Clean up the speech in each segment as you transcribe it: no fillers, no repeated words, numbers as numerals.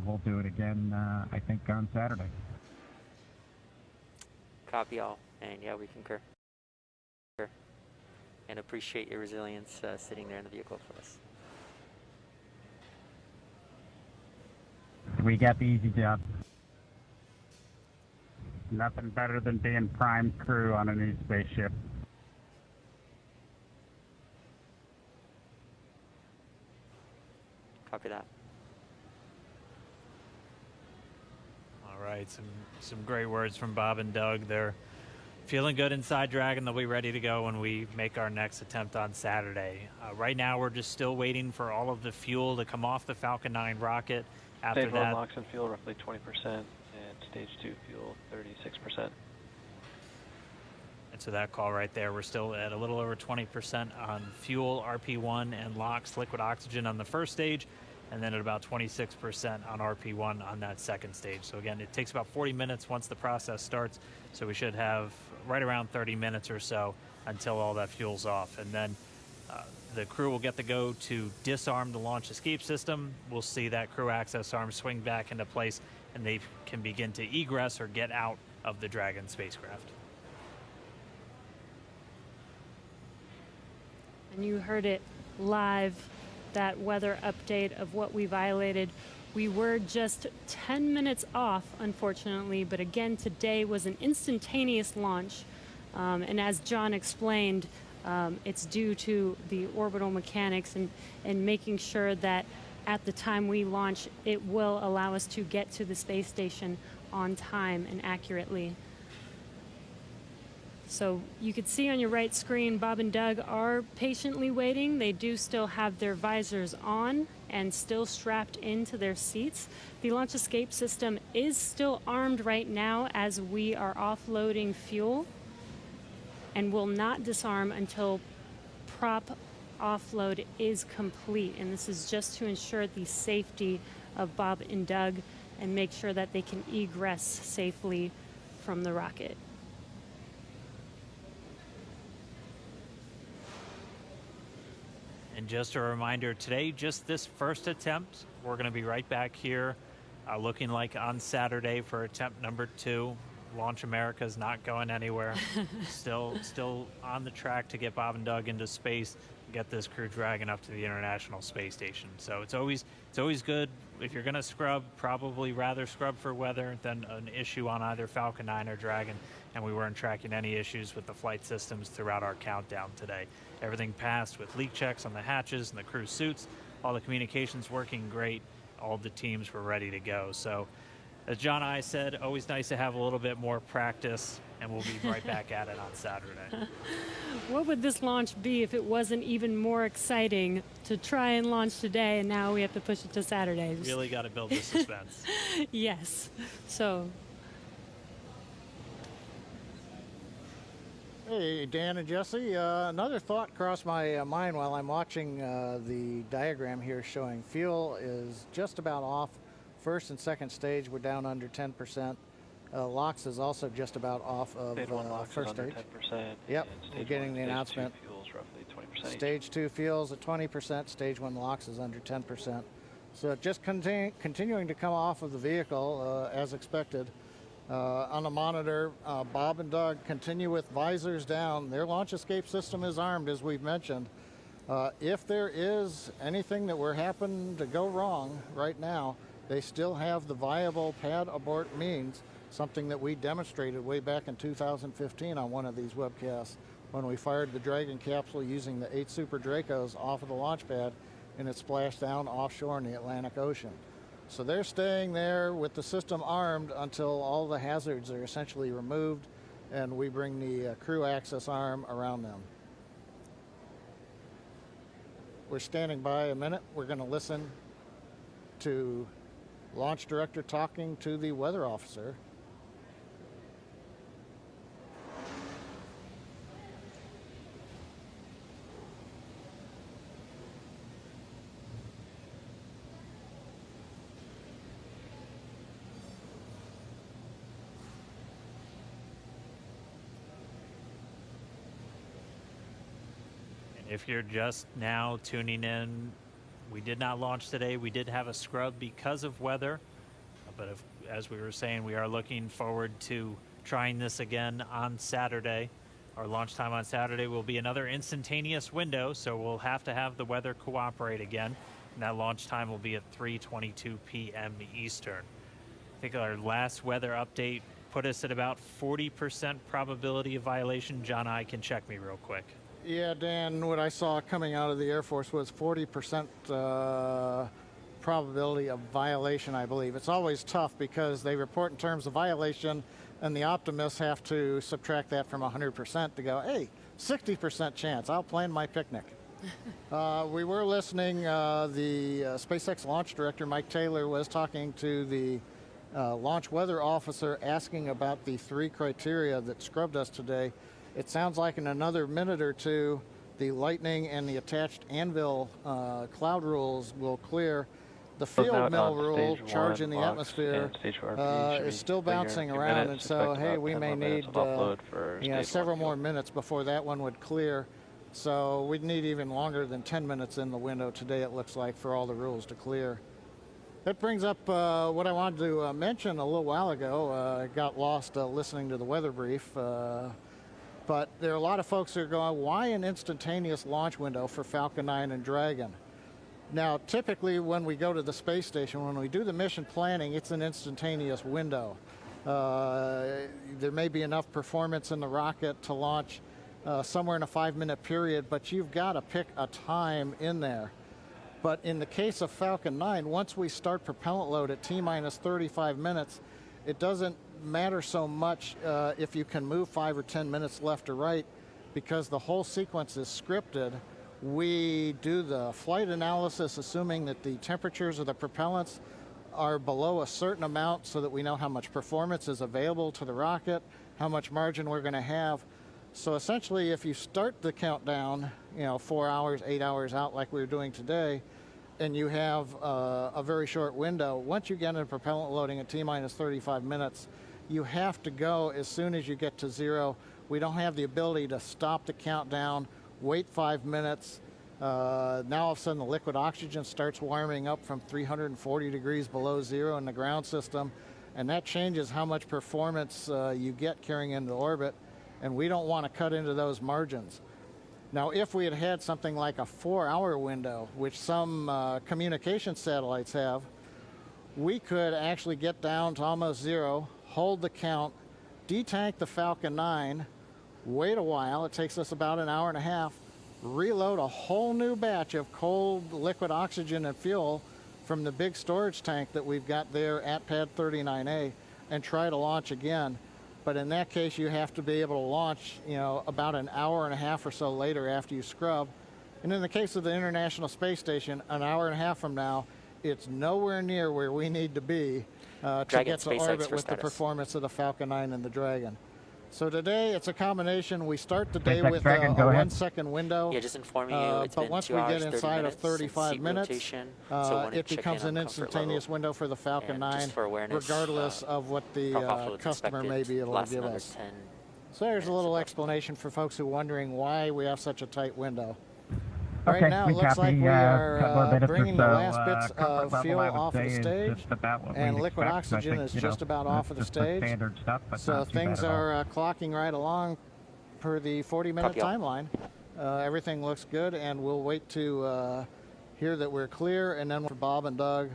we'll do it again, I think, on Saturday. Copy all, and yeah, we concur. And appreciate your resilience sitting there in the vehicle for us. We got the easy job. Nothing better than being prime crew on a new spaceship. Copy that. All right, some great words from Bob and Doug. They're feeling good inside Dragon. They'll be ready to go when we make our next attempt on Saturday. Right now, we're just still waiting for all of the fuel to come off the Falcon 9 rocket. After Stage that, 1 LOX and fuel roughly 20%, and Stage 2 fuel 36%. and so that call right there, we're still at a little over 20% on fuel, RP1, and LOX, liquid oxygen on the first stage, and then at about 26% on RP1 on that second stage. So again, it takes about 40 minutes once the process starts, so we should have right around 30 minutes or so until all that fuel's off. And then the crew will get to go to disarm the launch escape system. We'll see that crew access arm swing back into place, and they can begin to egress or get out of the Dragon spacecraft. And you heard it live, that weather update of what we violated. We were just 10 minutes off, unfortunately, but again, today was an instantaneous launch. And as John explained, it's due to the orbital mechanics and making sure that at the time we launch, it will allow us to get to the space station on time and accurately. So you can see on your right screen, Bob and Doug are patiently waiting. They do still have their visors on and still strapped into their seats. The launch escape system is still armed right now as we are offloading fuel, and will not disarm until prop offload is complete. And this is just to ensure the safety of Bob and Doug and make sure that they can egress safely from the rocket. And just a reminder, today, just this first attempt, we're going to be right back here looking like on Saturday for attempt number 2. Launch America is not going anywhere. still on the track to get Bob and Doug into space, get this Crew Dragon up to the International Space Station. So it's always good, if you're going to scrub, probably rather scrub for weather than an issue on either Falcon 9 or Dragon. And we weren't tracking any issues with the flight systems throughout our countdown today. Everything passed with leak checks on the hatches and the crew suits. All the communications working great. All the teams were ready to go. So as John and I said, always nice to have a little bit more practice, and we'll be right back at it on Saturday. What would this launch be if it wasn't even more exciting to try and launch today, and now we have to push it to Saturdays? Really got to build the suspense. Yes. So. Hey, Dan and Jesse. Another thought crossed my mind while I'm watching the diagram here showing fuel is just about off. First and second stage, we're down under 10%. LOX is also just about off of first stage. 10%. Yep, we're getting the announcement. Stage 2 fuels roughly 20%. Stage 2 fuels at 20%. Stage 1 LOX is under 10%. So just continuing to come off of the vehicle as expected. On the monitor, Bob and Doug continue with visors down. Their launch escape system is armed, as we've mentioned. If there is anything that were happen to go wrong right now, they still have the viable pad abort means, something that we demonstrated way back in 2015 on one of these webcasts when we fired the Dragon capsule using the 8 Super Dracos off of the launch pad, and it splashed down offshore in the Atlantic Ocean. So they're staying there with the system armed until all the hazards are essentially removed and we bring the crew access arm around them. We're standing by a minute. We're going to listen to Launch Director talking to the weather officer. If you're just now tuning in, We did not launch today. We did have a scrub because of weather, but as we were saying, we are looking forward to trying this again on Saturday. Our launch time on Saturday will be another instantaneous window, so we'll have to have the weather cooperate again. And that launch time will be at 3:22 p.m. Eastern. I think our last weather update put us at about 40% probability of violation. John, I can check me real quick. Yeah, Dan, what I saw coming out of the Air Force was 40% probability of violation, I believe. It's always tough because they report in terms of violation, and the optimists have to subtract that from 100% to go, hey, 60% chance, I'll plan my picnic. We were listening, the SpaceX launch director, Mike Taylor, was talking to the launch weather officer asking about the 3 criteria that scrubbed us today. It sounds like in another minute or two, the lightning and the attached anvil cloud rules will clear. The field mill rule, charge in the atmosphere, is still bouncing around, and so, hey, we may need several more minutes before that one would clear. So we'd need even longer than 10 minutes in the window today, it looks like, for all the rules to clear. That brings up what I wanted to mention a little while ago. I got lost listening to the weather brief. But there are a lot of folks who are going, why an instantaneous launch window for Falcon 9 and Dragon? Now, typically when we go to the space station, when we do the mission planning, it's an instantaneous window. There may be enough performance in the rocket to launch somewhere in a 5-minute period, but you've got to pick a time in there. But in the case of Falcon 9, once we start propellant load at T-minus 35 minutes, it doesn't matter so much if you can move 5 or 10 minutes left or right, because the whole sequence is scripted. We do the flight analysis assuming that the temperatures of the propellants are below a certain amount so that we know how much performance is available to the rocket, how much margin we're going to have. So essentially, if you start the countdown, 4 hours, 8 hours out like we were doing today, and you have a very short window, once you get into propellant loading at T-minus 35 minutes, you have to go as soon as you get to 0. We don't have the ability to stop the countdown, wait 5 minutes. Now all of a sudden the liquid oxygen starts warming up from 340 degrees below 0 in the ground system, and that changes how much performance you get carrying into orbit, and we don't want to cut into those margins. Now, if we had had something like a 4-hour window, which some communication satellites have, we could actually get down to almost 0, hold the count, detank the Falcon 9, wait a while, it takes us about an hour and a half, reload a whole new batch of cold liquid oxygen and fuel from the big storage tank that we've got there at Pad 39A, and try to launch again. But in that case, you have to be able to launch, about an hour and a half or so later after you scrub. And in the case of the International Space Station, an hour and a half from now, it's nowhere near where we need to be to get to orbit with the performance of the Falcon 9 and the Dragon. So today, it's a combination. We start the day with a 1-second window. Yeah, just informing you, it's but been once 2 we hours, get 30 inside of minutes 35 minutes, rotation, so it becomes an instantaneous window for the Falcon 9, regardless of what the customer may be able to give us. So there's a little explanation for folks who are wondering why we have such a tight window. Okay, right now, it looks like we are bringing the last so, bits of fuel off of the stage, and liquid oxygen is just about off of the stage. Stuff, so things are clocking right along per the 40-minute timeline. Everything looks good, and we'll wait to hear that we're clear, and then for Bob and Doug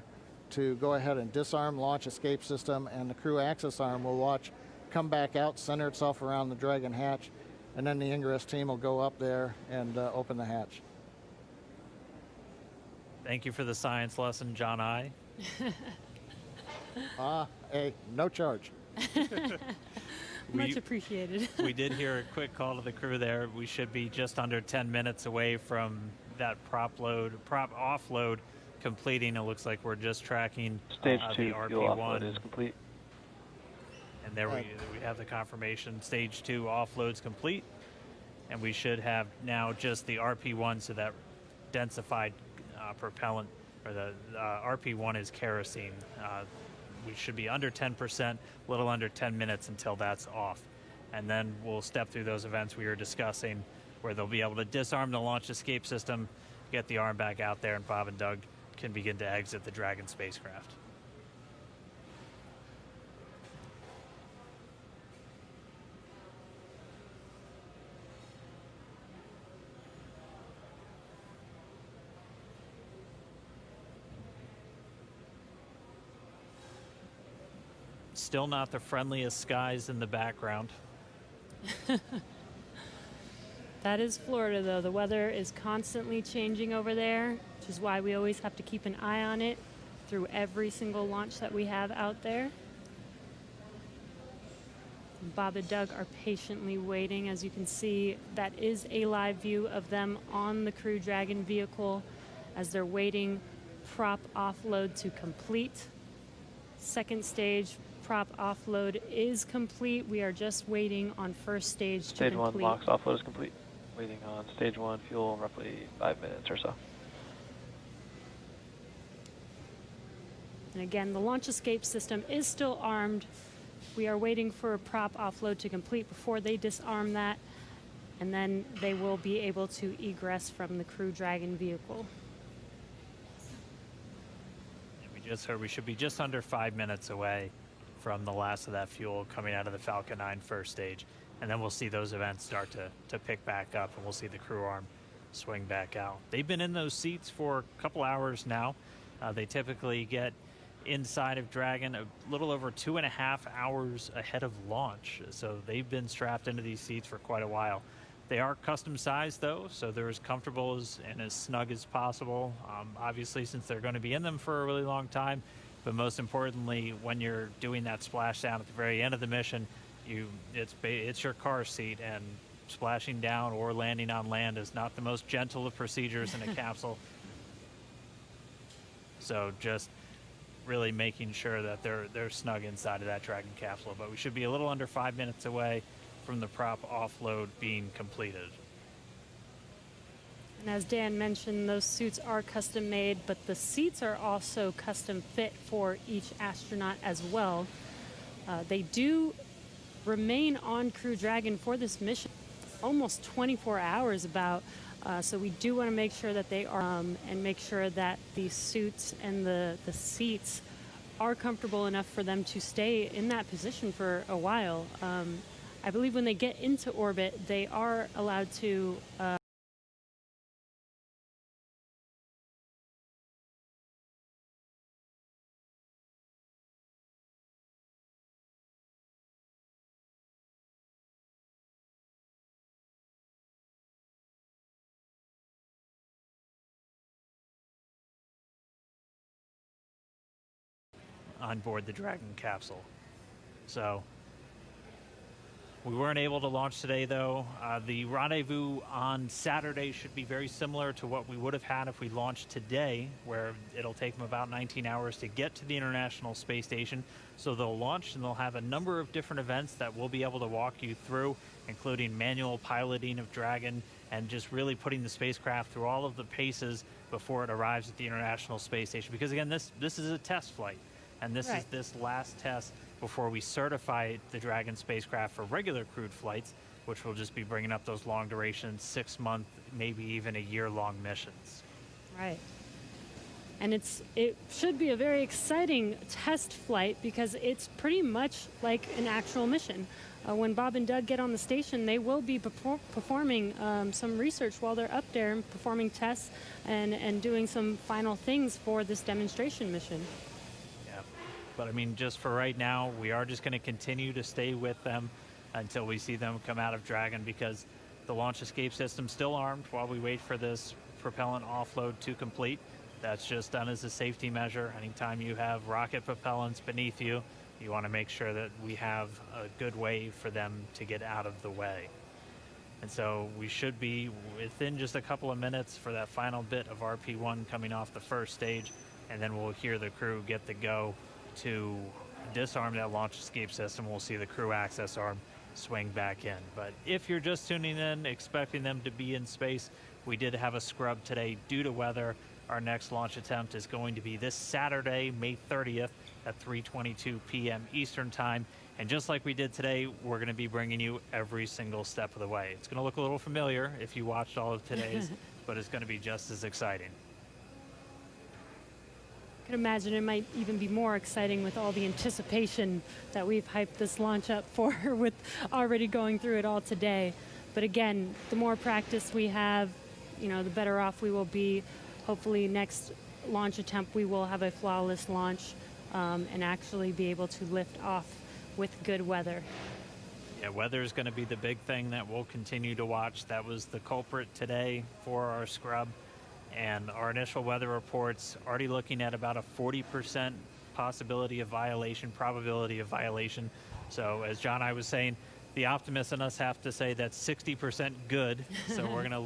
to go ahead and disarm launch escape system, and the crew access arm will watch come back out, center itself around the Dragon hatch, and then the ingress team will go up there and open the hatch. Thank you for the science lesson, John I. Hey, no charge. Much appreciated. We did hear a quick call to the crew there. We should be just under 10 minutes away from that prop offload completing. It looks like we're just tracking Stage 2 the fuel offload RP1 is complete. And there we have the confirmation. Stage 2 offload's complete. And we should have now just the RP1, so that densified propellant, or the RP1 is kerosene. We should be under 10%, a little under 10 minutes until that's off. And then we'll step through those events we were discussing, where they'll be able to disarm the launch escape system, get the arm back out there, and Bob and Doug can begin to exit the Dragon spacecraft. Still not the friendliest skies in the background. That is Florida, though. The weather is constantly changing over there, which is why we always have to keep an eye on it through every single launch that we have out there. Bob and Doug are patiently waiting. As you can see, that is a live view of them on the Crew Dragon vehicle as they're waiting prop offload to complete. Second stage prop offload is complete. We are just waiting on first stage to Stage complete. 1 LOX offload is complete. Waiting on stage 1 fuel, roughly 5 minutes or so. And again, the launch escape system is still armed. We are waiting for a prop offload to complete before they disarm that, and then they will be able to egress from the Crew Dragon vehicle. And we just heard we should be just under 5 minutes away from the last of that fuel coming out of the Falcon 9 first stage. And then we'll see those events start to pick back up, and we'll see the crew arm swing back out. They've been in those seats for a couple hours now. They typically get inside of Dragon a little over 2.5 hours ahead of launch. So they've been strapped into these seats for quite a while. They are custom sized though, so they're as comfortable and as snug as possible. Obviously, since they're going to be in them for a really long time, but most importantly, when you're doing that splashdown at the very end of the mission, it's your car seat, and splashing down or landing on land is not the most gentle of procedures in a capsule. So just really making sure that they're snug inside of that Dragon capsule. But we should be a little under 5 minutes away from the prop offload being completed. And as Dan mentioned, those suits are custom made, but the seats are also custom fit for each astronaut as well. They do remain on Crew Dragon for this mission almost 24 hours about. So we do want to make sure that they are, and make sure that the suits and the seats are comfortable enough for them to stay in that position for a while. I believe when they get into orbit, they are allowed to on board the Dragon capsule. So we weren't able to launch today though. The rendezvous on Saturday should be very similar to what we would have had if we launched today, where it'll take them about 19 hours to get to the International Space Station. So they'll launch and they'll have a number of different events that we'll be able to walk you through, including manual piloting of Dragon and just really putting the spacecraft through all of the paces before it arrives at the International Space Station. Because again, this is a test flight. And this is this last test before we certify the Dragon spacecraft for regular crewed flights, which will just be bringing up those long duration, 6-month, maybe even a year-long missions. Right. And it should be a very exciting test flight because it's pretty much like an actual mission. When Bob and Doug get on the station, they will be performing some research while they're up there and performing tests and doing some final things for this demonstration mission. But I mean, just for right now, we are just going to continue to stay with them until we see them come out of Dragon, because the launch escape system's still armed while we wait for this propellant offload to complete. That's just done as a safety measure. Anytime you have rocket propellants beneath you, you want to make sure that we have a good way for them to get out of the way. And so we should be within just a couple of minutes for that final bit of RP1 coming off the first stage, and then we'll hear the crew get the go to disarm that launch escape system. We'll see the crew access arm swing back in. But if you're just tuning in, expecting them to be in space, we did have a scrub today due to weather. Our next launch attempt is going to be this Saturday, May 30th at 3:22 p.m. Eastern Time. And just like we did today, we're going to be bringing you every single step of the way. It's going to look a little familiar if you watched all of today's but it's going to be just as exciting. I can imagine it might even be more exciting with all the anticipation that we've hyped this launch up for with already going through it all today. But again, the more practice we have, the better off we will be. Hopefully next launch attempt we will have a flawless launch and actually be able to lift off with good weather. Yeah, weather is going to be the big thing that we'll continue to watch. That was the culprit today for our scrub. And our initial weather reports already looking at about a 40% probability of violation. So as John and I was saying, the optimists in us have to say that's 60% good. So we're going to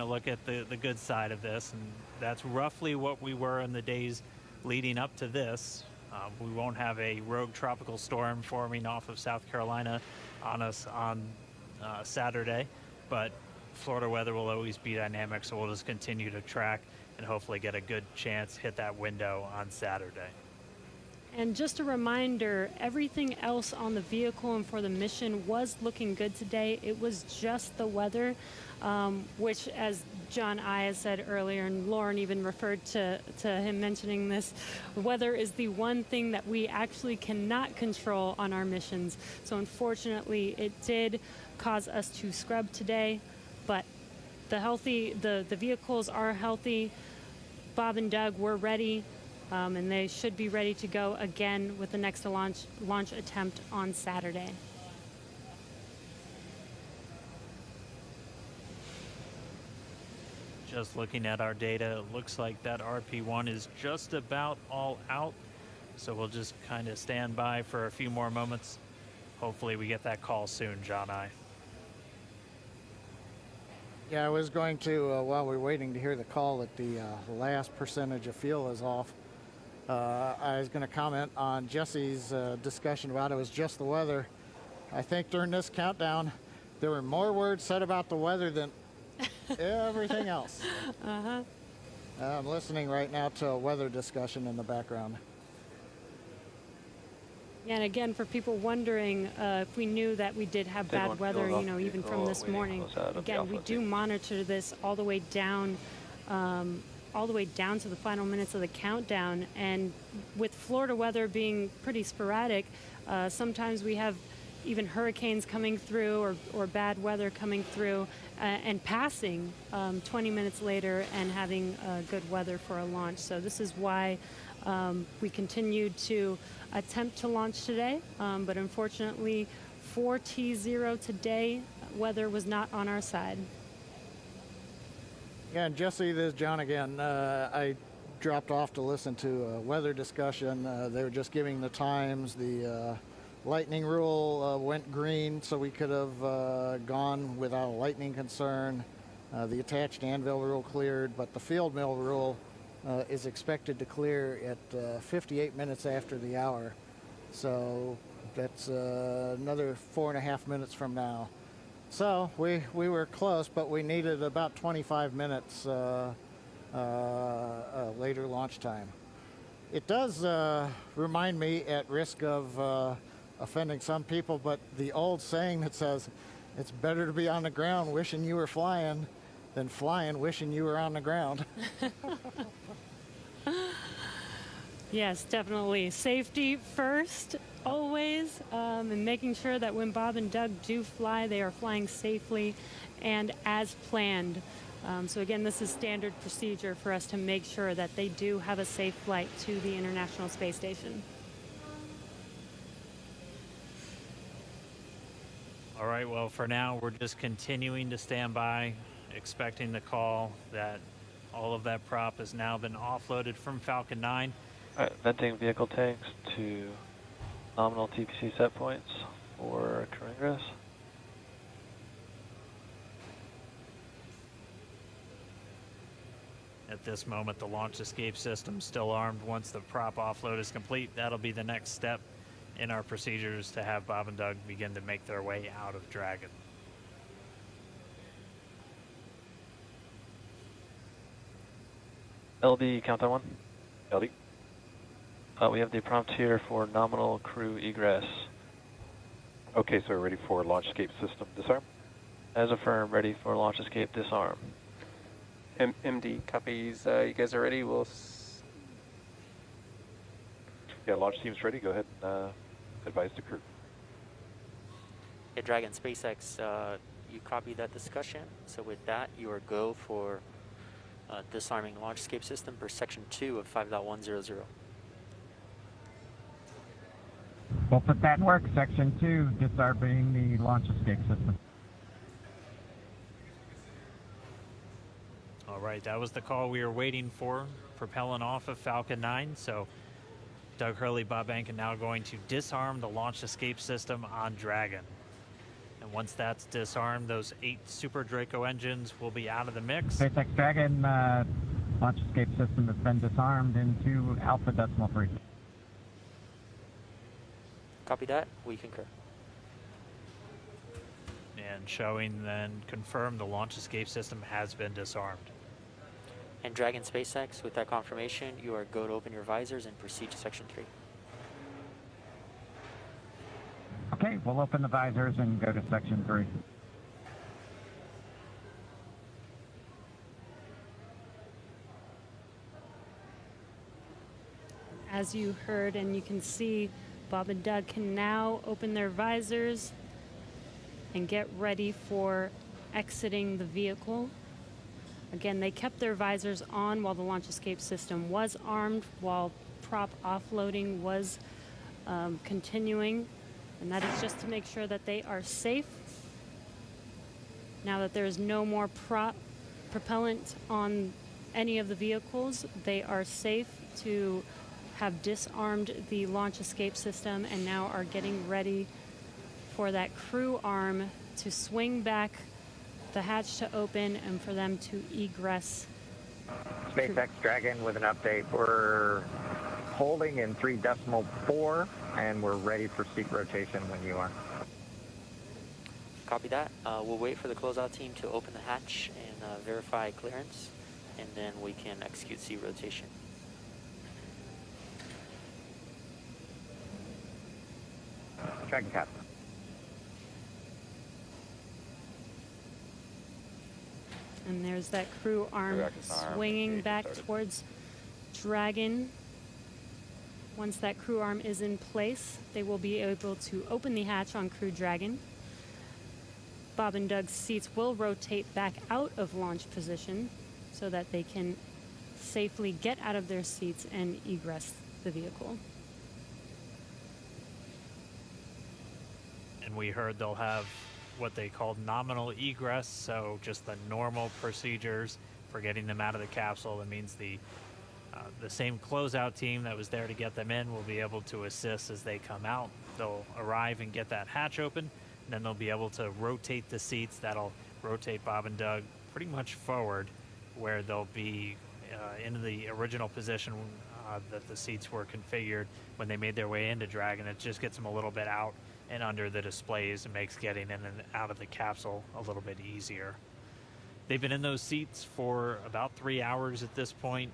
look at the good side of this, and that's roughly what we were in the days leading up to this. We won't have a rogue tropical storm forming off of South Carolina on us on Saturday, but Florida weather will always be dynamic, so we'll just continue to track and hopefully get a good chance hit that window on Saturday. And just a reminder, everything else on the vehicle and for the mission was looking good today. It was just the weather, which, as John I said earlier, and Lauren even referred to him mentioning this, weather is the one thing that we actually cannot control on our missions. So unfortunately, it did cause us to scrub today, but the vehicles are healthy. Bob and Doug were ready. And they should be ready to go again with the next launch attempt on Saturday. Just looking at our data, it looks like that RP1 is just about all out. So we'll just kind of stand by for a few more moments. Hopefully we get that call soon, John I. Yeah, I was going to, while we're waiting to hear the call, that the last percentage of fuel is off. I was going to comment on Jesse's discussion about it was just the weather. I think during this countdown, there were more words said about the weather than everything else. Uh-huh. I'm listening right now to a weather discussion in the background. Yeah, and again, for people wondering if we knew that we did have bad weather, even from this morning. Again, we do monitor this all the way down to the final minutes of the countdown. And with Florida weather being pretty sporadic, sometimes we have even hurricanes coming through or bad weather coming through and passing 20 minutes later and having good weather for a launch. So this is why we continued to attempt to launch today, but unfortunately for T0 today, weather was not on our side. Yeah, and Jesse, this is John again. I dropped off to listen to a weather discussion. They were just giving the times. The lightning rule went green, so we could have gone without a lightning concern. The attached anvil rule cleared, but the field mill rule is expected to clear at 58 minutes after the hour. So that's another 4.5 minutes from now. So we were close, but we needed about 25 minutes later launch time. It does remind me, at risk of offending some people, but the old saying that says it's better to be on the ground wishing you were flying than flying wishing you were on the ground. Yes, definitely. Safety first, always, and making sure that when Bob and Doug do fly, they are flying safely and as planned. So again, this is standard procedure for us to make sure that they do have a safe flight to the International Space Station. All right, well, for now, we're just continuing to stand by, expecting the call that all of that prop has now been offloaded from Falcon 9. All right, venting vehicle tanks to nominal TPC set points for crew ingress. At this moment, the launch escape system is still armed. Once the prop offload is complete, that'll be the next step in our procedures to have Bob and Doug begin to make their way out of Dragon. LD, countdown 1. LD. We have the prompt here for nominal crew egress. Okay, so we're ready for launch escape system disarm. As affirmed, ready for launch escape disarm. MD copies. You guys are ready? Yeah, launch team's ready. Go ahead and advise the crew. Yeah, Dragon SpaceX, you copy that discussion. So with that, you are go for disarming launch escape system per section 2 of 5.100. We'll put that in work. Section 2, disarming the launch escape system. All right, that was the call we were waiting for, propelling off of Falcon 9. So Doug Hurley, Bob Ankin now going to disarm the launch escape system on Dragon. And once that's disarmed, those 8 Super Draco engines will be out of the mix. SpaceX Dragon launch escape system has been disarmed into Alpha Decimal 3. Copy that. We concur. And showing then confirmed the launch escape system has been disarmed. And Dragon SpaceX, with that confirmation, you are go to open your visors and proceed to section 3. Okay, we'll open the visors and go to section 3. As you heard and you can see, Bob and Doug can now open their visors and get ready for exiting the vehicle. Again, they kept their visors on while the launch escape system was armed, while prop offloading was continuing. And that is just to make sure that they are safe. Now that there is no more propellant on any of the vehicles, they are safe to have disarmed the launch escape system and now are getting ready for that crew arm to swing back the hatch to open and for them to egress. SpaceX Dragon with an update. We're holding in 3.4 and we're ready for seat rotation when you are. Copy that. We'll wait for the closeout team to open the hatch and verify clearance, and then we can execute seat rotation. Dragon cap. And there's that crew arm swinging back towards Dragon. Once that crew arm is in place, they will be able to open the hatch on Crew Dragon. Bob and Doug's seats will rotate back out of launch position so that they can safely get out of their seats and egress the vehicle. And we heard they'll have what they call nominal egress, so just the normal procedures for getting them out of the capsule. That means the same closeout team that was there to get them in will be able to assist as they come out. They'll arrive and get that hatch open, and then they'll be able to rotate the seats. That'll rotate Bob and Doug pretty much forward, where they'll be in the original position that the seats were configured when they made their way into Dragon. It just gets them a little bit out and under the displays and makes getting in and out of the capsule a little bit easier. They've been in those seats for about 3 hours at this point,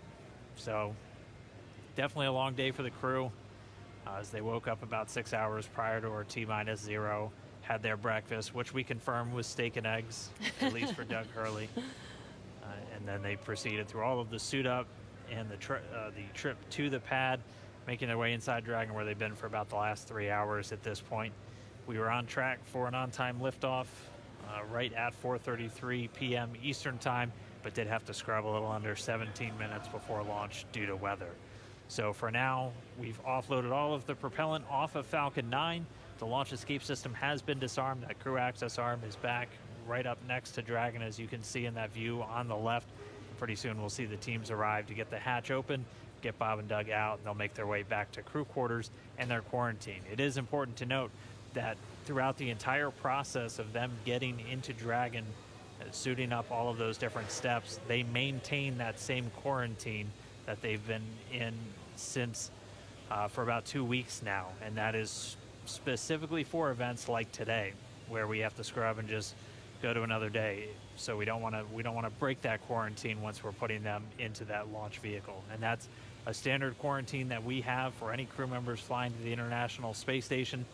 so definitely a long day for the crew. As they woke up about 6 hours prior to our T-0, had their breakfast, which we confirmed was steak and eggs, at least for Doug Hurley. And then they proceeded through all of the suit up and the trip to the pad, making their way inside Dragon, where they've been for about the last 3 hours at this point. We were on track for an on-time liftoff right at 4:33 p.m. Eastern time, but did have to scrub a little under 17 minutes before launch due to weather. So for now, we've offloaded all of the propellant off of Falcon 9. The launch escape system has been disarmed. That crew access arm is back right up next to Dragon, as you can see in that view on the left. Pretty soon we'll see the teams arrive to get the hatch open, get Bob and Doug out, and they'll make their way back to crew quarters and their quarantine. It is important to note that throughout the entire process of them getting into Dragon, suiting up all of those different steps, they maintain that same quarantine that they've been in since for about 2 weeks now, and that is specifically for events like today, where we have to scrub and just go to another day. So we don't want to break that quarantine once we're putting them into that launch vehicle, and that's a standard quarantine that we have for any crew members flying to the International Space Station.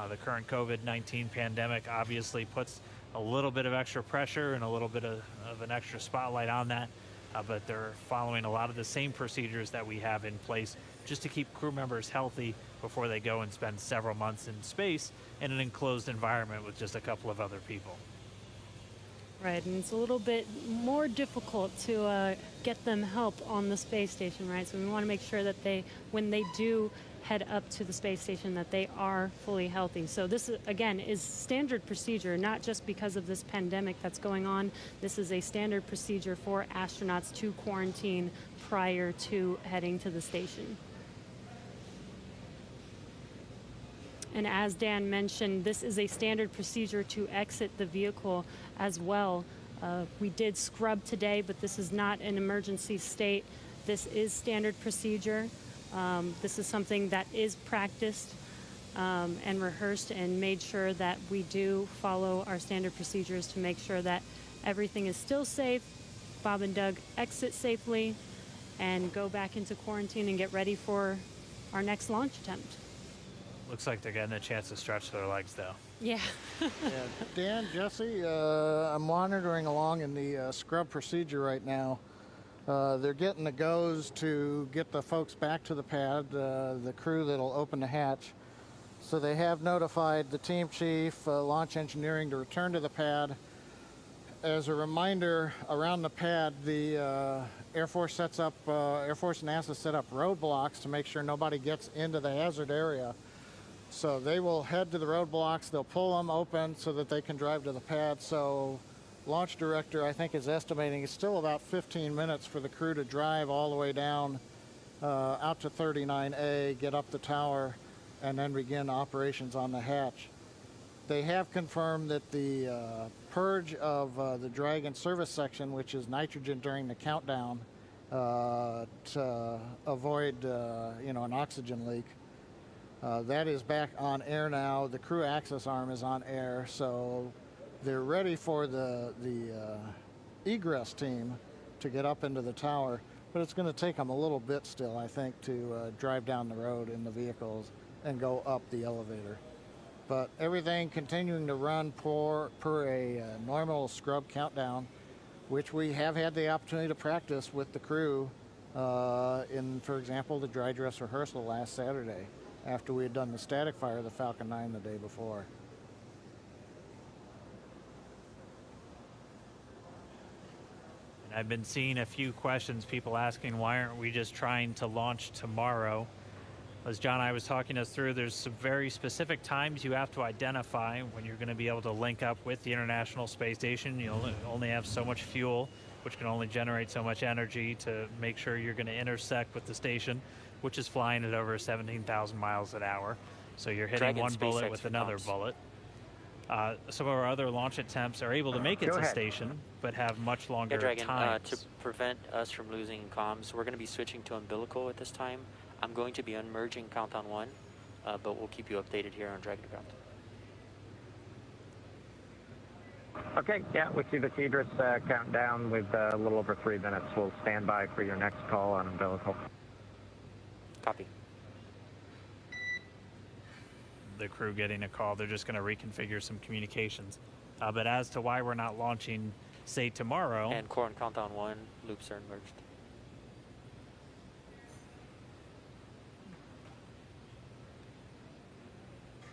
The current COVID-19 pandemic obviously puts a little bit of extra pressure and a little bit of an extra spotlight on that. but they're following a lot of the same procedures that we have in place just to keep crew members healthy before they go and spend several months in space in an enclosed environment with just a couple of other people. Right, and it's a little bit more difficult to get them help on the space station, right? So we want to make sure that when they do head up to the space station, that they are fully healthy. So this, again, is standard procedure, not just because of this pandemic that's going on. This is a standard procedure for astronauts to quarantine prior to heading to the station. And as Dan mentioned, this is a standard procedure to exit the vehicle as well. We did scrub today, but this is not an emergency state. This is standard procedure. This is something that is practiced and rehearsed and made sure that we do follow our standard procedures to make sure that everything is still safe. Bob and Doug exit safely and go back into quarantine and get ready for our next launch attempt. Looks like they're getting a chance to stretch their legs, though. Yeah. Yeah, Dan, Jesse, I'm monitoring along in the scrub procedure right now. They're getting the goes to get the folks back to the pad, the crew that'll open the hatch. So they have notified the team chief, launch engineering, to return to the pad. As a reminder, around the pad, the Air Force and NASA set up roadblocks to make sure nobody gets into the hazard area. So they will head to the roadblocks, they'll pull them open so that they can drive to the pad. So launch director, I think, is estimating it's still about 15 minutes for the crew to drive all the way down out to 39A, get up the tower, and then begin operations on the hatch. They have confirmed that the purge of the Dragon service section, which is nitrogen during the countdown to avoid an oxygen leak, that is back on air now. The crew access arm is on air, so they're ready for the egress team to get up into the tower. But it's going to take them a little bit still, I think, to drive down the road in the vehicles and go up the elevator. But everything continuing to run per a normal scrub countdown, which we have had the opportunity to practice with the crew in, for example, the dry dress rehearsal last Saturday, after we had done the static fire of the Falcon 9 the day before. And I've been seeing a few questions, people asking why aren't we just trying to launch tomorrow? As John and I was talking us through, there's some very specific times you have to identify when you're going to be able to link up with the International Space Station. You'll only have so much fuel, which can only generate so much energy to make sure you're going to intersect with the station, which is flying at over 17,000 miles an hour. So you're hitting Dragon one bullet SpaceX with another comms. bullet. Some of our other launch attempts are able to make it Go to ahead. station, but have much Yeah, longer Dragon, times. to prevent us from losing comms, we're going to be switching to umbilical at this time. I'm going to be unmerging Countdown 1, but we'll keep you updated here on Dragon Ground. Okay, yeah, we see the Tidris countdown with a little over 3 minutes. We'll stand by for your next call on umbilical. Copy. The crew getting a call, they're just going to reconfigure some communications. But as to why we're not launching, say, tomorrow, And core and Countdown 1 loops are merged.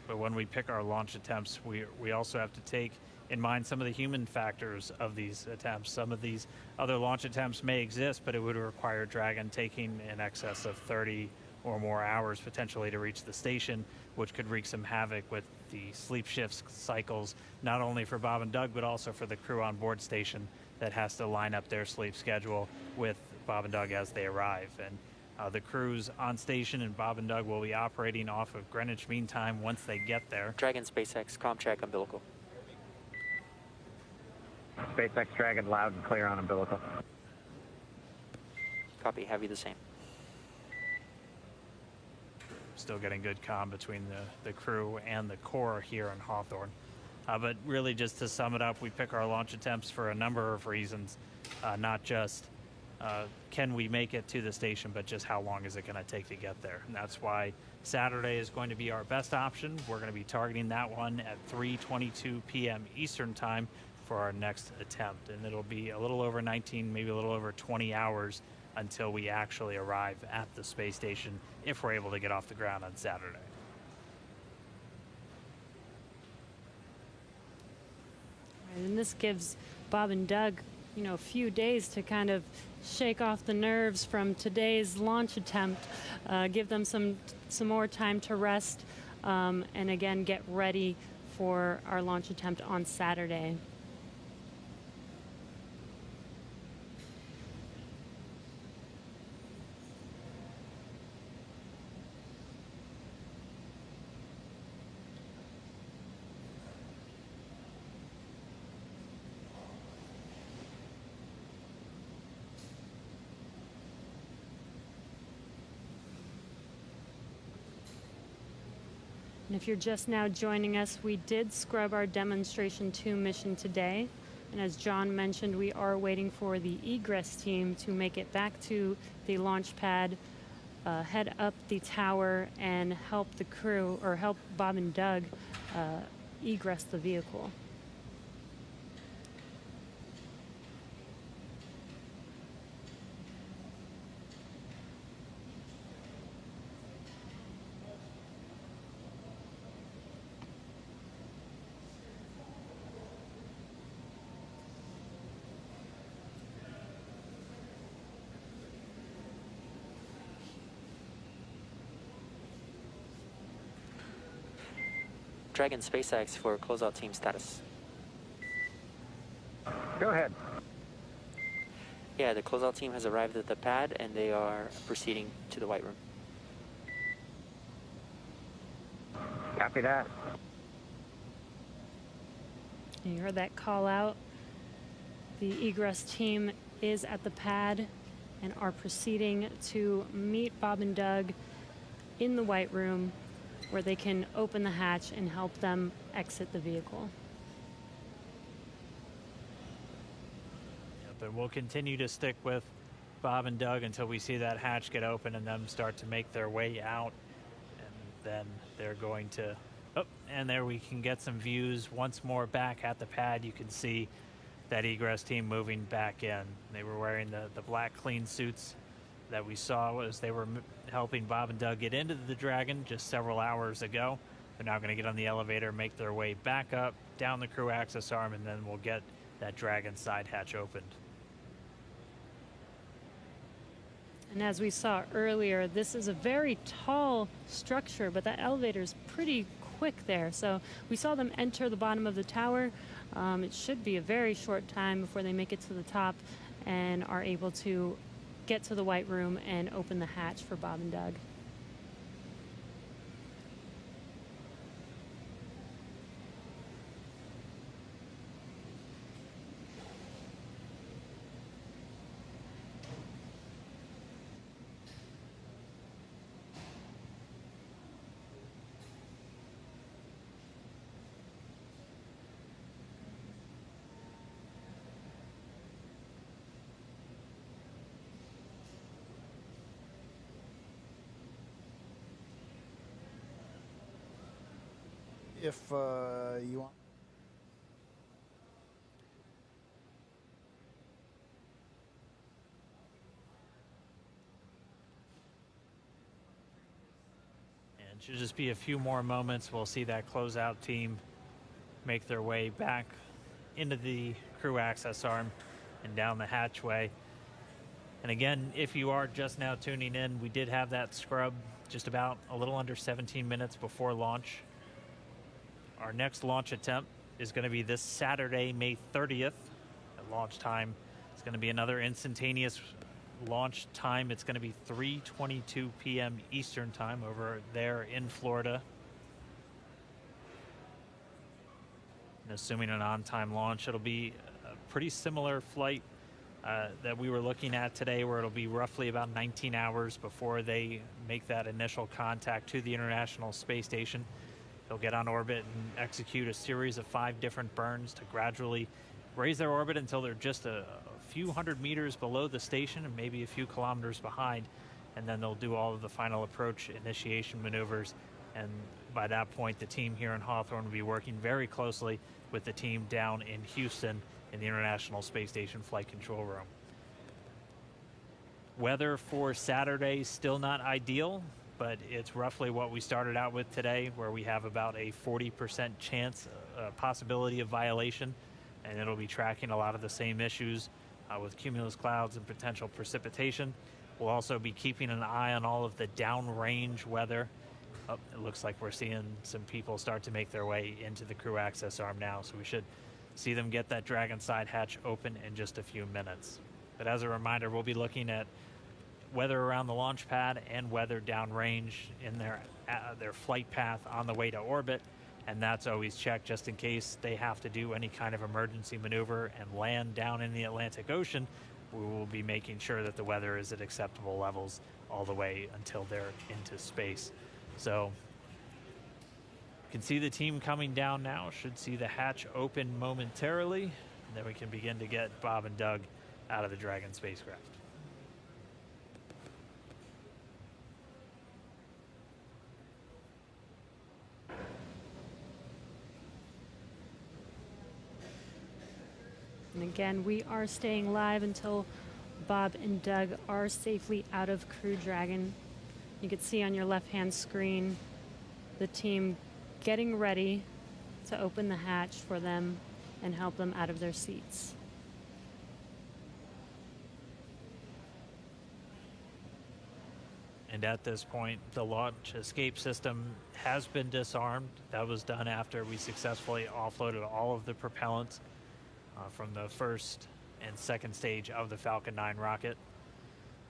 but when we pick our launch attempts, we also have to take in mind some of the human factors of these attempts. Some of these other launch attempts may exist, but it would require Dragon taking in excess of 30 or more hours potentially to reach the station, which could wreak some havoc with the sleep shifts cycles, not only for Bob and Doug, but also for the crew on board station that has to line up their sleep schedule with Bob and Doug as they arrive. And the crews on station and Bob and Doug will be operating off of Greenwich Mean Time once they get there. Dragon SpaceX, comm check umbilical. SpaceX Dragon loud and clear on umbilical. Copy, have you the same. Still getting good comm between the crew and the core here in Hawthorne. But really, just to sum it up, we pick our launch attempts for a number of reasons, not just can we make it to the station, but just how long is it going to take to get there. And that's why Saturday is going to be our best option. We're going to be targeting that one at 3:22 p.m. Eastern Time, for our next attempt. And it'll be a little over 19, maybe a little over 20 hours until we actually arrive at the space station, if we're able to get off the ground on Saturday. And this gives Bob and Doug, a few days to kind of shake off the nerves from today's launch attempt, give them some more time to rest, and again get ready for our launch attempt on Saturday. And if you're just now joining us, we did scrub our Demonstration 2 mission today. And as John mentioned, we are waiting for the egress team to make it back to the launch pad, head up the tower, and help the crew, or help Bob and Doug egress the vehicle. Dragon SpaceX for closeout team status. Go ahead. Yeah, the closeout team has arrived at the pad and they are proceeding to the White Room. Copy that. You heard that call out. The egress team is at the pad and are proceeding to meet Bob and Doug in the White Room, where they can open the hatch and help them exit the vehicle. But we'll continue to stick with Bob and Doug until we see that hatch get open and them start to make their way out. And then they're going to, and there we can get some views once more back at the pad. You can see that egress team moving back in. They were wearing the black clean suits that we saw as they were helping Bob and Doug get into the Dragon just several hours ago. They're now going to get on the elevator, make their way back up, down the crew access arm, and then we'll get that Dragon side hatch opened. And as we saw earlier, this is a very tall structure, but that elevator is pretty quick there. So we saw them enter the bottom of the tower. It should be a very short time before they make it to the top and are able to get to the White Room and open the hatch for Bob and Doug. If you want. And it should just be a few more moments. We'll see that closeout team make their way back into the crew access arm and down the hatchway. And again, if you are just now tuning in, we did have that scrub just about a little under 17 minutes before launch. Our next launch attempt is going to be this Saturday, May 30th. At launch time, it's going to be another instantaneous launch time. It's going to be 3:22 p.m. Eastern time over there in Florida. And assuming an on-time launch, it'll be a pretty similar flight that we were looking at today, where it'll be roughly about 19 hours before they make that initial contact to the International Space Station. They'll get on orbit and execute a series of 5 different burns to gradually raise their orbit until they're just a few hundred meters below the station and maybe a few kilometers behind. And then they'll do all of the final approach initiation maneuvers And by that point, the team here in Hawthorne will be working very closely with the team down in Houston in the International Space Station Flight Control Room. Weather for Saturday still not ideal, but it's roughly what we started out with today, where we have about a 40% chance, possibility of violation, and it'll be tracking a lot of the same issues with cumulus clouds and potential precipitation. We'll also be keeping an eye on all of the downrange weather. Oh, it looks like we're seeing some people start to make their way into the crew access arm now, so we should see them get that Dragon side hatch open in just a few minutes. But as a reminder, we'll be looking at weather around the launch pad and weather downrange in their flight path on the way to orbit, and that's always checked just in case they have to do any kind of emergency maneuver and land down in the Atlantic Ocean. We will be making sure that the weather is at acceptable levels all the way until they're into space. So you can see the team coming down now. Should see the hatch open momentarily, and then we can begin to get Bob and Doug out of the Dragon spacecraft. And again, we are staying live until Bob and Doug are safely out of Crew Dragon. You can see on your left-hand screen the team getting ready to open the hatch for them and help them out of their seats. And at this point, the launch escape system has been disarmed. That was done after we successfully offloaded all of the propellants from the first and second stage of the Falcon 9 rocket.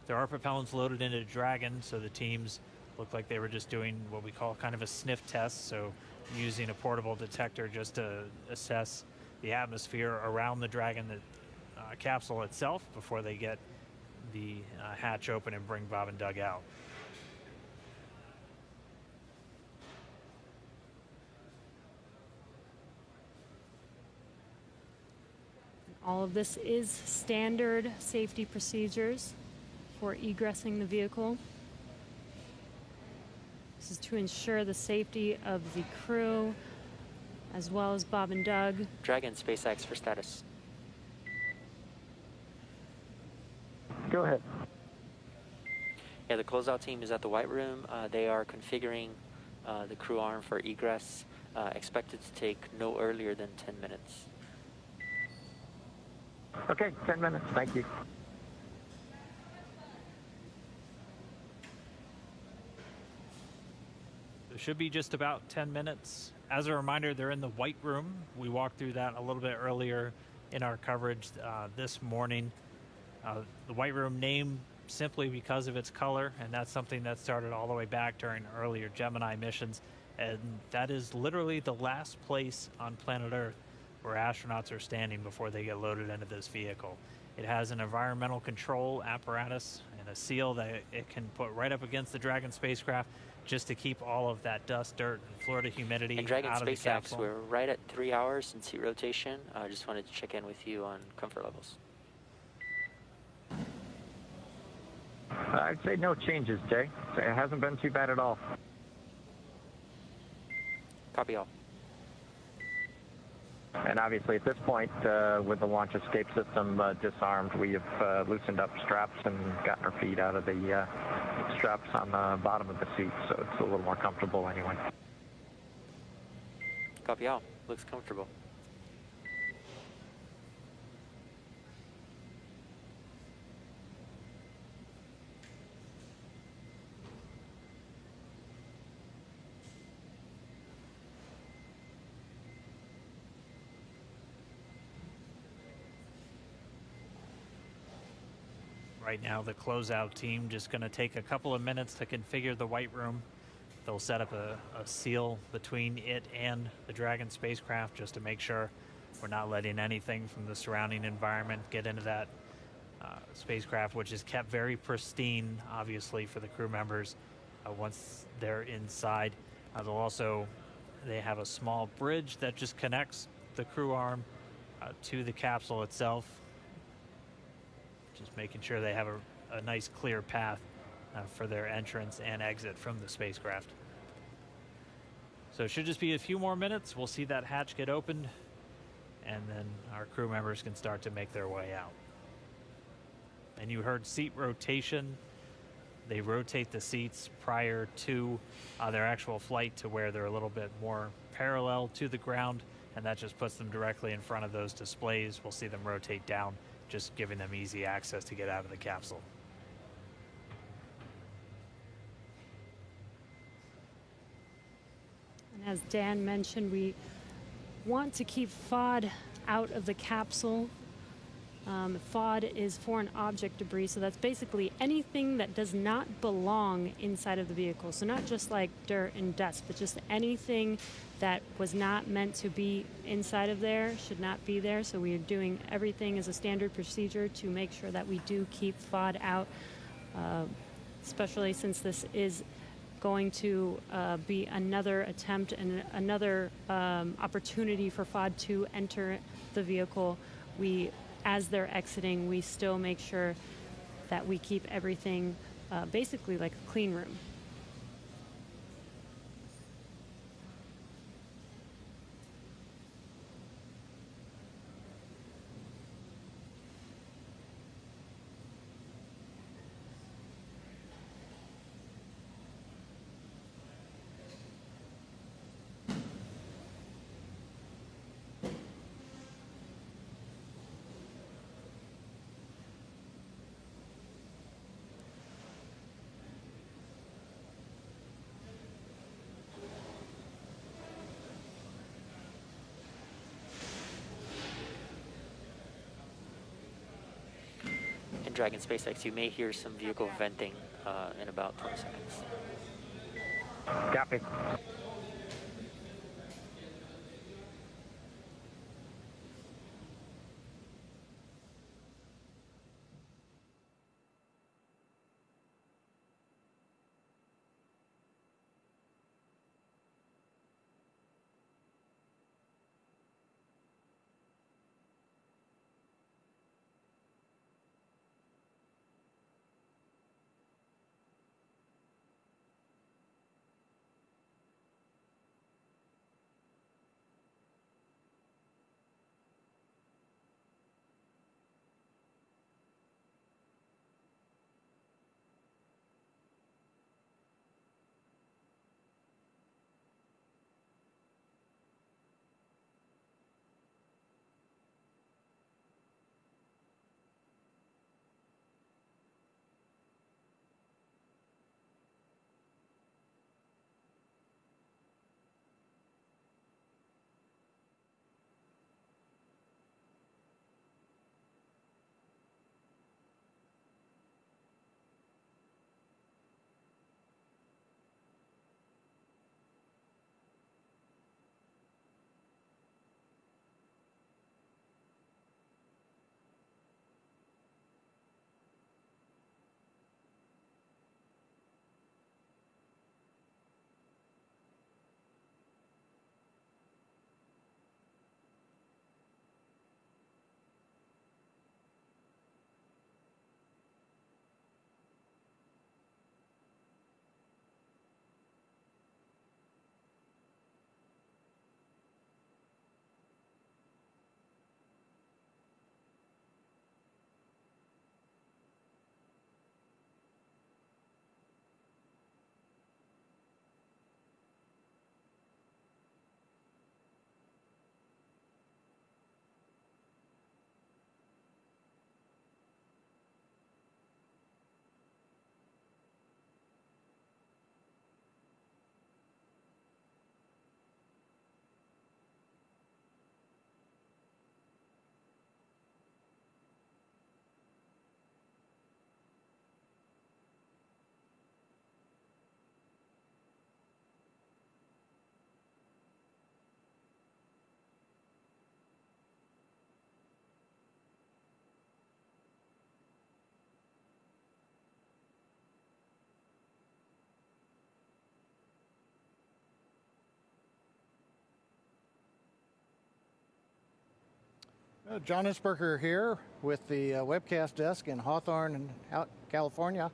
There are propellants loaded into Dragon, so the teams look like they were just doing what we call kind of a sniff test, so using a portable detector just to assess the atmosphere around the Dragon capsule itself before they get the hatch open and bring Bob and Doug out. All of this is standard safety procedures for egressing the vehicle. This is to ensure the safety of the crew as well as Bob and Doug. Dragon SpaceX for status. Go ahead. Yeah, the closeout team is at the White Room. They are configuring the crew arm for egress, expected to take no earlier than 10 minutes. Okay, 10 minutes. Thank you. It should be just about 10 minutes. As a reminder, they're in the White Room. We walked through that a little bit earlier in our coverage this morning. The White Room named simply because of its color, and that's something that started all the way back during earlier Gemini missions. And that is literally the last place on planet Earth where astronauts are standing before they get loaded into this vehicle. It has an environmental control apparatus and a seal that it can put right up against the Dragon spacecraft just to keep all of that dust, dirt, and Florida humidity And Dragon out of the SpaceX, capsule. we're right at 3 hours in seat rotation. I just wanted to check in with you on comfort levels. I'd say no changes, Jay. It hasn't been too bad at all. Copy all. And obviously at this point, with the launch escape system disarmed, we have loosened up straps and gotten our feet out of the straps on the bottom of the seat, so it's a little more comfortable anyway. Copy all. Looks comfortable. Right now, the closeout team just going to take a couple of minutes to configure the White Room. They'll set up a seal between it and the Dragon spacecraft just to make sure we're not letting anything from the surrounding environment get into that spacecraft, which is kept very pristine, obviously, for the crew members once they're inside. They have a small bridge that just connects the crew arm to the capsule itself. Just making sure they have a nice clear path for their entrance and exit from the spacecraft. So it should just be a few more minutes. We'll see that hatch get opened, and then our crew members can start to make their way out. And you heard seat rotation. They rotate the seats prior to their actual flight to where they're a little bit more parallel to the ground, and that just puts them directly in front of those displays. We'll see them rotate down, just giving them easy access to get out of the capsule. And as Dan mentioned, we want to keep FOD out of the capsule. FOD is foreign object debris, so that's basically anything that does not belong inside of the vehicle. So not just like dirt and dust, but just anything that was not meant to be inside of there should not be there. So we are doing everything as a standard procedure to make sure that we do keep FOD out, especially since this is going to be another attempt and another opportunity for FOD to enter the vehicle. As they're exiting, we still make sure that we keep everything basically like a clean room. Dragon SpaceX, you may hear some vehicle venting in about 20 seconds. Copy. John Isberger here with the webcast desk in Hawthorne, California.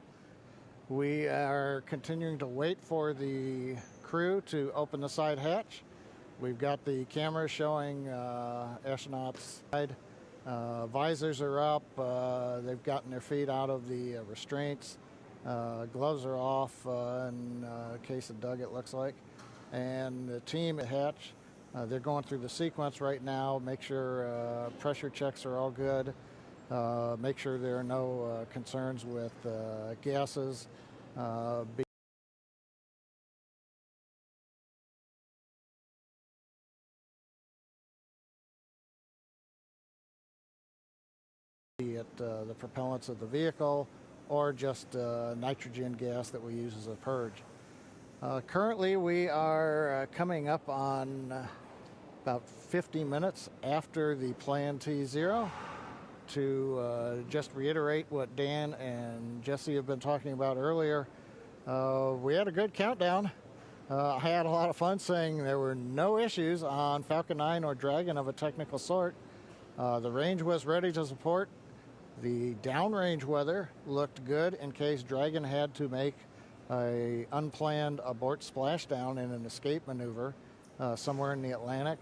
We are continuing to wait for the crew to open the side hatch. We've got the camera showing astronauts' side. Visors are up. They've gotten their feet out of the restraints. Gloves are off in case of Doug, it looks like. And the team at hatch, they're going through the sequence right now, make sure pressure checks are all good. Make sure there are no concerns with gases. Be it the propellants of the vehicle or just nitrogen gas that we use as a purge. Currently, we are coming up on about 50 minutes after the plan T0. To just reiterate what Dan and Jesse have been talking about earlier, we had a good countdown. I had a lot of fun saying there were no issues on Falcon 9 or Dragon of a technical sort. The range was ready to support. The downrange weather looked good in case Dragon had to make a unplanned abort splashdown in an escape maneuver somewhere in the Atlantic.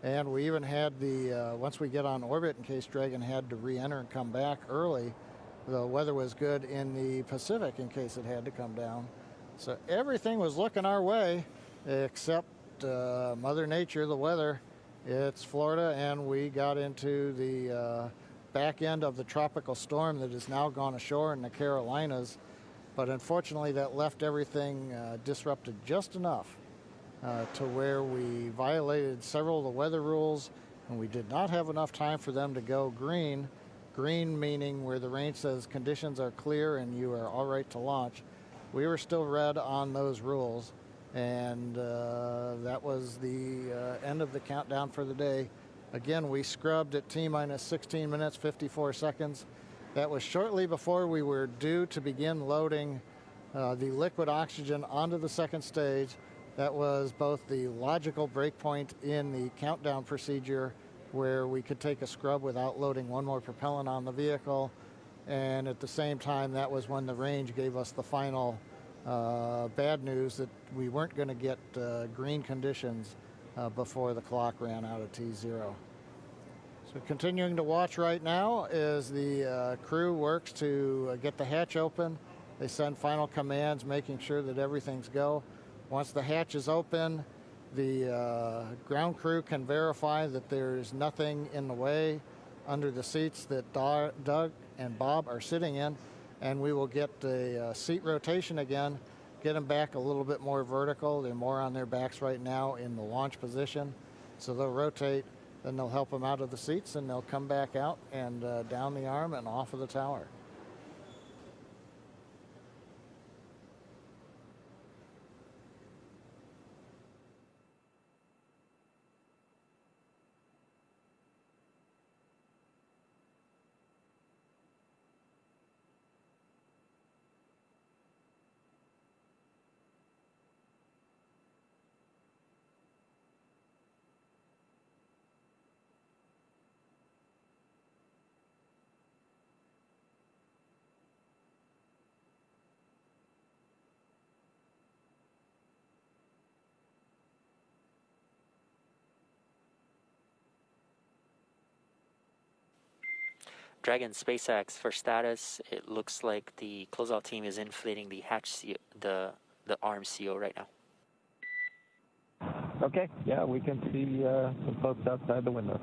And we even had the, once we get on orbit, in case Dragon had to re-enter and come back early, the weather was good in the Pacific in case it had to come down. So everything was looking our way, except Mother Nature, the weather. It's Florida, and we got into the back end of the tropical storm that has now gone ashore in the Carolinas. But unfortunately, that left everything disrupted just enough to where we violated several of the weather rules, and we did not have enough time for them to go green. Green meaning where the range says conditions are clear and you are all right to launch. We were still red on those rules, and that was the end of the countdown for the day. Again, we scrubbed at T-minus 16 minutes, 54 seconds. That was shortly before we were due to begin loading the liquid oxygen onto the second stage. That was both the logical breakpoint in the countdown procedure where we could take a scrub without loading one more propellant on the vehicle. And at the same time, that was when the range gave us the final bad news that we weren't going to get green conditions before the clock ran out of T0. So continuing to watch right now as the crew works to get the hatch open. They send final commands, making sure that everything's go. Once the hatch is open, the ground crew can verify that there's nothing in the way under the seats that Doug and Bob are sitting in, and we will get the seat rotation again, get them back a little bit more vertical. They're more on their backs right now in the launch position, so they'll rotate, then they'll help them out of the seats, and they'll come back out and down the arm and off of the tower. Dragon SpaceX, for status, it looks like the closeout team is inflating the hatch seal, the arm seal right now. Okay, yeah, we can see some folks outside the window.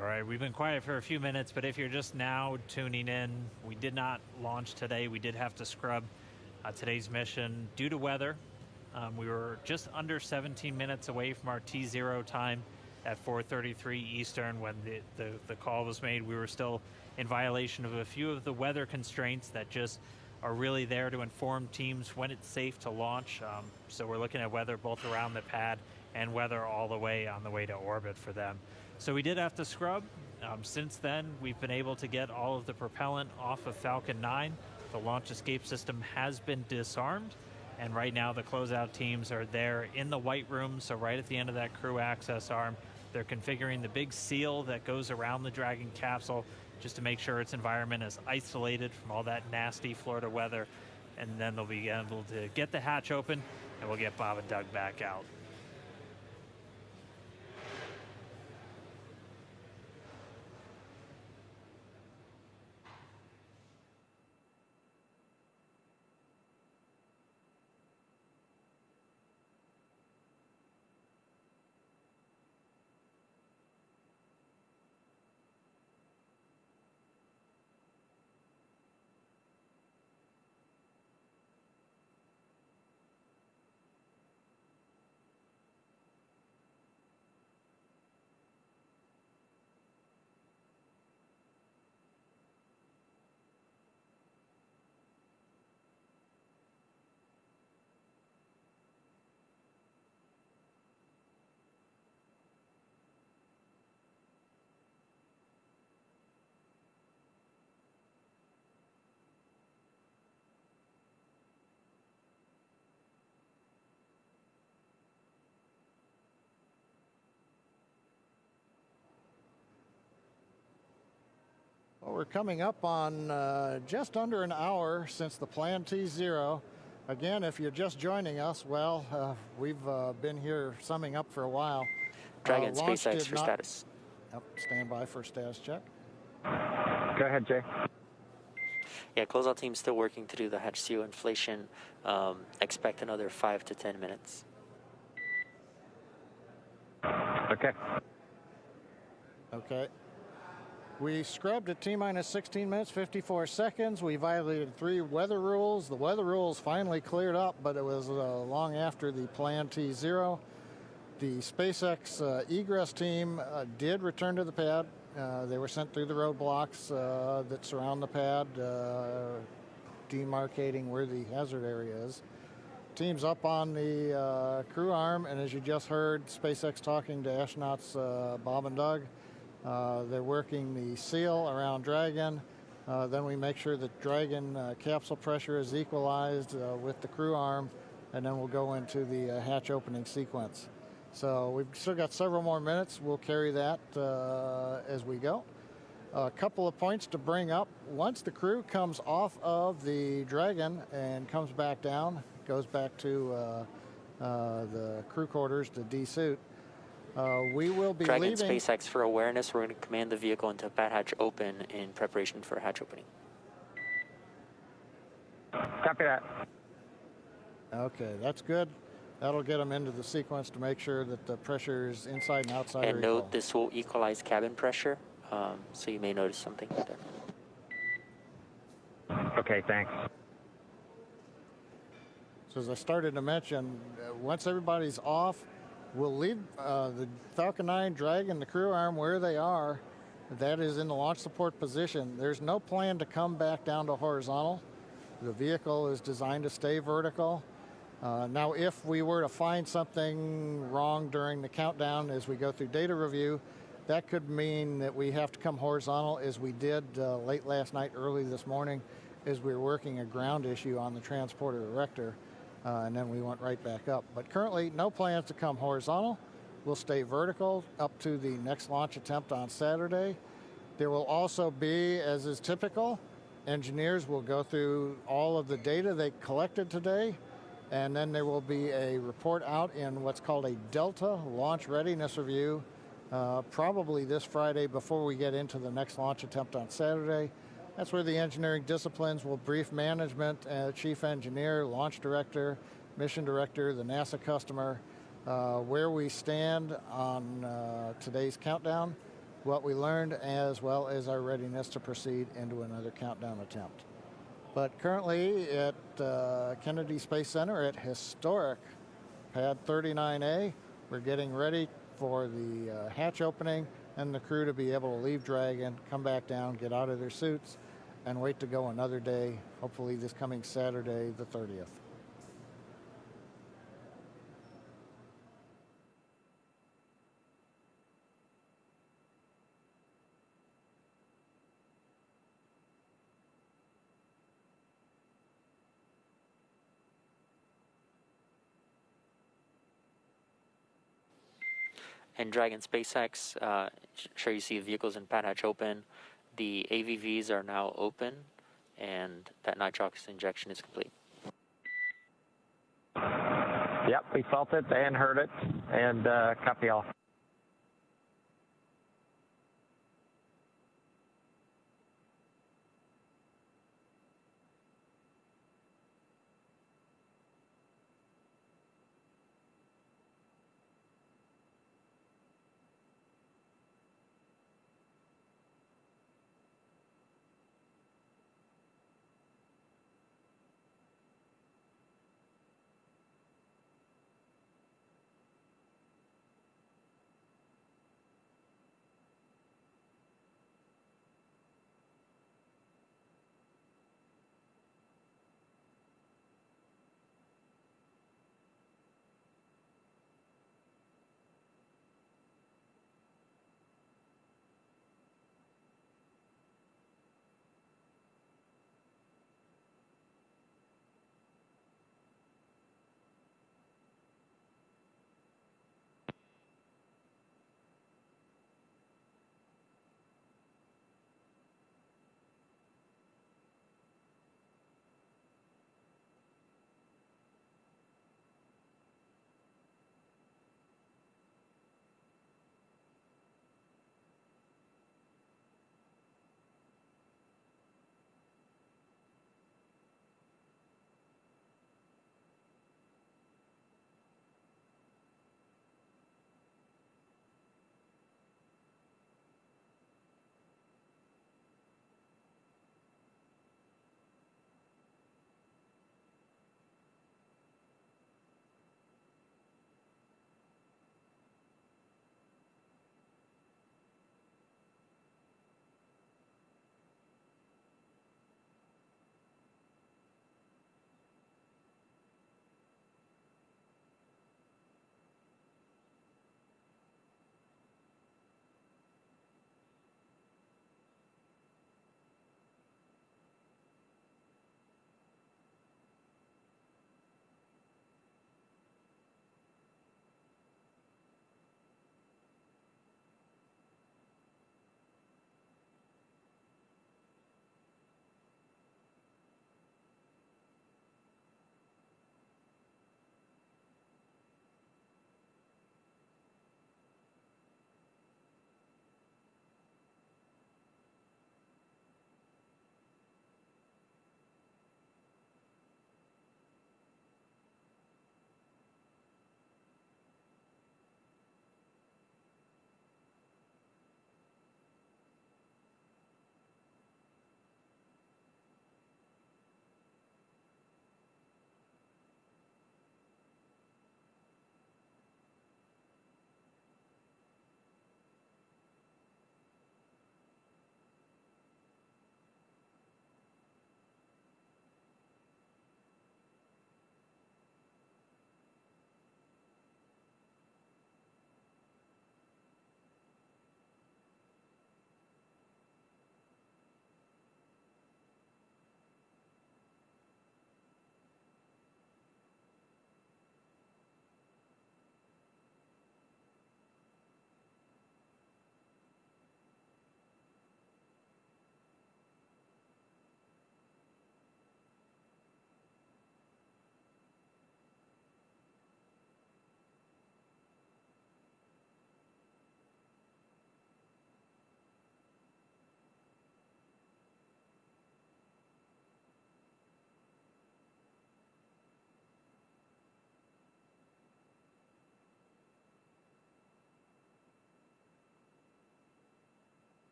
All right, we've been quiet for a few minutes, but if you're just now tuning in, we did not launch today. We did have to scrub today's mission due to weather. We were just under 17 minutes away from our T0 time at 4:33 Eastern when the call was made. We were still in violation of a few of the weather constraints that just are really there to inform teams when it's safe to launch. So we're looking at weather both around the pad and weather all the way on the way to orbit for them. So we did have to scrub. Since then, we've been able to get all of the propellant off of Falcon 9. The launch escape system has been disarmed, and right now the closeout teams are there in the white room, so right at the end of that crew access arm. They're configuring the big seal that goes around the Dragon capsule just to make sure its environment is isolated from all that nasty Florida weather, and then they'll be able to get the hatch open, and we'll get Bob and Doug back out. Well, we're coming up on just under an hour since the planned T0. Again, if you're just joining us, well, we've been here summing up for a while. Dragon, Launch SpaceX did for not- status. Yep, stand by for status check. Go ahead, Jay. Yeah, closeout team still working to do the hatch seal inflation. Expect another 5 to 10 minutes. Okay. Okay. We scrubbed at T-minus 16 minutes, 54 seconds. We violated 3 weather rules. The weather rules finally cleared up, but it was long after the planned T0. The SpaceX egress team did return to the pad. They were sent through the roadblocks that surround the pad, demarcating where the hazard area is. Team's up on the crew arm, and as you just heard, SpaceX talking to astronauts Bob and Doug. They're working the seal around Dragon. Then we make sure that Dragon capsule pressure is equalized with the crew arm, and then we'll go into the hatch opening sequence. So we've still got several more minutes. We'll carry that as we go. A couple of points to bring up. Once the crew comes off of the Dragon and comes back down, goes back to the crew quarters to de-suit, we will be Dragon, leaving. SpaceX for awareness. We're going to command the vehicle into pad hatch open in preparation for hatch opening. Copy that. Okay, that's good. That'll get them into the sequence to make sure that the pressure is inside and outside. And are note equal. this will equalize cabin pressure, so you may notice something there. Okay, thanks. So as I started to mention, once everybody's off, we'll leave the Falcon 9 Dragon, the crew arm, where they are. That is in the launch support position. There's no plan to come back down to horizontal. The vehicle is designed to stay vertical. Now, if we were to find something wrong during the countdown as we go through data review, that could mean that we have to come horizontal, as we did late last night, early this morning, as we were working a ground issue on the transporter erector, and then we went right back up. But currently, no plans to come horizontal. We'll stay vertical up to the next launch attempt on Saturday. There will also be, as is typical, engineers will go through all of the data they collected today, and then there will be a report out in what's called a Delta Launch Readiness Review, probably this Friday before we get into the next launch attempt on Saturday. That's where the engineering disciplines will brief management, chief engineer, launch director, mission director, the NASA customer, where we stand on today's countdown, what we learned as well as our readiness to proceed into another countdown attempt. But currently at Kennedy Space Center at historic Pad 39A, we're getting ready for the hatch opening and the crew to be able to leave Dragon, come back down, get out of their suits, and wait to go another day, hopefully this coming Saturday, the 30th. And Dragon SpaceX, sure you see the vehicles in pad hatch open. The AVVs are now open, and that nitrox injection is complete. Yep, we felt it and heard it, and copy all.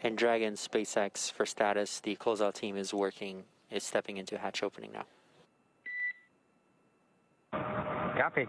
And Dragon SpaceX for status, the closeout team is stepping into hatch opening now. Copy.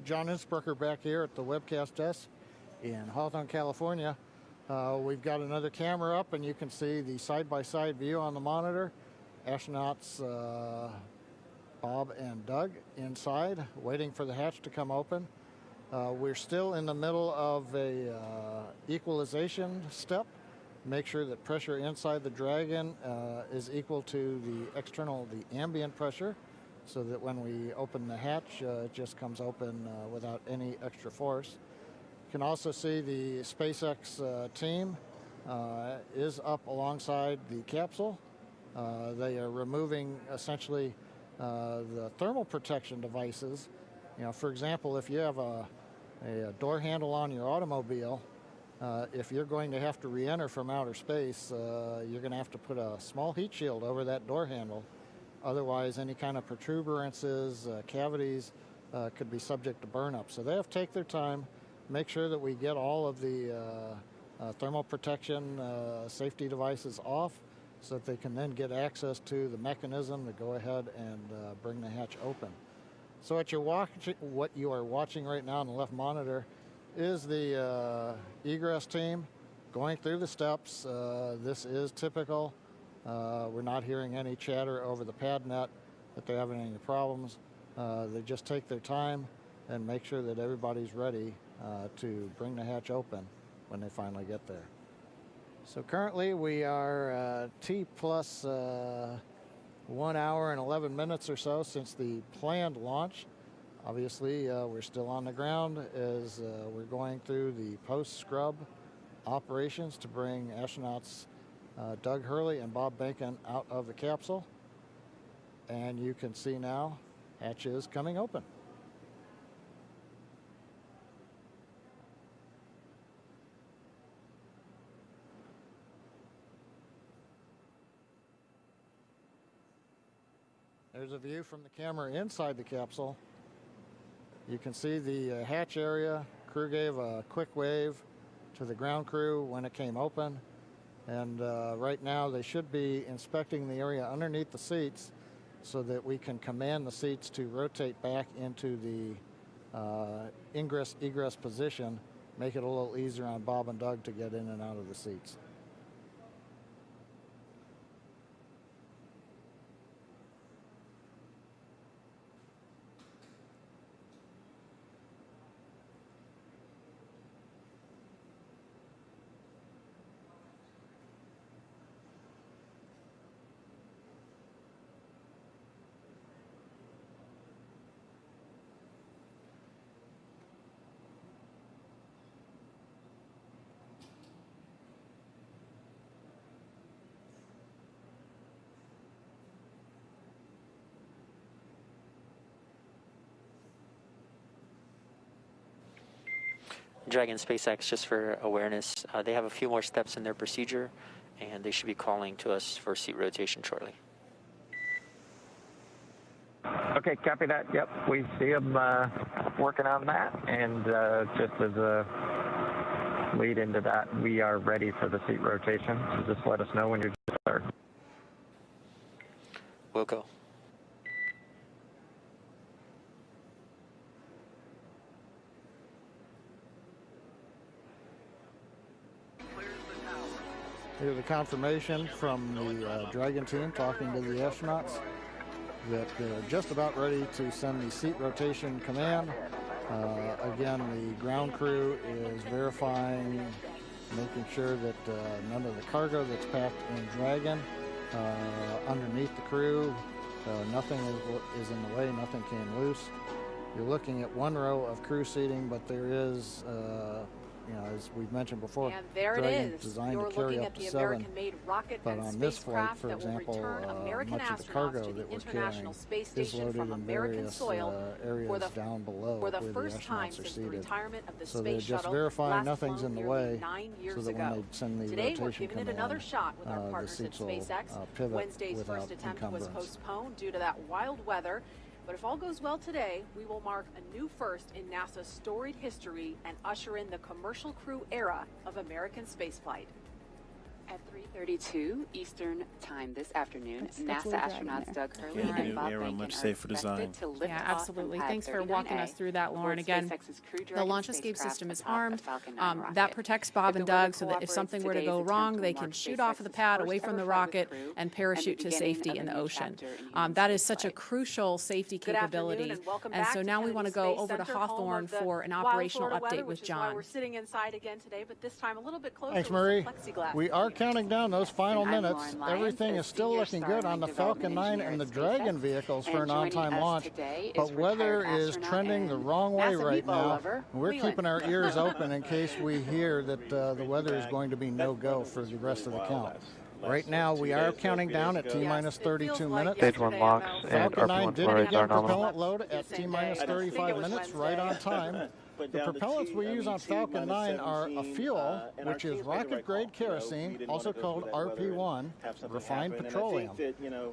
John Innsbrucker back here at the webcast desk in Hawthorne, California. We've got another camera up, and you can see the side-by-side view on the monitor. Astronauts Bob and Doug inside, waiting for the hatch to come open. We're still in the middle of a equalization step. Make sure that pressure inside the Dragon is equal to the ambient pressure, so that when we open the hatch, it just comes open without any extra force. You can also see the SpaceX team is up alongside the capsule. They are removing essentially the thermal protection devices. You know, for example, if you have a door handle on your automobile, if you're going to have to re-enter from outer space, you're going to have to put a small heat shield over that door handle. Otherwise, any kind of protuberances, cavities could be subject to burnup. So they have to take their time, make sure that we get all of the thermal protection safety devices off, so that they can then get access to the mechanism to go ahead and bring the hatch open. So what you are watching right now on the left monitor is the egress team going through the steps. This is typical. We're not hearing any chatter over the pad net that they're having any problems. They just take their time and make sure that everybody's ready to bring the hatch open when they finally get there. So currently we are T plus 1 hour and 11 minutes or so since the planned launch. Obviously, we're still on the ground as we're going through the post-scrub operations to bring astronauts Doug Hurley and Bob Bacon out of the capsule. And you can see now hatch is coming open. There's a view from the camera inside the capsule. You can see the hatch area. Crew gave a quick wave to the ground crew when it came open. And right now they should be inspecting the area underneath the seats so that we can command the seats to rotate back into the ingress-egress position, make it a little easier on Bob and Doug to get in and out of the seats. Dragon SpaceX, just for awareness, they have a few more steps in their procedure, and they should be calling to us for seat rotation shortly. Okay, copy that. Yep, we see them working on that. And just as a lead into that, we are ready for the seat rotation. So just let us know when you're start. Wilco. Here's a confirmation from the Dragon team talking to the astronauts that they're just about ready to send the seat rotation command. Again, the ground crew is verifying, making sure that none of the cargo that's packed in Dragon underneath the crew, nothing is in the way, nothing came loose. You're looking at one row of crew seating, but there is you know, as we've mentioned before, and there it is. Designed You're to carry looking up at the to 7. American-made rocket But and on this flight, spacecraft for that will example, return American much of the astronauts cargo to the that we're International carrying Space is Station loaded from in American various soil areas down below for the where first the time astronauts are since the seated. retirement of the So space they're just shuttle, verifying last nothing's flown in the nearly way 9 years so that ago. when they send the Today we're rotation giving it command, another shot with our the partners at seats will SpaceX. pivot Wednesday's without first attempt was encumbrance. postponed due to that wild weather. But if all goes well today, we will mark a new first in NASA's storied history and usher in the commercial crew era of American spaceflight. At 3:32 Eastern Time this afternoon, That's NASA astronauts Doug Hurley and Bob Bacon are expected to lift Yeah, off absolutely. from Pad Thanks for walking 39A us through that, Lauren. towards Again, SpaceX's Crew the Dragon launch escape spacecraft system is atop a armed. Falcon 9 rocket. That protects Bob If and the weather Doug so that if cooperates, something were to today's go attempt wrong, will they mark can shoot off of the SpaceX's pad first away from ever the flight with rocket crew and parachute the to beginning safety of in a the new ocean. chapter in human That is such a spaceflight. crucial safety Good capability. afternoon and welcome And back so to now we Kennedy want to go Space over to Center, home Hawthorne of the for an wild operational Florida update weather, with which is why John. we're sitting inside again today, but this time a little bit closer. Thanks, with some Marie. plexiglass. We are counting down those final And I'm minutes. Lauren Lyons, Everything the is still Senior looking good on the Starlink Falcon Development 9 Engineer and the at Dragon SpaceX. vehicles for And an joining on-time us launch. today But is weather retired is astronaut trending the and wrong way NASA right meatball now. lover, We're Leland. keeping our ears open in case we hear that the weather is going to be no-go for the rest of the count. Right now, we are counting down at T-minus 32 minutes. Stage 1 locks and Falcon 9 RP1 did flow rates begin are nominal. propellant load at T-minus 35 minutes, right on time. The propellants we use on Falcon 9 are a fuel, which is rocket-grade kerosene, also called RP1, refined petroleum.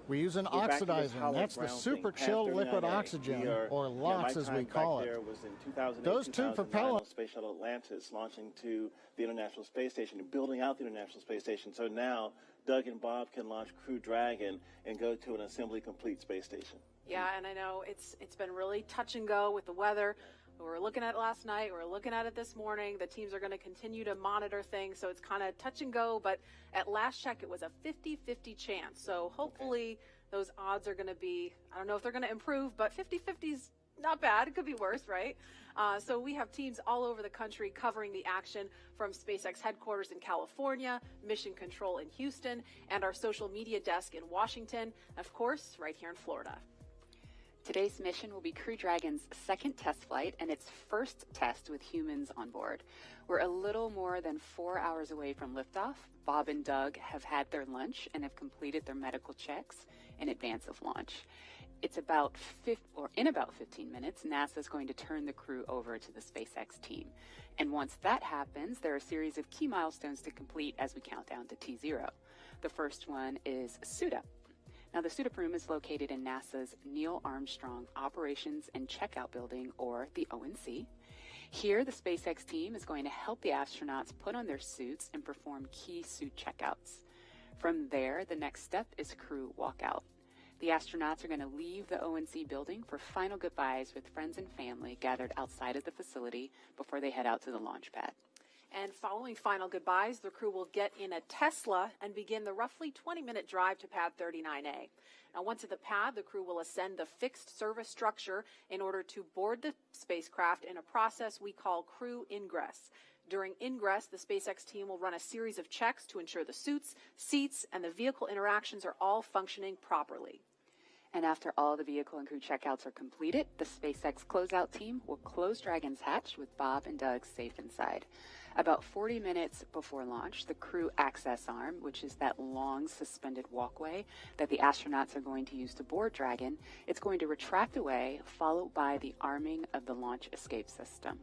We use an oxidizer, and that's the super chill liquid oxygen, or LOX as we call it. Those two propellants... Space Shuttle Atlantis launching to the International Space Station, building out the International Space Station. So now Doug and Bob can launch Crew Dragon and go to an assembly complete space station. Yeah, and I know it's been really touch and go with the weather. We were looking at it last night. We're looking at it this morning. The teams are going to continue to monitor things, so it's kind of touch and go. But at last check, it was a 50-50 chance. So hopefully those odds are going to be, I don't know if they're going to improve, but 50-50 is not bad. It could be worse, right? So we have teams all over the country covering the action from SpaceX headquarters in California, Mission Control in Houston, and our social media desk in Washington, and of course, right here in Florida. Today's mission will be Crew Dragon's second test flight and its first test with humans on board. We're a little more than 4 hours away from liftoff. Bob and Doug have had their lunch and have completed their medical checks in advance of launch. In about 15 minutes, NASA is going to turn the crew over to the SpaceX team. And once that happens, there are a series of key milestones to complete as we count down to T0. The first one is suit up. Now, the suit up room is located in NASA's Neil Armstrong Operations and Checkout Building, or the ONC. Here, the SpaceX team is going to help the astronauts put on their suits and perform key suit checkouts. From there, the next step is crew walkout. The astronauts are going to leave the ONC building for final goodbyes with friends and family gathered outside of the facility before they head out to the launch pad. And following final goodbyes, the crew will get in a Tesla and begin the roughly 20-minute drive to pad 39A. Now, once at the pad, the crew will ascend the fixed service structure in order to board the spacecraft in a process we call crew ingress. During ingress, the SpaceX team will run a series of checks to ensure the suits, seats, and the vehicle interactions are all functioning properly. And after all the vehicle and crew checkouts are completed, the SpaceX closeout team will close Dragon's hatch with Bob and Doug safe inside. About 40 minutes before launch, the crew access arm, which is that long suspended walkway that the astronauts are going to use to board Dragon, it's going to retract away, followed by the arming of the launch escape system.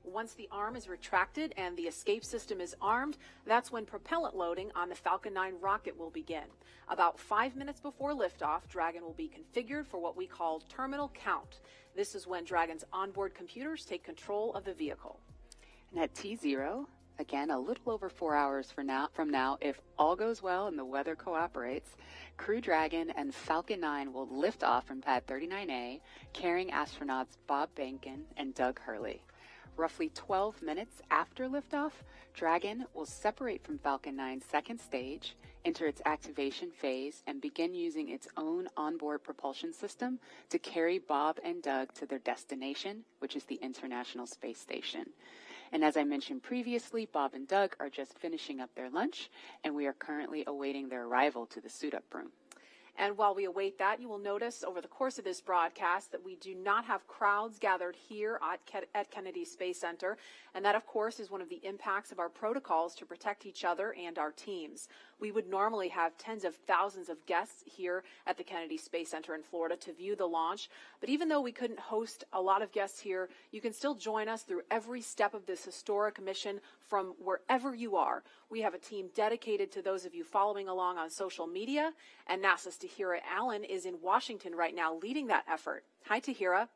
Once the arm is retracted and the escape system is armed, that's when propellant loading on the Falcon 9 rocket will begin. About 5 minutes before liftoff, Dragon will be configured for what we call terminal count. This is when Dragon's onboard computers take control of the vehicle. And at T0, again, a little over 4 hours from now, if all goes well and the weather cooperates, Crew Dragon and Falcon 9 will lift off from pad 39A, carrying astronauts Bob Behnken and Doug Hurley. Roughly 12 minutes after liftoff, Dragon will separate from Falcon 9's second stage, enter its activation phase, and begin using its own onboard propulsion system to carry Bob and Doug to their destination, which is the International Space Station. And as I mentioned previously, Bob and Doug are just finishing up their lunch, and we are currently awaiting their arrival to the suit-up room. And while we await that, you will notice over the course of this broadcast that we do not have crowds gathered here at Kennedy Space Center. And that, of course, is one of the impacts of our protocols to protect each other and our teams. We would normally have tens of thousands of guests here at the Kennedy Space Center in Florida to view the launch. But even though we couldn't host a lot of guests here, you can still join us through every step of this historic mission from wherever you are. We have a team dedicated to those of you following along on social media, and NASA's Tahira Allen is in Washington right now leading that effort. Hi, Tahira.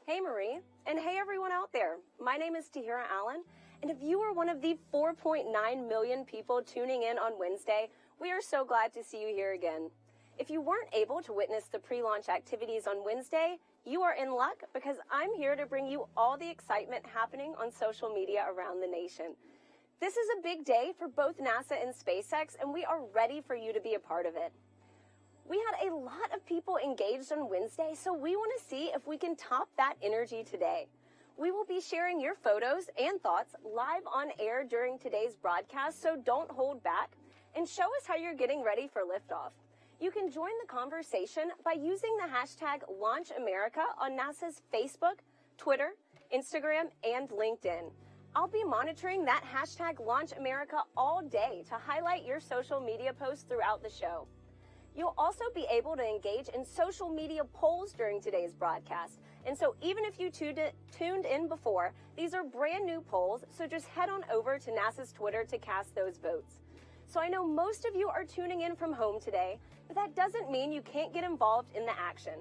Hey, Marie, and hey, everyone out there. My name is Tahira Allen, and if you are one of the 4.9 million people tuning in on Wednesday, we are so glad to see you here again. If you weren't able to witness the pre-launch activities on Wednesday, you are in luck because I'm here to bring you all the excitement happening on social media around the nation. This is a big day for both NASA and SpaceX, and we are ready for you to be a part of it. We had a lot of people engaged on Wednesday, so we want to see if we can top that energy today. We will be sharing your photos and thoughts live on air during today's broadcast, so don't hold back and show us how you're getting ready for liftoff. You can join the conversation by using the hashtag LaunchAmerica on NASA's Facebook, Twitter, Instagram, and LinkedIn. I'll be monitoring that hashtag LaunchAmerica all day to highlight your social media posts throughout the show. You'll also be able to engage in social media polls during today's broadcast. And so even if you tuned in before, these are brand new polls, so just head on over to NASA's Twitter to cast those votes. So I know most of you are tuning in from home today, but that doesn't mean you can't get involved in the action.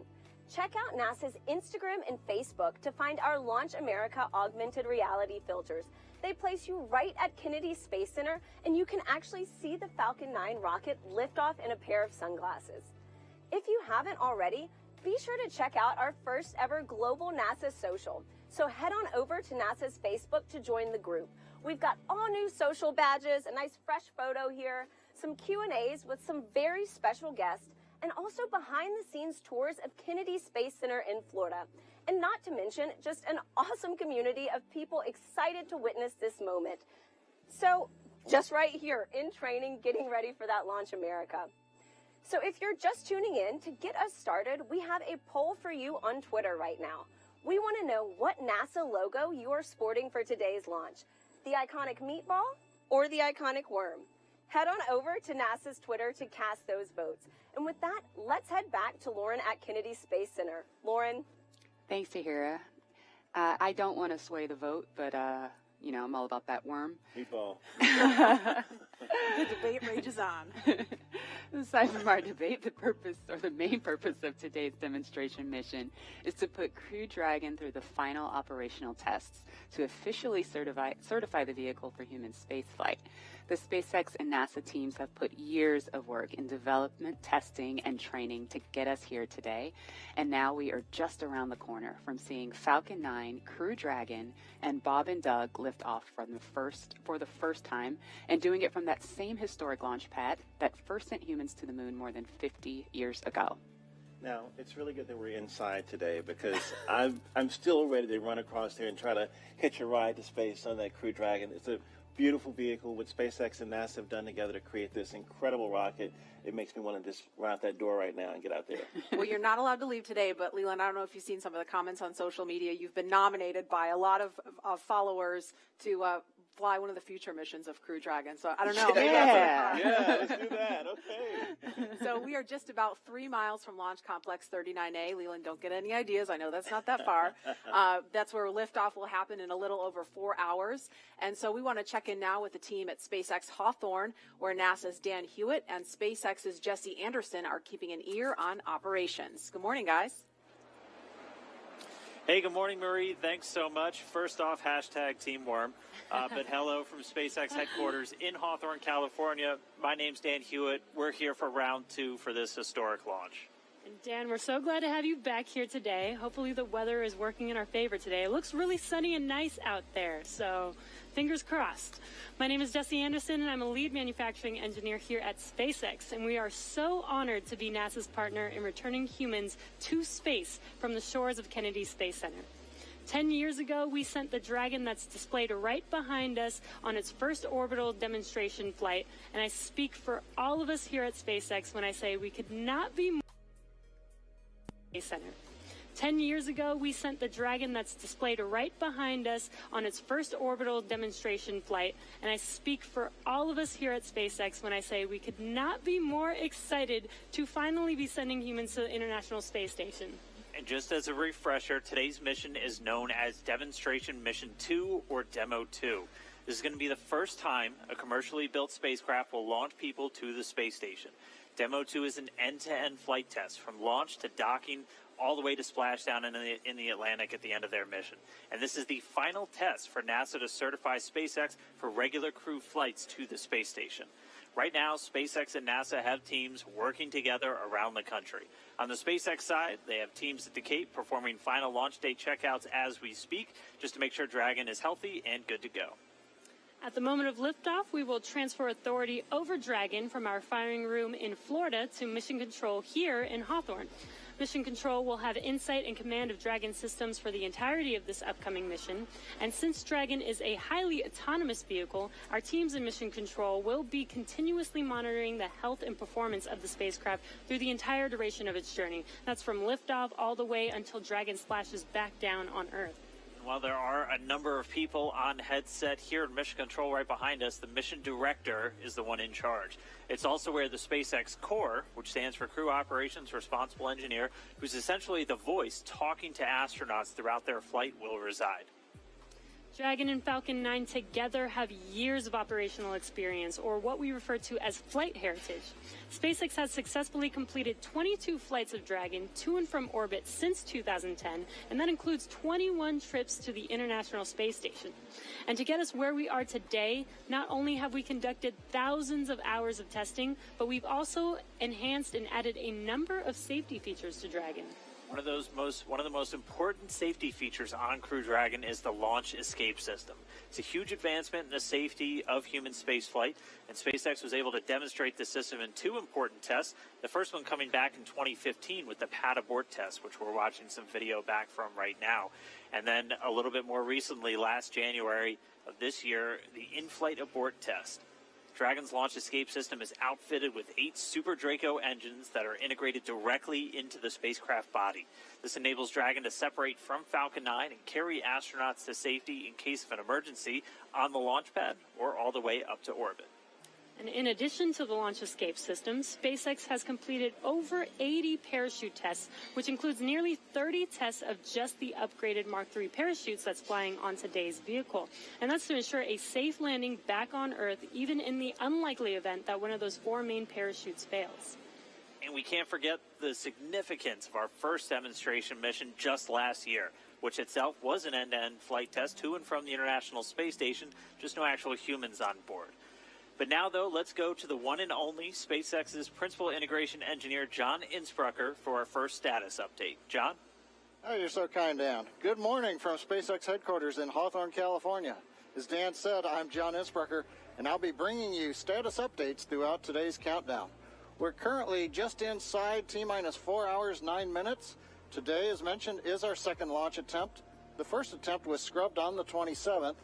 Check out NASA's Instagram and Facebook to find our Launch America augmented reality filters. They place you right at Kennedy Space Center, and you can actually see the Falcon 9 rocket lift off in a pair of sunglasses. If you haven't already, be sure to check out our first ever global NASA social. So head on over to NASA's Facebook to join the group. We've got all new social badges, a nice fresh photo here, some Q&As with some very special guests, and also behind-the-scenes tours of Kennedy Space Center in Florida. And not to mention, just an awesome community of people excited to witness this moment. So, just right here, in training, getting ready for that Launch America. So if you're just tuning in, to get us started, we have a poll for you on Twitter right now. We want to know what NASA logo you are sporting for today's launch. The iconic meatball or the iconic worm? Head on over to NASA's Twitter to cast those votes. And with that, let's head back to Lauren at Kennedy Space Center. Lauren? Thanks, Tahira. I don't want to sway the vote, but, you know, I'm all about that worm. Meatball. The debate rages on. Aside from our debate, the purpose, or the main purpose of today's demonstration mission is to put Crew Dragon through the final operational tests to officially certify the vehicle for human spaceflight. The SpaceX and NASA teams have put years of work in development, testing, and training to get us here today. And now we are just around the corner from seeing Falcon 9, Crew Dragon, and Bob and Doug lift off for the first time, and doing it from that same historic launch pad that first sent humans to the moon more than 50 years ago. Now, it's really good that we're inside today because I'm still ready to run across there and try to hitch a ride to space on that Crew Dragon. It's a beautiful vehicle. What SpaceX and NASA have done together to create this incredible rocket, it makes me want to just run out that door right now and get out there. Well, you're not allowed to leave today, but Leland, I don't know if you've seen some of the comments on social media. You've been nominated by a lot of followers to fly one of the future missions of Crew Dragon. So I don't know. Yeah, let's do that. Okay. So we are just about 3 miles from Launch Complex 39A. Leland, don't get any ideas. I know that's not that far. That's where liftoff will happen in a little over 4 hours. And so we want to check in now with the team at SpaceX Hawthorne, where NASA's Dan Hewitt and SpaceX's Jesse Anderson are keeping an ear on operations. Good morning, guys. Hey, good morning, Marie. Thanks so much. First off, hashtag Team Worm. But hello from SpaceX headquarters in Hawthorne, California. My name's Dan Hewitt. We're here for round 2 for this historic launch. And Dan, we're so glad to have you back here today. Hopefully the weather is working in our favor today. It looks really sunny and nice out there, so fingers crossed. My name is Jesse Anderson, and I'm a lead manufacturing engineer here at SpaceX, and we are so honored to be NASA's partner in returning humans to space from the shores of Kennedy Space Center. 10 years ago, we sent the Dragon that's displayed right behind us on its first orbital demonstration flight, and I speak for all of us here at SpaceX when I say we could not be more Space Center. 10 years ago, we sent the Dragon that's displayed right behind us on its first orbital demonstration flight, and I speak for all of us here at SpaceX when I say we could not be more excited to finally be sending humans to the International Space Station. And just as a refresher, today's mission is known as Demonstration Mission 2 or Demo 2. This is going to be the first time a commercially built spacecraft will launch people to the space station. Demo 2 is an end-to-end flight test from launch to docking all the way to splashdown in the Atlantic at the end of their mission. And this is the final test for NASA to certify SpaceX for regular crew flights to the space station. Right now, SpaceX and NASA have teams working together around the country. On the SpaceX side, they have teams at the Cape performing final launch day checkouts as we speak, just to make sure Dragon is healthy and good to go. At the moment of liftoff, we will transfer authority over Dragon from our firing room in Florida to Mission Control here in Hawthorne. Mission Control will have insight and command of Dragon systems for the entirety of this upcoming mission. And since Dragon is a highly autonomous vehicle, our teams in Mission Control will be continuously monitoring the health and performance of the spacecraft through the entire duration of its journey. That's from liftoff all the way until Dragon splashes back down on Earth. While there are a number of people on headset here in Mission Control right behind us, the mission director is the one in charge. It's also where the SpaceX Core, which stands for Crew Operations Responsible Engineer, who's essentially the voice talking to astronauts throughout their flight, will reside. Dragon and Falcon 9 together have years of operational experience, or what we refer to as flight heritage. SpaceX has successfully completed 22 flights of Dragon to and from orbit since 2010, and that includes 21 trips to the International Space Station. And to get us where we are today, not only have we conducted thousands of hours of testing, but we've also enhanced and added a number of safety features to Dragon. One of the most important safety features on Crew Dragon is the launch escape system. It's a huge advancement in the safety of human spaceflight, and SpaceX was able to demonstrate the system in 2 important tests. The first one coming back in 2015 with the pad abort test, which we're watching some video back from right now. And then a little bit more recently, last January of this year, the in-flight abort test. Dragon's launch escape system is outfitted with 8 Super Draco engines that are integrated directly into the spacecraft body. This enables Dragon to separate from Falcon 9 and carry astronauts to safety in case of an emergency on the launch pad or all the way up to orbit. And in addition to the launch escape system, SpaceX has completed over 80 parachute tests, which includes nearly 30 tests of just the upgraded Mark III parachutes that's flying on today's vehicle. And that's to ensure a safe landing back on Earth, even in the unlikely event that one of those 4 main parachutes fails. And we can't forget the significance of our first demonstration mission just last year, which itself was an end-to-end flight test to and from the International Space Station, just no actual humans on board. But now, though, let's go to the one and only SpaceX's principal integration engineer, John Insprucker, for our first status update. John? Oh, you're so kind, Dan. Good morning from SpaceX headquarters in Hawthorne, California. As Dan said, I'm John Insprucker, and I'll be bringing you status updates throughout today's countdown. We're currently just inside T-minus 4 hours, 9 minutes. Today, as mentioned, is our second launch attempt. The first attempt was scrubbed on the 27th.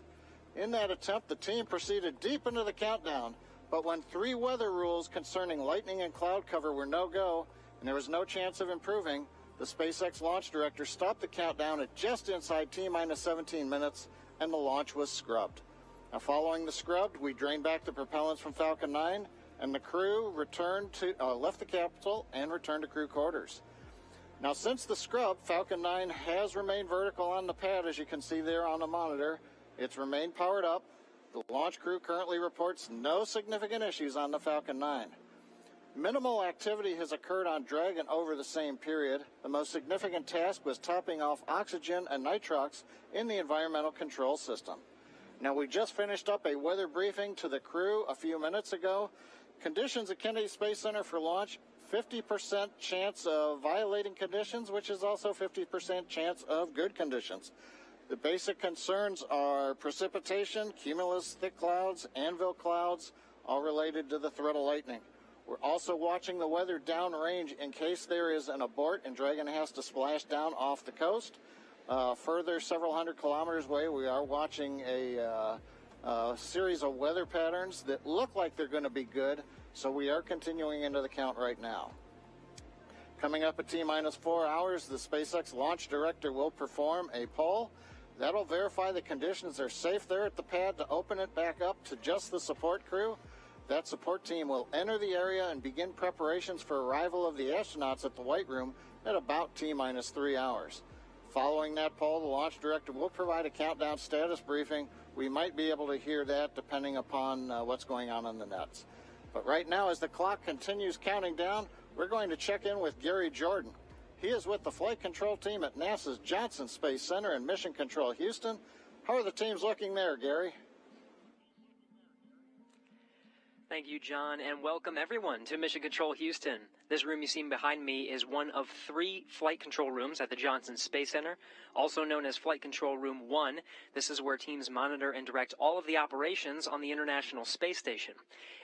In that attempt, the team proceeded deep into the countdown, but when 3 weather rules concerning lightning and cloud cover were no-go, and there was no chance of improving, the SpaceX launch director stopped the countdown at just inside T-minus 17 minutes, and the launch was scrubbed. Now, following the scrub, we drained back the propellants from Falcon 9, and the crew left the capsule and returned to crew quarters. Now, since the scrub, Falcon 9 has remained vertical on the pad, as you can see there on the monitor. It's remained powered up. The launch crew currently reports no significant issues on the Falcon 9. Minimal activity has occurred on Dragon over the same period. The most significant task was topping off oxygen and nitrox in the environmental control system. Now, we just finished up a weather briefing to the crew a few minutes ago. Conditions at Kennedy Space Center for launch, 50% chance of violating conditions, which is also 50% chance of good conditions. The basic concerns are precipitation, cumulus thick clouds, anvil clouds, all related to the threat of lightning. We're also watching the weather downrange in case there is an abort and Dragon has to splash down off the coast. Further, several hundred kilometers away, we are watching a series of weather patterns that look like they're going to be good, so we are continuing into the count right now. Coming up at T-minus 4 hours, the SpaceX launch director will perform a poll. That'll verify the conditions are safe there at the pad to open it back up to just the support crew. That support team will enter the area and begin preparations for arrival of the astronauts at the White Room at about T-minus 3 hours. Following that poll, the launch director will provide a countdown status briefing. We might be able to hear that depending upon what's going on the nets. But right now, as the clock continues counting down, we're going to check in with Gary Jordan. He is with the flight control team at NASA's Johnson Space Center in Mission Control, Houston. How are the teams looking there, Gary? Thank you, John, and welcome everyone to Mission Control Houston. This room you see behind me is one of 3 flight control rooms at the Johnson Space Center, also known as Flight Control Room 1. This is where teams monitor and direct all of the operations on the International Space Station.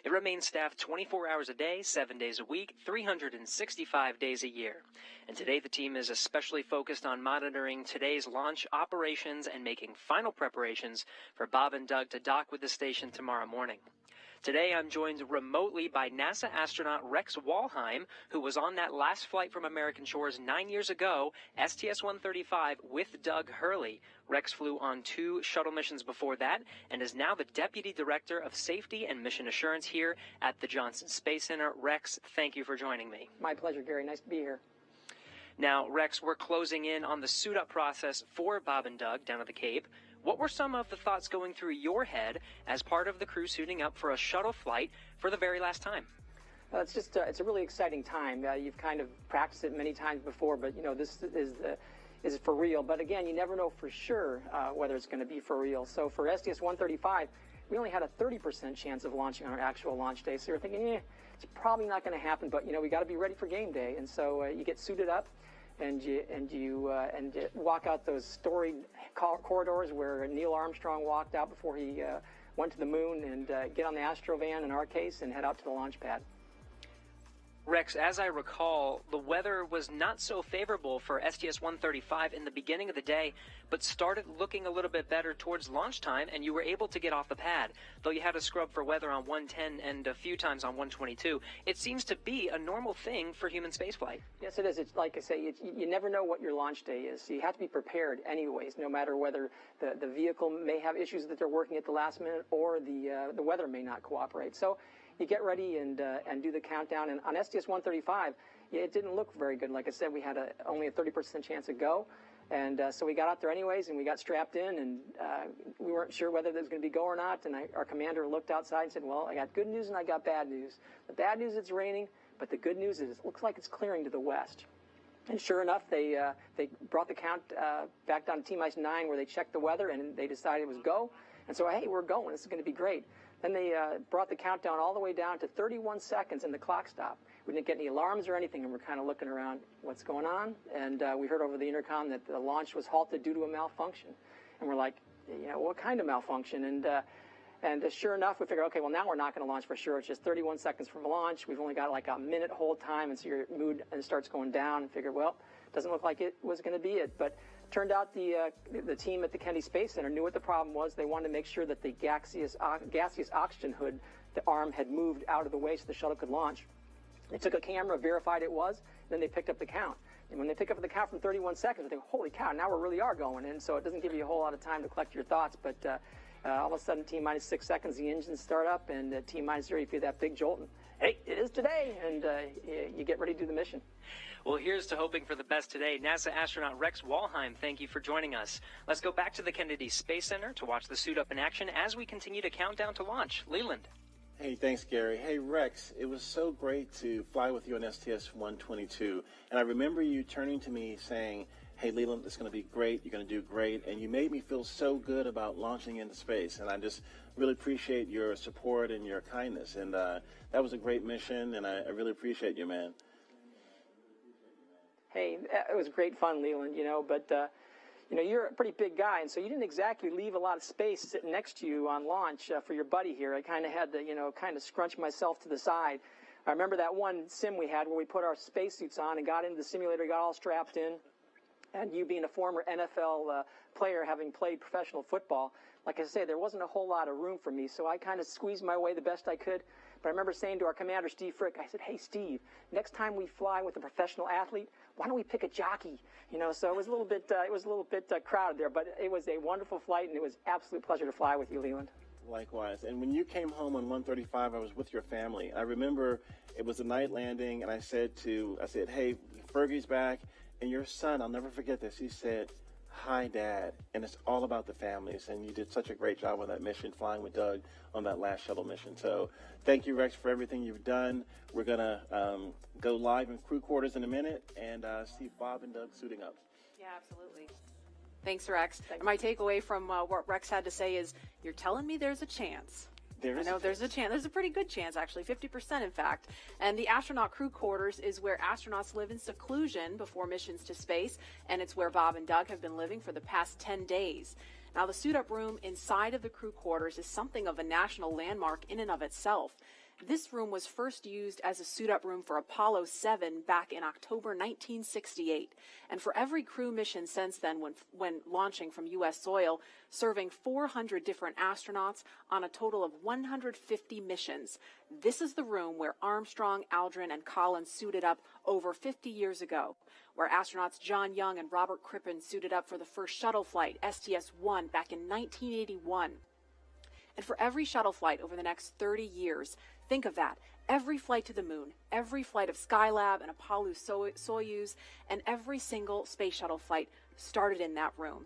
It remains staffed 24 hours a day, 7 days a week, 365 days a year. And today the team is especially focused on monitoring today's launch operations and making final preparations for Bob and Doug to dock with the station tomorrow morning. Today, I'm joined remotely by NASA astronaut Rex Walheim, who was on that last flight from American shores 9 years ago, STS-135, with Doug Hurley. Rex flew on 2 shuttle missions before that and is now the Deputy Director of Safety and Mission Assurance here at the Johnson Space Center. Rex, thank you for joining me. My pleasure, Gary. Nice to be here. Now, Rex, we're closing in on the suit-up process for Bob and Doug down at the Cape. What were some of the thoughts going through your head as part of the crew suiting up for a shuttle flight for the very last time? It's just it's a really exciting time. You've kind of practiced it many times before, but this is for real. But again, you never know for sure whether it's going to be for real. So for STS-135, we only had a 30% chance of launching on our actual launch day. So you're thinking, it's probably not going to happen. But we got to be ready for game day. And so you get suited up. And you walk out those storied corridors where Neil Armstrong walked out before he went to the moon, and get on the Astrovan in our case and head out to the launch pad. Rex, as I recall, the weather was not so favorable for STS-135 in the beginning of the day, but started looking a little bit better towards launch time, and you were able to get off the pad, though you had to scrub for weather on 110 and a few times on 122. It seems to be a normal thing for human spaceflight. Yes, it is. It's like I say, you never know what your launch day is. So you have to be prepared anyways, no matter whether the vehicle may have issues that they're working at the last minute or the weather may not cooperate. So you get ready and do the countdown. And on STS-135, it didn't look very good. Like I said, we had only a 30% chance of go. And so we got out there anyways, and we got strapped in, and we weren't sure whether there was going to be go or not. And our commander looked outside and said, well, I got good news and I got bad news. The bad news, it's raining, but the good news is it looks like it's clearing to the west. And sure enough, they brought the count back down to T-9, where they checked the weather, and they decided it was go. And so, hey, we're going. This is going to be great. Then they brought the countdown all the way down to 31 seconds, and the clock stopped. We didn't get any alarms or anything, and we're kind of looking around, what's going on? And we heard over the intercom that the launch was halted due to a malfunction. And we're like, what kind of malfunction? And sure enough, we figured, okay, well, now we're not going to launch for sure. It's just 31 seconds from launch. We've only got like a minute hold time, and so your mood starts going down. And figured, well, doesn't look like it was going to be it. But turned out the team at the Kennedy Space Center knew what the problem was. They wanted to make sure that the gaseous oxygen hood, the arm, had moved out of the way so the shuttle could launch. They took a camera, verified it was, then they picked up the count. And when they pick up the count from 31 seconds, they think, holy cow, now we really are going. And so it doesn't give you a whole lot of time to collect your thoughts, but all of a sudden, T-6 seconds, the engines start up, and T-0, you feel that big jolt, and hey, it is today, and you get ready to do the mission. Well, here's to hoping for the best today. NASA astronaut Rex Walheim, thank you for joining us. Let's go back to the Kennedy Space Center to watch the suit up in action as we continue to count down to launch. Leland. Hey, thanks, Gary. Hey, Rex, it was so great to fly with you on STS-122, and I remember you turning to me saying, hey, Leland, it's going to be great, you're going to do great, and you made me feel so good about launching into space, and I just really appreciate your support and your kindness, and that was a great mission, and I really appreciate you, man. Hey, it was great fun, Leland, but you're a pretty big guy, and so you didn't exactly leave a lot of space sitting next to you on launch for your buddy here. I kind of had to, kind of scrunch myself to the side. I remember that one sim we had where we put our spacesuits on and got into the simulator, got all strapped in, and you being a former NFL player, having played professional football, like I say, there wasn't a whole lot of room for me, so I kind of squeezed my way the best I could. But I remember saying to our commander, Steve Frick, I said, hey, Steve, next time we fly with a professional athlete, why don't we pick a jockey? So it was a little bit, crowded there, but it was a wonderful flight, and it was absolute pleasure to fly with you, Leland. Likewise. And when you came home on 135, I was with your family. I remember it was a night landing, and I said, hey, Fergie's back, and your son, I'll never forget this, he said, hi, Dad, and it's all about the families, and you did such a great job on that mission, flying with Doug on that last shuttle mission. So thank you, Rex, for everything you've done. We're going to go live in crew quarters in a minute and see Bob and Doug suiting up. Yeah, absolutely. Thanks, Rex. And my takeaway from what Rex had to say is, you're telling me there's a chance. There's a chance. There's a pretty good chance, actually, 50% in fact. And the astronaut crew quarters is where astronauts live in seclusion before missions to space, and it's where Bob and Doug have been living for the past 10 days. Now, the suit-up room inside of the crew quarters is something of a national landmark in and of itself. This room was first used as a suit-up room for Apollo 7 back in October 1968. And for every crew mission since then, when launching from U.S. soil, serving 400 different astronauts on a total of 150 missions. This is the room where Armstrong, Aldrin, and Collins suited up over 50 years ago, where astronauts John Young and Robert Crippen suited up for the first shuttle flight, STS-1, back in 1981. And for every shuttle flight over the next 30 years, think of that. Every flight to the moon, every flight of Skylab and Apollo Soyuz, and every single space shuttle flight started in that room.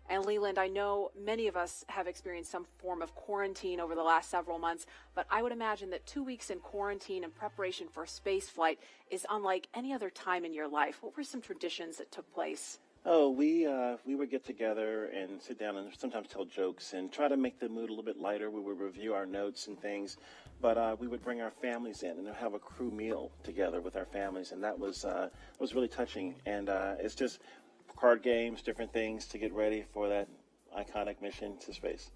And Leland, I know many of us have experienced some form of quarantine over the last several months, but I would imagine that 2 weeks in quarantine in preparation for a space flight is unlike any other time in your life. What were some traditions that took place? Oh, we would get together and sit down and sometimes tell jokes and try to make the mood a little bit lighter. We would review our notes and things, but we would bring our families in and have a crew meal together with our families, and that was really touching. And it's just card games, different things to get ready for that iconic mission to space.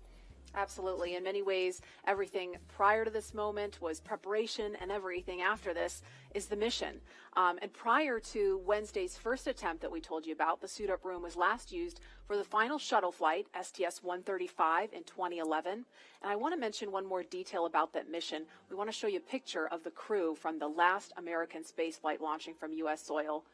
Absolutely. In many ways, everything prior to this moment was preparation, and everything after this is the mission. And prior to Wednesday's first attempt that we told you about, the suit-up room was last used for the final shuttle flight, STS-135, in 2011. And I want to mention one more detail about that mission. We want to show you a picture of the crew from the last American space flight launching from U.S. soil.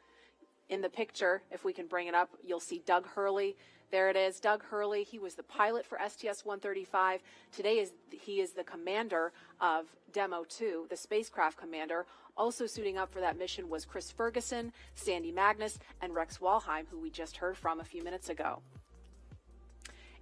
In the picture, if we can bring it up, you'll see Doug Hurley. There it is, Doug Hurley. He was the pilot for STS-135. Today he is the commander of Demo 2, the spacecraft commander. Also suiting up for that mission was Chris Ferguson, Sandy Magnus, and Rex Walheim, who we just heard from a few minutes ago.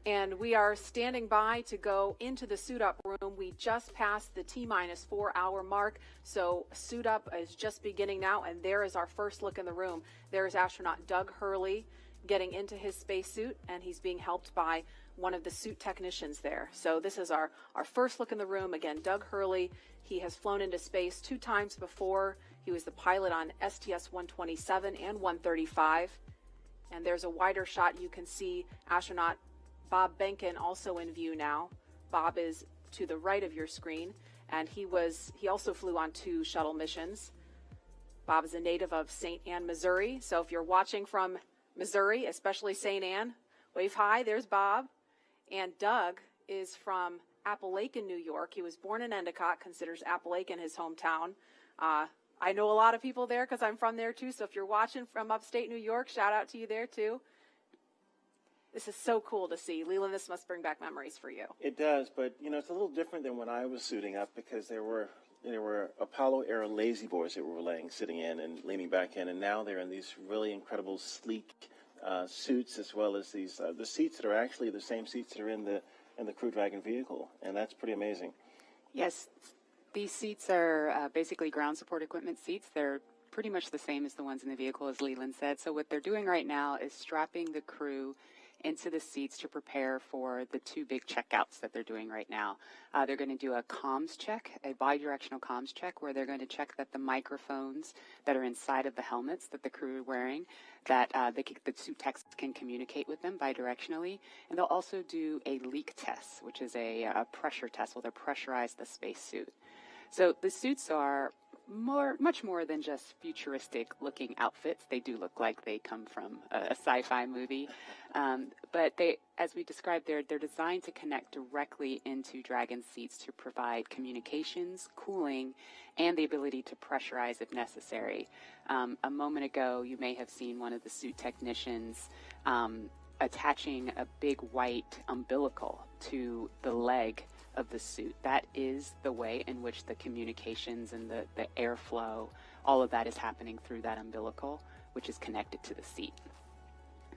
And we are standing by to go into the suit-up room. We just passed the T-minus 4-hour mark, so suit-up is just beginning now, and there is our first look in the room. There is astronaut Doug Hurley getting into his spacesuit, and he's being helped by one of the suit technicians there. So this is our first look in the room. Again, Doug Hurley, he has flown into space 2 times before. He was the pilot on STS-127 and 135. And there's a wider shot. You can see astronaut Bob Behnken also in view now. Bob is to the right of your screen, and he also flew on 2 shuttle missions. Bob is a native of St. Ann, Missouri. So if you're watching from Missouri, especially St. Ann, wave hi, there's Bob. And Doug is from Appalachian, New York. He was born in Endicott, considers Appalachian his hometown. I know a lot of people there because I'm from there too, so if you're watching from upstate New York, shout out to you there too. This is so cool to see. Leland, this must bring back memories for you. It does, but it's a little different than when I was suiting up, because there were Apollo-era lazy boys that were sitting in and leaning back in, and now they're in these really incredible, sleek suits, as well as these the seats that are actually the same seats that are in the Crew Dragon vehicle, and that's pretty amazing. Yes, these seats are basically ground support equipment seats. They're pretty much the same as the ones in the vehicle, as Leland said. So what they're doing right now is strapping the crew into the seats to prepare for the 2 big checkouts that they're doing right now. They're going to do a comms check, a bidirectional comms check, where they're going to check that the microphones that are inside of the helmets that the crew are wearing, that the suit techs can communicate with them bidirectionally. And they'll also do a leak test, which is a pressure test, where they'll pressurize the spacesuit. So the suits are much more than just futuristic-looking outfits. They do look like they come from a sci-fi movie, but they, as we described, they're designed to connect directly into Dragon seats to provide communications, cooling, and the ability to pressurize if necessary. A moment ago, you may have seen one of the suit technicians attaching a big white umbilical to the leg of the suit. That is the way in which the communications and the airflow, all of that is happening through that umbilical, which is connected to the seat.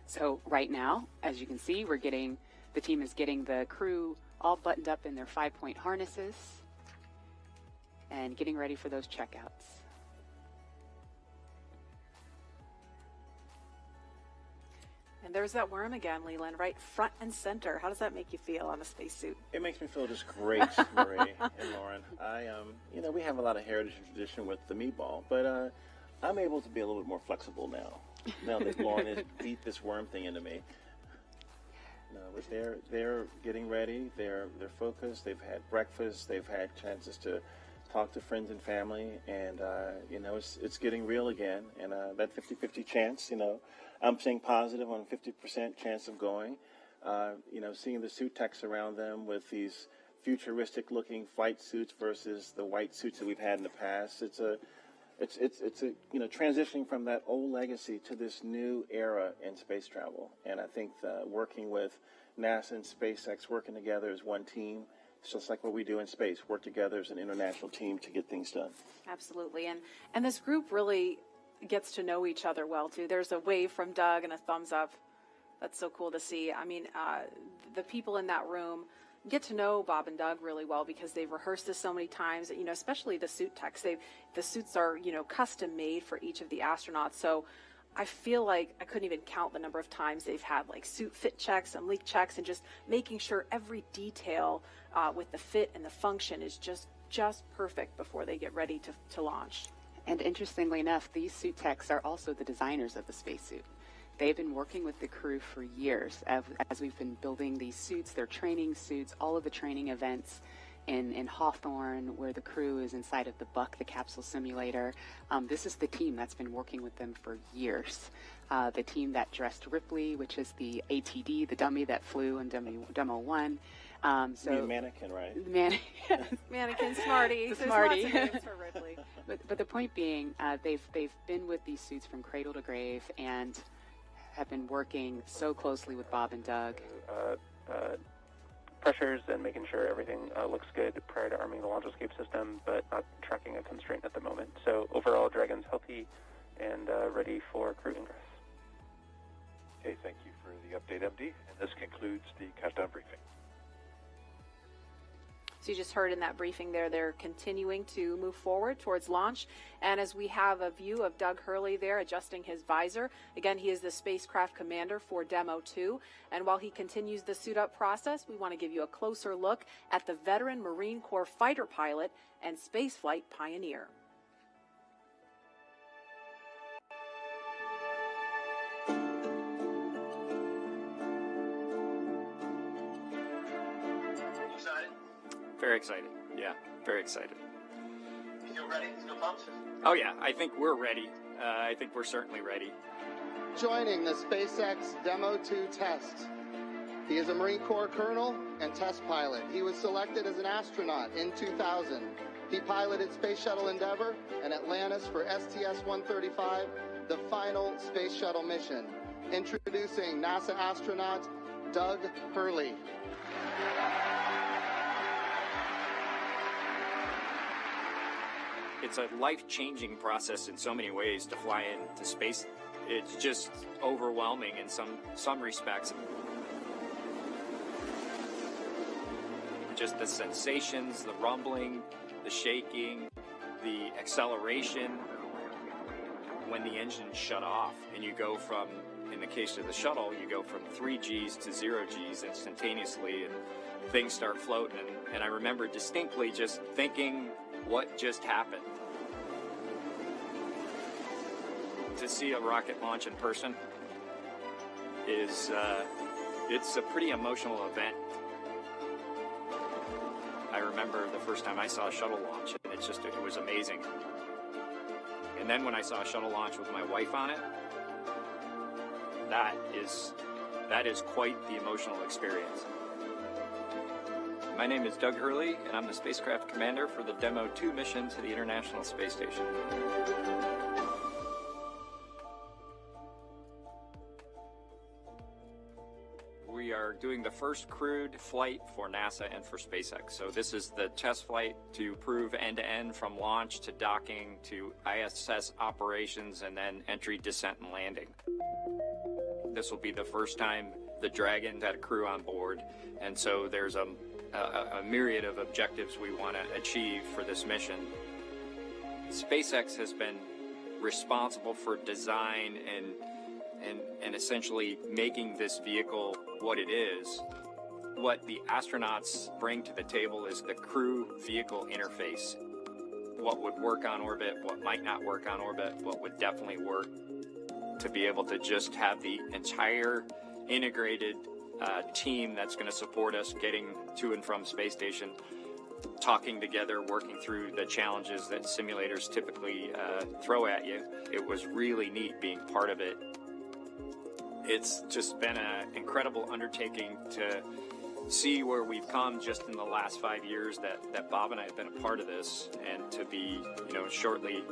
So right now, as you can see, the team is getting the crew all buttoned up in their 5-point harnesses and getting ready for those checkouts. And there's that worm again, Leland, right front and center. How does that make you feel on a spacesuit? It makes me feel just great, Marie and Lauren. We have a lot of heritage and tradition with the meatball, but I'm able to be a little bit more flexible now. Now that Lauren has beat this worm thing into me. No, but they're getting ready. They're focused. They've had breakfast. They've had chances to talk to friends and family, and it's getting real again. And that 50-50 chance, I'm staying positive on a 50% chance of going. Seeing the suit techs around them with these futuristic-looking flight suits versus the white suits that we've had in the past. It's a transitioning from that old legacy to this new era in space travel. And I think working with NASA and SpaceX, working together as one team, it's just like what we do in space, work together as an international team to get things done. Absolutely. And this group really gets to know each other well, too. There's a wave from Doug and a thumbs up. That's so cool to see. I mean, the people in that room get to know Bob and Doug really well because they've rehearsed this so many times, especially the suit techs. The suits are, custom made for each of the astronauts. So I feel like I couldn't even count the number of times they've had suit fit checks and leak checks and just making sure every detail with the fit and the function is just perfect before they get ready to launch. And interestingly enough, these suit techs are also the designers of the spacesuit. They've been working with the crew for years as we've been building these suits, their training suits, all of the training events in Hawthorne, where the crew is inside of the Buck, the capsule simulator. This is the team that's been working with them for years. The team that dressed Ripley, which is the ATD, the dummy that flew in Demo 1. So mannequin, right? Mannequin, Smarty. The There's Smarty. lots of names for Ripley. But the point being, they've been with these suits from cradle to grave and have been working so closely with Bob and Doug. Pressures and making sure everything looks good prior to arming the launch escape system, but not tracking a constraint at the moment. So overall, Dragon's healthy and ready for crew ingress. Okay, thank you for the update, MD. And this concludes the countdown briefing. So you just heard in that briefing there, they're continuing to move forward towards launch. And as we have a view of Doug Hurley there adjusting his visor, again, he is the spacecraft commander for Demo 2. And while he continues the suit up process, we want to give you a closer look at the veteran Marine Corps fighter pilot and spaceflight pioneer. Very excited. Yeah, very excited. You feel ready? Feel pumped? Oh yeah, I think we're ready. I think we're certainly ready. Joining the SpaceX Demo 2 test. He is a Marine Corps colonel and test pilot. He was selected as an astronaut in 2000. He piloted Space Shuttle Endeavour and Atlantis for STS-135, the final space shuttle mission. Introducing NASA astronaut Doug Hurley. It's a life-changing process in so many ways to fly into space. It's just overwhelming in some respects. Just the sensations, the rumbling, the shaking, the acceleration. When the engines shut off and you go from, in the case of the shuttle, you go from 3 Gs to 0 Gs instantaneously and things start floating. And I remember distinctly just thinking, what just happened? To see a rocket launch in person is, it's a pretty emotional event. I remember the first time I saw a shuttle launch, and it was amazing. And then when I saw a shuttle launch with my wife on it, that is quite the emotional experience. My name is Doug Hurley, and I'm the spacecraft commander for the Demo 2 mission to the International Space Station. We are doing the first crewed flight for NASA and for SpaceX. So this is the test flight to prove end-to-end from launch to docking to ISS operations and then entry, descent, and landing. This will be the first time the Dragon had a crew on board, and so there's a myriad of objectives we want to achieve for this mission. SpaceX has been responsible for design and essentially making this vehicle what it is. What the astronauts bring to the table is the crew vehicle interface. What would work on orbit, what might not work on orbit, what would definitely work, to be able to just have the entire integrated team that's going to support us getting to and from space station, talking together, working through the challenges that simulators typically throw at you. It was really neat being part of it. It's just been an incredible undertaking to see where we've come just in the last 5 years that Bob and I have been a part of this, and to be, shortly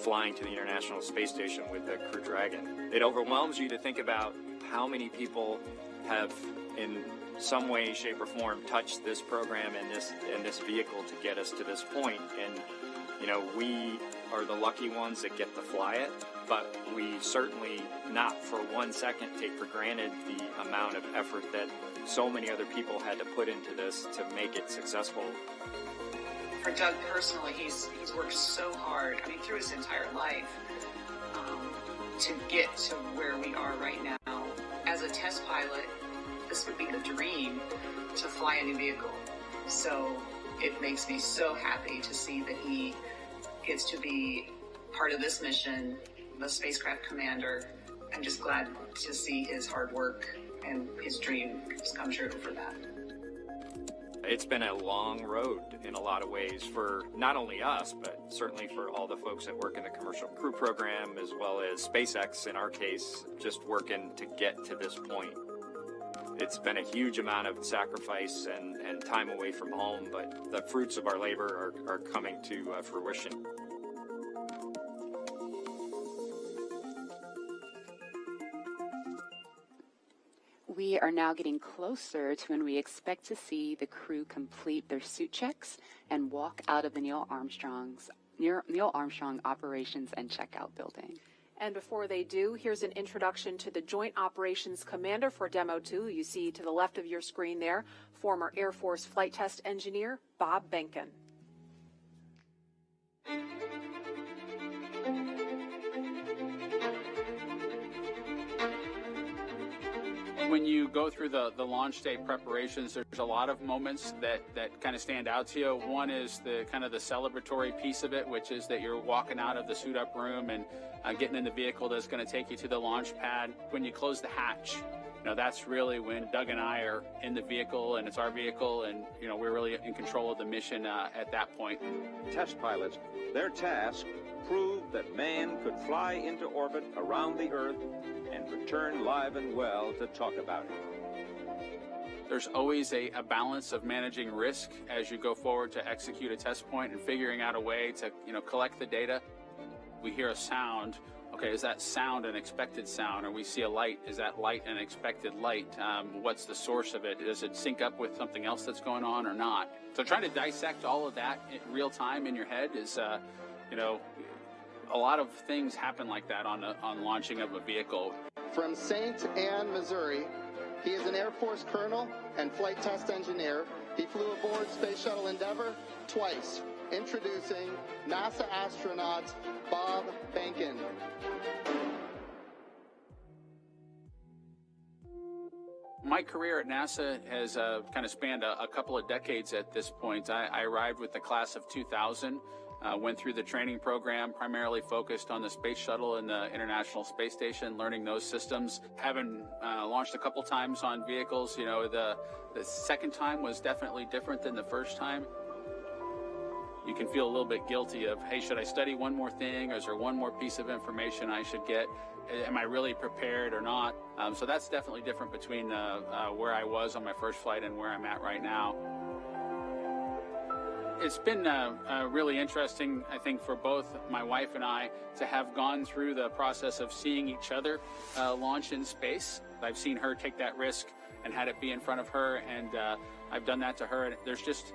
flying to the International Space Station with the Crew Dragon. It overwhelms you to think about how many people have, in some way, shape, or form, touched this program and this vehicle to get us to this point. And we are the lucky ones that get to fly it, but we certainly not for 1 second take for granted the amount of effort that so many other people had to put into this to make it successful. For Doug personally, he's worked so hard, through his entire life, to get to where we are right now. As a test pilot, this would be the dream to fly a new vehicle. So it makes me so happy to see that he gets to be part of this mission, the spacecraft commander, I'm just glad to see his hard work and his dream has come true for that. It's been a long road in a lot of ways for not only us, but certainly for all the folks that work in the Commercial Crew Program, as well as SpaceX in our case, just working to get to this point. It's been a huge amount of sacrifice and time away from home, but the fruits of our labor are coming to fruition. We are now getting closer to when we expect to see the crew complete their suit checks and walk out of the Neil Armstrong Operations and Checkout Building. And before they do, here's an introduction to the Joint Operations Commander for Demo 2. You see to the left of your screen there, former Air Force flight test engineer Bob Behnken. When you go through the launch day preparations, there's a lot of moments that kind of stand out to you. One is the kind of the celebratory piece of it, which is that you're walking out of the suit up room and getting in the vehicle that's going to take you to the launch pad. When you close the hatch, that's really when Doug and I are in the vehicle, and it's our vehicle, and we're really in control of the mission at that point. Test pilots, their task proved that man could fly into orbit around the Earth and return live and well to talk about it. There's always a balance of managing risk as you go forward to execute a test point and figuring out a way to collect the data. We hear a sound. Okay, is that sound an expected sound? Or we see a light, is that light an expected light? What's the source of it? Does it sync up with something else that's going on or not? So trying to dissect all of that in real time in your head is, a lot of things happen like that on launching of a vehicle. From St. Anne, Missouri, he is an Air Force colonel and flight test engineer. He flew aboard Space Shuttle Endeavour twice. Introducing NASA astronaut Bob Behnken. My career at NASA has kind of spanned a couple of decades at this point. I arrived with the class of 2000. Went through the training program, primarily focused on the Space Shuttle and the International Space Station, learning those systems. Having launched a couple times on vehicles, the second time was definitely different than the first time. You can feel a little bit guilty of, hey, should I study one more thing? Or is there one more piece of information I should get? Am I really prepared or not? So that's definitely different between where I was on my first flight and where I'm at right now. It's been really interesting, I think, for both my wife and I to have gone through the process of seeing each other launch in space. I've seen her take that risk and had it be in front of her, and I've done that to her. And there's just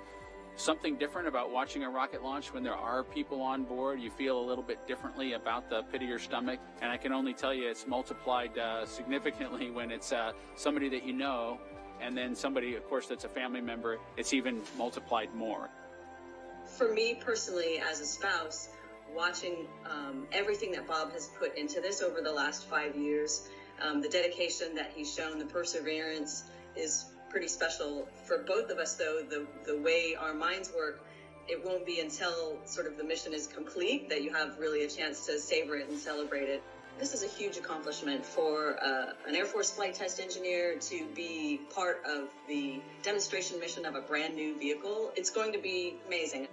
something different about watching a rocket launch when there are people on board. You feel a little bit differently about the pit of your stomach, and I can only tell you it's multiplied significantly when it's somebody that you know, and then somebody, of course, that's a family member. It's even multiplied more. For me personally, as a spouse, watching everything that Bob has put into this over the last 5 years, the dedication that he's shown, the perseverance is pretty special. For both of us, though, the way our minds work, it won't be until sort of the mission is complete that you have really a chance to savor it and celebrate it. This is a huge accomplishment for an Air Force flight test engineer to be part of the demonstration mission of a brand new vehicle. It's going to be amazing.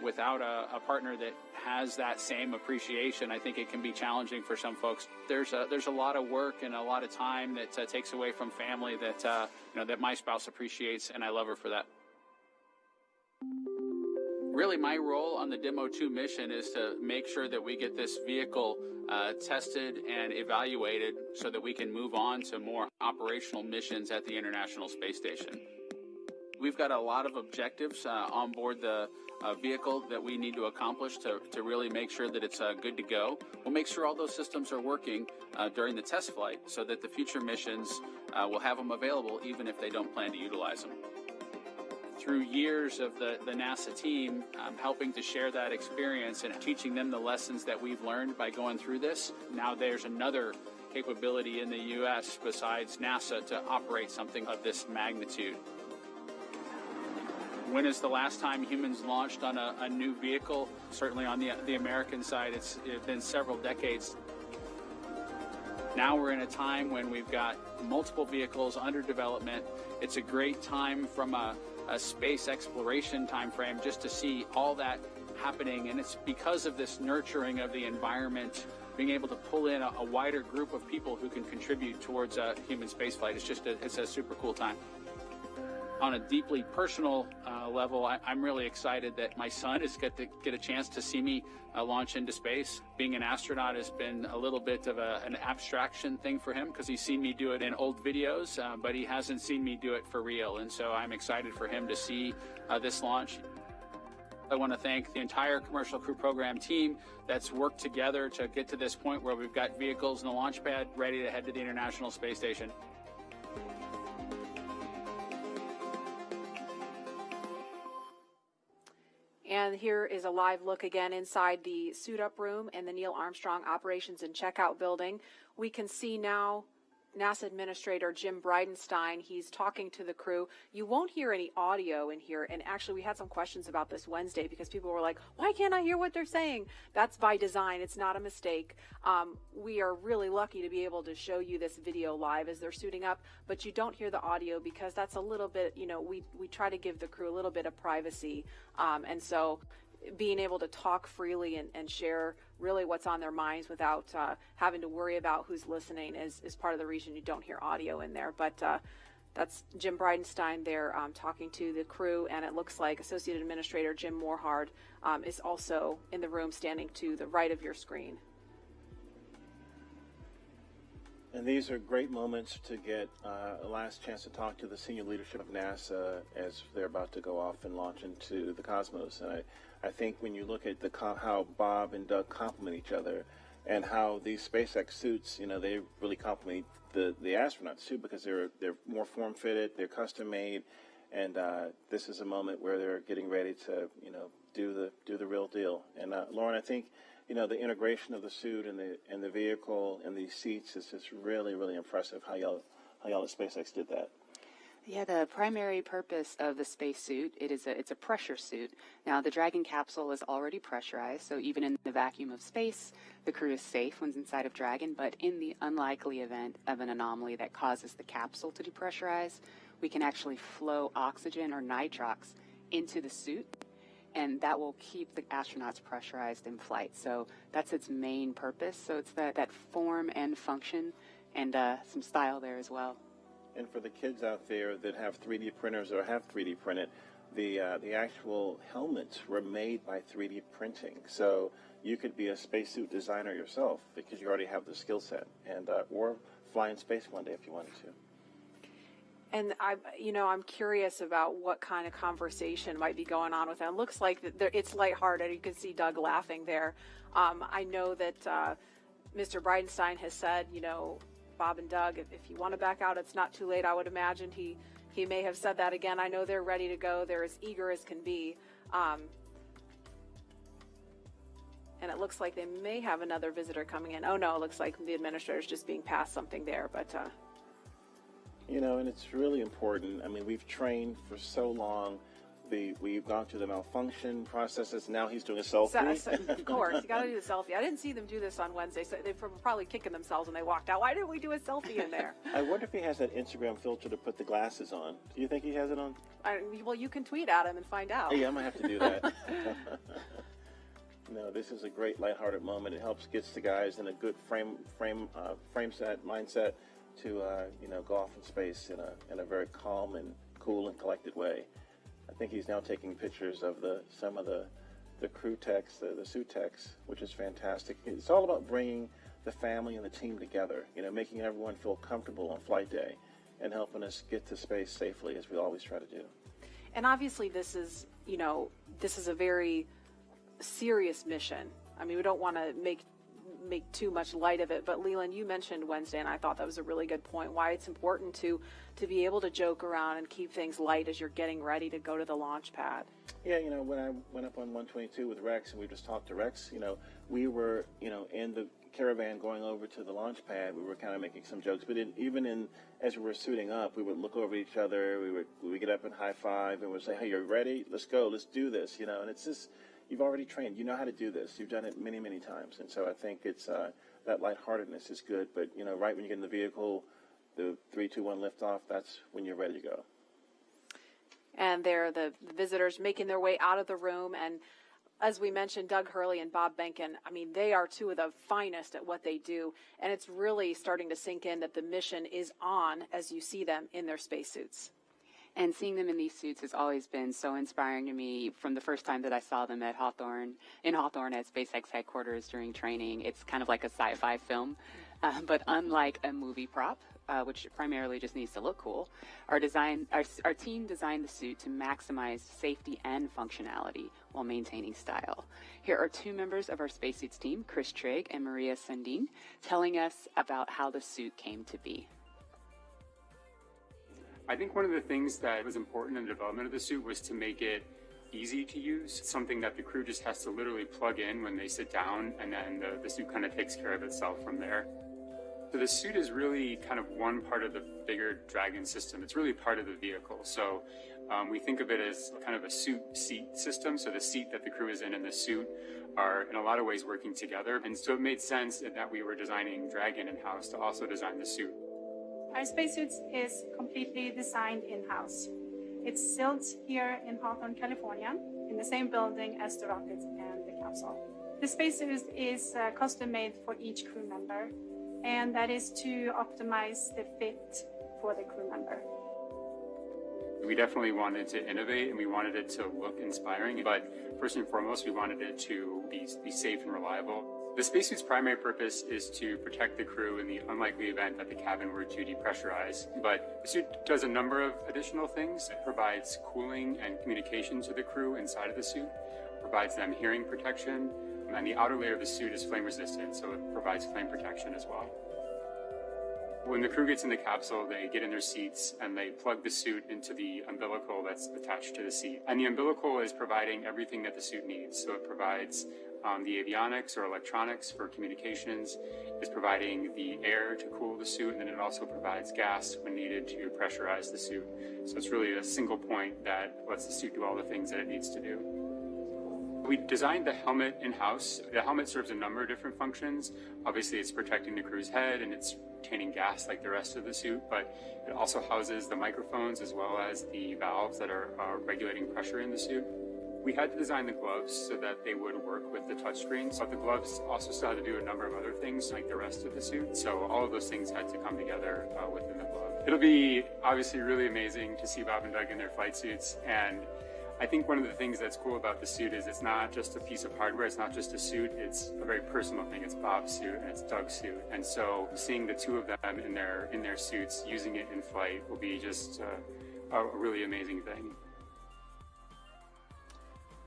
Without a partner that has that same appreciation, I think it can be challenging for some folks. There's a lot of work and a lot of time that takes away from family that that my spouse appreciates, and I love her for that. Really, my role on the Demo 2 mission is to make sure that we get this vehicle tested and evaluated so that we can move on to more operational missions at the International Space Station. We've got a lot of objectives on board the vehicle that we need to accomplish to really make sure that it's good to go. We'll make sure all those systems are working during the test flight so that the future missions will have them available even if they don't plan to utilize them. Through years of the NASA team helping to share that experience and teaching them the lessons that we've learned by going through this, now there's another capability in the U.S. besides NASA to operate something of this magnitude. When is the last time humans launched on a new vehicle? Certainly on the American side, it's been several decades. Now we're in a time when we've got multiple vehicles under development. It's a great time from a space exploration time frame just to see all that happening, and it's because of this nurturing of the environment, being able to pull in a wider group of people who can contribute towards human spaceflight. It's a super cool time. On a deeply personal level, I'm really excited that my son is get a chance to see me launch into space. Being an astronaut has been a little bit of an abstraction thing for him because he's seen me do it in old videos, but he hasn't seen me do it for real, and so I'm excited for him to see this launch. I want to thank the entire Commercial Crew Program team that's worked together to get to this point where we've got vehicles in the launch pad ready to head to the International Space Station. And here is a live look again inside the suit-up room in the Neil Armstrong Operations and Checkout Building. We can see now NASA Administrator Jim Bridenstine. He's talking to the crew. You won't hear any audio in here, and actually we had some questions about this Wednesday because people were like, why can't I hear what they're saying? That's by design. It's not a mistake. We are really lucky to be able to show you this video live as they're suiting up, but you don't hear the audio because that's a little bit, we try to give the crew a little bit of privacy, and so being able to talk freely and share really what's on their minds without having to worry about who's listening is part of the reason you don't hear audio in there. But that's Jim Bridenstine there talking to the crew, and it looks like Associate Administrator Jim Morehard is also in the room standing to the right of your screen. And these are great moments to get a last chance to talk to the senior leadership of NASA as they're about to go off and launch into the cosmos. And I think when you look at how Bob and Doug complement each other and how these SpaceX suits, they really complement the astronauts too, because they're more form-fitted, they're custom-made, and this is a moment where they're getting ready to, do the real deal. And Lauren, I think, the integration of the suit and the vehicle and these seats is just really, really impressive how y'all at SpaceX did that. Yeah, the primary purpose of the spacesuit, it's a pressure suit. Now, the Dragon capsule is already pressurized, so even in the vacuum of space, the crew is safe when inside of Dragon, but in the unlikely event of an anomaly that causes the capsule to depressurize, we can actually flow oxygen or nitrox into the suit, and that will keep the astronauts pressurized in flight. So that's its main purpose. So it's that form and function and some style there as well. And for the kids out there that have 3D printers or have 3D printed, the actual helmets were made by 3D printing. So you could be a spacesuit designer yourself because you already have the skill set, and or fly in space one day if you wanted to. And I'm curious about what kind of conversation might be going on with them. It looks like it's lighthearted. You can see Doug laughing there. I know that Mr. Bridenstine has said, Bob and Doug, if you want to back out, it's not too late. I would imagine he may have said that again. I know they're ready to go. They're as eager as can be. And it looks like they may have another visitor coming in. Oh, no, it looks like the administrator's just being passed something there. But and it's really important. I mean, we've trained for so long. We've gone through the malfunction processes. Now he's doing a selfie. So, of course, you got to do the selfie. I didn't see them do this on Wednesday, so they were probably kicking themselves when they walked out. Why didn't we do a selfie in there? I wonder if he has that Instagram filter to put the glasses on. Do you think he has it on? Well, you can tweet at him and find out. Yeah, I might have to do that. No, this is a great lighthearted moment. It helps gets the guys in a good mindset to go off in space in a very calm and cool and collected way. I think he's now taking pictures of some of the crew techs, the suit techs, which is fantastic. It's all about bringing the family and the team together, making everyone feel comfortable on flight day and helping us get to space safely, as we always try to do. And obviously this is a very serious mission. I mean, we don't want to make too much light of it, but Leland, you mentioned Wednesday, and I thought that was a really good point, why it's important to be able to joke around and keep things light as you're getting ready to go to the launch pad. Yeah, when I went up on 122 with Rex and we just talked to Rex, we were, in the caravan going over to the launch pad, we were kind of making some jokes, but as we were suiting up, we would look over each other, we would get up and high five and we'd say, hey, you're ready? Let's go, let's do this, and it's just, you've already trained. You know how to do this. You've done it many, many times. And so I think it's that lightheartedness is good. But, you know, right when you get in the vehicle, the 3, 2, 1 liftoff, that's when you're ready to go. And they're the visitors making their way out of the room. And as we mentioned, Doug Hurley and Bob Behnken, I mean, they are two of the finest at what they do. And it's really starting to sink in that the mission is on as you see them in their spacesuits. And seeing them in these suits has always been so inspiring to me from the first time that I saw them in Hawthorne at SpaceX headquarters during training. It's kind of like a sci-fi film, but unlike a movie prop, which primarily just needs to look cool, our team designed the suit to maximize safety and functionality while maintaining style. Here are two members of our spacesuits team, Chris Trigg and Maria Sundin, telling us about how the suit came to be. I think one of the things that was important in the development of the suit was to make it easy to use, something that the crew just has to literally plug in when they sit down, and then the suit kind of takes care of itself from there. So the suit is really kind of one part of the bigger Dragon system. It's really part of the vehicle. So we think of it as kind of a suit-seat system. So the seat that the crew is in and the suit are in a lot of ways working together. And so it made sense that we were designing Dragon in-house to also design the suit. Our spacesuits is completely designed in-house. It's built here in Hawthorne, California, in the same building as the rocket and the capsule. The spacesuit is custom-made for each crew member, and that is to optimize the fit for the crew member. We definitely wanted to innovate, and we wanted it to look inspiring, but first and foremost, we wanted it to be safe and reliable. The spacesuit's primary purpose is to protect the crew in the unlikely event that the cabin were to depressurize. But the suit does a number of additional things. It provides cooling and communication to the crew inside of the suit, provides them hearing protection, and the outer layer of the suit is flame resistant, so it provides flame protection as well. When the crew gets in the capsule, they get in their seats and they plug the suit into the umbilical that's attached to the seat. And the umbilical is providing everything that the suit needs. So it provides the avionics or electronics for communications, is providing the air to cool the suit, and then it also provides gas when needed to pressurize the suit. So it's really a single point that lets the suit do all the things that it needs to do. We designed the helmet in-house. The helmet serves a number of different functions. Obviously, it's protecting the crew's head and it's retaining gas like the rest of the suit, but it also houses the microphones as well as the valves that are regulating pressure in the suit. We had to design the gloves so that they would work with the touchscreens, but the gloves also still had to do a number of other things like the rest of the suit, so all of those things had to come together within the glove. It'll be obviously really amazing to see Bob and Doug in their flight suits, and I think one of the things that's cool about the suit is it's not just a piece of hardware, it's not just a suit, it's a very personal thing. It's Bob's suit and it's Doug's suit. And so seeing the two of them in their suits, using it in flight will be just a really amazing thing.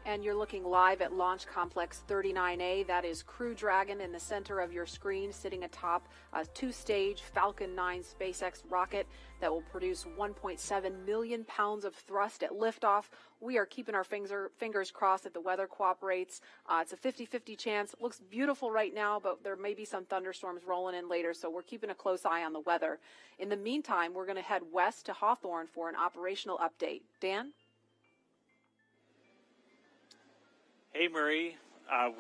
And you're looking live at Launch Complex 39A. That is Crew Dragon in the center of your screen, sitting atop a two-stage Falcon 9 SpaceX rocket that will produce 1.7 million pounds of thrust at liftoff. We are keeping our fingers crossed that the weather cooperates. It's a 50-50 chance. It looks beautiful right now, but there may be some thunderstorms rolling in later, so we're keeping a close eye on the weather. In the meantime, we're going to head west to Hawthorne for an operational update. Dan? Hey, Marie.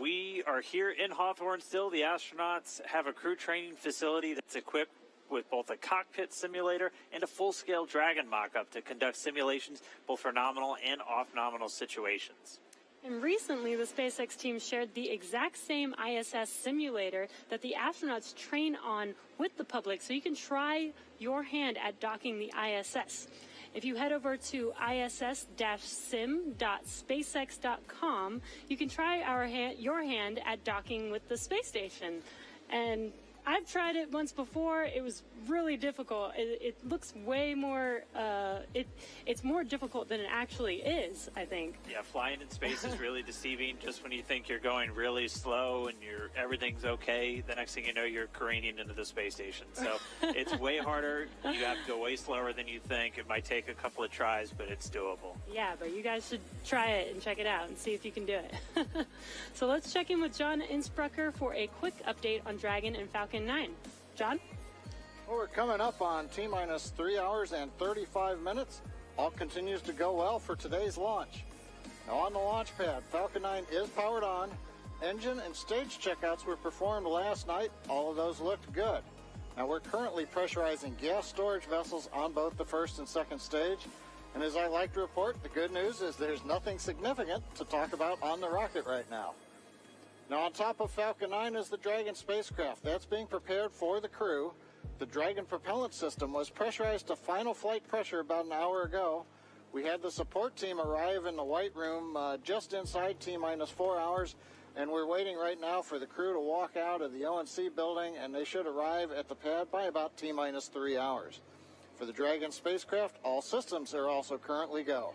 We are here in Hawthorne still. The astronauts have a crew training facility that's equipped with both a cockpit simulator and a full-scale Dragon mock-up to conduct simulations both for nominal and off-nominal situations. And recently, the SpaceX team shared the exact same ISS simulator that the astronauts train on with the public, so you can try your hand at docking the ISS. If you head over to iss-sim.spacex.com, you can try your hand at docking with the space station. And I've tried it once before. It was really difficult. It looks way more, it's more difficult than it actually is, I think. Yeah, flying in space is really deceiving. Just when you think you're going really slow and everything's okay, the next thing you know, you're careening into the space station. So it's way harder. You have to go way slower than you think. It might take a couple of tries, but it's doable. Yeah, but you guys should try it and check it out and see if you can do it. So let's check in with John Insprucker for a quick update on Dragon and Falcon 9. John? Well, we're coming up on T-minus 3 hours and 35 minutes. All continues to go well for today's launch. Now on the launch pad, Falcon 9 is powered on. Engine and stage checkouts were performed last night. All of those looked good. Now we're currently pressurizing gas storage vessels on both the first and second stage. And as I like to report, the good news is there's nothing significant to talk about on the rocket right now. Now on top of Falcon 9 is the Dragon spacecraft. That's being prepared for the crew. The Dragon propellant system was pressurized to final flight pressure about an hour ago. We had the support team arrive in the White Room just inside T-minus 4 hours, and we're waiting right now for the crew to walk out of the ONC building, and they should arrive at the pad by about T-minus 3 hours. For the Dragon spacecraft, all systems are also currently go.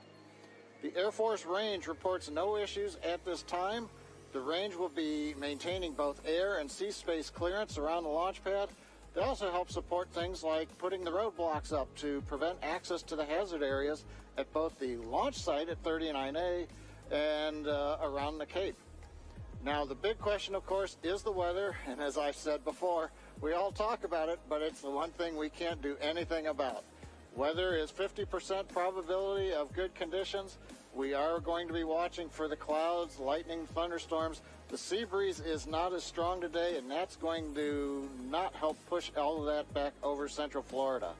The Air Force range reports no issues at this time. The range will be maintaining both air and sea space clearance around the launch pad. They also help support things like putting the roadblocks up to prevent access to the hazard areas at both the launch site at 39A and around the Cape. Now, the big question, of course, is the weather, and as I've said before, we all talk about it, but it's the one thing we can't do anything about. Weather is 50% probability of good conditions. We are going to be watching for the clouds, lightning, thunderstorms. The sea breeze is not as strong today, and that's going to not help push all of that back over central Florida.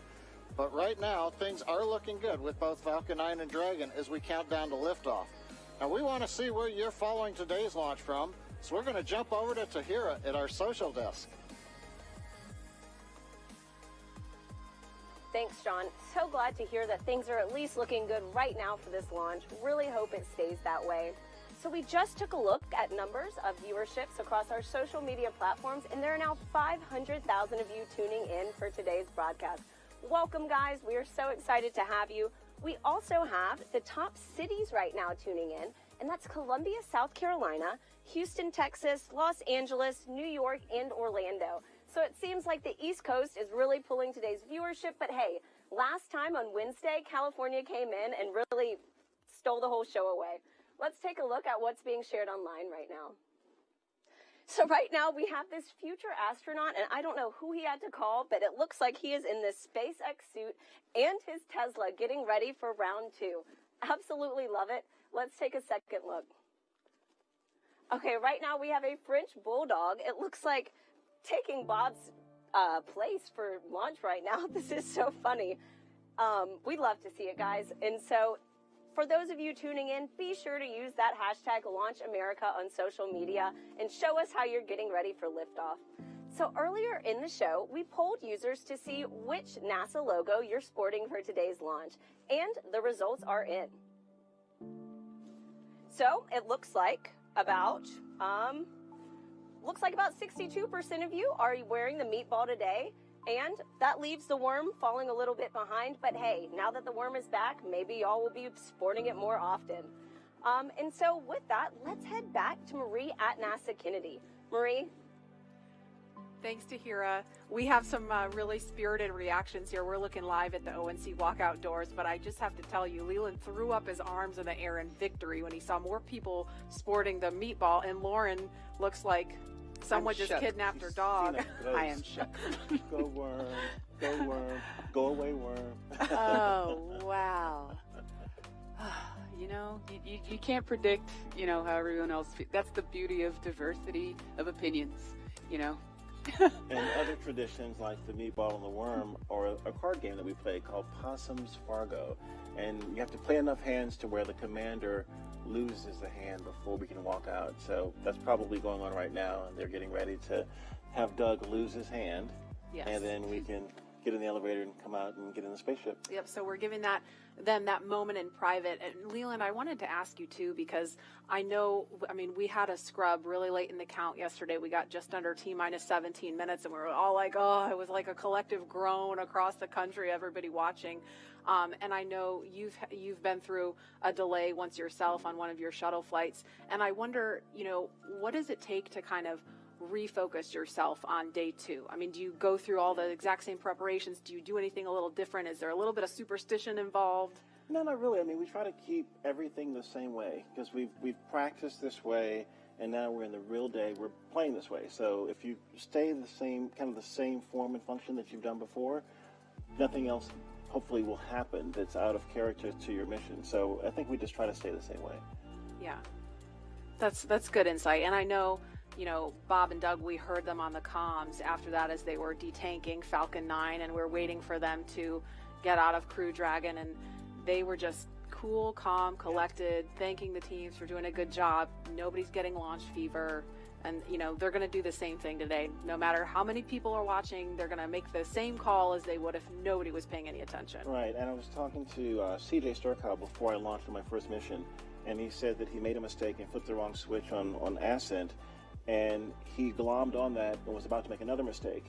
But right now, things are looking good with both Falcon 9 and Dragon as we count down to liftoff. Now, we want to see where you're following today's launch from, so we're going to jump over to Tahira at our social desk. Thanks, John. So glad to hear that things are at least looking good right now for this launch. Really hope it stays that way. So we just took a look at numbers of viewerships across our social media platforms, and there are now 500,000 of you tuning in for today's broadcast. Welcome, guys. We are so excited to have you. We also have the top cities right now tuning in, and that's Columbia, South Carolina, Houston, Texas, Los Angeles, New York, and Orlando. So it seems like the East Coast is really pulling today's viewership, but hey, last time on Wednesday, California came in and really stole the whole show away. Let's take a look at what's being shared online right now. So right now we have this future astronaut, and I don't know who he had to call, but it looks like he is in this SpaceX suit and his Tesla getting ready for round 2. Absolutely love it. Let's take a second look. Okay, right now we have a French bulldog. It looks like taking Bob's place for launch right now. This is so funny. We love to see it, guys. And so for those of you tuning in, be sure to use that hashtag LaunchAmerica on social media and show us how you're getting ready for liftoff. So earlier in the show, we polled users to see which NASA logo you're sporting for today's launch, and the results are in. So it looks like about 62% of you are wearing the meatball today, and that leaves the worm falling a little bit behind. But hey, now that the worm is back, maybe y'all will be sporting it more often. And so with that, let's head back to Marie at NASA Kennedy. Marie? Thanks, Tahira. We have some really spirited reactions here. We're looking live at the ONC walkout doors, but I just have to tell you, Leland threw up his arms in the air in victory when he saw more people sporting the meatball, and Lauren looks like someone just kidnapped her dog. I am shook. Go worm, go worm, go away worm. Oh, wow. You know, you can't predict, you know, how everyone else feels. That's the beauty of diversity of opinions, you know. And other traditions like the meatball and the worm, or a card game that we play called Possum's Fargo. And you have to play enough hands to where the commander loses the hand before we can walk out. So that's probably going on right now, and they're getting ready to have Doug lose his hand. Yes. And then we can get in the elevator and come out and get in the spaceship. Yep, so we're giving them that moment in private. And Leland, I wanted to ask you too, because I mean, we had a scrub really late in the count yesterday. We got just under T-minus 17 minutes, and we were all like, oh, it was like a collective groan across the country, everybody watching. And I know you've been through a delay once yourself on one of your shuttle flights. And I wonder, you know, what does it take to kind of refocus yourself on day 2? I mean, do you go through all the exact same preparations? Do you do anything a little different? Is there a little bit of superstition involved? No, not really. I mean, we try to keep everything the same way because we've practiced this way, and now we're in the real day. We're playing this way. So if you stay the same, kind of the same form and function that you've done before, nothing else hopefully will happen that's out of character to your mission. So I think we just try to stay the same way. Yeah, that's good insight. And I know, you know, Bob and Doug, we heard them on the comms after that as they were detanking Falcon 9, and we're waiting for them to get out of Crew Dragon, and they were just cool, calm, collected, thanking the teams for doing a good job. Nobody's getting launch fever. And, you know, they're going to do the same thing today. No matter how many people are watching, they're going to make the same call as they would if nobody was paying any attention. Right, and I was talking to CJ Storkow before I launched on my first mission, and he said that he made a mistake and flipped the wrong switch on Ascent, and he glommed on that and was about to make another mistake.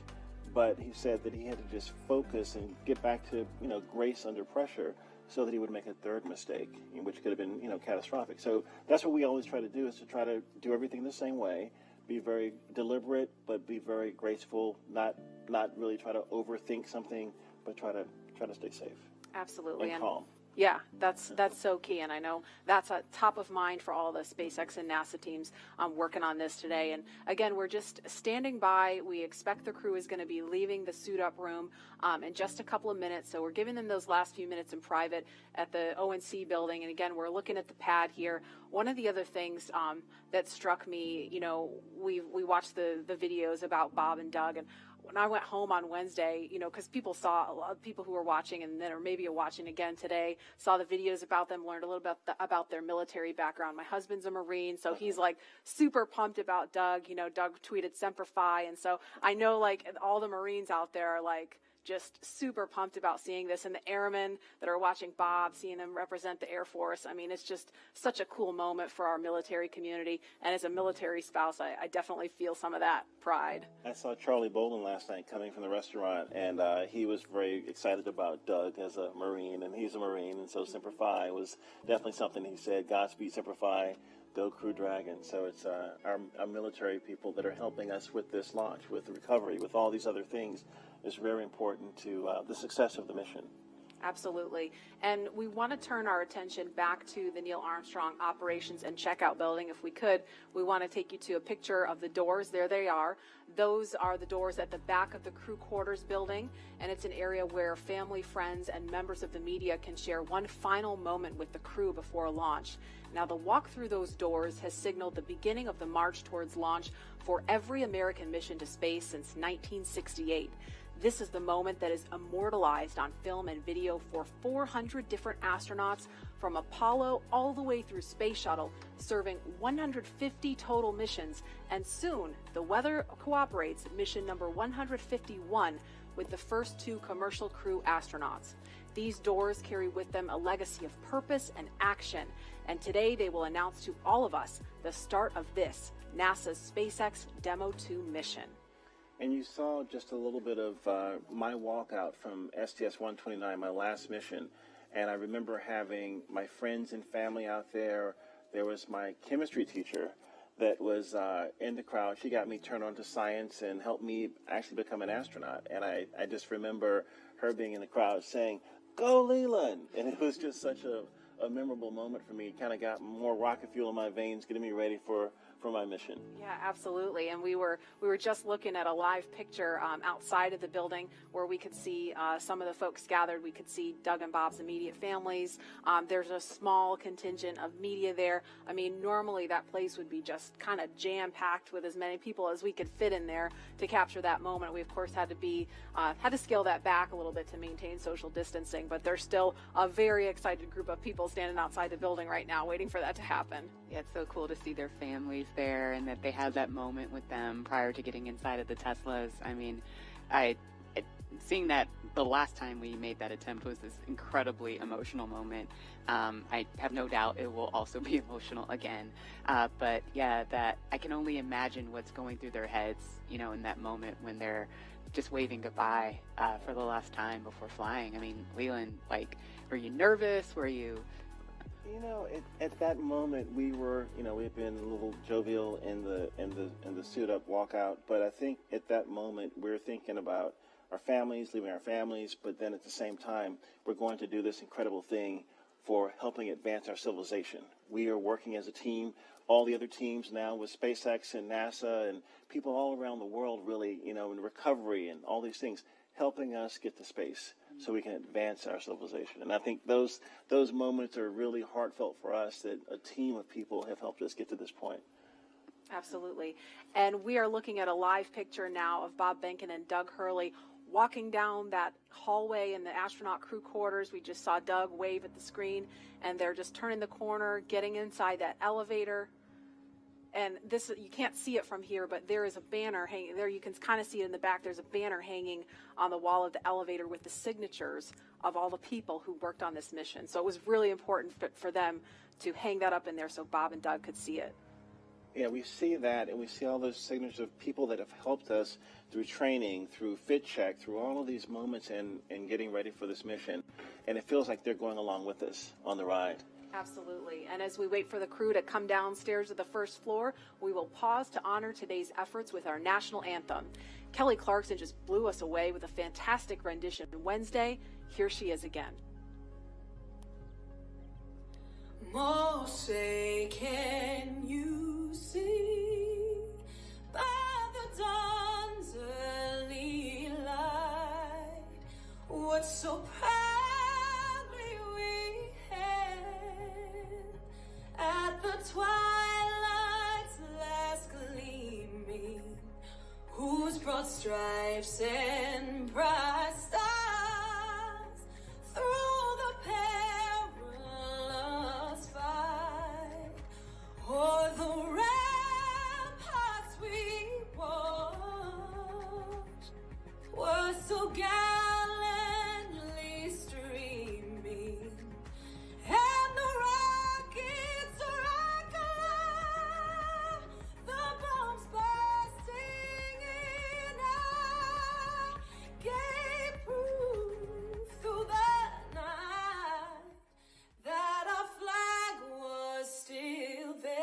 But he said that he had to just focus and get back to, you know, grace under pressure so that he would make a third mistake, which could have been, you know, catastrophic. So that's what we always try to do, is to try to do everything the same way, be very deliberate, but be very graceful, not really try to overthink something, but try to stay safe. Absolutely. And calm. Yeah, that's so key, and I know that's at top of mind for all the SpaceX and NASA teams working on this today. And again, we're just standing by. We expect the crew is going to be leaving the suit-up room in just a couple of minutes, so we're giving them those last few minutes in private at the ONC building. And again, we're looking at the pad here. One of the other things that struck me, you know, we watched the videos about Bob and Doug, and when I went home on Wednesday, you know, because people saw, a lot of people who were watching and then, or maybe are watching again today, saw the videos about them, learned a little bit about their military background. My husband's a Marine, so he's like super pumped about Doug. You know, Doug tweeted Semper Fi, and so I know like all the Marines out there are like just super pumped about seeing this, and the airmen that are watching Bob, seeing them represent the Air Force. I mean, it's just such a cool moment for our military community, and as a military spouse, I definitely feel some of that pride. I saw Charlie Bolden last night coming from the restaurant, and he was very excited about Doug as a Marine, and he's a Marine, and so Semper Fi was definitely something he said. Godspeed, Semper Fi, go Crew Dragon. So it's our military people that are helping us with this launch, with the recovery, with all these other things, is very important to the success of the mission. Absolutely. And we want to turn our attention back to the Neil Armstrong Operations and Checkout Building. If we could, we want to take you to a picture of the doors. There they are. Those are the doors at the back of the crew quarters building, and it's an area where family, friends, and members of the media can share one final moment with the crew before launch. Now, the walk through those doors has signaled the beginning of the march towards launch for every American mission to space since 1968. This is the moment that is immortalized on film and video for 400 different astronauts from Apollo all the way through Space Shuttle, serving 150 total missions. And soon, the weather cooperates, mission number 151, with the first 2 commercial crew astronauts. These doors carry with them a legacy of purpose and action. And today they will announce to all of us the start of this, NASA's SpaceX Demo 2 mission. And you saw just a little bit of my walkout from STS-129, my last mission. And I remember having my friends and family out there. There was my chemistry teacher that was in the crowd. She got me turned on to science and helped me actually become an astronaut. And I just remember her being in the crowd saying, "Go Leland!" And it was just such a memorable moment for me. It kind of got more rocket fuel in my veins, getting me ready for my mission. Yeah, absolutely. And we were just looking at a live picture outside of the building where we could see some of the folks gathered. We could see Doug and Bob's immediate families. There's a small contingent of media there. I mean, normally that place would be just kind of jam-packed with as many people as we could fit in there to capture that moment. We, of course, had to scale that back a little bit to maintain social distancing, but there's still a very excited group of people standing outside the building right now waiting for that to happen. Yeah, it's so cool to see their families there and that they had that moment with them prior to getting inside of the Teslas. I mean, seeing that the last time we made that attempt was this incredibly emotional moment. I have no doubt it will also be emotional again. But yeah, that I can only imagine what's going through their heads, you know, in that moment when they're just waving goodbye for the last time before flying. I mean, Leland, like, were you nervous? Were you... You know, at that moment we were, you know, we've been a little jovial in the suit up walkout, but I think at that moment we're thinking about our families, leaving our families, but then at the same time we're going to do this incredible thing for helping advance our civilization. We are working as a team, all the other teams now with SpaceX and NASA and people all around the world really, you know, in recovery and all these things, helping us get to space. so we can advance our civilization. And I think those moments are really heartfelt for us, that a team of people have helped us get to this point. Absolutely. And we are looking at a live picture now of Bob Behnken and Doug Hurley walking down that hallway in the astronaut crew quarters. We just saw Doug wave at the screen, and they're just turning the corner, getting inside that elevator. And this, you can't see it from here, but there is a banner hanging there. You can kind of see it in the back. There's a banner hanging on the wall of the elevator with the signatures of all the people who worked on this mission. So it was really important for them to hang that up in there so Bob and Doug could see it. Yeah, we see that, and we see all those signatures of people that have helped us through training, through fit check, through all of these moments and getting ready for this mission. And it feels like they're going along with us on the ride. Absolutely. And as we wait for the crew to come downstairs to the first floor, we will pause to honor today's efforts with our national anthem. Kelly Clarkson just blew us away with a fantastic rendition Wednesday. Here she is again. Most say, can you see by the dawn's early light what so proudly we hailed at the twilight's last gleaming, whose broad stripes and bright stars through the perilous fight o'er the ramparts we watched were so gallantly streaming, and the rockets rock alive, the bombs bursting in our gave proof through the night that our flag was still there.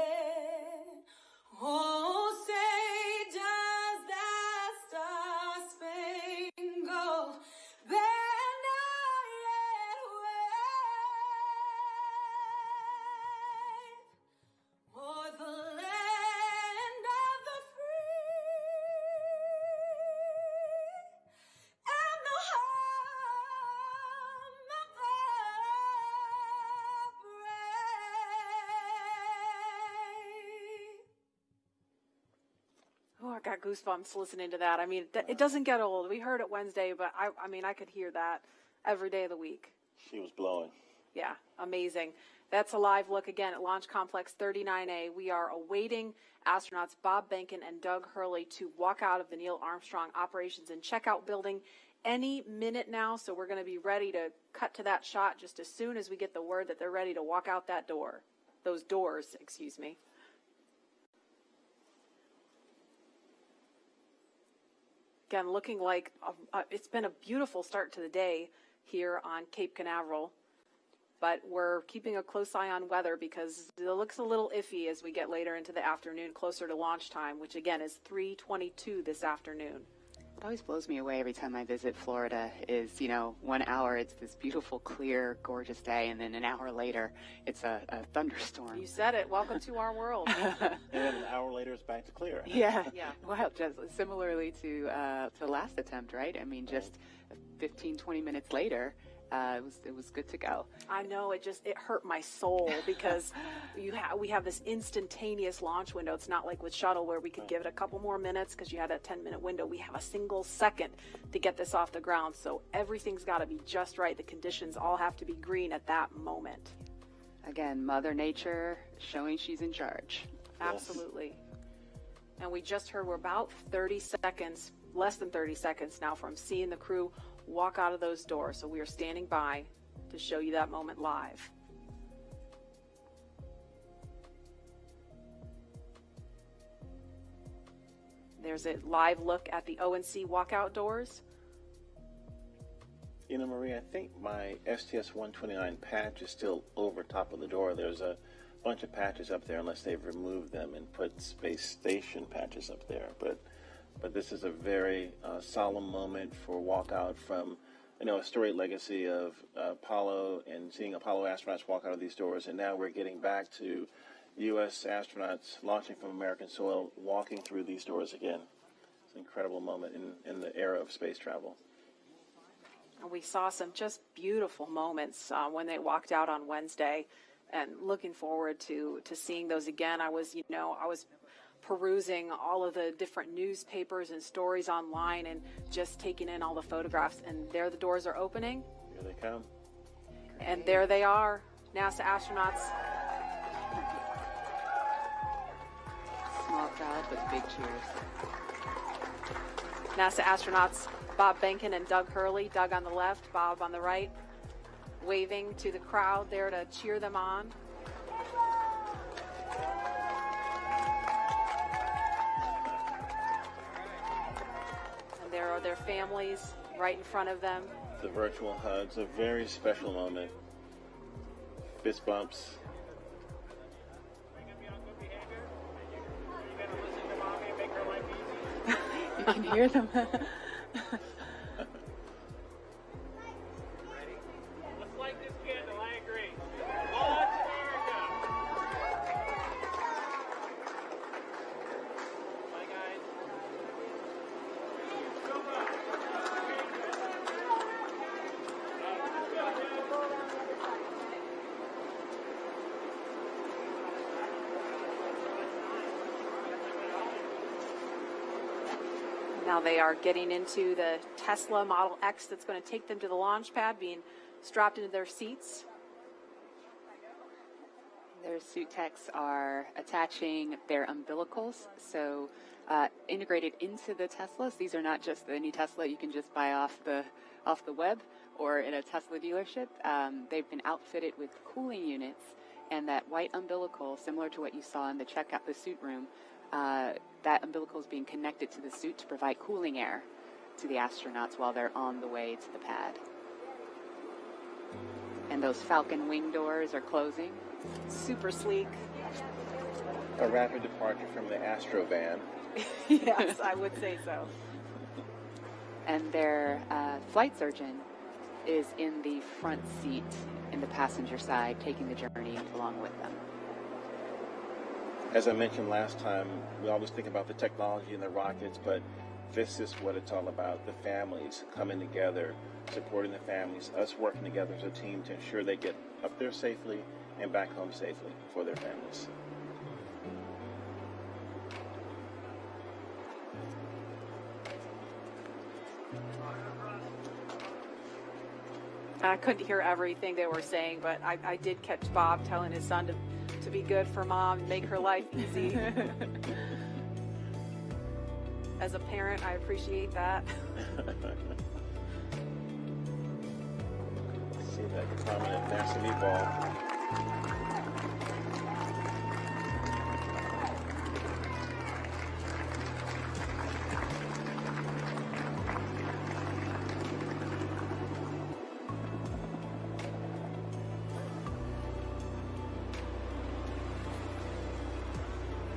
Oh, say does that star-spangled banner yet wave o'er the land of the free and the home of the brave. Oh, I got goosebumps listening to that. I mean, it doesn't get old. We heard it Wednesday, but I mean, I could hear that every day of the week. She was blowing. Yeah, amazing. That's a live look again at Launch Complex 39A. We are awaiting astronauts Bob Behnken and Doug Hurley to walk out of the Neil Armstrong Operations and Checkout building any minute now. So we're going to be ready to cut to that shot just as soon as we get the word that they're ready to walk out that door. Those doors, excuse me. Again, looking like it's been a beautiful start to the day here on Cape Canaveral, but we're keeping a close eye on weather because it looks a little iffy as we get later into the afternoon, closer to launch time, which again is 3:22 this afternoon. It always blows me away every time I visit Florida is, 1 hour, it's this beautiful, clear, gorgeous day, and then an hour later, it's a thunderstorm. You said it. Welcome to our world. And then an hour later, it's back to clear. Yeah. Yeah. Well, just similarly to last attempt, right? I mean, just 15, 20 minutes later, it was good to go. I know, it hurt my soul because we have this instantaneous launch window. It's not like with shuttle where we could give it a couple more minutes because you had a 10-minute window. We have a single second to get this off the ground, so everything's got to be just right. The conditions all have to be green at that moment. Again, Mother Nature showing she's in charge. Absolutely. And we just heard we're about 30 seconds, less than 30 seconds now from seeing the crew walk out of those doors. So we are standing by to show you that moment live. There's a live look at the O&C walkout doors. Marie, I think my STS-129 patch is still over top of the door. There's a bunch of patches up there unless they've removed them and put space station patches up there. But this is a very solemn moment for walkout from, a storied legacy of Apollo and seeing Apollo astronauts walk out of these doors. And now we're getting back to U.S. astronauts launching from American soil, walking through these doors again. It's an incredible moment in the era of space travel. And we saw some just beautiful moments when they walked out on Wednesday, and looking forward to seeing those again. I was perusing all of the different newspapers and stories online and just taking in all the photographs, and there the doors are opening. Here they come. And there they are, NASA astronauts. Small crowd, but big cheers. NASA astronauts Bob Behnken and Doug Hurley, Doug on the left, Bob on the right, waving to the crowd there to cheer them on. And there are their families right in front of them. The virtual hugs, a very special moment. Fist bumps. You can hear them. Let's light this candle, I agree. Launch America! Bye, guys. Now they are getting into the Tesla Model X that's going to take them to the launch pad, being strapped into their seats. Their suit techs are attaching their umbilicals, so integrated into the Teslas. These are not just the new Tesla you can just buy off the web or in a Tesla dealership. They've been outfitted with cooling units, and that white umbilical, similar to what you saw in the suit room, that umbilical is being connected to the suit to provide cooling air to the astronauts while they're on the way to the pad. And those Falcon wing doors are closing. Super sleek. A rapid departure from the Astro van. Yes, I would say so. And their flight surgeon is in the front seat in the passenger side, taking the journey along with them. As I mentioned last time, we always think about the technology and the rockets, but this is what it's all about. The families coming together, supporting the families, us working together as a team to ensure they get up there safely and back home safely for their families. I couldn't hear everything they were saying, but I did catch Bob telling his son to be good for mom, make her life easy. As a parent, I appreciate that. See that prominent NASA meatball.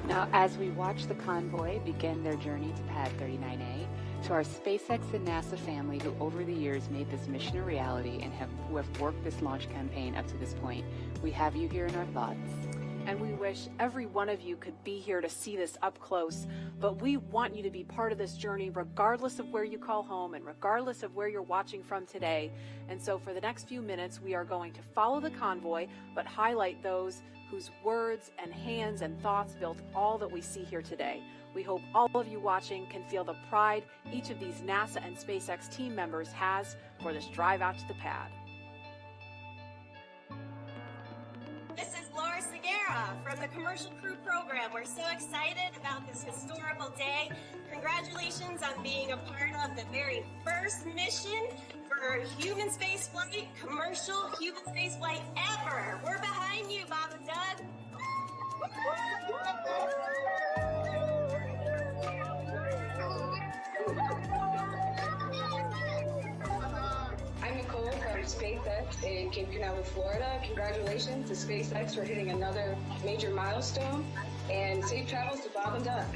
Now, as we watch the convoy begin their journey to Pad 39A, to our SpaceX and NASA family who over the years made this mission a reality and who have worked this launch campaign up to this point, we have you here in our thoughts. And we wish every one of you could be here to see this up close, but we want you to be part of this journey regardless of where you call home and regardless of where you're watching from today. And so for the next few minutes, we are going to follow the convoy, but highlight those whose words and hands and thoughts built all that we see here today. We hope all of you watching can feel the pride each of these NASA and SpaceX team members has for this drive out to the pad. This is Laura Segura from the Commercial Crew Program. We're so excited about this historical day. Congratulations on being a part of the very first mission for human spaceflight, commercial human spaceflight ever. We're behind you, Bob and Doug. I'm Nicole from SpaceX in Cape Canaveral, Florida. Congratulations to SpaceX for hitting another major milestone, and safe travels to Bob and Doug.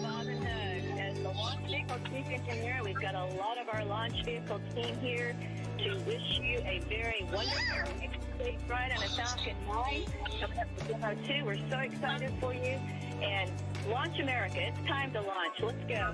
Bob and Doug, as the launch vehicle chief engineer, we've got a lot of our launch vehicle team here to wish you a very wonderful safe ride on a Falcon 9 coming up to Demo 2. We're so excited for you. And launch America. It's time to launch. Let's go.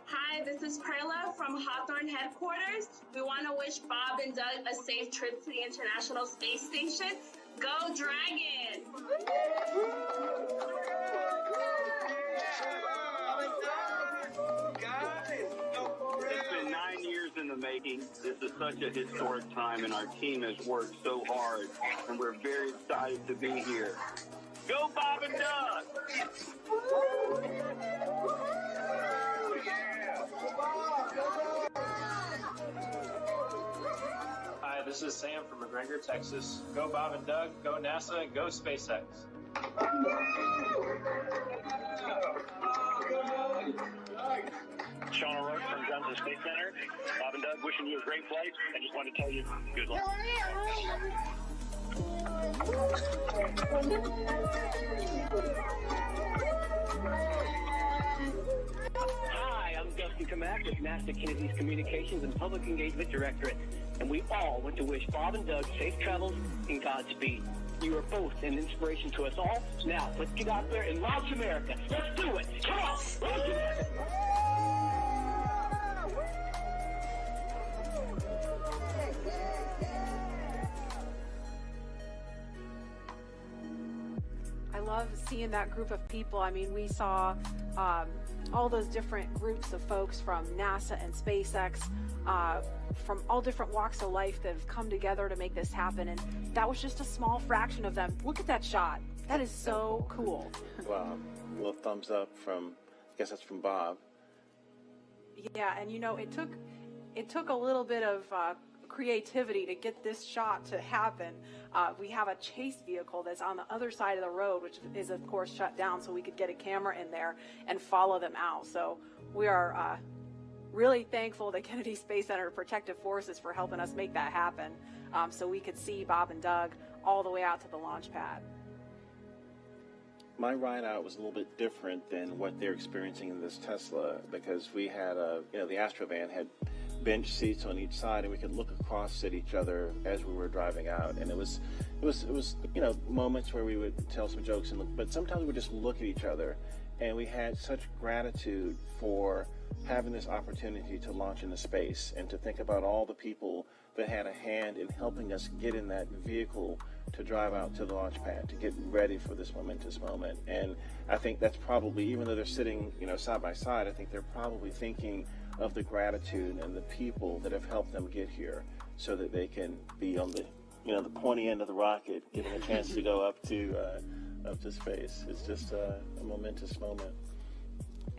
Hi, this is Perla from Hawthorne headquarters. We want to wish Bob and Doug a safe trip to the International Space Station. Go Dragon! It's been 9 years in the making. This is such a historic time, and our team has worked so hard, and we're very excited to be here. Go Bob and Doug! Hi, this is Sam from McGregor, Texas. Go Bob and Doug, go NASA, and go SpaceX. Sean O'Rourke from Johnson Space Center. Bob and Doug, wishing you a great flight. I just wanted to tell you good luck. Hi, I'm Dustin Kamak with NASA Kennedy's Communications and Public Engagement Directorate, and we all want to wish Bob and Doug safe travels and Godspeed. You are both an inspiration to us all. Now, let's get out there and launch America. Let's do it. Come on, launch America. I love seeing that group of people. I mean, we saw all those different groups of folks from NASA and SpaceX, from all different walks of life that have come together to make this happen. And that was just a small fraction of them. Look at that shot. That is so cool. Wow. A little thumbs up from, I guess that's from Bob. Yeah, and you know, it took a little bit of creativity to get this shot to happen. We have a chase vehicle that's on the other side of the road, which is of course shut down, so we could get a camera in there and follow them out. So we are really thankful to Kennedy Space Center Protective Forces for helping us make that happen, so we could see Bob and Doug all the way out to the launch pad. My ride out was a little bit different than what they're experiencing in this Tesla, because we had the Astrovan had bench seats on each side, and we could look across at each other as we were driving out. And it was moments where we would tell some jokes and look, but sometimes we would just look at each other, and we had such gratitude for having this opportunity to launch into space and to think about all the people that had a hand in helping us get in that vehicle to drive out to the launch pad, to get ready for this momentous moment. And I think that's probably, even though they're sitting, side by side, I think they're probably thinking of the gratitude and the people that have helped them get here, so that they can be on the, the pointy end of the rocket, getting a chance to go up to space. It's just a momentous moment.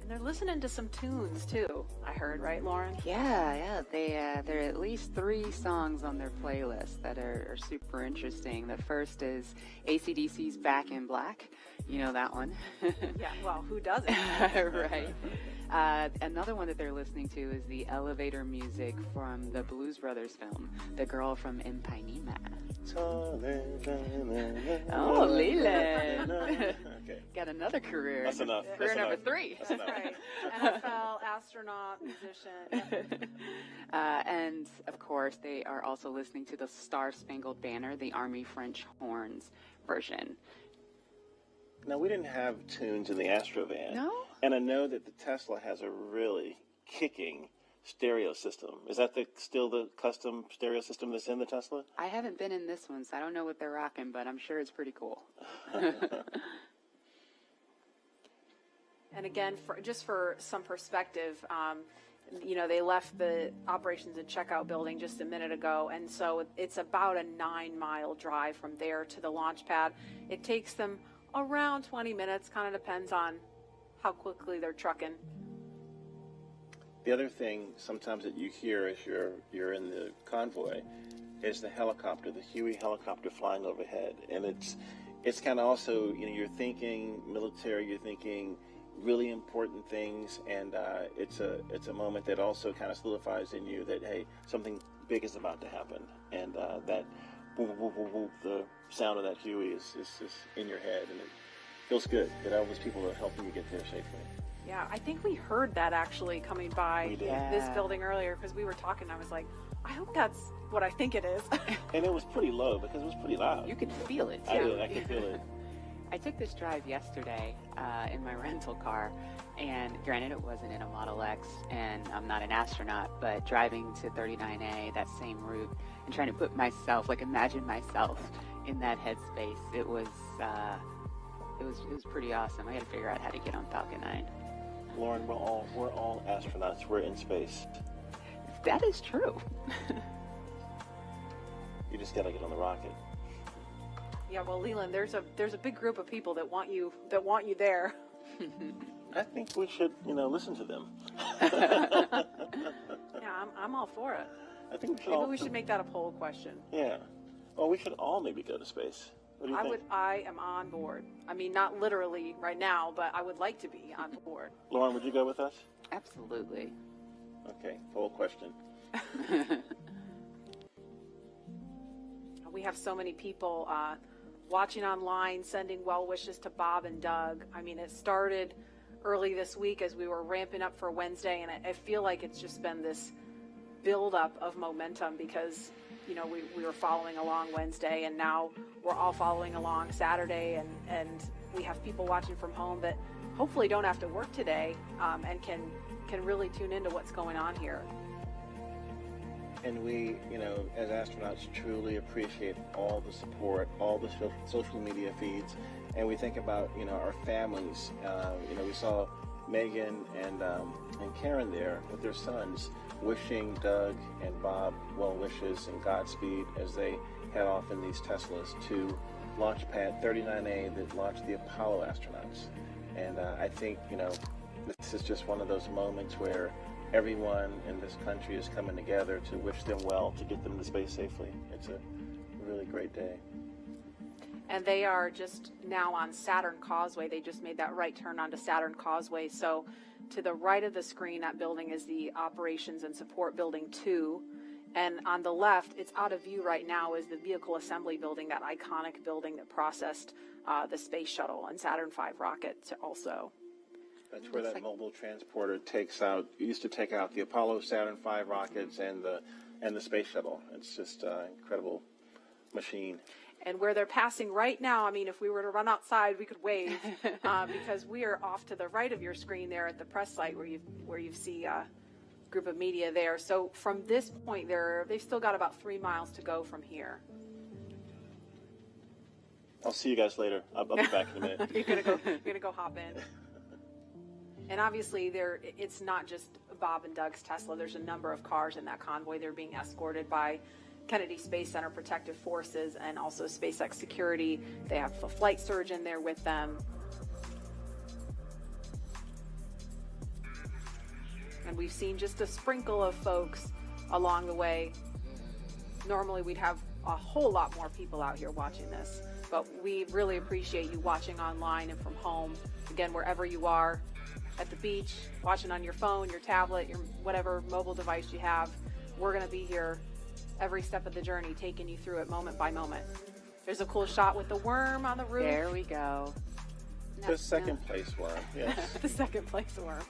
And they're listening to some tunes too, I heard, right, Lauren? Yeah. There are at least 3 songs on their playlist that are super interesting. The first is AC/DC's Back in Black. You know that one. Yeah, well, who doesn't? Right. Another one that they're listening to is the elevator music from the Blues Brothers film, The Girl from Ipanema. Oh, Leland. Okay. Got another career. That's enough. Career number 3. That's enough. Right. NFL, astronaut, musician. And, of course, they are also listening to the Star Spangled Banner, the Army French Horns version. Now, we didn't have tunes in the Astrovan. No? And I know that the Tesla has a really kicking stereo system. Is that still the custom stereo system that's in the Tesla? I haven't been in this one, so I don't know what they're rocking, but I'm sure it's pretty cool. And again, just for some perspective, they left the operations and checkout building just a minute ago, and so it's about a 9-mile drive from there to the launch pad. It takes them around 20 minutes, kind of depends on how quickly they're trucking. The other thing sometimes that you hear as you're in the convoy is the helicopter, the Huey helicopter flying overhead. And it's kind of also, you're thinking military, you're thinking really important things, and it's a moment that also kind of solidifies in you that, hey, something big is about to happen. And that whoop, whoop, whoop, whoop, the sound of that Huey is in your head, and it feels good that all those people are helping you get there safely. Yeah, I think we heard that actually coming by this Yeah. building earlier because we were talking. I was like, I hope that's what I think it is. And it was pretty low because it was pretty loud. You could feel it. I too. did. I could feel it. I took this drive yesterday in my rental car, and granted it wasn't in a Model X, and I'm not an astronaut, but driving to 39A, that same route, and trying to put myself, like imagine myself in that headspace, it was pretty awesome. I got to figure out how to get on Falcon 9. Lauren, we're all astronauts. We're in space. That is true. You just gotta get on the rocket. Yeah, well, Leland, there's a big group of people that want you there. I think we should, listen to them. Yeah, I'm all for it. I think we should Maybe we should make that a poll question. Yeah. Well, we should all maybe go to space. What do you think? I am on board. I mean, not literally right now, but I would like to be on board. Lauren, would you go with us? Absolutely. Okay, poll question. We have so many people watching online, sending well wishes to Bob and Doug. I mean, it started early this week as we were ramping up for Wednesday, and I feel like it's just been this buildup of momentum because, we were following along Wednesday, and now we're all following along Saturday, and we have people watching from home that hopefully don't have to work today and can really tune into what's going on here. And we, as astronauts, truly appreciate all the support, all the social media feeds, and we think about, our families. We saw Megan and Karen there with their sons, wishing Doug and Bob well wishes and Godspeed as they head off in these Teslas to launch pad 39A that launched the Apollo astronauts. And I think, this is just one of those moments where everyone in this country is coming together to wish them well, to get them to space safely. It's a really great day. And they are just now on Saturn Causeway. They just made that right turn onto Saturn Causeway. So to the right of the screen, that building is the Operations and Support Building 2. And on the left, it's out of view right now, is the Vehicle Assembly Building, that iconic building that processed the Space Shuttle and Saturn V rocket also. That's where that mobile transporter used to take out the Apollo, Saturn V rockets and the Space Shuttle. It's just an incredible machine. And where they're passing right now, I mean, if we were to run outside, we could wave because we are off to the right of your screen there at the press site where you see a group of media there. So from this point, they've still got about 3 miles to go from here. I'll see you guys later. I'll be back in a minute. You're gonna go hop in. And obviously, it's not just Bob and Doug's Tesla. There's a number of cars in that convoy. They're being escorted by Kennedy Space Center Protective Forces and also SpaceX security. They have a flight surgeon there with them. And we've seen just a sprinkle of folks along the way. Normally, we'd have a whole lot more people out here watching this, but we really appreciate you watching online and from home. Again, wherever you are, at the beach, watching on your phone, your tablet, your whatever mobile device you have, we're going to be here every step of the journey, taking you through it moment by moment. There's a cool shot with the worm on the roof. There we go. The second place worm, yes. The second place worm.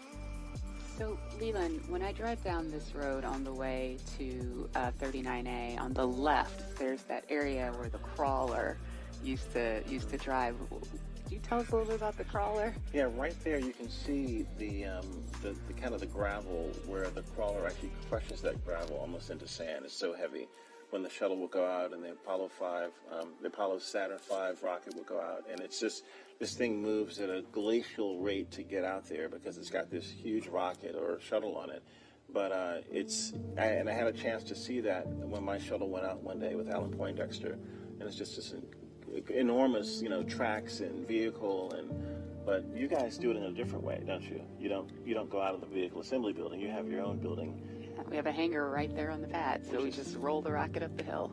So, Leland, when I drive down this road on the way to 39A, on the left, there's that area where the crawler used to drive. Could you tell us a little bit about the crawler? Yeah, right there you can see the kind of the gravel where the crawler actually crushes that gravel almost into sand. It's so heavy. When the shuttle will go out and the Apollo Saturn V rocket will go out, and it's just, this thing moves at a glacial rate to get out there because it's got this huge rocket or shuttle on it. But I had a chance to see that when my shuttle went out one day with Alan Poindexter, and it's just this enormous, tracks and vehicle, but you guys do it in a different way, don't you? You don't go out of the vehicle assembly building. You have your own building. We have a hangar right there on the pad, so we just roll the rocket up the hill.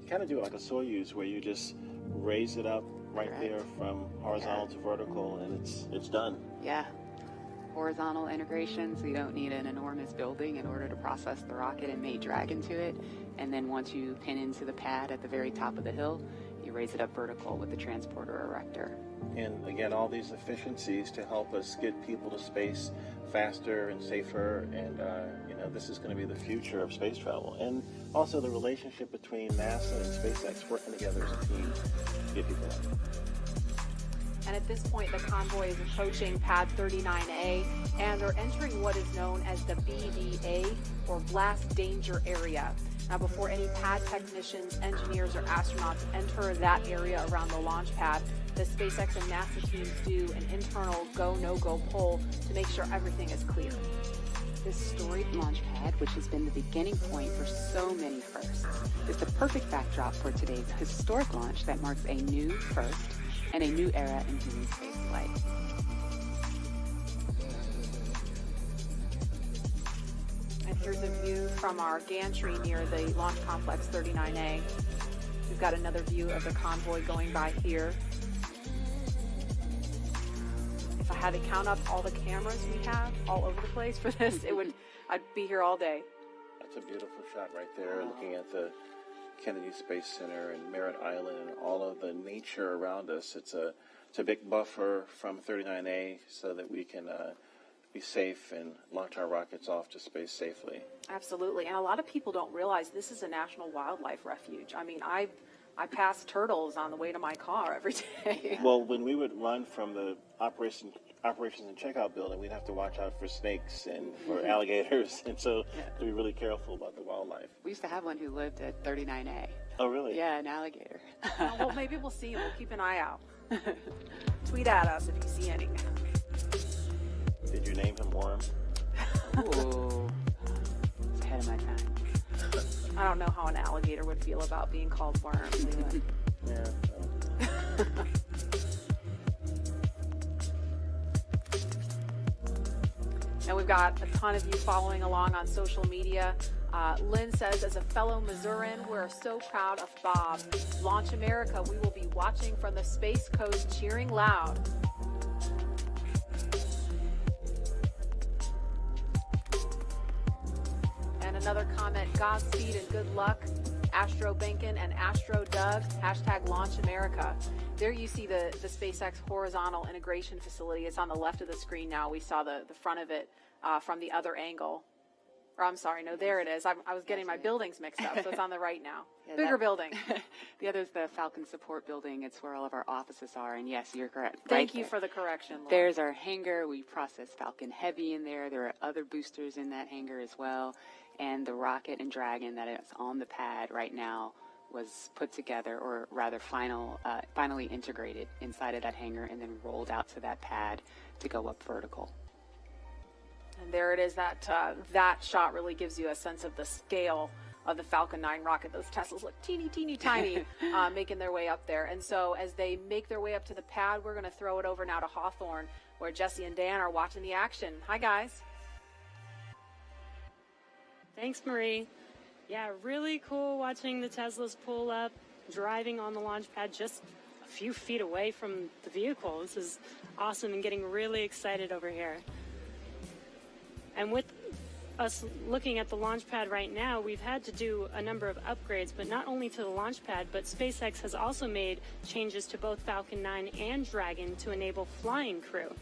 You kind of do it like a Soyuz, where you just raise it up right there from horizontal to vertical, and it's done. Yeah. Horizontal integration, so you don't need an enormous building in order to process the rocket and may drag into it. And then once you pin into the pad at the very top of the hill, you raise it up vertical with the transporter erector. And again, all these efficiencies to help us get people to space faster and safer, and this is going to be the future of space travel. And also the relationship between NASA and SpaceX working together as a team to get people out. And at this point, the convoy is approaching pad 39A, and they're entering what is known as the BDA, or blast danger area. Now, before any pad technicians, engineers, or astronauts enter that area around the launch pad, the SpaceX and NASA teams do an internal go, no-go poll to make sure everything is clear. This storied launch pad, which has been the beginning point for so many firsts, is the perfect backdrop for today's historic launch that marks a new first and a new era in human spaceflight. And here's a view from our gantry near the Launch Complex 39A. We've got another view of the convoy going by here. If I had to count up all the cameras we have all over the place for this, I'd be here all day. That's a beautiful shot right there, looking at the Kennedy Space Center and Merritt Island and all of the nature around us. It's a big buffer from 39A so that we can be safe and launch our rockets off to space safely. Absolutely. And a lot of people don't realize this is a national wildlife refuge. I mean, I pass turtles on the way to my car every day. Well, when we would run from the operations and checkout building, we'd have to watch out for snakes and for alligators, and so to be really careful about the wildlife. We used to have one who lived at 39A. Oh, really? Yeah, an alligator. Well, maybe we'll see him. We'll keep an eye out. Tweet at us if you see any. Did you name him Worm? Ooh, it's ahead of my time. I don't know how an alligator would feel about being called Worm. Yeah. And we've got a ton of you following along on social media. Lynn says, as a fellow Missourian, we're so proud of Bob. Launch America, we will be watching from the Space Coast, cheering loud. And another comment, Godspeed and good luck. Astro Benkin and Astro Doug, hashtag Launch America. There you see the SpaceX horizontal integration facility. It's on the left of the screen now. We saw the front of it from the other angle. Or I'm sorry, no, there it is. I was getting my buildings mixed up, so it's on the right now. Yeah, Bigger building. The other is the Falcon Support Building. It's where all of our offices are, and yes, you're correct. Thank you for the correction, Laura. There's our hangar. We process Falcon Heavy in there. There are other boosters in that hangar as well. And the rocket and Dragon that is on the pad right now was put together, or rather finally integrated inside of that hangar and then rolled out to that pad to go up vertical. And there it is. That shot really gives you a sense of the scale of the Falcon 9 rocket. Those Teslas look teeny, teeny, tiny, making their way up there. And so as they make their way up to the pad, we're going to throw it over now to Hawthorne, where Jesse and Dan are watching the action. Hi, guys. Thanks, Marie. Yeah, really cool watching the Teslas pull up, driving on the launch pad just a few feet away from the vehicle. This is awesome and getting really excited over here. And with us looking at the launch pad right now, we've had to do a number of upgrades, but not only to the launch pad, but SpaceX has also made changes to both Falcon 9 and Dragon to enable flying crew.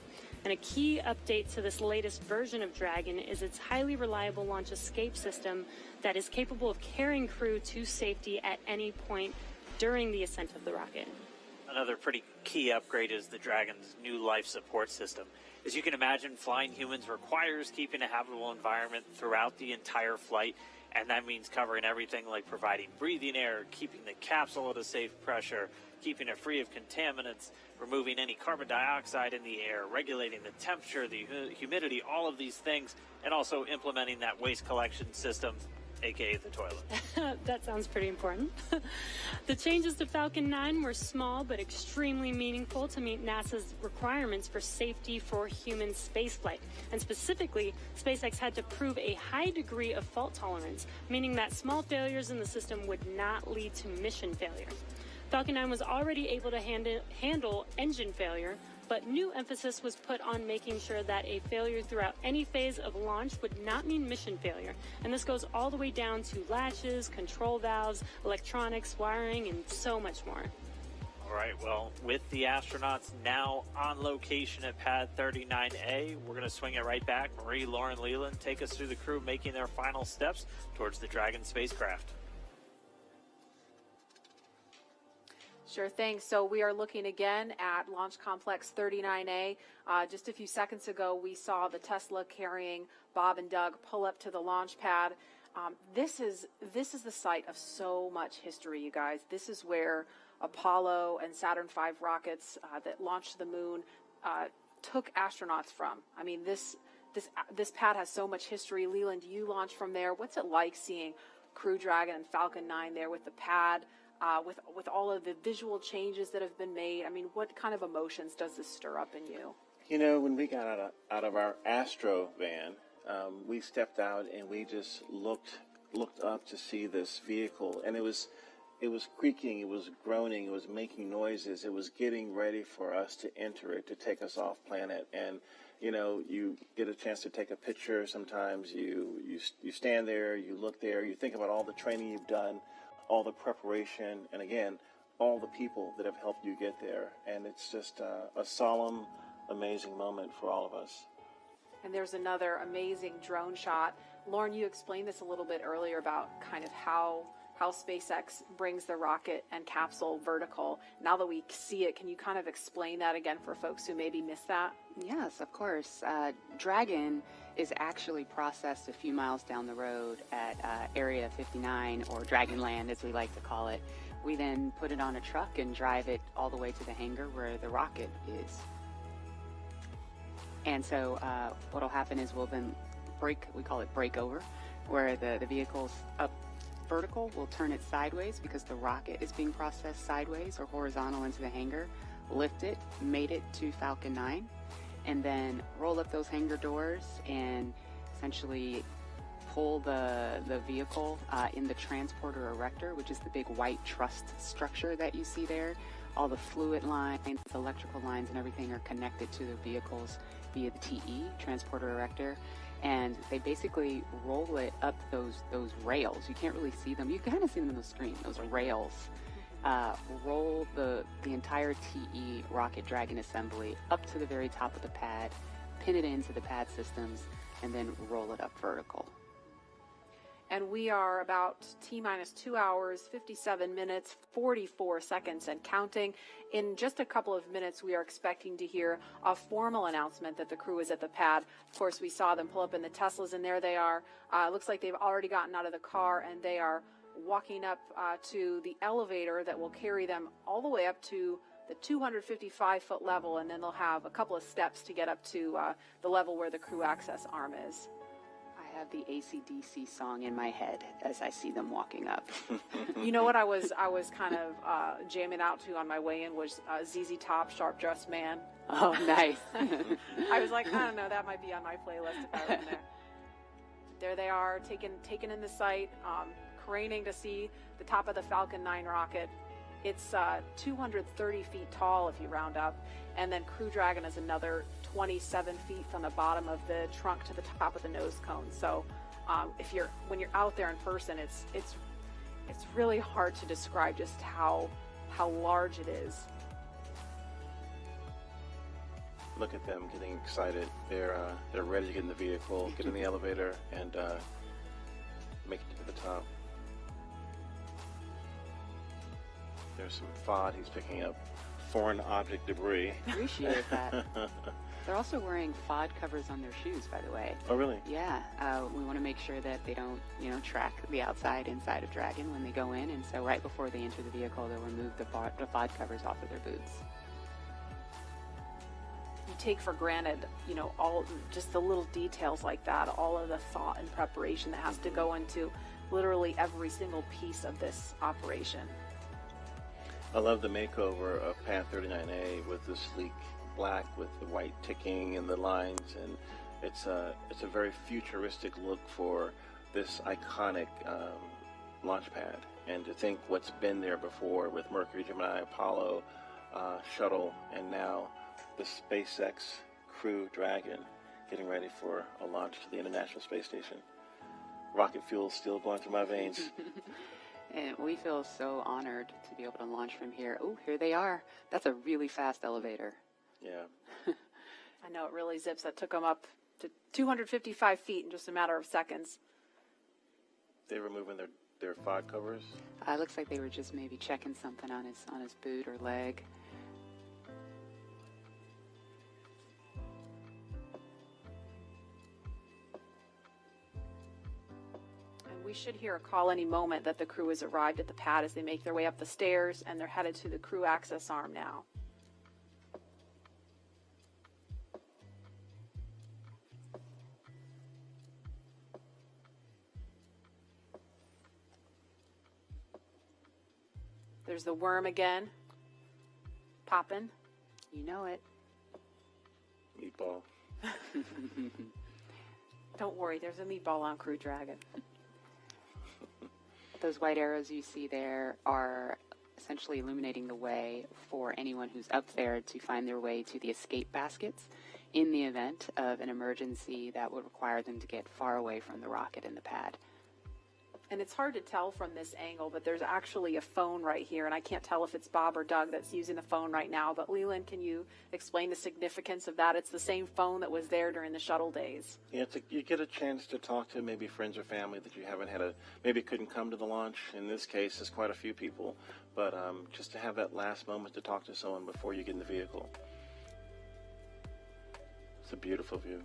And a key update to this latest version of Dragon is its highly reliable launch escape system that is capable of carrying crew to safety at any point during the ascent of the rocket. Another pretty key upgrade is the Dragon's new life support system. As you can imagine, flying humans requires keeping a habitable environment throughout the entire flight, and that means covering everything like providing breathing air, keeping the capsule at a safe pressure, keeping it free of contaminants, removing any carbon dioxide in the air, regulating the temperature, the humidity, all of these things, and also implementing that waste collection system, aka the toilet. That sounds pretty important. The changes to Falcon 9 were small but extremely meaningful to meet NASA's requirements for safety for human spaceflight. And specifically, SpaceX had to prove a high degree of fault tolerance, meaning that small failures in the system would not lead to mission failure. Falcon 9 was already able to handle engine failure, but new emphasis was put on making sure that a failure throughout any phase of launch would not mean mission failure. And this goes all the way down to latches, control valves, electronics, wiring, and so much more. All right, well, with the astronauts now on location at Pad 39A, we're going to swing it right back. Marie, Lauren, Leland, take us through the crew making their final steps towards the Dragon spacecraft. Sure thing. So we are looking again at Launch Complex 39A. Just a few seconds ago, we saw the Tesla carrying Bob and Doug pull up to the launch pad. This is the site of so much history, you guys. This is where Apollo and Saturn V rockets that launched the moon took astronauts from. I mean, this pad has so much history. Leland, you launched from there. What's it like seeing Crew Dragon and Falcon 9 there with the pad, with all of the visual changes that have been made? I mean, what kind of emotions does this stir up in you? You know, when we got out of our Astro van, we stepped out and we just looked up to see this vehicle, and it was creaking, it was groaning, it was making noises, it was getting ready for us to enter it, to take us off planet. And you know, you get a chance to take a picture. Sometimes you stand there, you look there, you think about all the training you've done, all the preparation, and again, all the people that have helped you get there. And it's just a solemn, amazing moment for all of us. And there's another amazing drone shot. Lauren, you explained this a little bit earlier about kind of how SpaceX brings the rocket and capsule vertical. Now that we see it, can you kind of explain that again for folks who maybe missed that? Yes, of course. Dragon is actually processed a few miles down the road at Area 59, or Dragonland as we like to call it. We then put it on a truck and drive it all the way to the hangar where the rocket is. And so what will happen is we'll then we call it breakover, where the vehicle's up vertical, we'll turn it sideways because the rocket is being processed sideways or horizontal into the hangar, lift it, mate it to Falcon 9, and then roll up those hangar doors and essentially pull the vehicle in the transporter erector, which is the big white truss structure that you see there. All the fluid lines, electrical lines, and everything are connected to the vehicles via the TE, transporter erector. And they basically roll it up those rails. You can't really see them. You kind of see them on the screen. Those rails roll the entire TE Rocket Dragon assembly up to the very top of the pad, pin it into the pad systems, and then roll it up vertical. And we are about T-minus 2 hours, 57 minutes, 44 seconds and counting. In just a couple of minutes, we are expecting to hear a formal announcement that the crew is at the pad. Of course, we saw them pull up in the Teslas, and there they are. Looks like they've already gotten out of the car, and they are walking up to the elevator that will carry them all the way up to the 255-foot level, and then they'll have a couple of steps to get up to the level where the crew access arm is. I have the AC/DC song in my head as I see them walking up. You know what I was kind of jamming out to on my way in was ZZ Top, Sharp Dressed Man. Oh, nice. I was like, I don't know, that might be on my playlist if I was in there. There they are, taken in the sight, craning to see the top of the Falcon 9 rocket. It's 230 feet tall if you round up, and then Crew Dragon is another 27 feet from the bottom of the trunk to the top of the nose cone. So when you're out there in person, it's really hard to describe just how large it is. Look at them getting excited. They're ready to get in the vehicle, get in the elevator, and make it to the top. There's some FOD. He's picking up foreign object debris. Appreciate that. They're also wearing FOD covers on their shoes, by the way. Oh, really? Yeah. We want to make sure that they don't, track the inside of Dragon when they go in. And so right before they enter the vehicle, they'll remove the FOD covers off of their boots. You take for granted, all just the little details like that, all of the thought and preparation that has to go into literally every single piece of this operation. I love the makeover of Pad 39A with the sleek black with the white ticking and the lines, and it's a very futuristic look for this iconic launch pad. And to think what's been there before with Mercury, Gemini, Apollo, shuttle, and now the SpaceX Crew Dragon getting ready for a launch to the International Space Station. Rocket fuel still going through my veins. And we feel so honored to be able to launch from here. Oh, here they are. That's a really fast elevator. Yeah. I know, it really zips. That took them up to 255 feet in just a matter of seconds. They were removing their fog covers. Looks like they were just maybe checking something on his boot or leg. We should hear a call any moment that the crew has arrived at the pad as they make their way up the stairs, and they're headed to the crew access arm now. There's the worm again, popping. You know it. Meatball. Don't worry, there's a meatball on Crew Dragon. Those white arrows you see there are essentially illuminating the way for anyone who's up there to find their way to the escape baskets in the event of an emergency that would require them to get far away from the rocket and the pad. And it's hard to tell from this angle, but there's actually a phone right here, and I can't tell if it's Bob or Doug that's using the phone right now. But Leland, can you explain the significance of that? It's the same phone that was there during the shuttle days. Yeah, you get a chance to talk to maybe friends or family that you haven't maybe couldn't come to the launch. In this case, it's quite a few people, but just to have that last moment to talk to someone before you get in the vehicle. It's a beautiful view.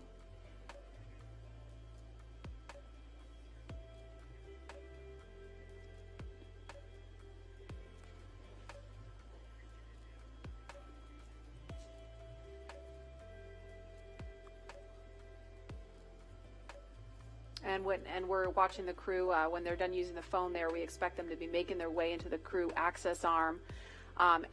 And we're watching the crew when they're done using the phone there. We expect them to be making their way into the crew access arm.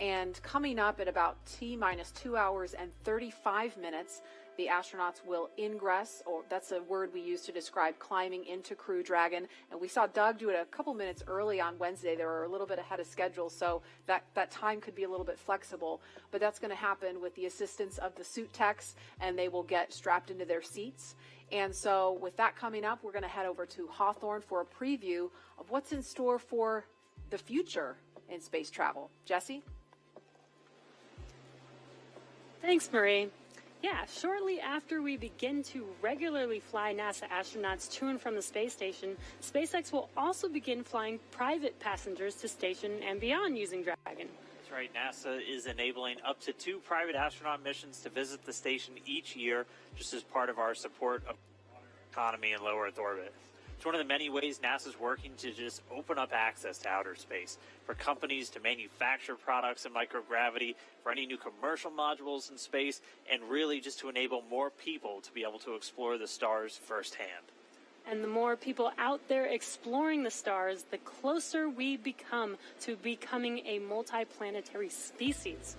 And coming up at about T-minus 2 hours and 35 minutes, the astronauts will ingress, or that's a word we use to describe climbing into Crew Dragon. And we saw Doug do it a couple minutes early on Wednesday. They were a little bit ahead of schedule, so that time could be a little bit flexible. But that's going to happen with the assistance of the suit techs, and they will get strapped into their seats. And so with that coming up, we're going to head over to Hawthorne for a preview of what's in store for the future in space travel. Jesse? Thanks, Marie. Yeah, shortly after we begin to regularly fly NASA astronauts to and from the space station, SpaceX will also begin flying private passengers to station and beyond using Dragon. That's right. NASA is enabling up to 2 private astronaut missions to visit the station each year, just as part of our support of the economy in low Earth orbit. It's one of the many ways NASA's working to just open up access to outer space for companies to manufacture products in microgravity, for any new commercial modules in space, and really just to enable more people to be able to explore the stars firsthand. And the more people out there exploring the stars, the closer we become to becoming a multiplanetary species.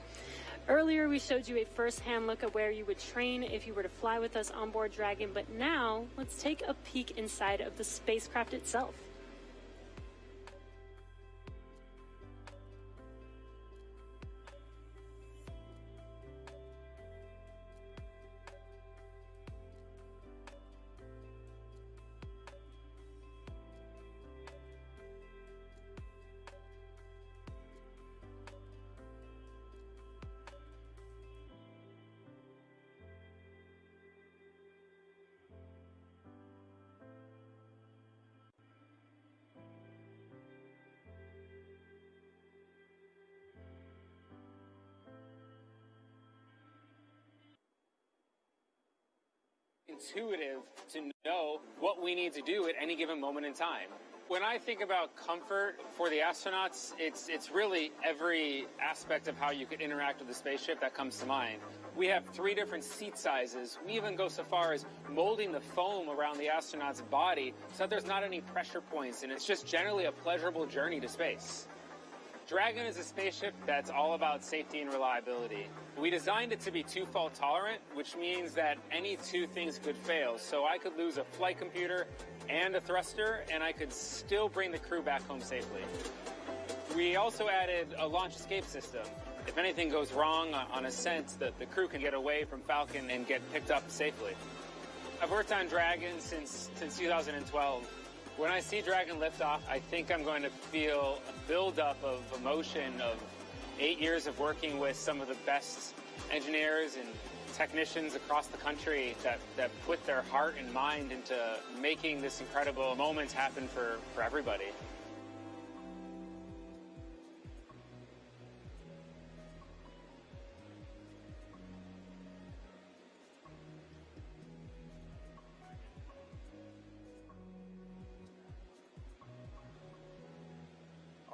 Earlier, we showed you a first-hand look at where you would train if you were to fly with us on board Dragon, but now let's take a peek inside of the spacecraft itself. Intuitive to know what we need to do at any given moment in time. When I think about comfort for the astronauts, it's really every aspect of how you could interact with the spaceship that comes to mind. We have 3 different seat sizes. We even go so far as molding the foam around the astronaut's body so that there's not any pressure points, and it's just generally a pleasurable journey to space. Dragon is a spaceship that's all about safety and reliability. We designed it to be 2 fault tolerant, which means that any 2 things could fail. So I could lose a flight computer and a thruster, and I could still bring the crew back home safely. We also added a launch escape system. If anything goes wrong on ascent, the crew can get away from Falcon and get picked up safely. I've worked on Dragon since 2012. When I see Dragon lift off, I think I'm going to feel a buildup of emotion of 8 years of working with some of the best engineers and technicians across the country that put their heart and mind into making this incredible moment happen for everybody.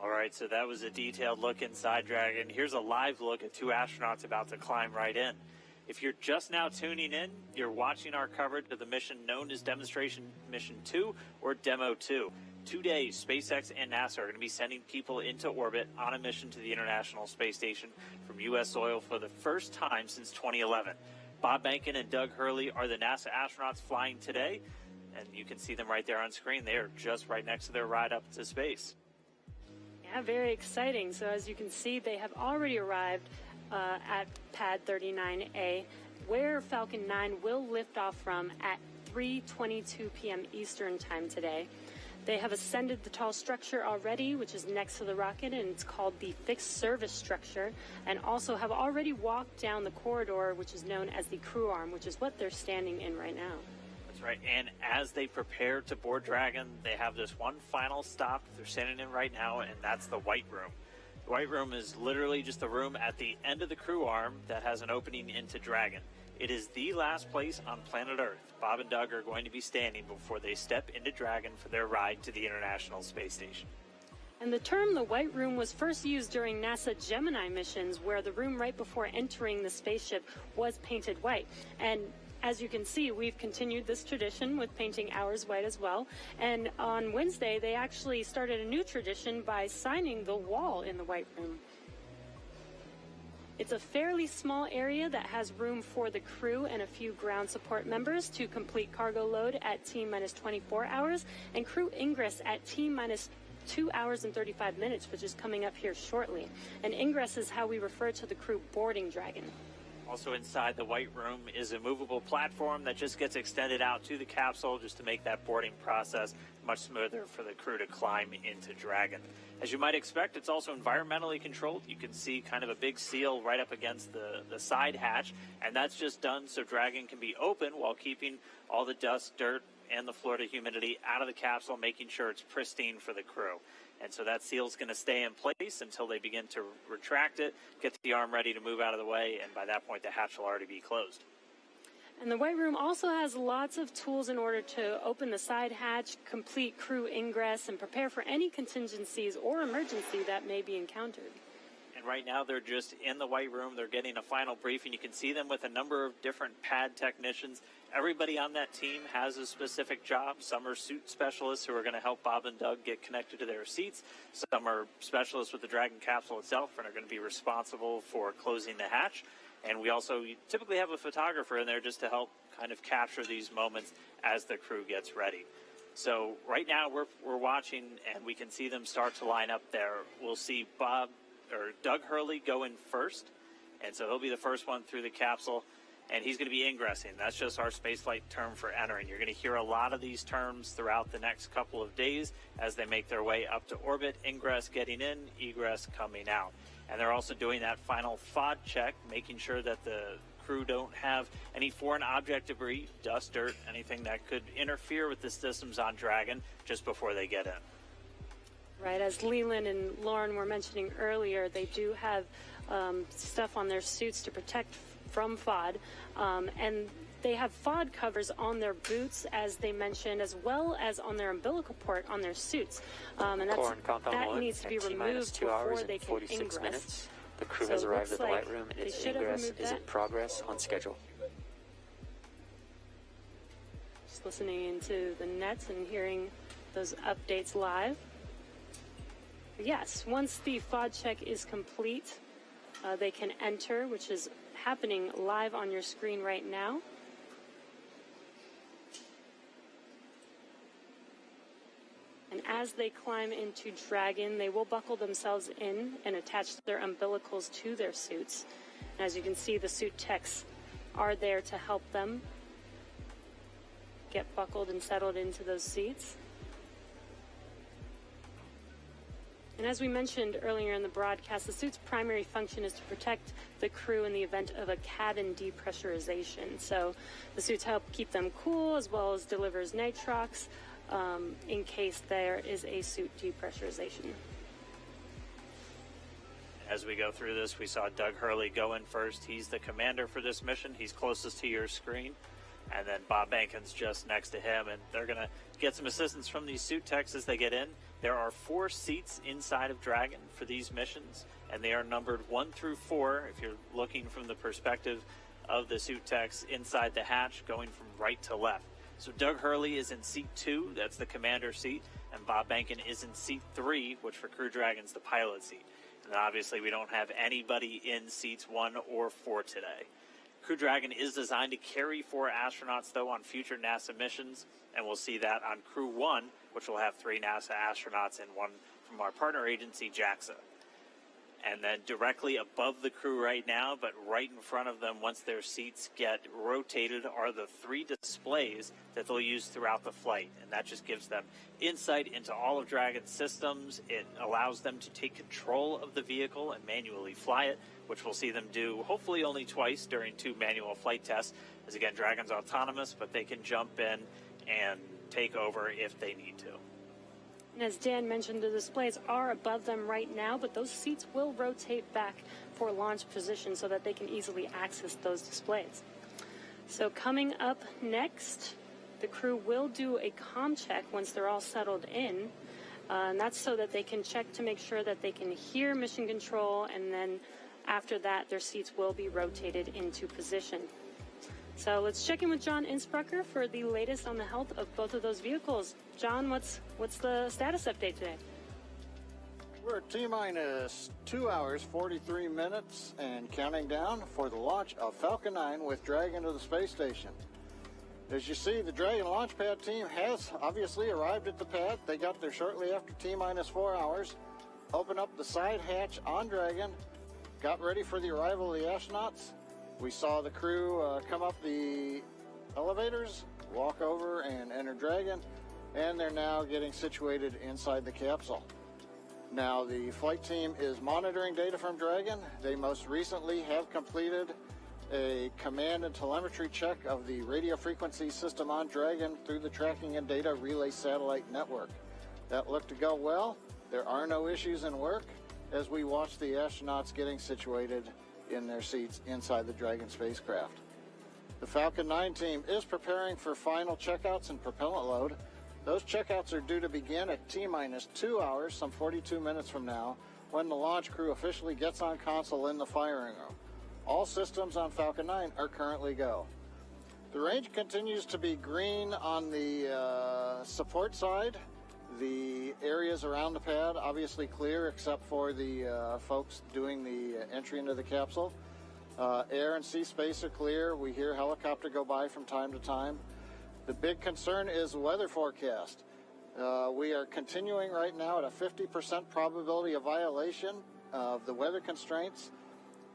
All right, so that was a detailed look inside Dragon. Here's a live look at two astronauts about to climb right in. If you're just now tuning in, you're watching our coverage of the mission known as Demonstration Mission 2 or Demo 2. 2 days, SpaceX and NASA are going to be sending people into orbit on a mission to the International Space Station from U.S. soil for the first time since 2011. Bob Behnken and Doug Hurley are the NASA astronauts flying today, and you can see them right there on screen. They are just right next to their ride up to space. Yeah, very exciting. So as you can see, they have already arrived at Pad 39A, where Falcon 9 will lift off from at 3:22 p.m. Eastern Time today. They have ascended the tall structure already, which is next to the rocket, and it's called the fixed service structure, and also have already walked down the corridor, which is known as the crew arm, which is what they're standing in right now. Right, and as they prepare to board Dragon, they have this one final stop that they're standing in right now, and that's the White Room. The White Room is literally just a room at the end of the crew arm that has an opening into Dragon. It is the last place on planet Earth Bob and Doug are going to be standing before they step into Dragon for their ride to the International Space Station. And the term the White Room was first used during NASA Gemini missions, where the room right before entering the spaceship was painted white. And as you can see, we've continued this tradition with painting ours white as well. And on Wednesday, they actually started a new tradition by signing the wall in the White Room. It's a fairly small area that has room for the crew and a few ground support members to complete cargo load at T-minus 24 hours and crew ingress at T-minus 2 hours and 35 minutes, which is coming up here shortly. And ingress is how we refer to the crew boarding Dragon. Also inside the White Room is a movable platform that just gets extended out to the capsule just to make that boarding process much smoother for the crew to climb into Dragon. As you might expect, it's also environmentally controlled. You can see kind of a big seal right up against the side hatch, and that's just done so Dragon can be open while keeping all the dust, dirt, and the Florida humidity out of the capsule, making sure it's pristine for the crew. And so that seal's going to stay in place until they begin to retract it, get the arm ready to move out of the way, and by that point the hatch will already be closed. And the White Room also has lots of tools in order to open the side hatch, complete crew ingress, and prepare for any contingencies or emergency that may be encountered. And right now they're just in the White Room. They're getting a final briefing. You can see them with a number of different pad technicians. Everybody on that team has a specific job. Some are suit specialists who are going to help Bob and Doug get connected to their seats. Some are specialists with the Dragon capsule itself and are going to be responsible for closing the hatch. And we also typically have a photographer in there just to help kind of capture these moments as the crew gets ready. So right now we're watching, and we can see them start to line up there. We'll see Doug Hurley go in first, and so he'll be the first one through the capsule, and he's going to be ingressing. That's just our spaceflight term for entering. You're going to hear a lot of these terms throughout the next couple of days as they make their way up to orbit. Ingress getting in, egress coming out. And they're also doing that final FOD check, making sure that the crew don't have any foreign object debris, dust, dirt, anything that could interfere with the systems on Dragon just before they get in. Right, as Leland and Lauren were mentioning earlier, they do have stuff on their suits to protect from FOD, and they have FOD covers on their boots, as they mentioned, as well as on their umbilical port on their suits, and that needs to be removed before they can ingress. Minutes. The crew has arrived at the White Room, and its ingress is in progress on schedule. Just listening into the nets and hearing those updates live. Yes, once the FOD check is complete, they can enter, which is happening live on your screen right now. And as they climb into Dragon, they will buckle themselves in and attach their umbilicals to their suits. And as you can see, the suit techs are there to help them get buckled and settled into those seats. And as we mentioned earlier in the broadcast, the suit's primary function is to protect the crew in the event of a cabin depressurization. So the suits help keep them cool, as well as delivers nitrox in case there is a suit depressurization. As we go through this, we saw Doug Hurley go in first. He's the commander for this mission. He's closest to your screen. And then Bob Bankin's just next to him, and they're going to get some assistance from these suit techs as they get in. There are 4 seats inside of Dragon for these missions, and they are numbered 1 through 4 if you're looking from the perspective of the suit techs inside the hatch, going from right to left. So Doug Hurley is in seat 2, that's the commander seat, and Bob Bankin is in seat 3, which for Crew Dragon's the pilot seat. And obviously we don't have anybody in seats 1 or 4 today. Crew Dragon is designed to carry 4 astronauts, though, on future NASA missions, and we'll see that on Crew 1, which will have 3 NASA astronauts and 1 from our partner agency, JAXA. And then directly above the crew right now, but right in front of them, once their seats get rotated, are the 3 displays that they'll use throughout the flight. And that just gives them insight into all of Dragon's systems. It allows them to take control of the vehicle and manually fly it, which we'll see them do hopefully only twice during 2 manual flight tests. As again, Dragon's autonomous, but they can jump in and take over if they need to. And as Dan mentioned, the displays are above them right now, but those seats will rotate back for launch position so that they can easily access those displays. So coming up next, the crew will do a comm check once they're all settled in. And that's so that they can check to make sure that they can hear mission control, and then after that, their seats will be rotated into position. So let's check in with John Innsbrucker for the latest on the health of both of those vehicles. John, what's the status update today? We're at T-minus 2 hours, 43 minutes, and counting down for the launch of Falcon 9 with Dragon to the space station. As you see, the Dragon launch pad team has obviously arrived at the pad. They got there shortly after T-minus 4 hours, opened up the side hatch on Dragon, got ready for the arrival of the astronauts. We saw the crew come up the elevators, walk over and enter Dragon, and they're now getting situated inside the capsule. Now the flight team is monitoring data from Dragon. They most recently have completed a command and telemetry check of the radio frequency system on Dragon through the tracking and data relay satellite network. That looked to go well. There are no issues in work as we watch the astronauts getting situated in their seats inside the Dragon spacecraft. The Falcon 9 team is preparing for final checkouts and propellant load. Those checkouts are due to begin at T-minus 2 hours, some 42 minutes from now, when the launch crew officially gets on console in the firing room. All systems on Falcon 9 are currently go. The range continues to be green on the support side. The areas around the pad obviously clear except for the folks doing the entry into the capsule. Air and sea space are clear. We hear helicopter go by from time to time. The big concern is the weather forecast. We are continuing right now at a 50% probability of violation of the weather constraints.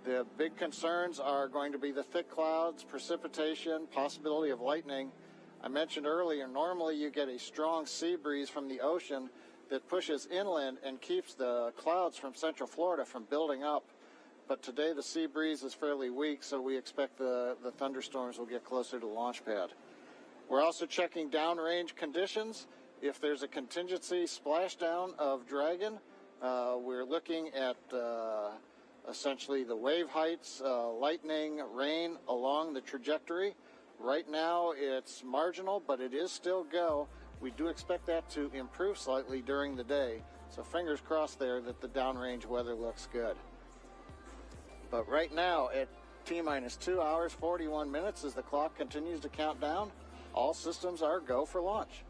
The big concerns are going to be the thick clouds, precipitation, possibility of lightning. I mentioned earlier, normally you get a strong sea breeze from the ocean that pushes inland and keeps the clouds from Central Florida from building up. But today the sea breeze is fairly weak, so we expect the thunderstorms will get closer to the launch pad. We're also checking downrange conditions. If there's a contingency splashdown of Dragon, we're looking at essentially the wave heights, lightning, rain along the trajectory. Right now it's marginal, but it is still go. We do expect that to improve slightly during the day. So fingers crossed there that the downrange weather looks good. But right now at T-minus 2 hours, 41 minutes as the clock continues to count down, all systems are go for launch.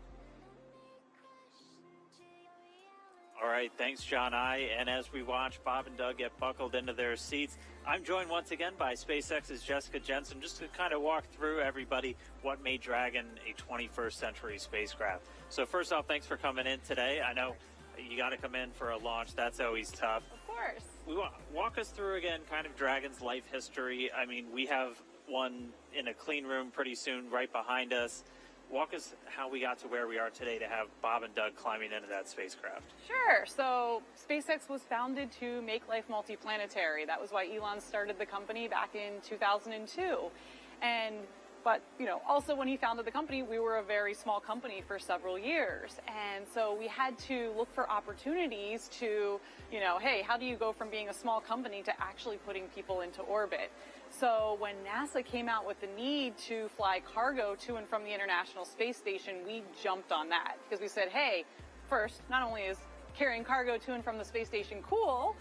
All right, thanks, John I. And as we watch Bob and Doug get buckled into their seats, I'm joined once again by SpaceX's Jessica Jensen, just to kind of walk through everybody what made Dragon a 21st century spacecraft. So first off, thanks for coming in today. I know you got to come in for a launch. That's always tough. Of course. Walk us through again kind of Dragon's life history. I mean, we have one in a clean room pretty soon right behind us. Walk us how we got to where we are today to have Bob and Doug climbing into that spacecraft. Sure. So SpaceX was founded to make life multiplanetary. That was why Elon started the company back in 2002. But, also when he founded the company, we were a very small company for several years. And so we had to look for opportunities to, hey, how do you go from being a small company to actually putting people into orbit? So when NASA came out with the need to fly cargo to and from the International Space Station, we jumped on that because we said, hey, first, not only is carrying cargo to and from the space station cool,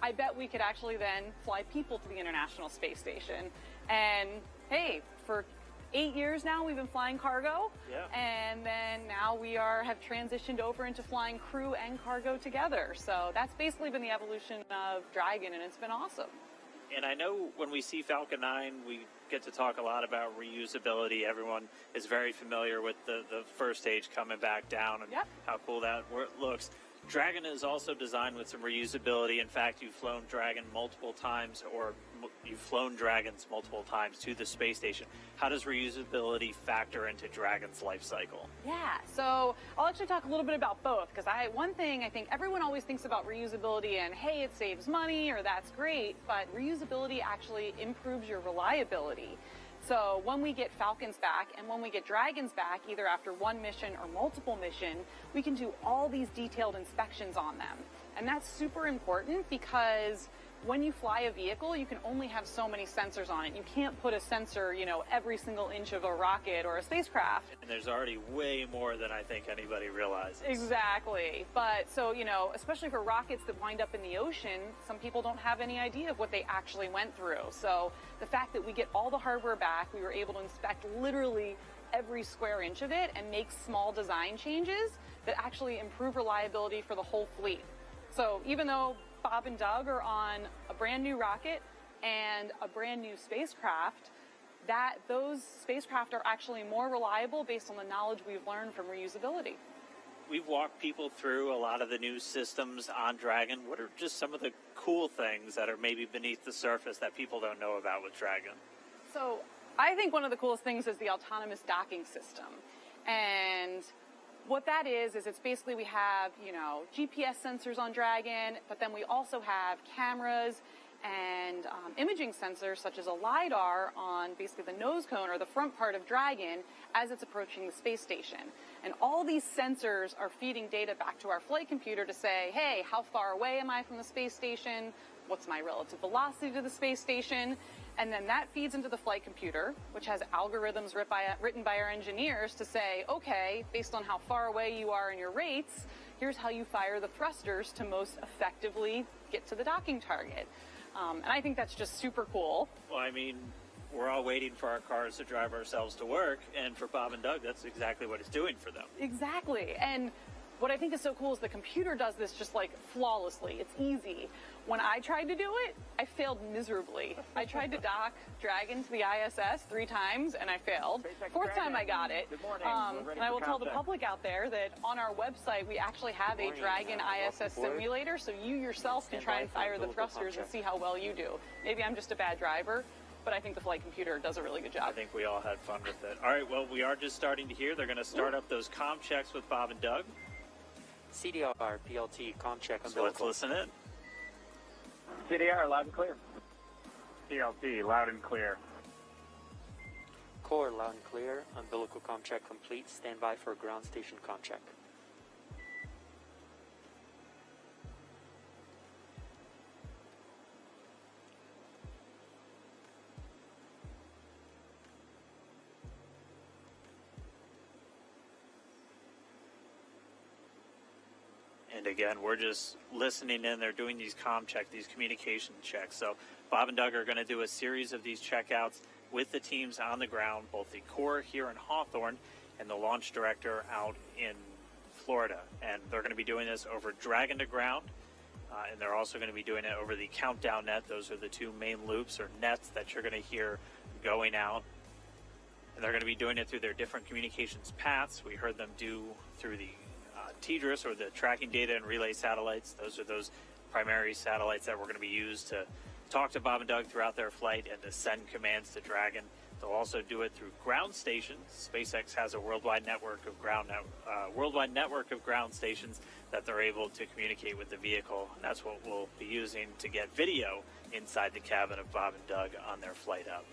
I bet we could actually then fly people to the International Space Station. And hey, for 8 years now, we've been flying cargo. Yeah. And then now we have transitioned over into flying crew and cargo together. So that's basically been the evolution of Dragon, and it's been awesome. And I know when we see Falcon 9, we get to talk a lot about reusability. Everyone is very familiar with the first stage coming back down and how cool that looks. Dragon is also designed with some reusability. In fact, you've flown Dragon multiple times, or you've flown Dragons multiple times to the space station. How does reusability factor into Dragon's life cycle? Yeah, so I'll actually talk a little bit about both, because one thing I think everyone always thinks about reusability and, hey, it saves money, or that's great, but reusability actually improves your reliability. So when we get Falcons back and when we get Dragons back, either after one mission or multiple mission, we can do all these detailed inspections on them. And that's super important because when you fly a vehicle, you can only have so many sensors on it. You can't put a sensor, every single inch of a rocket or a spacecraft. And there's already way more than I think anybody realizes. Exactly. But so, especially for rockets that wind up in the ocean, some people don't have any idea of what they actually went through. So the fact that we get all the hardware back, we were able to inspect literally every square inch of it and make small design changes that actually improve reliability for the whole fleet. So even though Bob and Doug are on a brand new rocket and a brand new spacecraft, those spacecraft are actually more reliable based on the knowledge we've learned from reusability. We've walked people through a lot of the new systems on Dragon. What are just some of the cool things that are maybe beneath the surface that people don't know about with Dragon? So I think one of the coolest things is the autonomous docking system. And what that is it's basically we have, GPS sensors on Dragon, but then we also have cameras and imaging sensors such as a LiDAR on basically the nose cone or the front part of Dragon as it's approaching the space station. And all these sensors are feeding data back to our flight computer to say, hey, how far away am I from the space station? What's my relative velocity to the space station? And then that feeds into the flight computer, which has algorithms written by our engineers to say, okay, based on how far away you are in your rates, here's how you fire the thrusters to most effectively get to the docking target. And I think that's just super cool. Well, I mean, we're all waiting for our cars to drive ourselves to work, and for Bob and Doug, that's exactly what it's doing for them. Exactly. And what I think is so cool is the computer does this just like flawlessly. It's easy. When I tried to do it, I failed miserably. I tried to dock Dragon to the ISS 3 times and I failed. Fourth time I got it. Good morning. And I will tell the public out there that on our website we actually have a Dragon ISS simulator, so you yourself can try and fire the thrusters and see how well you do. Maybe I'm just a bad driver, but I think the flight computer does a really good job. I think we all had fun with it. All right, well, we are just starting to hear. They're going to start up those comm checks with Bob and Doug. CDR, PLT, comm check, so let's listen in. CDR, loud and clear. PLT, loud and clear. Core, loud and clear. Umbilical comm check complete. Stand by for ground station comm check. And again, we're just listening in. They're doing these comm checks, these communication checks. So Bob and Doug are going to do a series of these checkouts with the teams on the ground, both the Corps here in Hawthorne and the launch director out in Florida. And they're going to be doing this over Dragon to ground. And they're also going to be doing it over the countdown net. Those are the 2 main loops or nets that you're going to hear going out. And they're going to be doing it through their different communications paths. We heard them do through the TDRS, or the tracking data and relay satellites. Those are those primary satellites that were going to be used to talk to Bob and Doug throughout their flight and to send commands to Dragon. They'll also do it through ground stations. SpaceX has a worldwide network of ground stations that they're able to communicate with the vehicle. And that's what we'll be using to get video inside the cabin of Bob and Doug on their flight up.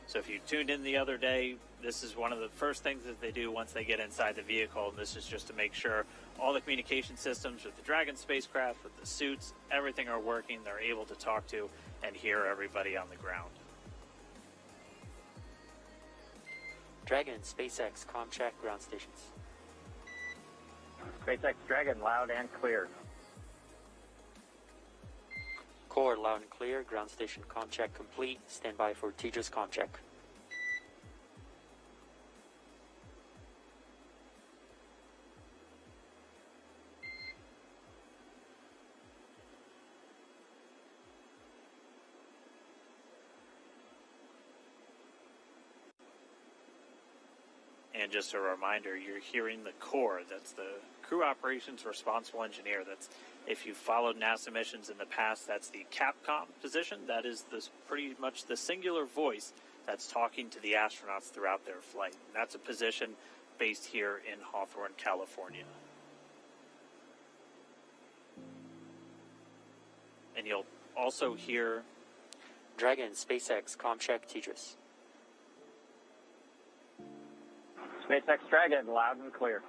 So if you tuned in the other day, this is one of the first things that they do once they get inside the vehicle. And this is just to make sure all the communication systems with the Dragon spacecraft, with the suits, everything are working. They're able to talk to and hear everybody on the ground. Dragon and SpaceX ComCheck ground stations. SpaceX Dragon, loud and clear. Core, loud and clear. Ground station ComCheck complete. Stand by for Tejas ComCheck. And just a reminder, you're hearing the core. That's the crew operations responsible engineer. That's, if you've followed NASA missions in the past, that's the Capcom position. That is pretty much the singular voice that's talking to the astronauts throughout their flight. And that's a position based here in Hawthorne, California. And you'll also hear Dragon, SpaceX, ComCheck, Tejas. SpaceX Dragon, loud and clear.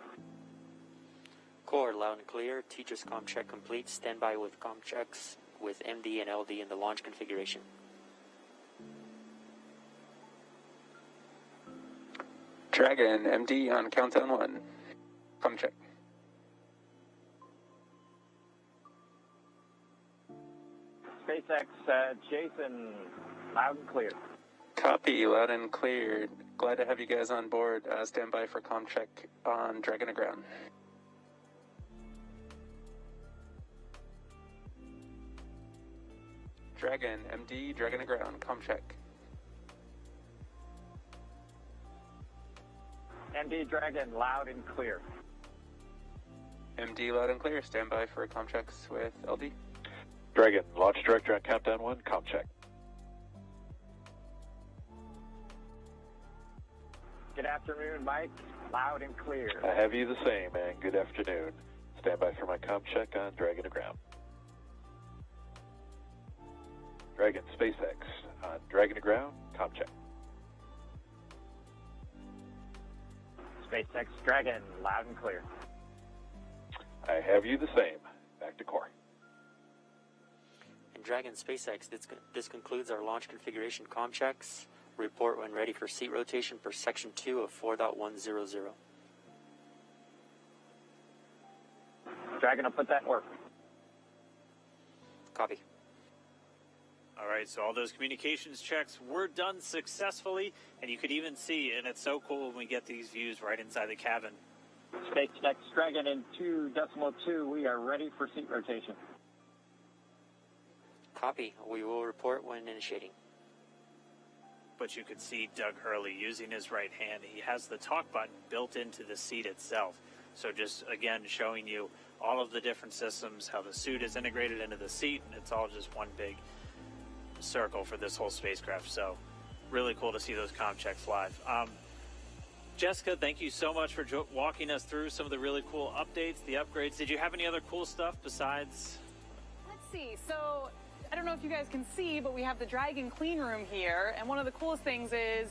Core, loud and clear. Tejas ComCheck complete. Stand by with ComChecks with MD and LD in the launch configuration. Dragon, MD on countdown 1. ComCheck. SpaceX Jason, loud and clear. Copy, loud and clear. Glad to have you guys on board. Stand by for ComCheck on Dragon Ground. Dragon, MD, Dragon Ground, ComCheck. MD Dragon, loud and clear. MD, loud and clear. Stand by for ComChecks with LD. Dragon, launch director on countdown 1, ComCheck. Good afternoon, Mike. Loud and clear. I have you the same, and good afternoon. Stand by for my ComCheck on Dragon to ground. Dragon, SpaceX on Dragon to ground, ComCheck. SpaceX Dragon, loud and clear. I have you the same. Back to core. And Dragon, SpaceX, this concludes our launch configuration ComChecks. Report when ready for seat rotation for section 2 of 4.100. Dragon will put that in work. Copy. All right, so all those communications checks were done successfully, and you could even see, and it's so cool when we get these views right inside the cabin. SpaceX Dragon in 2.2, we are ready for seat rotation. Copy. We will report when initiating. But you could see Doug Hurley using his right hand. He has the talk button built into the seat itself. So just, again, showing you all of the different systems, how the suit is integrated into the seat, and it's all just one big circle for this whole spacecraft. So really cool to see those ComChecks live. Jessica, thank you so much for walking us through some of the really cool updates, the upgrades. Did you have any other cool stuff besides? Let's see. So I don't know if you guys can see, but we have the Dragon clean room here. And one of the coolest things is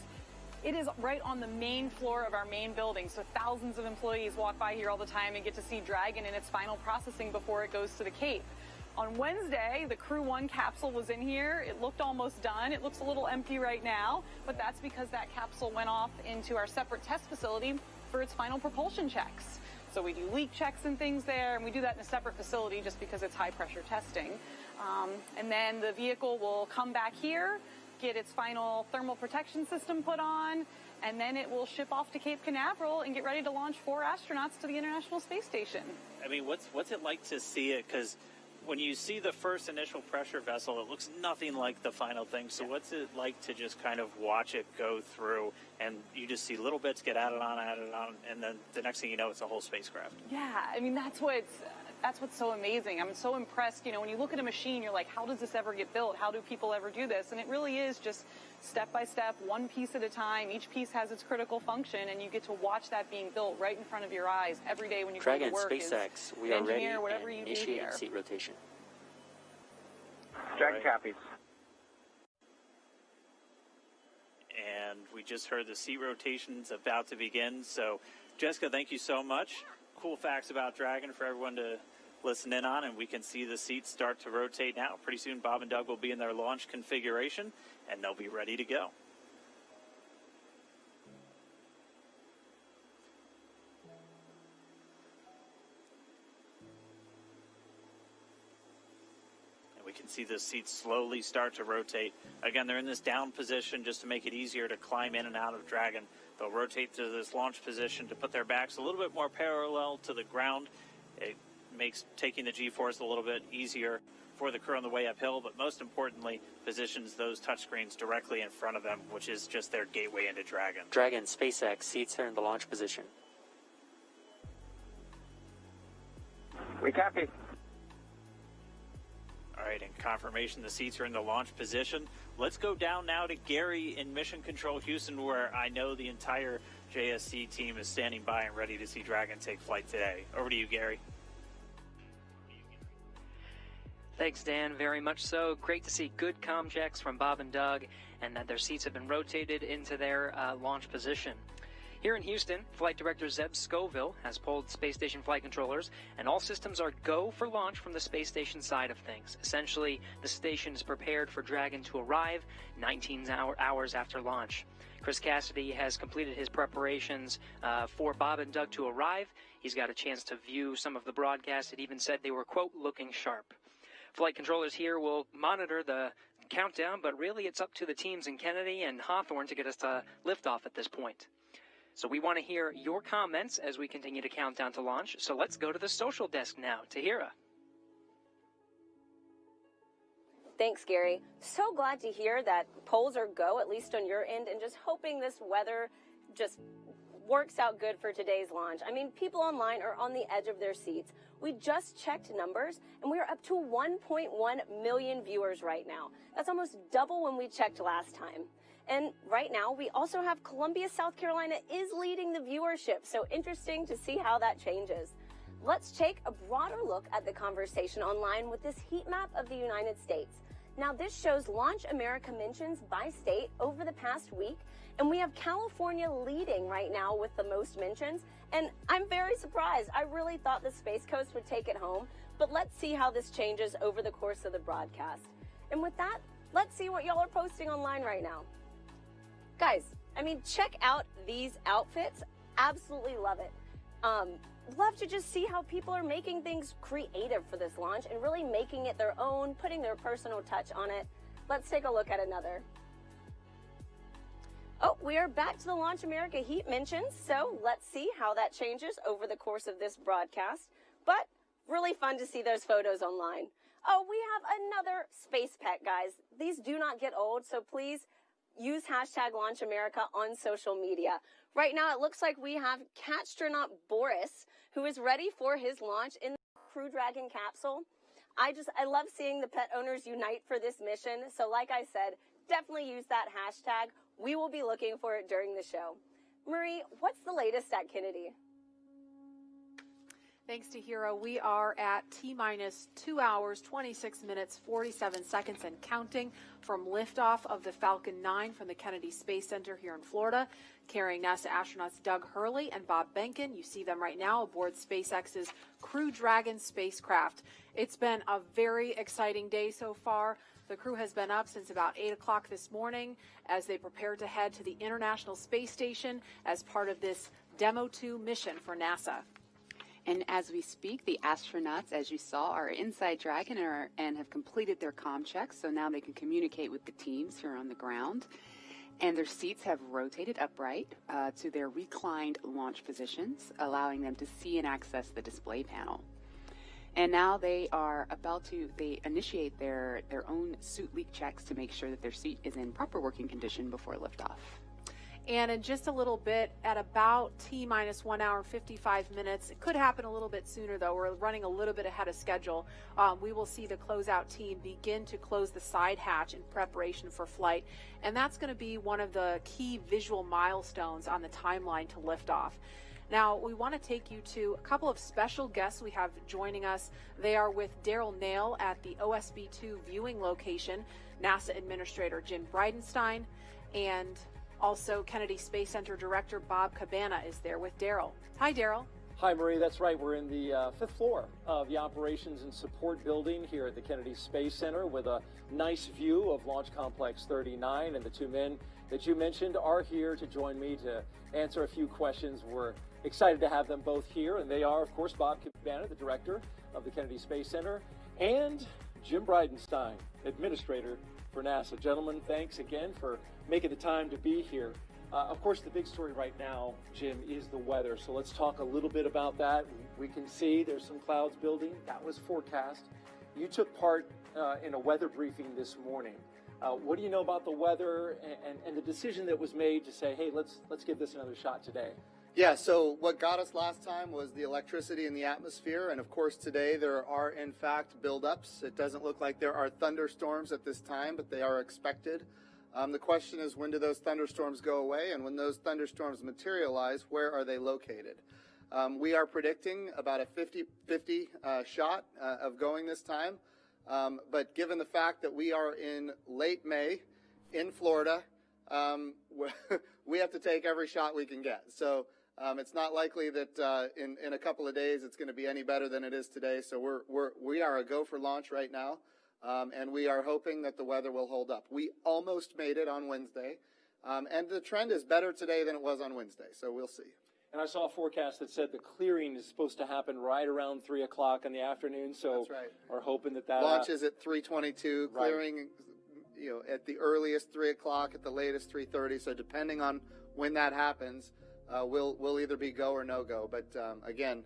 it is right on the main floor of our main building. So thousands of employees walk by here all the time and get to see Dragon in its final processing before it goes to the Cape. On Wednesday, the Crew 1 capsule was in here. It looked almost done. It looks a little empty right now, but that's because that capsule went off into our separate test facility for its final propulsion checks. So we do leak checks and things there, and we do that in a separate facility just because it's high pressure testing. And then the vehicle will come back here, get its final thermal protection system put on, and then it will ship off to Cape Canaveral and get ready to launch 4 astronauts to the International Space Station. I mean, what's it like to see it? Because when you see the first initial pressure vessel, it looks nothing like the final thing. So what's it like to just kind of watch it go through, and you just see little bits get added on, and then the next thing you know, it's a whole spacecraft? Yeah, I mean, that's what's that's what's so amazing. I'm so impressed. You know, when you look at a machine, you're like, how does this ever get built? How do people ever do this? And it really is just step by step, one piece at a time. Each piece has its critical function, and you get to watch that being built right in front of your eyes every day when you come to Dragon, work. SpaceX, we an are ready engineer, whatever and you do initiating here. seat rotation. Dragon copies. And we just heard the seat rotation's about to begin. So, Jessica, thank you so much. Cool facts about Dragon for everyone to listen in on, and we can see the seats start to rotate now. Pretty soon, Bob and Doug will be in their launch configuration, and they'll be ready to go. We can see the seats slowly start to rotate. Again, they're in this down position just to make it easier to climb in and out of Dragon. They'll rotate to this launch position to put their backs a little bit more parallel to the ground. It makes taking the G-force a little bit easier for the crew on the way uphill, but most importantly, positions those touchscreens directly in front of them, which is just their gateway into Dragon. Dragon, SpaceX, seats are in the launch position. We copy. All right, in confirmation, the seats are in the launch position. Let's go down now to Gary in Mission Control Houston, where I know the entire JSC team is standing by and ready to see Dragon take flight today. Over to you, Gary. Thanks, Dan. Very much so. Great to see good comm checks from Bob and Doug, and that their seats have been rotated into their launch position. Here in Houston, Flight Director Zeb Scoville has polled space station flight controllers, and all systems are go for launch from the space station side of things. Essentially, the station is prepared for Dragon to arrive 19 hours after launch. Chris Cassidy has completed his preparations for Bob and Doug to arrive. He's got a chance to view some of the broadcasts. It even said they were, quote, looking sharp. Flight controllers here will monitor the countdown, but really it's up to the teams in Kennedy and Hawthorne to get us to liftoff at this point. So we want to hear your comments as we continue to count down to launch. So let's go to the social desk now. Tahira. Thanks, Gary. So glad to hear that polls are go, at least on your end, and just hoping this weather just works out good for today's launch. I mean, people online are on the edge of their seats. We just checked numbers, and we are up to 1.1 million viewers right now. That's almost double when we checked last time. And right now, we also have Columbia, South Carolina is leading the viewership, so interesting to see how that changes. Let's take a broader look at the conversation online with this heat map of the United States. Now, this shows Launch America mentions by state over the past week, and we have California leading right now with the most mentions, and I'm very surprised. I really thought the Space Coast would take it home, but let's see how this changes over the course of the broadcast. And with that, let's see what y'all are posting online right now. Guys, I mean, check out these outfits. Absolutely love it. Love to just see how people are making things creative for this launch and really making it their own, putting their personal touch on it. Let's take a look at another. Oh, we are back to the Launch America heat mentions, so let's see how that changes over the course of this broadcast. But really fun to see those photos online. Oh, we have another space pet, guys. These do not get old, so please use hashtag Launch America on social media. Right now, it looks like we have Catstronaut Boris, who is ready for his launch in the Crew Dragon capsule. I love seeing the pet owners unite for this mission. So like I said, definitely use that hashtag. We will be looking for it during the show. Marie, what's the latest at Kennedy? Thanks to Hero, we are at T-minus 2 hours, 26 minutes, 47 seconds and counting from liftoff of the Falcon 9 from the Kennedy Space Center here in Florida, carrying NASA astronauts Doug Hurley and Bob Behnken. You see them right now aboard SpaceX's Crew Dragon spacecraft. It's been a very exciting day so far. The crew has been up since about 8 o'clock this morning as they prepare to head to the International Space Station as part of this Demo 2 mission for NASA. And as we speak, the astronauts, as you saw, are inside Dragon and have completed their comm checks, so now they can communicate with the teams here on the ground. And their seats have rotated upright to their reclined launch positions, allowing them to see and access the display panel. And now they initiate their own suit leak checks to make sure that their seat is in proper working condition before liftoff. And in just a little bit, at about T-minus 1 hour, 55 minutes, it could happen a little bit sooner though, we're running a little bit ahead of schedule, we will see the closeout team begin to close the side hatch in preparation for flight. And that's going to be one of the key visual milestones on the timeline to liftoff. Now, we want to take you to a couple of special guests we have joining us. They are with Daryl Nail at the OSB-2 viewing location, NASA Administrator Jim Bridenstine, and also Kennedy Space Center Director Bob Cabana is there with Daryl. Hi, Daryl. Hi, Marie. That's right. We're in the fifth floor of the Operations and Support Building here at the Kennedy Space Center with a nice view of Launch Complex 39. And the two men that you mentioned are here to join me to answer a few questions. We're excited to have them both here. And they are, of course, Bob Cabana, the Director of the Kennedy Space Center, and Jim Bridenstine, Administrator for NASA. Gentlemen, thanks again for making the time to be here. Of course, the big story right now, Jim, is the weather. So let's talk a little bit about that. We can see there's some clouds building. That was forecast. You took part in a weather briefing this morning. What do you know about the weather and the decision that was made to say, hey, let's give this another shot today? Yeah, so what got us last time was the electricity in the atmosphere, and of course today there are in fact buildups. It doesn't look like there are thunderstorms at this time, but they are expected. The question is, when do those thunderstorms go away, and when those thunderstorms materialize, where are they located? We are predicting about a 50-50 shot of going this time, but given the fact that we are in late May in Florida, we have to take every shot we can get. So it's not likely that in a couple of days it's going to be any better than it is today. So we are a go for launch right now. And we are hoping that the weather will hold up. We almost made it on Wednesday, and the trend is better today than it was on Wednesday, so we'll see. And I saw a forecast that said the clearing is supposed to happen right around 3 o'clock in the afternoon, so that's right. We're hoping that launch is at 3:22, right. Clearing, at the earliest 3 o'clock, at the latest 3:30. So depending on when that happens, we'll either be go or no go. But again,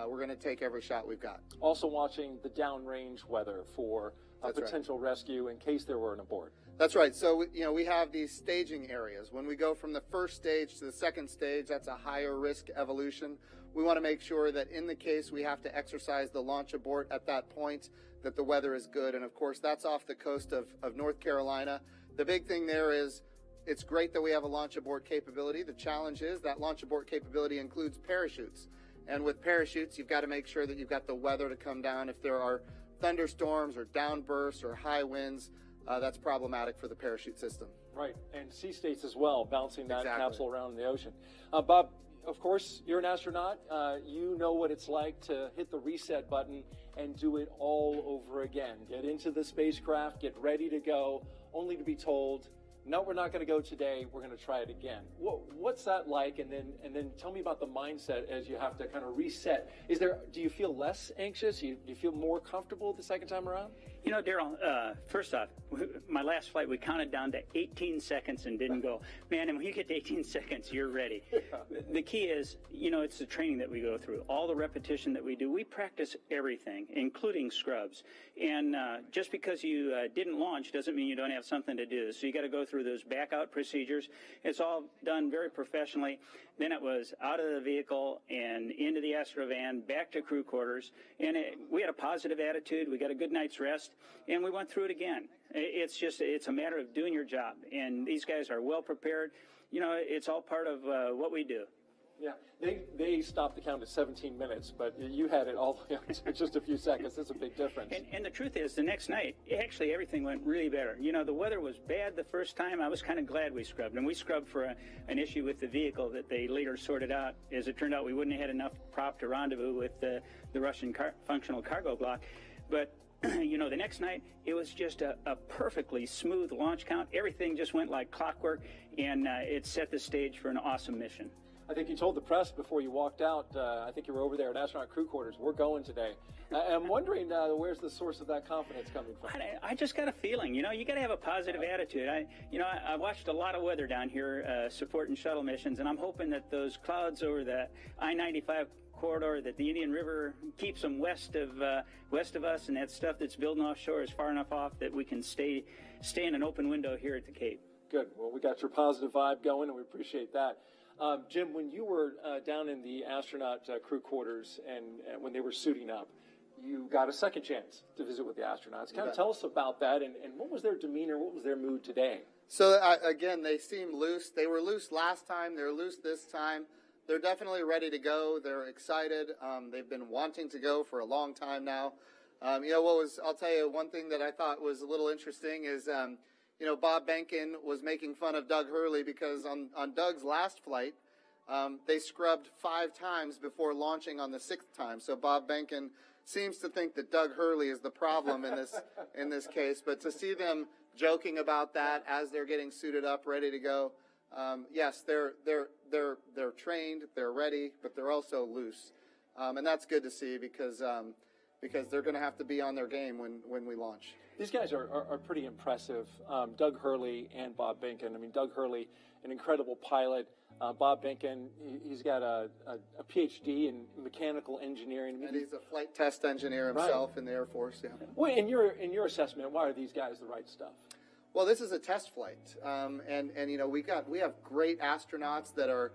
we're going to take every shot we've got. Also watching the downrange weather for a potential rescue in case there were an abort. That's right. So, we have these staging areas. When we go from the first stage to the second stage, that's a higher risk evolution. We want to make sure that in the case we have to exercise the launch abort at that point, that the weather is good. And of course, that's off the coast of North Carolina. The big thing there is it's great that we have a launch abort capability. The challenge is that launch abort capability includes parachutes. And with parachutes, you've got to make sure that you've got the weather to come down. If there are thunderstorms or downbursts or high winds, that's problematic for the parachute system. Right, and sea states as well, bouncing that capsule around in the ocean. Bob, of course, you're an astronaut. You know what it's like to hit the reset button and do it all over again. Get into the spacecraft, get ready to go, only to be told, no, we're not going to go today. We're going to try it again. What's that like? And then tell me about the mindset as you have to kind of reset. Do you feel less anxious? Do you feel more comfortable the second time around? Daryl, first off, my last flight, we counted down to 18 seconds and didn't go, man, and when you get to 18 seconds, you're ready. The key is, it's the training that we go through. All the repetition that we do, we practice everything, including scrubs. And just because you didn't launch doesn't mean you don't have something to do. So you got to go through those back-out procedures. It's all done very professionally. Then it was out of the vehicle and into the Astrovan, back to crew quarters. And we had a positive attitude. We got a good night's rest. And we went through it again. It's a matter of doing your job. And these guys are well prepared. It's all part of what we do. Yeah, they stopped the count at 17 minutes, but you had it all the way up to just a few seconds. That's a big difference. And the truth is, the next night, actually everything went really better. The weather was bad the first time. I was kind of glad we scrubbed. And we scrubbed for an issue with the vehicle that they later sorted out. As it turned out, we wouldn't have had enough prop to rendezvous with the Russian functional cargo block. But the next night, it was just a perfectly smooth launch count. Everything just went like clockwork, and it set the stage for an awesome mission. I think you told the press before you walked out, I think you were over there at astronaut crew quarters, we're going today. I'm wondering, where's the source of that confidence coming from? I just got a feeling, you got to have a positive attitude. I watched a lot of weather down here supporting shuttle missions, and I'm hoping that those clouds over the I-95 corridor, that the Indian River keeps them west of us, and that stuff that's building offshore is far enough off that we can stay in an open window here at the Cape. Good. Well, we got your positive vibe going, and we appreciate that. Jim, when you were down in the astronaut crew quarters and when they were suiting up, you got a second chance to visit with the astronauts. Kind of tell us about that, and what was their demeanor, what was their mood today? So, again, they seemed loose. They were loose last time. They're loose this time. They're definitely ready to go. They're excited. They've been wanting to go for a long time now. I'll tell you one thing that I thought was a little interesting is, Bob Behnken was making fun of Doug Hurley because on Doug's last flight, they scrubbed 5 times before launching on the 6th time. So Bob Behnken seems to think that Doug Hurley is the problem in this case. But to see them joking about that as they're getting suited up, ready to go, yes, they're trained, they're ready, but they're also loose, and that's good to see because they're going to have to be on their game when we launch. These guys are pretty impressive, Doug Hurley and Bob Behnken. I mean, Doug Hurley, an incredible pilot. Bob Behnken, he's got a PhD in mechanical engineering. And he's a flight test engineer himself in the Air Force. Yeah. Well, in your assessment, why are these guys the right stuff? Well, this is a test flight, and we have great astronauts that are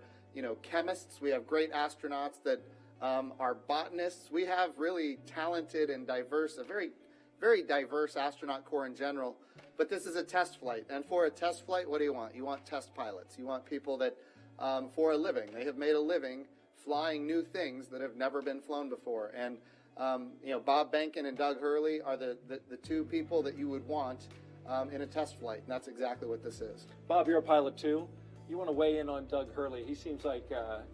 chemists. We have great astronauts that are botanists. We have really talented and diverse, a very, very diverse astronaut corps in general. But this is a test flight, and for a test flight, what do you want? You want test pilots. You want people that, for a living, they have made a living flying new things that have never been flown before. And Bob Behnken and Doug Hurley are the 2 people that you would want in a test flight, and that's exactly what this is. Bob, you're a pilot too. You want to weigh in on Doug Hurley? He seems like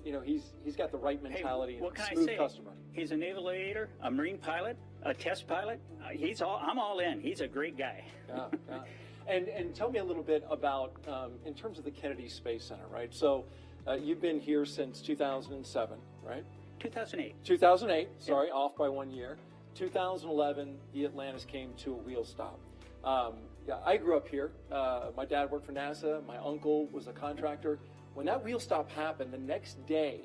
he's got the right mentality. Hey, what can smooth I say? Customer. He's a naval aviator, a marine pilot, a test pilot. I'm all in. He's a great guy. Yeah. And tell me a little bit about in terms of the Kennedy Space Center, right? So you've been here since 2007, right? 2008. 2008. Sorry, off by 1 year. 2011, the Atlantis came to a wheel stop. I grew up here. My dad worked for NASA. My uncle was a contractor. When that wheel stop happened, the next day,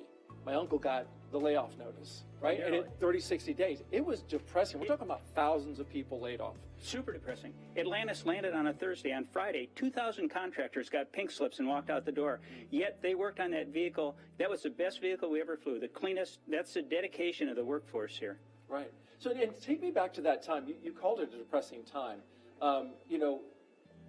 my uncle got the layoff notice, right? Yeah, and in 30, 60 days, it was depressing. We're talking about thousands of people laid off. Super depressing. Atlantis landed on a Thursday. On Friday, 2,000 contractors got pink slips and walked out the door. Yet they worked on that vehicle. That was the best vehicle we ever flew. The cleanest. That's the dedication of the workforce here. Right. So, and take me back to that time. You called it a depressing time.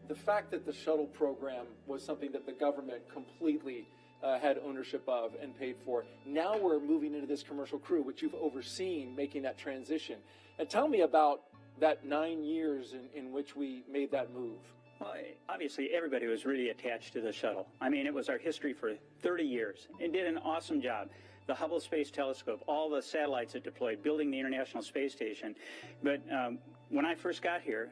The fact that the shuttle program was something that the government completely had ownership of and paid for. Now we're moving into this commercial crew, which you've overseen making that transition. And tell me about that 9 years in which we made that move. Well, obviously, everybody was really attached to the shuttle. I mean, it was our history for 30 years. It did an awesome job. The Hubble Space Telescope, all the satellites it deployed, building the International Space Station. But when I first got here,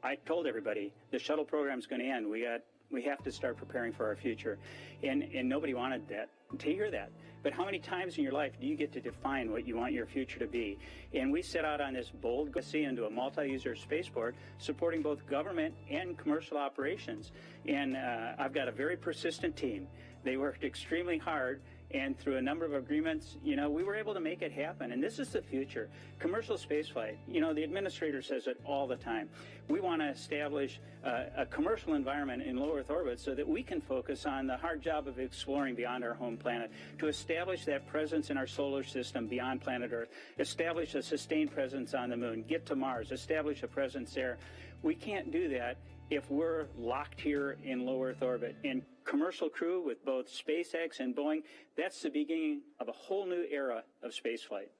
I told everybody the shuttle program's going to end. We have to start preparing for our future, and nobody wanted that to hear that. But how many times in your life do you get to define what you want your future to be? And we set out on this bold goal into a multi-user spaceport, supporting both government and commercial operations. And I've got a very persistent team. They worked extremely hard. And through a number of agreements, we were able to make it happen. And this is the future. Commercial spaceflight, the administrator says it all the time. We want to establish a commercial environment in low Earth orbit so that we can focus on the hard job of exploring beyond our home planet, to establish that presence in our solar system beyond planet Earth, establish a sustained presence on the moon, get to Mars, establish a presence there. We can't do that if we're locked here in low Earth orbit. And commercial crew with both SpaceX and Boeing, that's the beginning of a whole new era of spaceflight.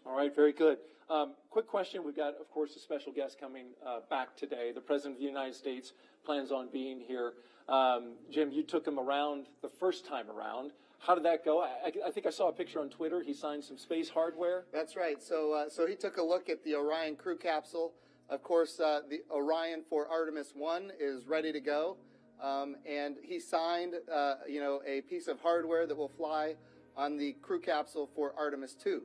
All right, very good. Quick question. We've got, of course, a special guest coming back today. The President of the United States plans on being here. Jim, you took him around the first time around. How did that go? I think I saw a picture on Twitter. He signed some space hardware. That's right. So he took a look at the Orion crew capsule. Of course, the Orion for Artemis 1 is ready to go. And he signed, a piece of hardware that will fly on the crew capsule for Artemis 2.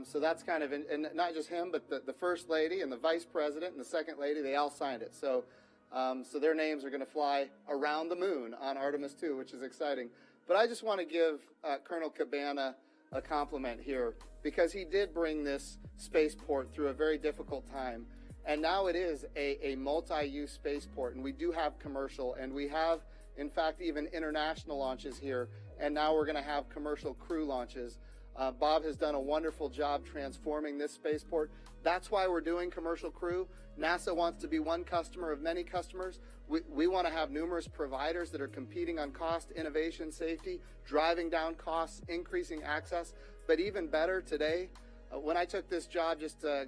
So that's kind of, and not just him, but the First Lady and the Vice President and the Second Lady, they all signed it. So their names are going to fly around the moon on Artemis 2, which is exciting. But I just want to give Colonel Cabana a compliment here, because he did bring this spaceport through a very difficult time. And now it is a multi-use spaceport, and we do have commercial, and we have, in fact, even international launches here, and now we're going to have commercial crew launches. Bob has done a wonderful job transforming this spaceport. That's why we're doing commercial crew. NASA wants to be one customer of many customers. We want to have numerous providers that are competing on cost, innovation, safety, driving down costs, increasing access. But even better today, when I took this job just a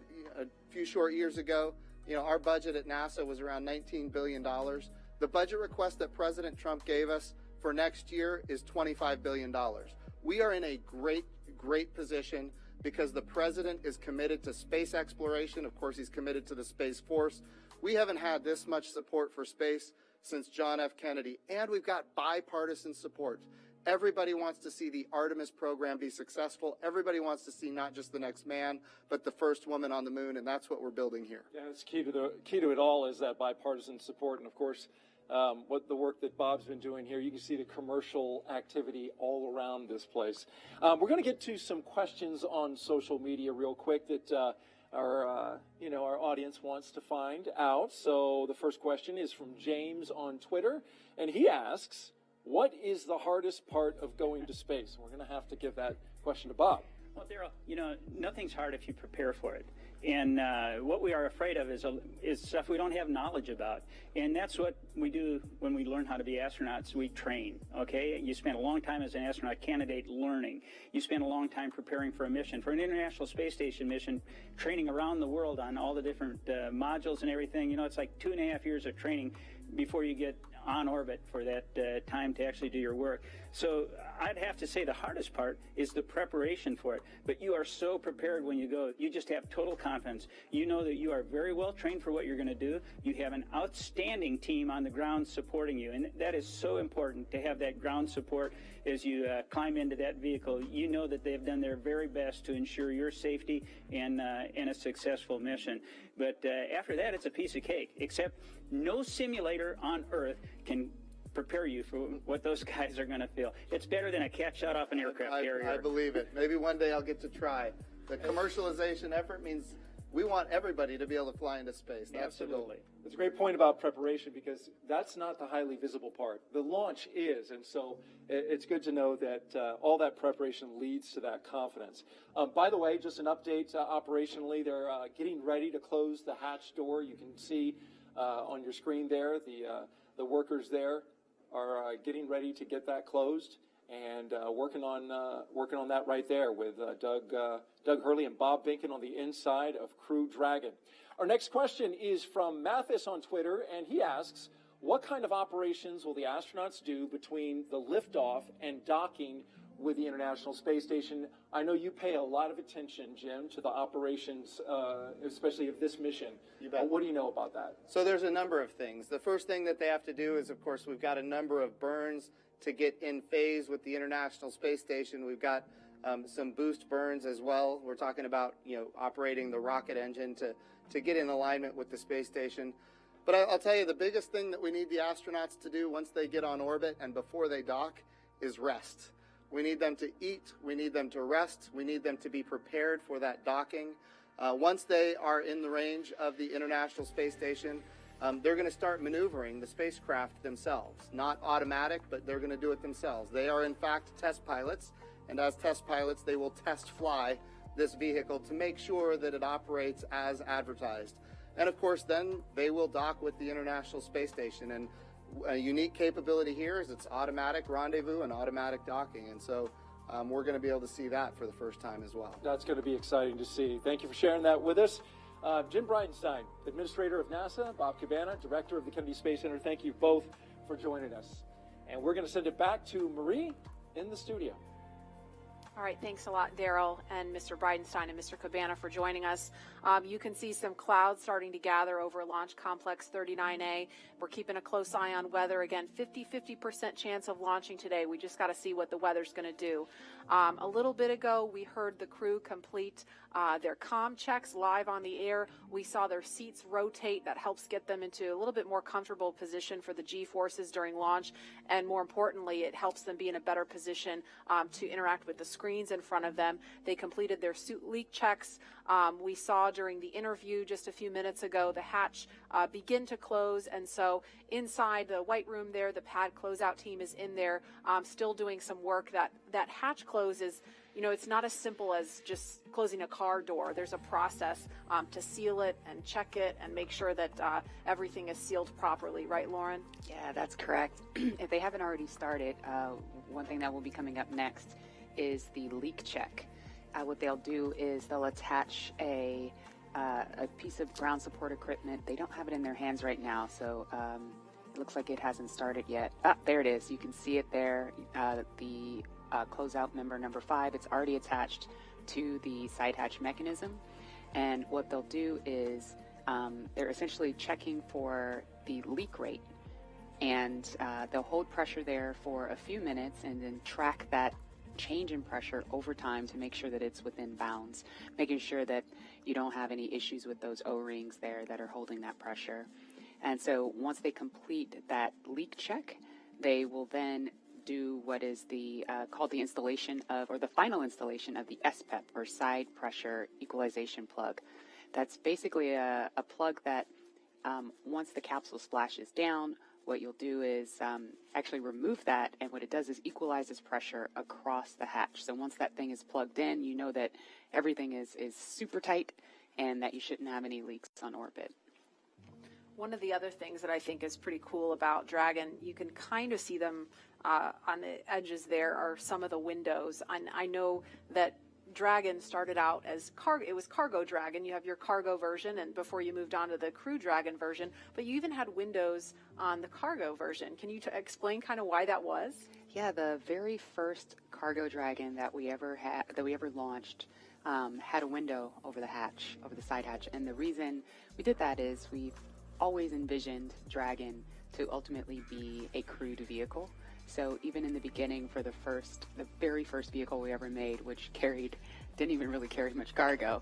few short years ago, our budget at NASA was around $19 billion. The budget request that President Trump gave us for next year is $25 billion. We are in a great position because the president is committed to space exploration. Of course, he's committed to the Space Force. We haven't had this much support for space since John F. Kennedy, and we've got bipartisan support. Everybody wants to see the Artemis program be successful. Everybody wants to see not just the next man, but the first woman on the moon, and that's what we're building here. Yeah, it's key to it all is that bipartisan support, and of course, what the work that Bob's been doing here. You can see the commercial activity all around this place. We're going to get to some questions on social media real quick that our audience wants to find out. So the first question is from James on Twitter, and he asks, what is the hardest part of going to space? We're going to have to give that question to Bob. Well, Daryl, nothing's hard if you prepare for it. And what we are afraid of is stuff we don't have knowledge about. And that's what we do when we learn how to be astronauts. We train, okay? You spend a long time as an astronaut candidate learning. You spend a long time preparing for a mission. For an International Space Station mission, training around the world on all the different modules and everything, it's like 2.5 years of training before you get on orbit for that time to actually do your work. So I'd have to say the hardest part is the preparation for it. But you are so prepared when you go. You just have total confidence. You know that you are very well trained for what you're going to do. You have an outstanding team on the ground supporting you. And that is so important to have that ground support as you climb into that vehicle. You know that they've done their very best to ensure your safety and a successful mission. But after that, it's a piece of cake, except no simulator on Earth can prepare you for what those guys are going to feel. It's better than a cat shot off an aircraft carrier. I believe it. Maybe one day I'll get to try. The commercialization effort means we want everybody to be able to fly into space. That's Absolutely. It's a great point about preparation because that's not the highly visible part. The launch is, and so it's good to know that all that preparation leads to that confidence. By the way, just an update operationally, they're getting ready to close the hatch door. You can see on your screen there, the workers there are getting ready to get that closed and working on that right there with Doug Hurley and Bob Binken on the inside of Crew Dragon. Our next question is from Mathis on Twitter, and he asks, what kind of operations will the astronauts do between the liftoff and docking with the International Space Station? I know you pay a lot of attention, Jim, to the operations, especially of this mission. You bet. What do you know about that? So there's a number of things. The first thing that they have to do is, of course, we've got a number of burns to get in phase with the International Space Station. We've got some boost burns as well. We're talking about, operating the rocket engine to get in alignment with the space station. But I'll tell you, the biggest thing that we need the astronauts to do once they get on orbit and before they dock is rest. We need them to eat. We need them to rest. We need them to be prepared for that docking. Once they are in the range of the International Space Station, they're going to start maneuvering the spacecraft themselves. Not automatic, but they're going to do it themselves. They are, in fact, test pilots. And as test pilots, they will test fly this vehicle to make sure that it operates as advertised. And, of course, then they will dock with the International Space Station. And a unique capability here is it's automatic rendezvous and automatic docking. And so we're going to be able to see that for the first time as well. That's going to be exciting to see. Thank you for sharing that with us. Jim Bridenstine, Administrator of NASA, Bob Cabana, Director of the Kennedy Space Center, thank you both for joining us. And we're going to send it back to Marie in the studio. All right, thanks a lot, Daryl and Mr. Bridenstine and Mr. Cabana for joining us. You can see some clouds starting to gather over Launch Complex 39A. We're keeping a close eye on weather. Again, 50% chance of launching today. We just got to see what the weather's going to do. A little bit ago, we heard the crew complete their comm checks live on the air. We saw their seats rotate. That helps get them into a little bit more comfortable position for the G-forces during launch. And more importantly, it helps them be in a better position to interact with the screen screens in front of them. They completed their suit leak checks. We saw during the interview just a few minutes ago the hatch begin to close, and so inside the white room there, the pad closeout team is in there still doing some work. That hatch close is, you know, it's not as simple as just closing a car door. There's a process to seal it and check it and make sure that everything is sealed properly. Right, Lauren? Yeah, that's correct. If they haven't already started, one thing that will be coming up next is the leak check. What they'll do is they'll attach a piece of ground support equipment. They don't have it in their hands right now, so it looks like it hasn't started yet. Ah, there it is. You can see it there. The closeout member number 5, it's already attached to the side hatch mechanism. And what they'll do is they're essentially checking for the leak rate. And they'll hold pressure there for a few minutes and then track that change in pressure over time to make sure that it's within bounds, making sure that you don't have any issues with those O-rings there that are holding that pressure. And so once they complete that leak check, they will then do what is the called the installation of, or the final installation of the SPEP, or side pressure equalization plug. That's basically a plug that once the capsule splashes down, what you'll do is actually remove that, and what it does is equalizes pressure across the hatch. So once that thing is plugged in, you know that everything is super tight and that you shouldn't have any leaks on orbit. One of the other things that I think is pretty cool about Dragon, you can kind of see them on the edges there are some of the windows. And I know that Dragon started out as cargo. It was Cargo Dragon. You have your cargo version, and before you moved on to the Crew Dragon version, but you even had windows on the cargo version. Can you explain kind of why that was? Yeah, the very first Cargo Dragon that we ever launched had a window over the hatch, over the side hatch, and the reason we did that is we've always envisioned Dragon to ultimately be a crewed vehicle. So even in the beginning, for the very first vehicle we ever made, which didn't even really carry much cargo,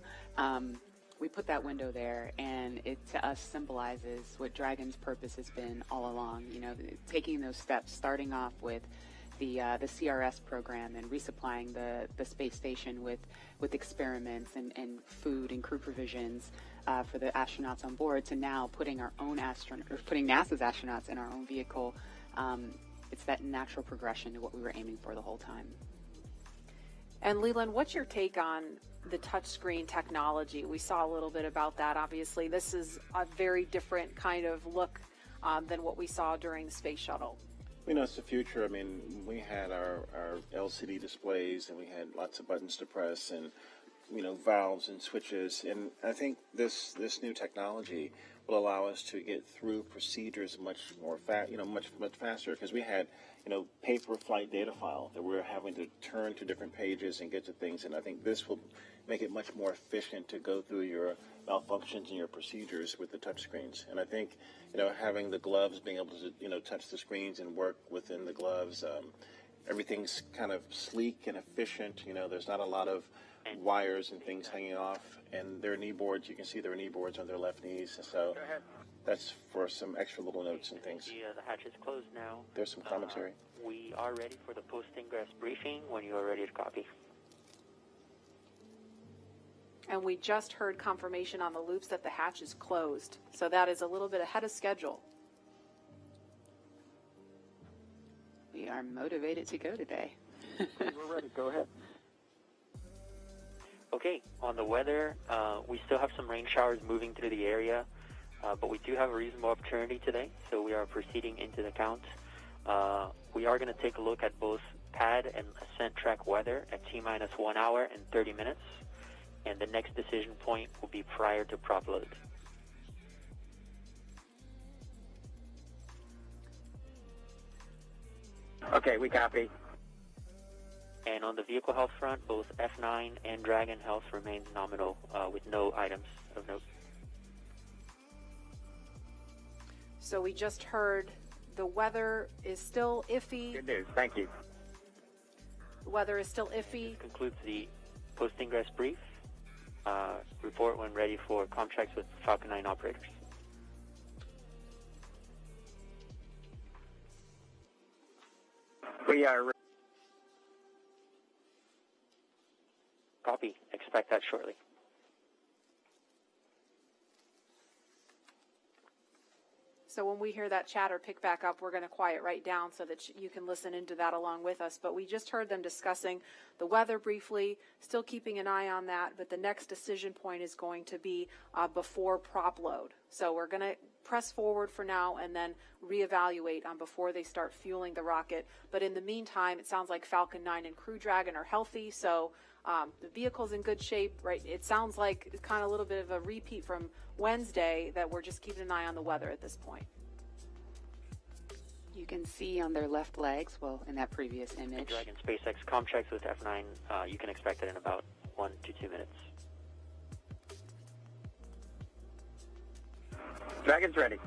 we put that window there, and it to us symbolizes what Dragon's purpose has been all along. You know, taking those steps, starting off with the CRS program and resupplying the space station with experiments and food and crew provisions for the astronauts on board, to now putting putting NASA's astronauts in our own vehicle. It's that natural progression to what we were aiming for the whole time. And Leland, what's your take on the touchscreen technology? We saw a little bit about that. Obviously, this is a very different kind of look than what we saw during the space shuttle. You know, it's the future. I mean, we had our LCD displays, and we had lots of buttons to press, and valves and switches. And I think this new technology will allow us to get through procedures much faster, because we had paper flight data file that we're having to turn to different pages and get to things. And I think this will make it much more efficient to go through your malfunctions and your procedures with the touch screens. And I think having the gloves, being able to touch the screens and work within the gloves, everything's kind of sleek and efficient. There's not a lot of wires and things hanging off, and their knee boards, you can see their knee boards on their left knees. So that's for some extra little notes and things. The hatch is closed now. There's some commentary. We are ready for the post-ingress briefing when you are ready to copy. And we just heard confirmation on the loops that the hatch is closed. So that is a little bit ahead of schedule. We are motivated to go today. We're ready. Go ahead. Okay, on the weather, we still have some rain showers moving through the area, but we do have a reasonable opportunity today, so we are proceeding into the count. We are going to take a look at both pad and ascent track weather at T-minus 1 hour and 30 minutes, and the next decision point will be prior to prop load. Okay, we copy. And on the vehicle health front, both F9 and Dragon health remains nominal with no items of note. So we just heard the weather is still iffy. Good news. Thank you. The weather is still iffy. This concludes the post-ingress brief. Report when ready for contracts with Falcon 9 operators. We are Copy. Expect that shortly. So when we hear that chatter pick back up, we're going to quiet right down so that you can listen into that along with us. But we just heard them discussing the weather briefly, still keeping an eye on that. But the next decision point is going to be before prop load. So we're going to press forward for now and then reevaluate before they start fueling the rocket. But in the meantime, it sounds like Falcon 9 and Crew Dragon are healthy. So the vehicle's in good shape, right? It sounds like it's kind of a little bit of a repeat from Wednesday that we're just keeping an eye on the weather at this point. You can see on their left legs, well, in that previous image. Dragon SpaceX comm checks with F9. You can expect it in about 1 to 2 minutes. Dragon's ready.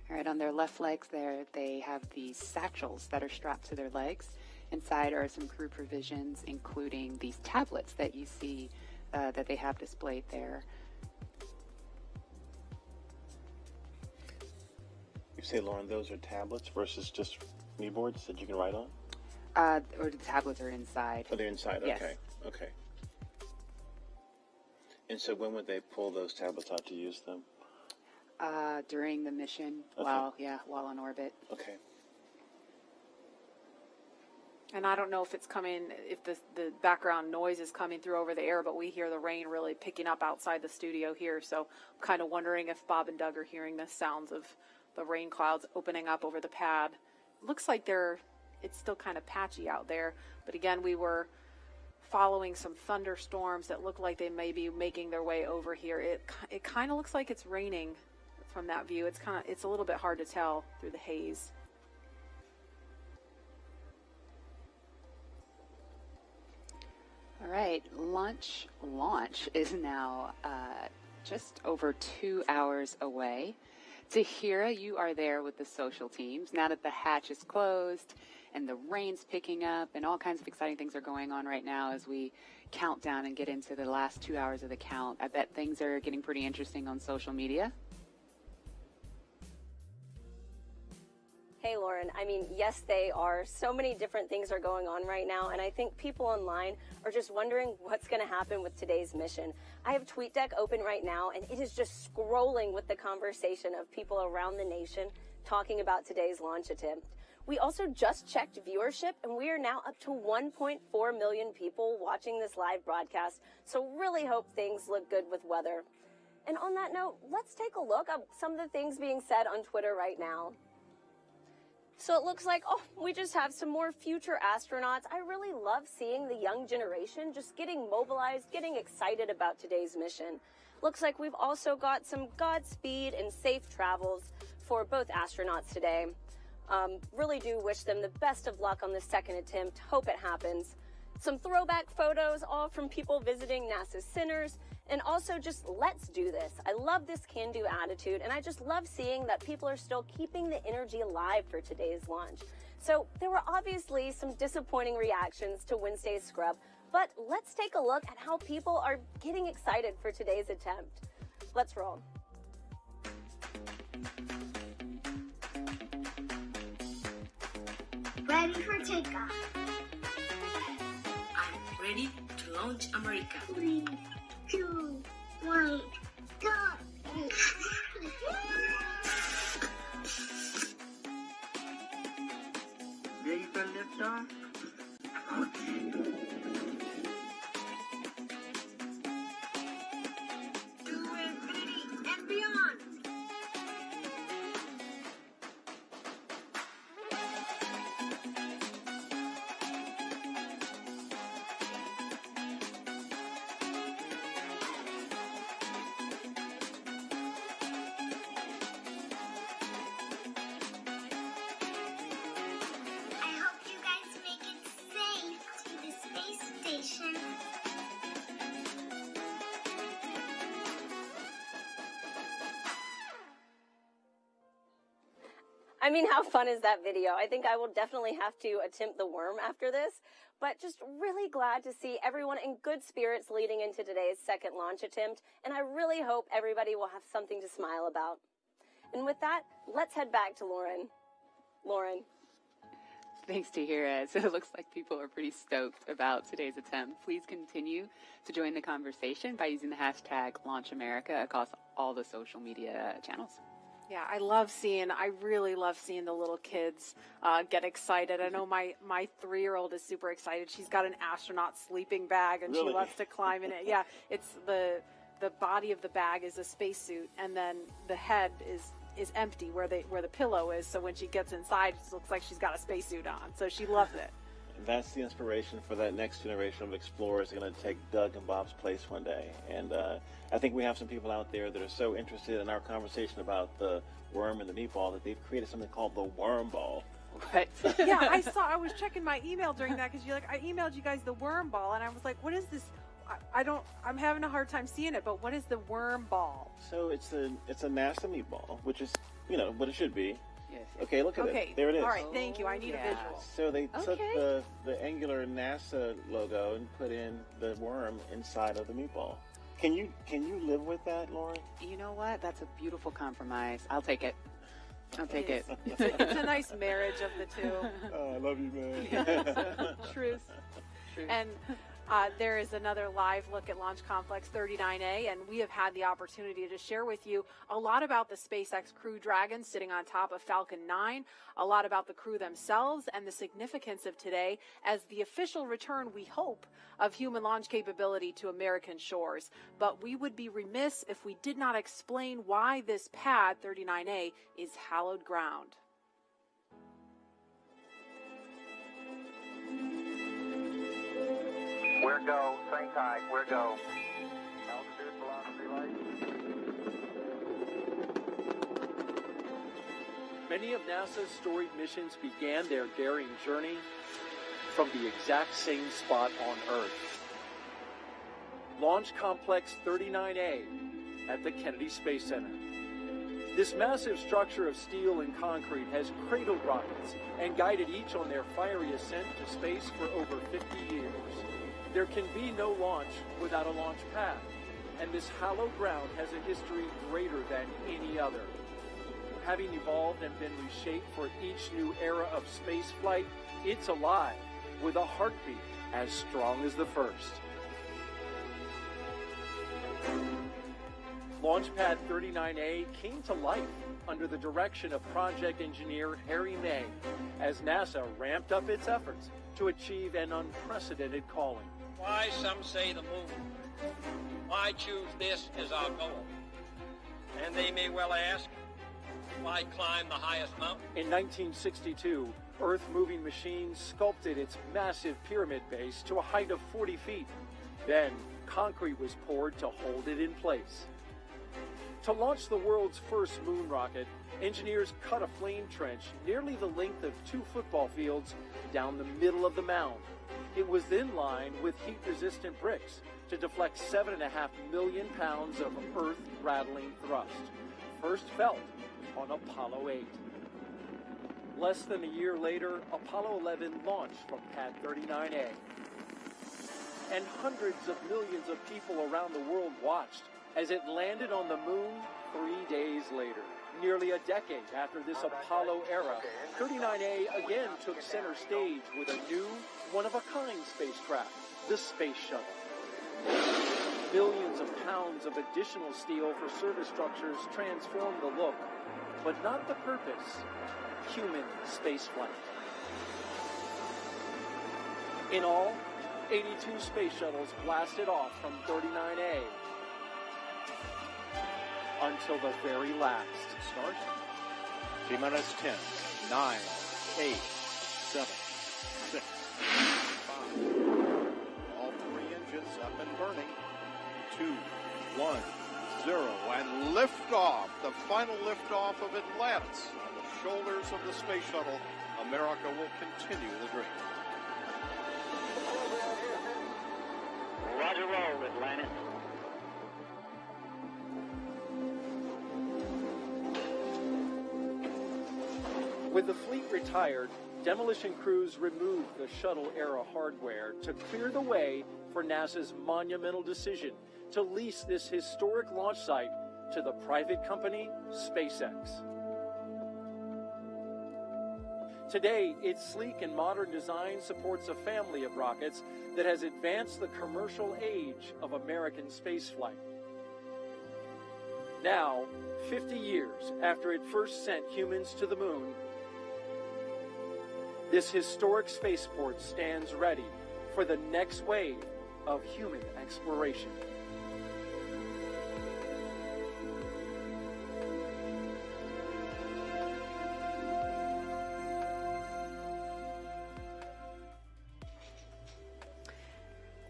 All right, on their left legs there, they have these satchels that are strapped to their legs. Inside are some crew provisions, including these tablets that you see that they have displayed there. You say, Lauren, those are tablets versus just kneeboards that you can write on? Or the tablets are inside. Oh, they're inside. Yes. Okay. Okay. And so when would they pull those tablets out to use them? During the mission, Okay. while on orbit. Okay. And I don't know if it's coming, if the background noise is coming through over the air, but we hear the rain really picking up outside the studio here. So I'm kind of wondering if Bob and Doug are hearing the sounds of the rain clouds opening up over the pad. Looks like it's still kind of patchy out there. But again, we were following some thunderstorms that look like they may be making their way over here. It kind of looks like it's raining from that view. It's a little bit hard to tell through the haze. All right, launch is now just over 2 hours away. Tahira, you are there with the social teams. Now that the hatch is closed and the rain's picking up and all kinds of exciting things are going on right now as we count down and get into the last 2 hours of the count. I bet things are getting pretty interesting on social media. Hey, Lauren. I mean, yes, they are. So many different things are going on right now, and I think people online are just wondering what's going to happen with today's mission. I have TweetDeck open right now, and it is just scrolling with the conversation of people around the nation talking about today's launch attempt. We also just checked viewership, and we are now up to 1.4 million people watching this live broadcast, so really hope things look good with weather. And on that note, let's take a look at some of the things being said on Twitter right now. So it looks like, we just have some more future astronauts. I really love seeing the young generation just getting mobilized, getting excited about today's mission. Looks like we've also got some Godspeed and safe travels for both astronauts today. Really do wish them the best of luck on the second attempt. Hope it happens. Some throwback photos, all from people visiting NASA centers. And also just let's do this. I love this can-do attitude, and I just love seeing that people are still keeping the energy alive for today's launch. So there were obviously some disappointing reactions to Wednesday's scrub, but let's take a look at how people are getting excited for today's attempt. Let's roll. Ready for takeoff. I'm ready to launch America. 3, 2, 1, go! Ready for liftoff? To infinity and beyond! I mean, how fun is that video? I think I will definitely have to attempt the worm after this, but just really glad to see everyone in good spirits leading into today's second launch attempt, and I really hope everybody will have something to smile about. And with that, let's head back to Lauren. Lauren. Thanks, Tahira. So it looks like people are pretty stoked about today's attempt. Please continue to join the conversation by using the hashtag #LaunchAmerica across all the social media channels. Yeah, I really love seeing the little kids get excited. I know my 3-year-old is super excited. She's got an astronaut sleeping bag, and Really? she loves to climb in it. Yeah, it's the body of the bag is a spacesuit, and then the head is empty where the pillow is. So when she gets inside, it looks like she's got a spacesuit on. So she loves it. That's the inspiration for that next generation of explorers going to take Doug and Bob's place one day. And I think we have some people out there that are so interested in our conversation about the worm and the meatball that they've created something called the worm ball. What? Yeah, I was checking my email during that because I emailed you guys the worm ball, and I was like, what is this? I'm having a hard time seeing it, but what is the worm ball? So it's a NASA meatball, which is, what it should be. Yes. Okay, look at it. There it is. All right, thank you. I need a visual. So they took the angular NASA logo and put in the worm inside of the meatball. Can you live with that, Lauren? You know what? That's a beautiful compromise. I'll take it. I'll take it. It's a nice marriage of the two. Oh, I love you, man. Yeah, truth. And there is another live look at Launch Complex 39A, and we have had the opportunity to share with you a lot about the SpaceX Crew Dragon sitting on top of Falcon 9, a lot about the crew themselves and the significance of today as the official return, we hope, of human launch capability to American shores. But we would be remiss if we did not explain why this pad, 39A, is hallowed ground. We're go, train tide, we're go. Altitude, velocity, light. Many of NASA's storied missions began their daring journey from the exact same spot on Earth. Launch Complex 39A at the Kennedy Space Center. This massive structure of steel and concrete has cradled rockets and guided each on their fiery ascent to space for over 50 years. There can be no launch without a launch pad, and this hallowed ground has a history greater than any other. Having evolved and been reshaped for each new era of space flight, it's alive with a heartbeat as strong as the first. Launchpad 39A came to life under the direction of project engineer Harry May as NASA ramped up its efforts to achieve an unprecedented calling. Why, some say the moon. Why choose this as our goal? And they may well ask, why climb the highest mountain? In 1962, Earth-moving machines sculpted its massive pyramid base to a height of 40 feet. Then, concrete was poured to hold it in place. To launch the world's first moon rocket, engineers cut a flame trench nearly the length of 2 football fields down the middle of the mound. It was then lined with heat-resistant bricks to deflect 7.5 million pounds of earth-rattling thrust, first felt on Apollo 8. Less than a year later, Apollo 11 launched from Pad 39A. And hundreds of millions of people around the world watched as it landed on the moon 3 days later. Nearly a decade after this Apollo era, 39A again took center stage with a new, one-of-a-kind spacecraft, the Space Shuttle. Millions of pounds of additional steel for service structures transformed the look, but not the purpose: human spaceflight. In all, 82 space shuttles blasted off from 39A until the very last. Start. T-minus 10, 9, 8, 7, 6, 5. All 3 engines up and burning. 2, 1, 0, and liftoff. The final liftoff of Atlantis on the shoulders of the space shuttle. America will continue the dream. Roger, roll, Atlantis. With the fleet retired, demolition crews removed the shuttle-era hardware to clear the way for NASA's monumental decision to lease this historic launch site to the private company SpaceX. Today, its sleek and modern design supports a family of rockets that has advanced the commercial age of American spaceflight. Now, 50 years after it first sent humans to the moon, this historic spaceport stands ready for the next wave of human exploration.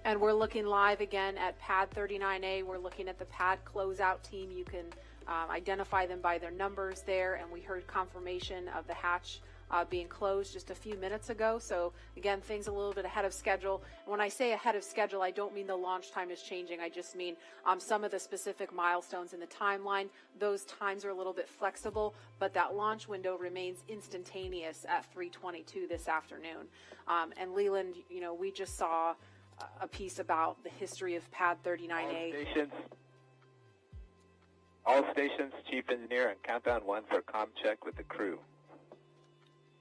And we're looking live again at pad 39A. We're looking at the pad closeout team. You can identify them by their numbers there, and we heard confirmation of the hatch being closed just a few minutes ago. So again, things a little bit ahead of schedule. When I say ahead of schedule, I don't mean the launch time is changing. I just mean some of the specific milestones in the timeline. Those times are a little bit flexible, but that launch window remains instantaneous at 3:22 this afternoon. And Leland, you know, we just saw a piece about the history of pad 39A. All stations, Chief Engineer, and countdown 1 for comm check with the crew.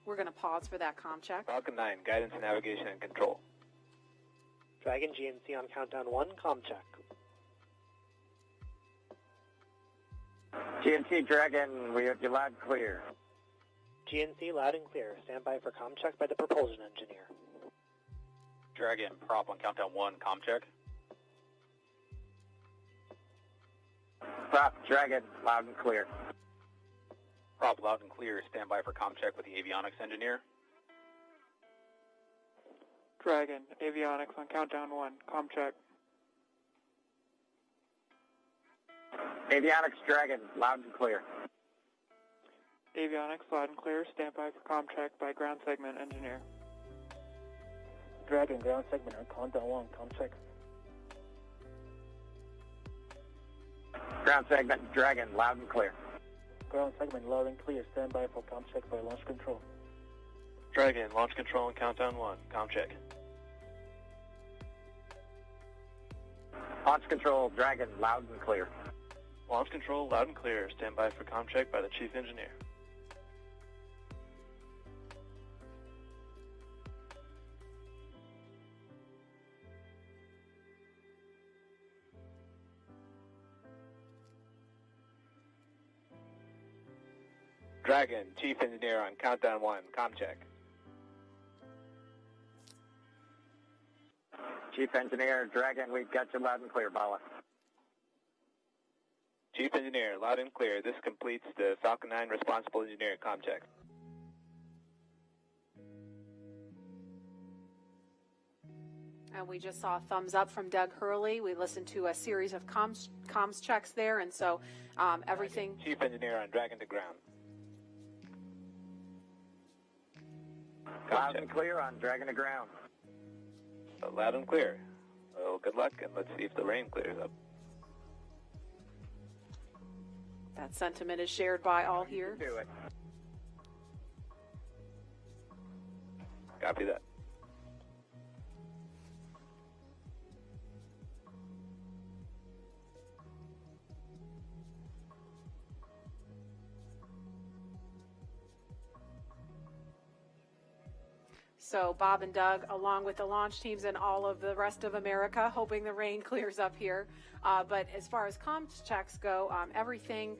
We're going to pause for that comm check. Falcon 9, guidance, navigation, and control. Dragon GNC on countdown 1, comm check. GNC Dragon, we have you loud and clear. GNC loud and clear. Stand by for comm check by the propulsion engineer. Dragon, prop on countdown 1, comm check. Prop, Dragon, loud and clear. Prop, loud and clear. Stand by for comm check with the avionics engineer. Dragon, avionics on countdown 1, comm check. Avionics Dragon, loud and clear. Avionics loud and clear. Stand by for comm check by ground segment engineer. Dragon, ground segment on countdown 1, comm check. Ground segment Dragon, loud and clear. Ground segment loud and clear. Stand by for comm check by launch control. Dragon, launch control on countdown 1, comm check. Launch control Dragon, loud and clear. Launch control, loud and clear. Stand by for comm check by the chief engineer. Dragon, chief engineer on countdown 1, comm check. Chief engineer Dragon, we've got you loud and clear, Bala. Chief engineer, loud and clear. This completes the Falcon 9 responsible engineering comm check. And we just saw a thumbs up from Doug Hurley. We listened to a series of comms checks there, and so everything. Dragon, chief engineer on Dragon to ground. Loud and clear on Dragon to ground. Loud and clear. Well, good luck, and let's see if the rain clears up. That sentiment is shared by all here. Do it. Copy that. So Bob and Doug, along with the launch teams and all of the rest of America, hoping the rain clears up here. But as far as comms checks go, everything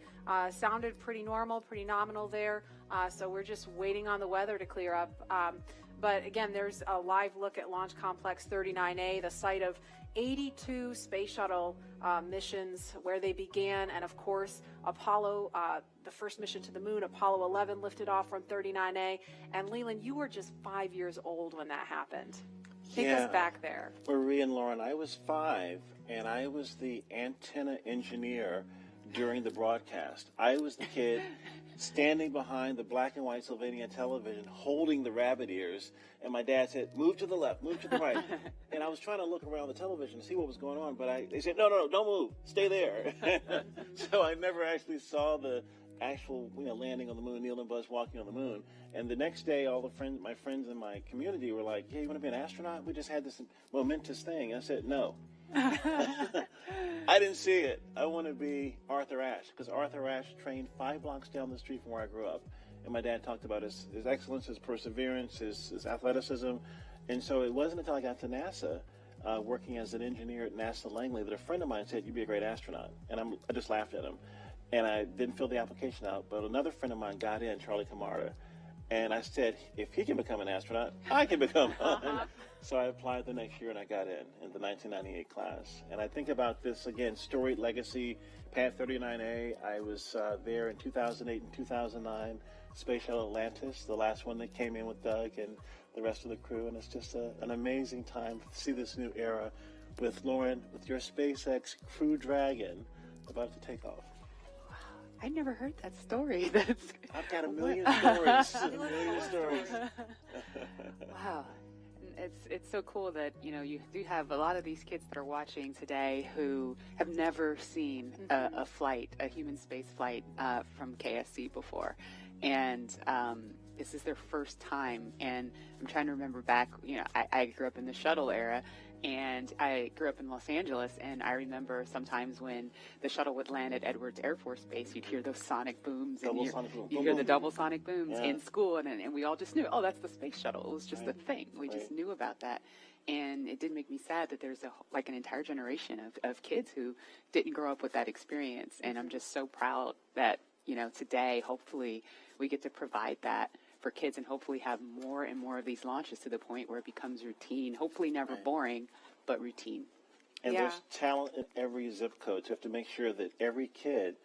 sounded pretty normal, pretty nominal there. So we're just waiting on the weather to clear up. But again, there's a live look at Launch Complex 39A, the site of 82 space shuttle missions where they began. And of course, Apollo, the first mission to the moon, Apollo 11 lifted off from 39A. And Leland, you were just 5 years old when that happened. Take us back there. Marie and Lauren, I was 5, and I was the antenna engineer during the broadcast. I was the kid standing behind the black and white Sylvania television, holding the rabbit ears, and my dad said, "Move to the left, move to the right." And I was trying to look around the television to see what was going on, but they said, no, don't move, stay there. So I never actually saw the actual, landing on the moon, Neil and Buzz walking on the moon. And the next day, all my friends in my community were like, "Hey, you want to be an astronaut? We just had this momentous thing." I said, "No." I didn't see it. I want to be Arthur Ashe, because Arthur Ashe trained 5 blocks down the street from where I grew up, and my dad talked about his excellence, his perseverance, his athleticism. And so it wasn't until I got to NASA, working as an engineer at NASA Langley, that a friend of mine said, "You'd be a great astronaut." And I just laughed at him. And I didn't fill the application out, but another friend of mine got in, Charlie Camarda. And I said, if he can become an astronaut, I can become one. So I applied the next year and I got in the 1998 class. And I think about this, again, storied legacy, Pad 39A. I was there in 2008 and 2009, Space Shuttle Atlantis, the last one that came in with Doug and the rest of the crew. And it's just an amazing time to see this new era with Lauren, with your SpaceX Crew Dragon about to take off. I never heard that story. I've got a million stories. A million stories. Wow. It's so cool that, you know, you do have a lot of these kids that are watching today who have never seen a flight, a human space flight from KSC before. And this is their first time. And I'm trying to remember back, you know, I grew up in the shuttle era. And I grew up in Los Angeles, and I remember sometimes when the shuttle would land at Edwards Air Force Base, you'd hear those sonic booms, and you hear the double sonic booms in school, and we all just knew, oh, that's the space shuttle. It was just a thing. We just knew about that. And it did make me sad that there's an entire generation of kids who didn't grow up with that experience. And I'm just so proud that, you know, today, hopefully, we get to provide that for kids and hopefully have more and more of these launches to the point where it becomes routine, hopefully never boring, but routine. And there's talent in every zip code. So you have to make sure that every kid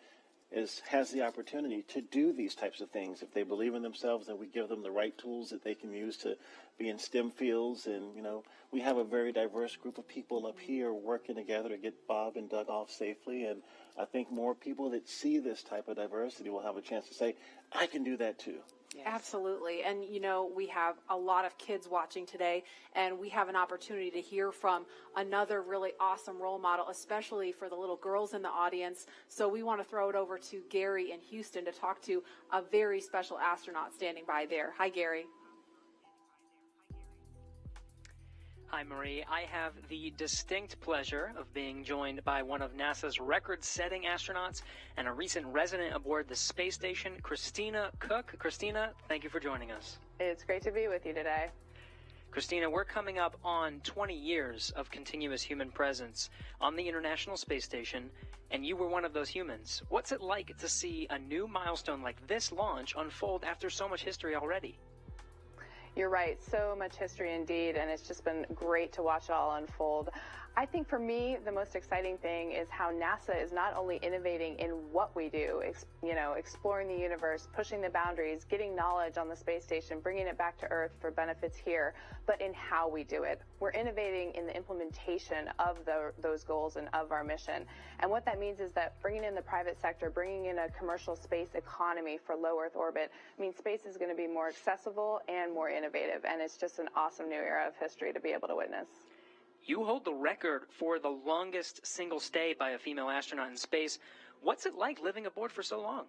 has the opportunity to do these types of things. If they believe in themselves, then we give them the right tools that they can use to be in STEM fields. And, you know, we have a very diverse group of people up here working together to get Bob and Doug off safely. And I think more people that see this type of diversity will have a chance to say, I can do that too. Yes. Absolutely. And, you know, we have a lot of kids watching today, and we have an opportunity to hear from another really awesome role model, especially for the little girls in the audience. So we want to throw it over to Gary in Houston to talk to a very special astronaut standing by there. Hi, Gary. Hi, Marie. I have the distinct pleasure of being joined by one of NASA's record-setting astronauts and a recent resident aboard the space station, Christina Cook. Christina, thank you for joining us. It's great to be with you today. Christina, we're coming up on 20 years of continuous human presence on the International Space Station, and you were one of those humans. What's it like to see a new milestone like this launch unfold after so much history already? You're right, so much history indeed, and it's just been great to watch it all unfold. I think for me, the most exciting thing is how NASA is not only innovating in what we do, exploring the universe, pushing the boundaries, getting knowledge on the space station, bringing it back to Earth for benefits here, but in how we do it. We're innovating in the implementation of those goals and of our mission. And what that means is that bringing in the private sector, bringing in a commercial space economy for low Earth orbit, means space is going to be more accessible and more innovative. And it's just an awesome new era of history to be able to witness. You hold the record for the longest single stay by a female astronaut in space. What's it like living aboard for so long?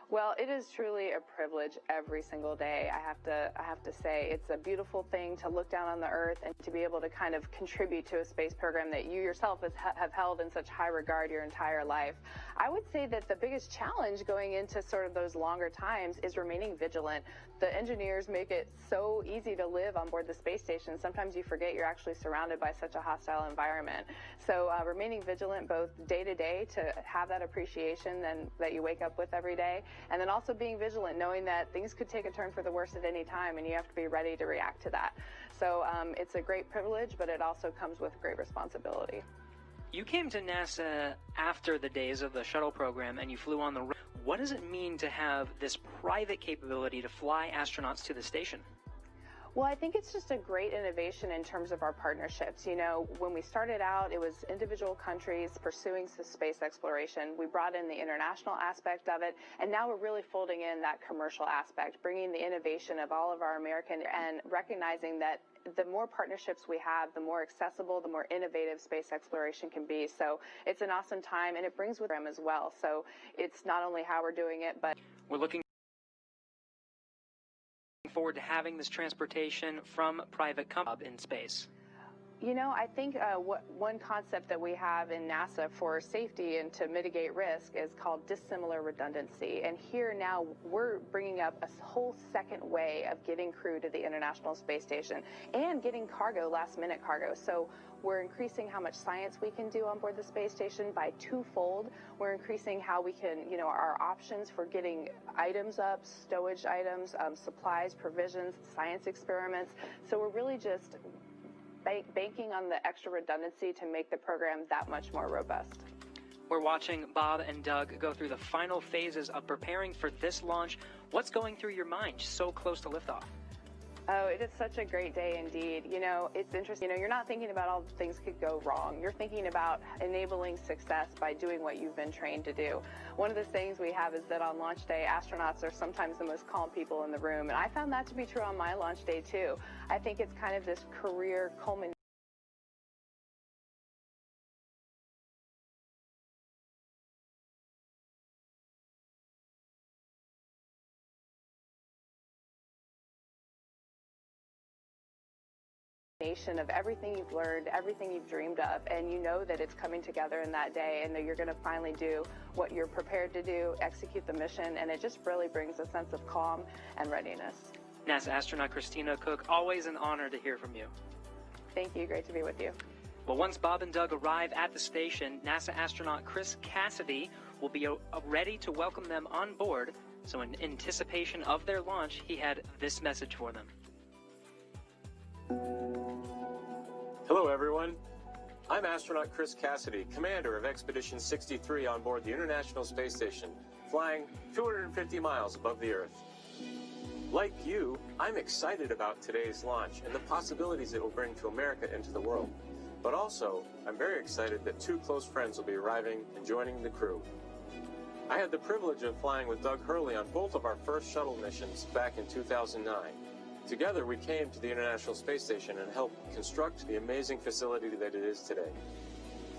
Well, it is truly a privilege every single day. I have to say it's a beautiful thing to look down on the Earth and to be able to kind of contribute to a space program that you yourself have held in such high regard your entire life. I would say that the biggest challenge going into sort of those longer times is remaining vigilant. The engineers make it so easy to live on board the space station. Sometimes you forget you're actually surrounded by such a hostile environment. So remaining vigilant both day to day to have that appreciation that you wake up with every day, and then also being vigilant, knowing that things could take a turn for the worse at any time, and you have to be ready to react to that. So it's a great privilege, but it also comes with great responsibility. You came to NASA after the days of the shuttle program, and you flew on the road. What does it mean to have this private capability to fly astronauts to the station? Well, I think it's just a great innovation in terms of our partnerships. You know, when we started out, it was individual countries pursuing space exploration. We brought in the international aspect of it, and now we're really folding in that commercial aspect, bringing the innovation of all of our American and recognizing that the more partnerships we have, the more accessible, the more innovative space exploration can be. So it's an awesome time, and it brings with them as well. So it's not only how we're doing it, but we're looking forward to having this transportation from private companies in space. You know, I think one concept that we have in NASA for safety and to mitigate risk is called dissimilar redundancy. And here now we're bringing up a whole second way of getting crew to the International Space Station and getting cargo, last-minute cargo. So we're increasing how much science we can do on board the space station by twofold. We're increasing how we can, you know, our options for getting items up, stowage items, supplies, provisions, science experiments. So we're really just banking on the extra redundancy to make the program that much more robust. We're watching Bob and Doug go through the final phases of preparing for this launch. What's going through your mind so close to liftoff? Oh, it is such a great day indeed. You know, it's interesting. You know, you're not thinking about all the things could go wrong. You're thinking about enabling success by doing what you've been trained to do. One of the things we have is that on launch day, astronauts are sometimes the most calm people in the room. And I found that to be true on my launch day, too. I think it's kind of this career culmination. Of everything you've learned, everything you've dreamed of, and you know that it's coming together in that day and that you're going to finally do what you're prepared to do, execute the mission, and it just really brings a sense of calm and readiness. NASA astronaut Christina Cook, always an honor to hear from you. Thank you. Great to be with you. Well, once Bob and Doug arrive at the station, NASA astronaut Chris Cassidy will be ready to welcome them on board. So in anticipation of their launch, he had this message for them. Hello, everyone. I'm astronaut Chris Cassidy, commander of Expedition 63 on board the International Space Station, flying 250 miles above the Earth. Like you, I'm excited about today's launch and the possibilities it will bring to America and to the world. But also, I'm very excited that two close friends will be arriving and joining the crew. I had the privilege of flying with Doug Hurley on both of our first shuttle missions back in 2009. Together, we came to the International Space Station and helped construct the amazing facility that it is today.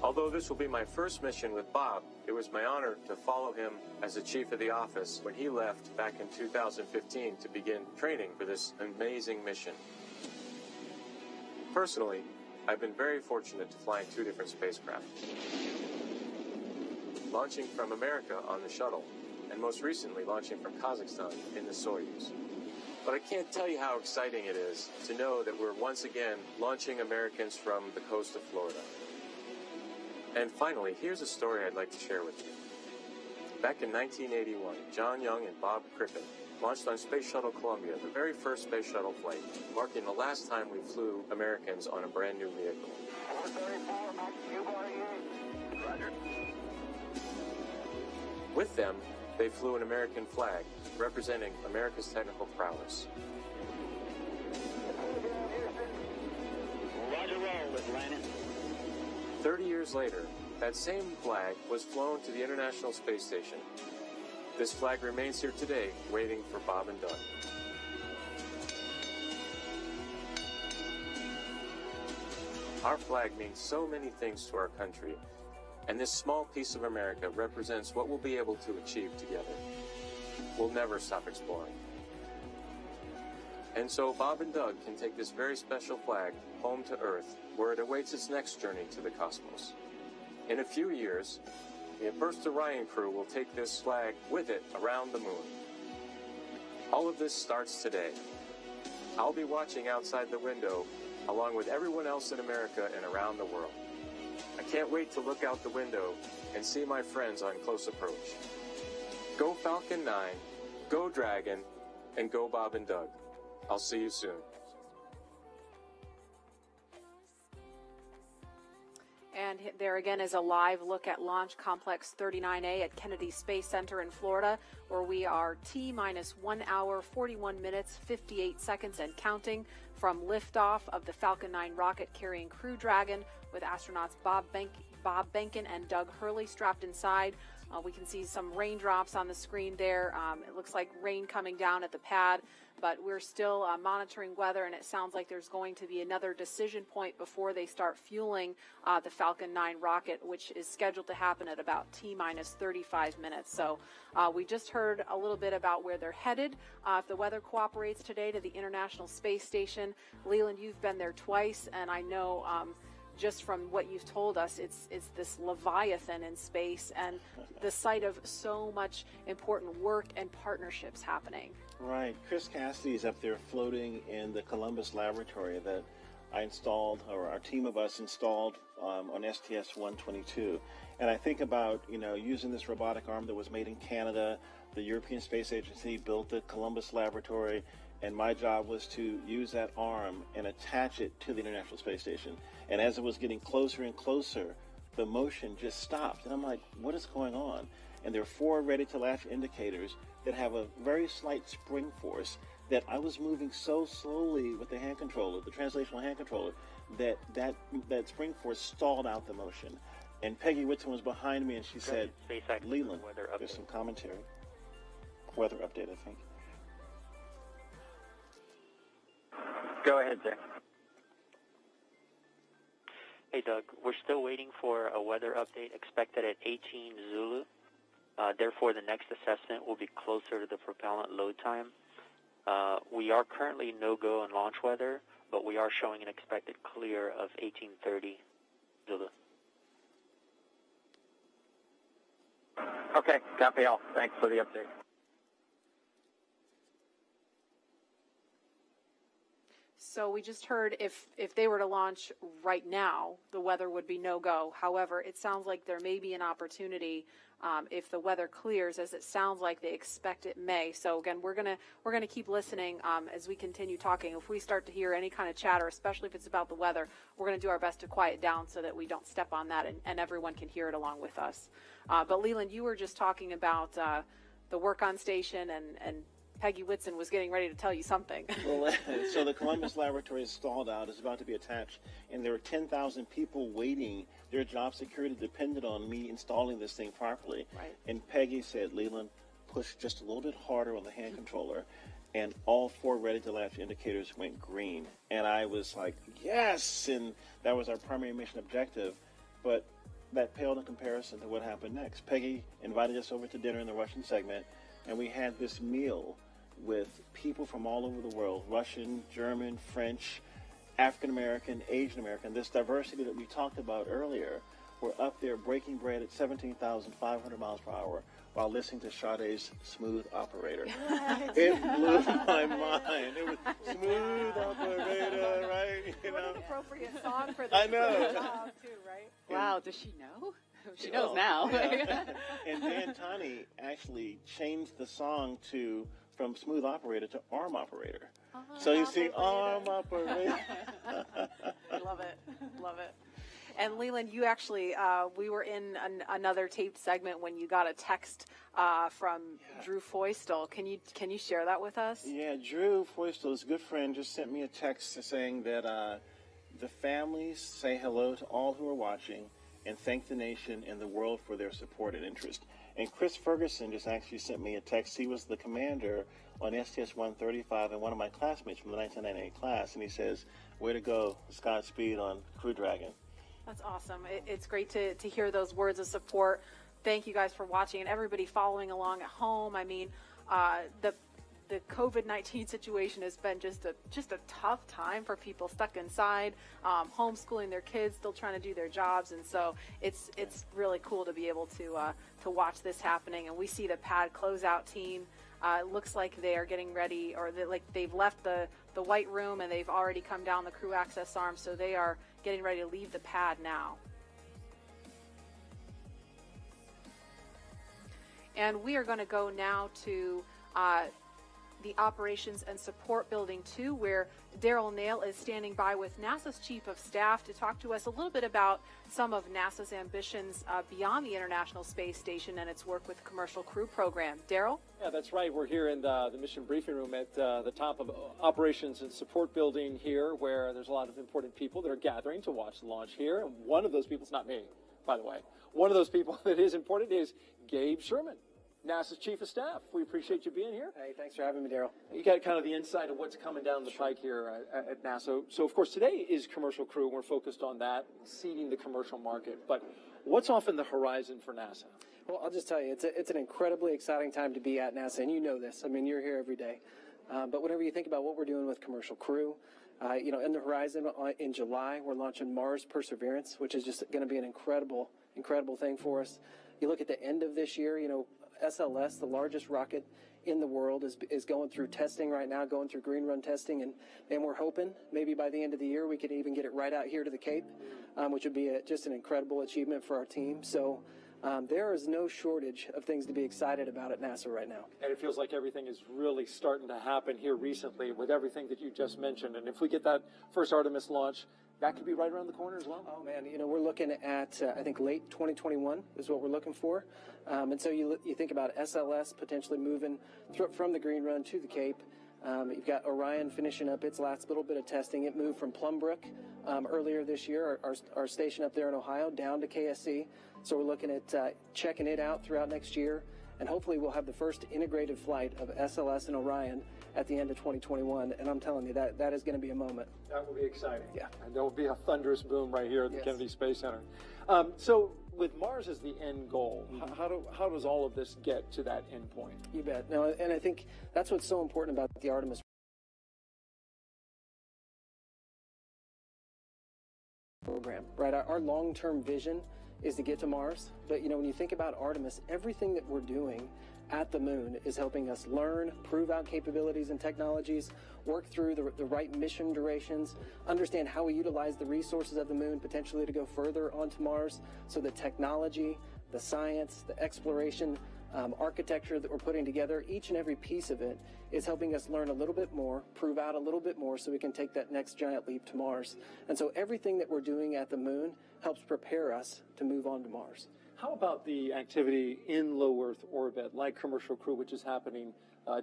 Although this will be my first mission with Bob, it was my honor to follow him as the chief of the office when he left back in 2015 to begin training for this amazing mission. Personally, I've been very fortunate to fly in two different spacecraft. Launching from America on the shuttle, and most recently launching from Kazakhstan in the Soyuz. But I can't tell you how exciting it is to know that we're once again launching Americans from the coast of Florida. And finally, here's a story I'd like to share with you. Back in 1981, John Young and Bob Crippen launched on Space Shuttle Columbia, the very first space shuttle flight, marking the last time we flew Americans on a brand new vehicle. 434, Max, Roger. With them, they flew an American flag, representing America's technical prowess. Roger, roll, Atlantis. 30 years later, that same flag was flown to the International Space Station. This flag remains here today, waiting for Bob and Doug. Our flag means so many things to our country, and this small piece of America represents what we'll be able to achieve together. We'll never stop exploring. And so Bob and Doug can take this very special flag home to Earth, where it awaits its next journey to the cosmos. In a few years, the first Orion crew will take this flag with it around the moon. All of this starts today. I'll be watching outside the window, along with everyone else in America and around the world. I can't wait to look out the window and see my friends on close approach. Go Falcon 9, go Dragon, and go Bob and Doug. I'll see you soon. And there again is a live look at Launch Complex 39A at Kennedy Space Center in Florida, where we are T-minus 1 hour, 41 minutes, 58 seconds and counting from liftoff of the Falcon 9 rocket carrying Crew Dragon with astronauts Bob Behnken and Doug Hurley strapped inside. We can see some raindrops on the screen there. It looks like rain coming down at the pad. but we're still monitoring weather, and it sounds like there's going to be another decision point before they start fueling the Falcon 9 rocket, which is scheduled to happen at about T-minus 35 minutes. So we just heard a little bit about where they're headed. If the weather cooperates today, to the International Space Station. Leland, you've been there twice, and I know just from what you've told us, it's this Leviathan in space and the site of so much important work and partnerships happening. Right. Chris Cassidy is up there floating in the Columbus laboratory that I installed, or our team of us installed on STS-122. And I think about, using this robotic arm that was made in Canada. The European Space Agency built the Columbus laboratory, and my job was to use that arm and attach it to the International Space Station. And as it was getting closer and closer, the motion just stopped. And I'm like, what is going on? And there are 4 ready-to-latch indicators that have a very slight spring force that I was moving so slowly with the hand controller, the translational hand controller, that spring force stalled out the motion. And Peggy Whitson was behind me, and she said, Leland, there's some commentary. Weather update, I think. Go ahead, sir. Hey, Doug, we're still waiting for a weather update expected at 18 Zulu. Therefore, the next assessment will be closer to the propellant load time. We are currently no-go on launch weather, but we are showing an expected clear of 1830 Zulu. Okay, copy all. Thanks for the update. So we just heard if they were to launch right now, the weather would be no-go. However, it sounds like there may be an opportunity if the weather clears, as it sounds like they expect it may. So again, we're gonna keep listening as we continue talking. If we start to hear any kind of chatter, especially if it's about the weather, we're going to do our best to quiet down so that we don't step on that and everyone can hear it along with us. But Leland, you were just talking about the work on station and Peggy Whitson was getting ready to tell you something. Well, so the Columbus laboratory is stalled out. It's about to be attached, and there are 10,000 people waiting. Their job security depended on me installing this thing properly. Right. And Peggy said, Leland, push just a little bit harder on the hand controller, and all 4 ready-to-latch indicators went green. And I was like, yes! And that was our primary mission objective. But that paled in comparison to what happened next. Peggy invited us over to dinner in the Russian segment, and we had this meal with people from all over the world, Russian, German, French, African-American, Asian-American, this diversity that we talked about earlier. We're up there breaking bread at 17,500 miles per hour while listening to Sade's Smooth Operator. It blew my mind. It was Smooth Operator, right? What an appropriate song for this. I know. Job too, right? Wow, does she know? She knows now. Yeah. And Dan Tani actually changed the song from Smooth Operator to Arm Operator. So you see, Arm Operator. Love it. Love it. And Leland, you actually, we were in another taped segment when you got a text from Drew Feustel. Can you share that with us? Yeah, Drew Feustel, his good friend, just sent me a text saying that the families say hello to all who are watching and thank the nation and the world for their support and interest. And Chris Ferguson just actually sent me a text. He was the commander on STS-135 and one of my classmates from the 1998 class, and he says, way to go, Godspeed on Crew Dragon. That's awesome. It's great to hear those words of support. Thank you guys for watching and everybody following along at home. I mean, the COVID-19 situation has been just a tough time for people stuck inside, homeschooling their kids, still trying to do their jobs, and so it's really cool to be able to watch this happening. And we see the pad closeout team. It looks like they are getting ready, or they've left the white room and they've already come down the crew access arm, so they are getting ready to leave the pad now. And we are going to go now to the Operations and Support Building 2, where Daryl Nail is standing by with NASA's Chief of Staff to talk to us a little bit about some of NASA's ambitions beyond the International Space Station and its work with the Commercial Crew Program. Daryl? Yeah, that's right. We're here in the mission briefing room at the top of Operations and Support Building here, where there's a lot of important people that are gathering to watch the launch here. And one of those people is not me, by the way. One of those people that is important is Gabe Sherman. NASA's Chief of Staff. We appreciate you being here. Hey, thanks for having me, Daryl. You got kind of the insight of what's coming down the pike here at NASA. So, of course, today is Commercial Crew. We're focused on that, seeding the commercial market. But what's off in the horizon for NASA? Well, I'll just tell you, it's an incredibly exciting time to be at NASA, and you know this. I mean, you're here every day. But whenever you think about what we're doing with Commercial Crew, in the horizon in July, we're launching Mars Perseverance, which is just going to be an incredible thing for us. You look at the end of this year, SLS, the largest rocket in the world, is going through testing right now, going through green run testing, and we're hoping maybe by the end of the year we could even get it right out here to the Cape, which would be just an incredible achievement for our team. So there is no shortage of things to be excited about at NASA right now. And it feels like everything is really starting to happen here recently with everything that you just mentioned. And if we get that first Artemis launch, that could be right around the corner as well. Oh, man, we're looking at, I think, late 2021 is what we're looking for. And so you think about SLS potentially moving from the green run to the Cape. You've got Orion finishing up its last little bit of testing. It moved from Plumbrook earlier this year, our station up there in Ohio, down to KSC. So we're looking at checking it out throughout next year. And hopefully we'll have the first integrated flight of SLS and Orion at the end of 2021. And I'm telling you, that is going to be a moment. That will be exciting. Yeah. And there will be a thunderous boom right here at the Kennedy Space Center. So with Mars as the end goal, how does all of this get to that end point? You bet. No, and I think that's what's so important about the Artemis program, right? Our long-term vision is to get to Mars. But, when you think about Artemis, everything that we're doing at the moon is helping us learn, prove out capabilities and technologies, work through the right mission durations, understand how we utilize the resources of the moon potentially to go further onto Mars. So the technology, the science, the exploration, architecture that we're putting together, each and every piece of it is helping us learn a little bit more, prove out a little bit more so we can take that next giant leap to Mars. And so everything that we're doing at the moon helps prepare us to move on to Mars. How about the activity in low Earth orbit, like Commercial Crew, which is happening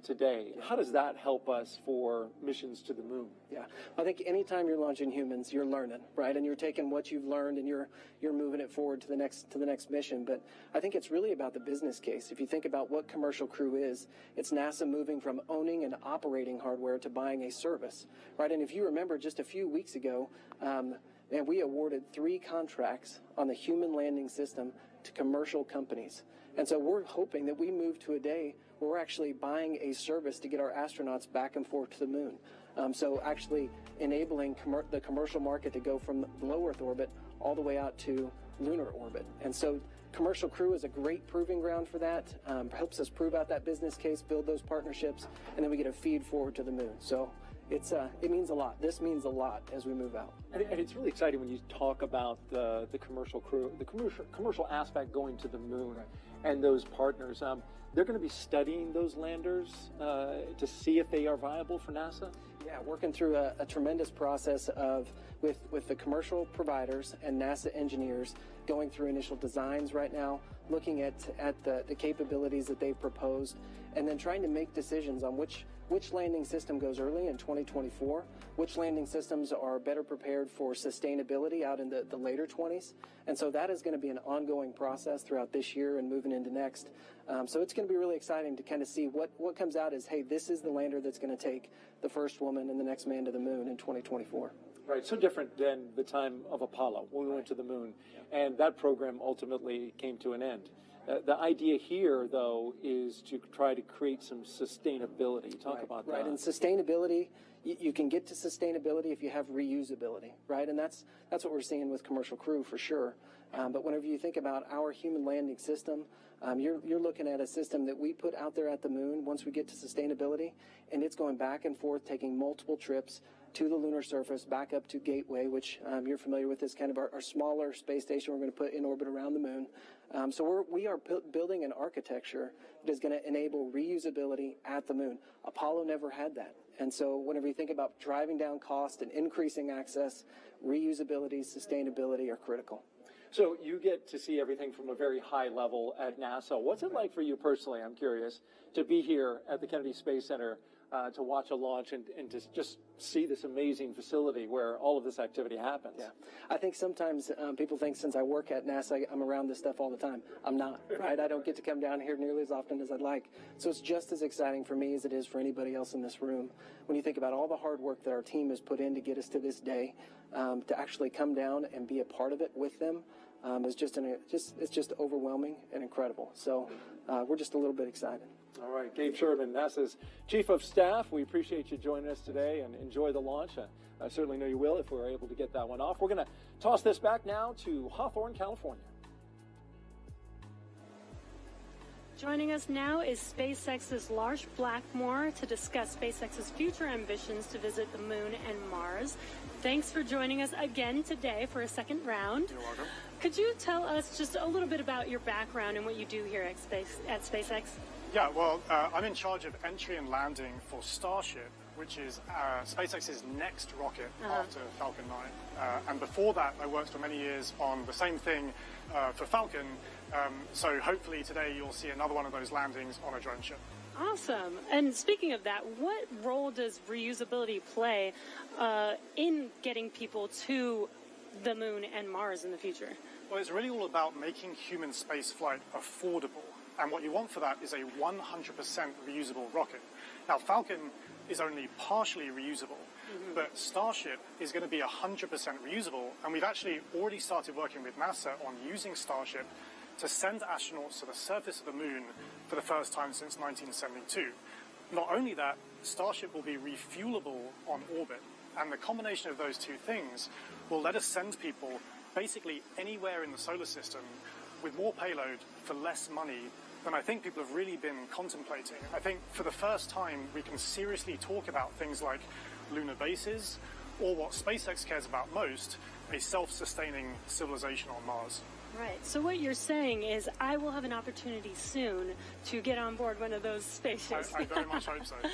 today? How does that help us for missions to the moon? Yeah, I think anytime you're launching humans, you're learning, right? And you're taking what you've learned and you're moving it forward to the next mission. But I think it's really about the business case. If you think about what Commercial Crew is, it's NASA moving from owning and operating hardware to buying a service, right? And if you remember just a few weeks ago, and we awarded 3 contracts on the human landing system to commercial companies. And so we're hoping that we move to a day where we're actually buying a service to get our astronauts back and forth to the moon. So actually enabling the commercial market to go from low Earth orbit all the way out to lunar orbit. And so Commercial Crew is a great proving ground for that, helps us prove out that business case, build those partnerships, and then we get a feed forward to the moon. So it means a lot. This means a lot as we move out. And it's really exciting when you talk about the Commercial Crew, the commercial aspect going to the moon and those partners. They're going to be studying those landers to see if they are viable for NASA? Yeah, working through a tremendous process with the commercial providers and NASA engineers going through initial designs right now, looking at the capabilities that they've proposed, and then trying to make decisions on which landing system goes early in 2024, which landing systems are better prepared for sustainability out in the later 20s. And so that is going to be an ongoing process throughout this year and moving into next. So it's going to be really exciting to kind of see what comes out as, hey, this is the lander that's going to take the first woman and the next man to the moon in 2024. Right, so different than the time of Apollo when we went to the moon. And that program ultimately came to an end. The idea here, though, is to try to create some sustainability. Talk about that. Right, and sustainability, you can get to sustainability if you have reusability, right? And that's what we're seeing with Commercial Crew for sure. But whenever you think about our human landing system, you're looking at a system that we put out there at the moon once we get to sustainability, and it's going back and forth, taking multiple trips to the lunar surface, back up to Gateway, which you're familiar with, is kind of our smaller space station we're going to put in orbit around the moon. So we are building an architecture that is going to enable reusability at the moon. Apollo never had that. And so whenever you think about driving down cost and increasing access, reusability, sustainability are critical. So you get to see everything from a very high level at NASA. What's it like for you personally, I'm curious, to be here at the Kennedy Space Center to watch a launch and to just see this amazing facility where all of this activity happens. Yeah, I think sometimes people think since I work at NASA, I'm around this stuff all the time. I'm not, right? I don't get to come down here nearly as often as I'd like. So it's just as exciting for me as it is for anybody else in this room. When you think about all the hard work that our team has put in to get us to this day, to actually come down and be a part of it with them, is it's just overwhelming and incredible. So we're just a little bit excited. All right, Gabe Sherman, NASA's Chief of Staff. We appreciate you joining us today and enjoy the launch. I certainly know you will if we're able to get that one off. We're going to toss this back now to Hawthorne, California. Joining us now is SpaceX's Lars Blackmore to discuss SpaceX's future ambitions to visit the moon and Mars. Thanks for joining us again today for a second round. You're welcome. Could you tell us just a little bit about your background and what you do here at SpaceX? Yeah, well, I'm in charge of entry and landing for Starship, which is SpaceX's next rocket after Falcon 9. And before that, I worked for many years on the same thing for Falcon. So hopefully today you'll see another one of those landings on a drone ship. Awesome. And speaking of that, what role does reusability play in getting people to the moon and Mars in the future? Well, it's really all about making human spaceflight affordable. And what you want for that is a 100% reusable rocket. Now, Falcon is only partially reusable, but Starship is going to be 100% reusable. And we've actually already started working with NASA on using Starship to send astronauts to the surface of the moon for the first time since 1972. Not only that, Starship will be refuelable on orbit. And the combination of those two things will let us send people basically anywhere in the solar system with more payload for less money than I think people have really been contemplating. I think for the first time we can seriously talk about things like lunar bases, or what SpaceX cares about most, a self-sustaining civilization on Mars. Right. So what you're saying is I will have an opportunity soon to get on board one of those spaceships. I very much hope so. Yeah.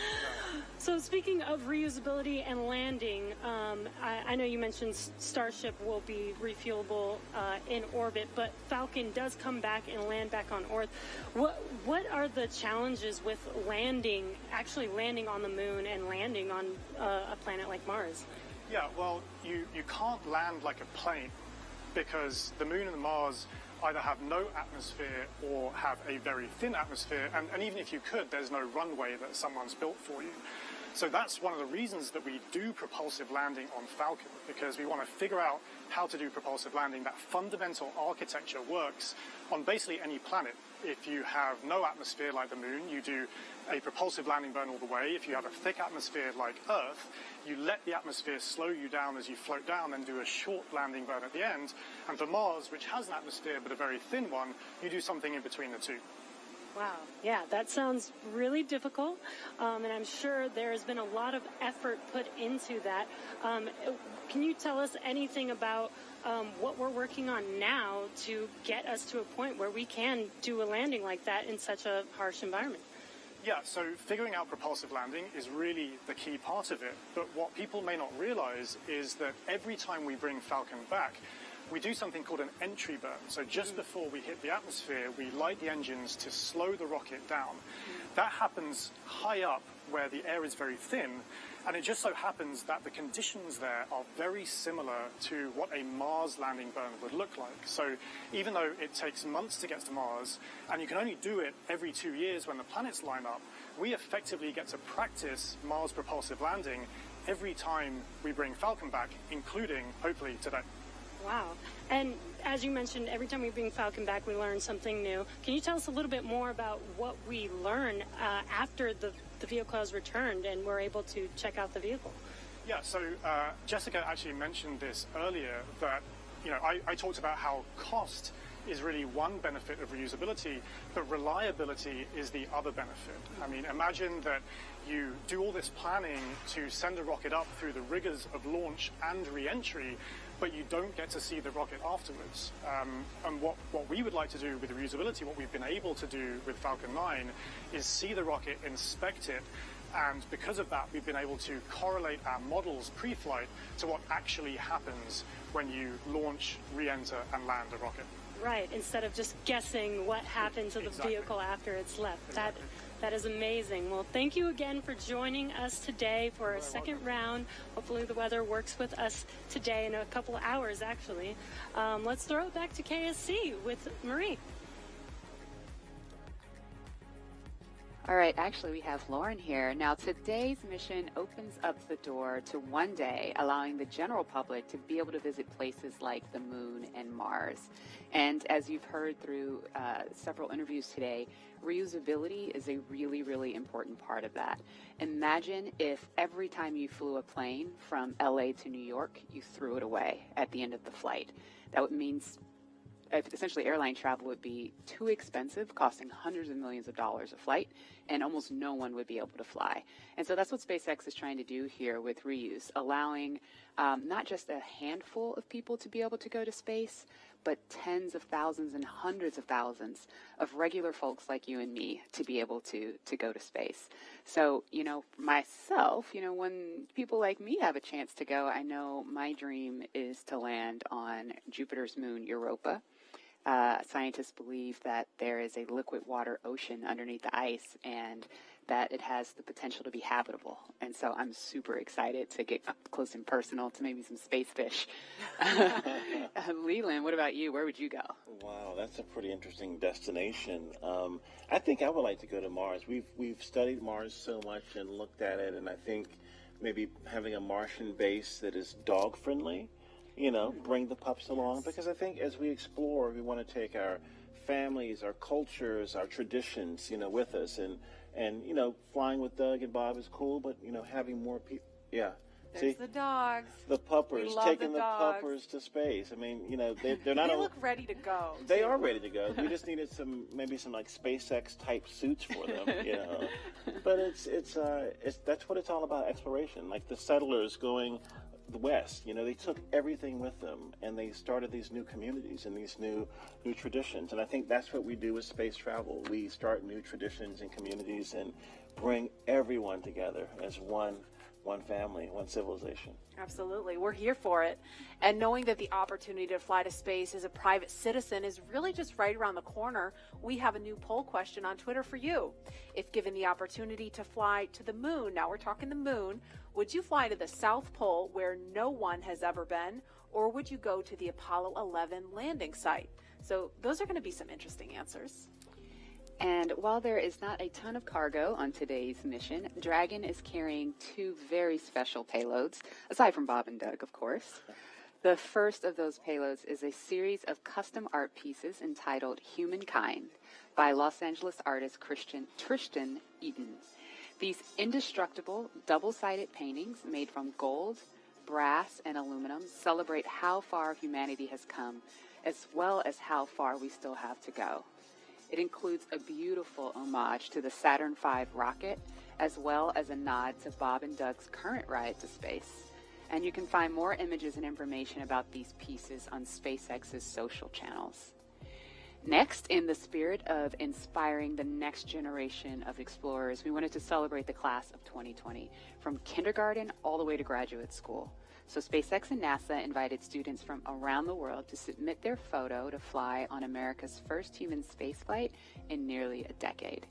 So speaking of reusability and landing, I know you mentioned Starship will be refuelable in orbit, but Falcon does come back and land back on Earth. What are the challenges with actually landing on the moon and landing on a planet like Mars? Yeah, well, you can't land like a plane, because the moon and the Mars either have no atmosphere or have a very thin atmosphere, and even if you could, there's no runway that someone's built for you. So that's one of the reasons that we do propulsive landing on Falcon, because we want to figure out how to do propulsive landing. That fundamental architecture works on basically any planet. If you have no atmosphere like the moon, you do a propulsive landing burn all the way. If you have a thick atmosphere like Earth, you let the atmosphere slow you down as you float down, then do a short landing burn at the end. And for Mars, which has an atmosphere but a very thin one, you do something in between the two. Wow. Yeah, that sounds really difficult, and I'm sure there has been a lot of effort put into that. Can you tell us anything about what we're working on now to get us to a point where we can do a landing like that in such a harsh environment? Yeah, so figuring out propulsive landing is really the key part of it. But what people may not realize is that every time we bring Falcon back, we do something called an entry burn. So just before we hit the atmosphere, we light the engines to slow the rocket down. That happens high up where the air is very thin, and it just so happens that the conditions there are very similar to what a Mars landing burn would look like. So even though it takes months to get to Mars, and you can only do it every 2 years when the planets line up, we effectively get to practice Mars propulsive landing every time we bring Falcon back, including, hopefully, today. Wow. And as you mentioned, every time we bring Falcon back, we learn something new. Can you tell us a little bit more about what we learn after the vehicle has returned and we're able to check out the vehicle? Yeah, so Jessica actually mentioned this earlier, that I talked about how cost is really one benefit of reusability, but reliability is the other benefit. I mean, imagine that you do all this planning to send a rocket up through the rigors of launch and re-entry, but you don't get to see the rocket afterwards. And what we would like to do with reusability, what we've been able to do with Falcon 9, is see the rocket, inspect it, and because of that, we've been able to correlate our models pre-flight to what actually happens when you launch, re-enter, and land a rocket. Right, instead of just guessing what happened to the vehicle after it's left. Exactly. That is amazing. Well, thank you again for joining us today for a second round. Hopefully the weather works with us today in a couple of hours, actually. Let's throw it back to KSC with Marie. All right, actually, we have Lauren here. Now, today's mission opens up the door to one day allowing the general public to be able to visit places like the moon and Mars. And as you've heard through several interviews today, reusability is a really, really important part of that. Imagine if every time you flew a plane from LA to New York, you threw it away at the end of the flight. That means essentially airline travel would be too expensive, costing hundreds of millions of dollars a flight, and almost no one would be able to fly. And so that's what SpaceX is trying to do here with reuse, allowing not just a handful of people to be able to go to space, but tens of thousands and hundreds of thousands of regular folks like you and me to be able to go to space. So, myself, when people like me have a chance to go, I know my dream is to land on Jupiter's moon, Europa. Scientists believe that there is a liquid water ocean underneath the ice and that it has the potential to be habitable. And so I'm super excited to get up close and personal to maybe some space fish. Leland, what about you? Where would you go? Wow, that's a pretty interesting destination. I think I would like to go to Mars. We've studied Mars so much and looked at it, and I think maybe having a Martian base that is dog friendly, bring the pups along, because I think as we explore, we want to take our families, our cultures, our traditions, with us, and flying with Doug and Bob is cool, but having more people, There's the dogs. The puppers, We love taking the the dogs. puppers to space. I mean, they're not. They look ready to go. They are ready to go. We just needed maybe some like SpaceX type suits for them, But it's that's what it's all about, exploration. Like the settlers going west, they took everything with them, and they started these new communities and these new traditions. And I think that's what we do with space travel. We start new traditions and communities and bring everyone together as one family, one civilization. Absolutely. We're here for it. And knowing that the opportunity to fly to space as a private citizen is really just right around the corner, we have a new poll question on Twitter for you. If given the opportunity to fly to the moon, now we're talking the moon, would you fly to the South Pole where no one has ever been, or would you go to the Apollo 11 landing site? So those are going to be some interesting answers. And while there is not a ton of cargo on today's mission, Dragon is carrying two very special payloads, aside from Bob and Doug, of course. The first of those payloads is a series of custom art pieces entitled Humankind by Los Angeles artist Tristan Eaton. These indestructible, double-sided paintings made from gold, brass, and aluminum celebrate how far humanity has come, as well as how far we still have to go. It includes a beautiful homage to the Saturn V rocket, as well as a nod to Bob and Doug's current ride to space. And you can find more images and information about these pieces on SpaceX's social channels. Next, in the spirit of inspiring the next generation of explorers, we wanted to celebrate the class of 2020, from kindergarten all the way to graduate school. So SpaceX and NASA invited students from around the world to submit their photo to fly on America's first human spaceflight in nearly a decade.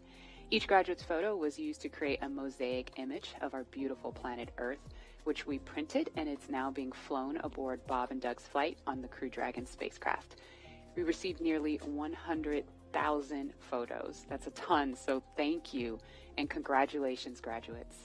Each graduate's photo was used to create a mosaic image of our beautiful planet Earth, which we printed, and it's now being flown aboard Bob and Doug's flight on the Crew Dragon spacecraft. We received nearly 100,000 photos. That's a ton, so thank you, and congratulations, graduates.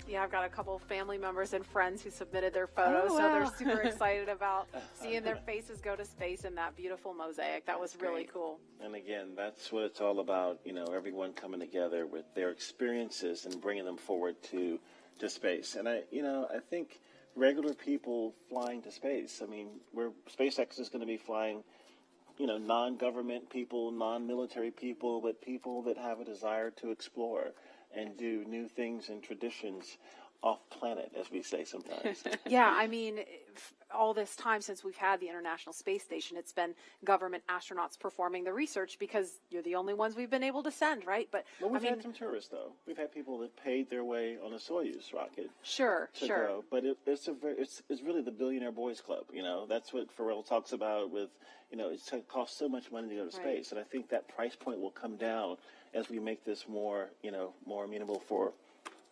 Yeah, I've got a couple of family members and friends who submitted their photos, so they're super excited about seeing their faces go to space in that beautiful mosaic. That was really cool. And again, that's what it's all about, everyone coming together with their experiences and bringing them forward to space. And I think regular people flying to space, SpaceX is going to be flying, non-government people, non-military people, but people that have a desire to explore and do new things and traditions off planet, as we say sometimes. Yeah, all this time since we've had the International Space Station, it's been government astronauts performing the research because you're the only ones we've been able to send, right? But well, we've had some tourists, though. We've had people that paid their way on a Soyuz rocket. Sure. Go. But it's really the billionaire boys club. That's what Pharrell talks about with, it costs so much money to go to space. And I think that price point will come down as we make this more amenable for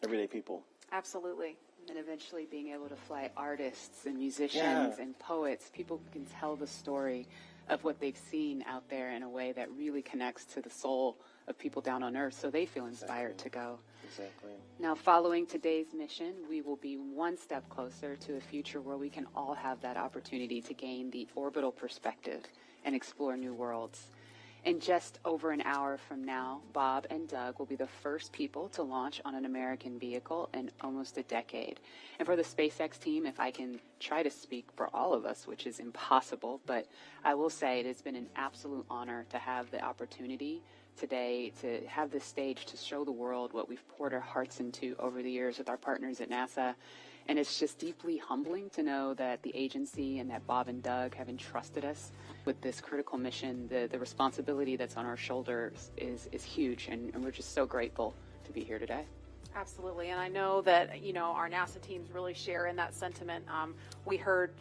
everyday people. Absolutely. And eventually being able to fly artists and musicians and poets, people who can tell the story of what they've seen out there in a way that really connects to the soul of people down on Earth, so they feel inspired to go. Exactly. Now, following today's mission, we will be one step closer to a future where we can all have that opportunity to gain the orbital perspective and explore new worlds. In just over an hour from now, Bob and Doug will be the first people to launch on an American vehicle in almost a decade. And for the SpaceX team, if I can try to speak for all of us, which is impossible, but I will say it has been an absolute honor to have the opportunity today to have this stage to show the world what we've poured our hearts into over the years with our partners at NASA. And it's just deeply humbling to know that the agency and that Bob and Doug have entrusted us with this critical mission. The responsibility that's on our shoulders is huge, and we're just so grateful to be here today. Absolutely, and I know that our NASA teams really share in that sentiment. We heard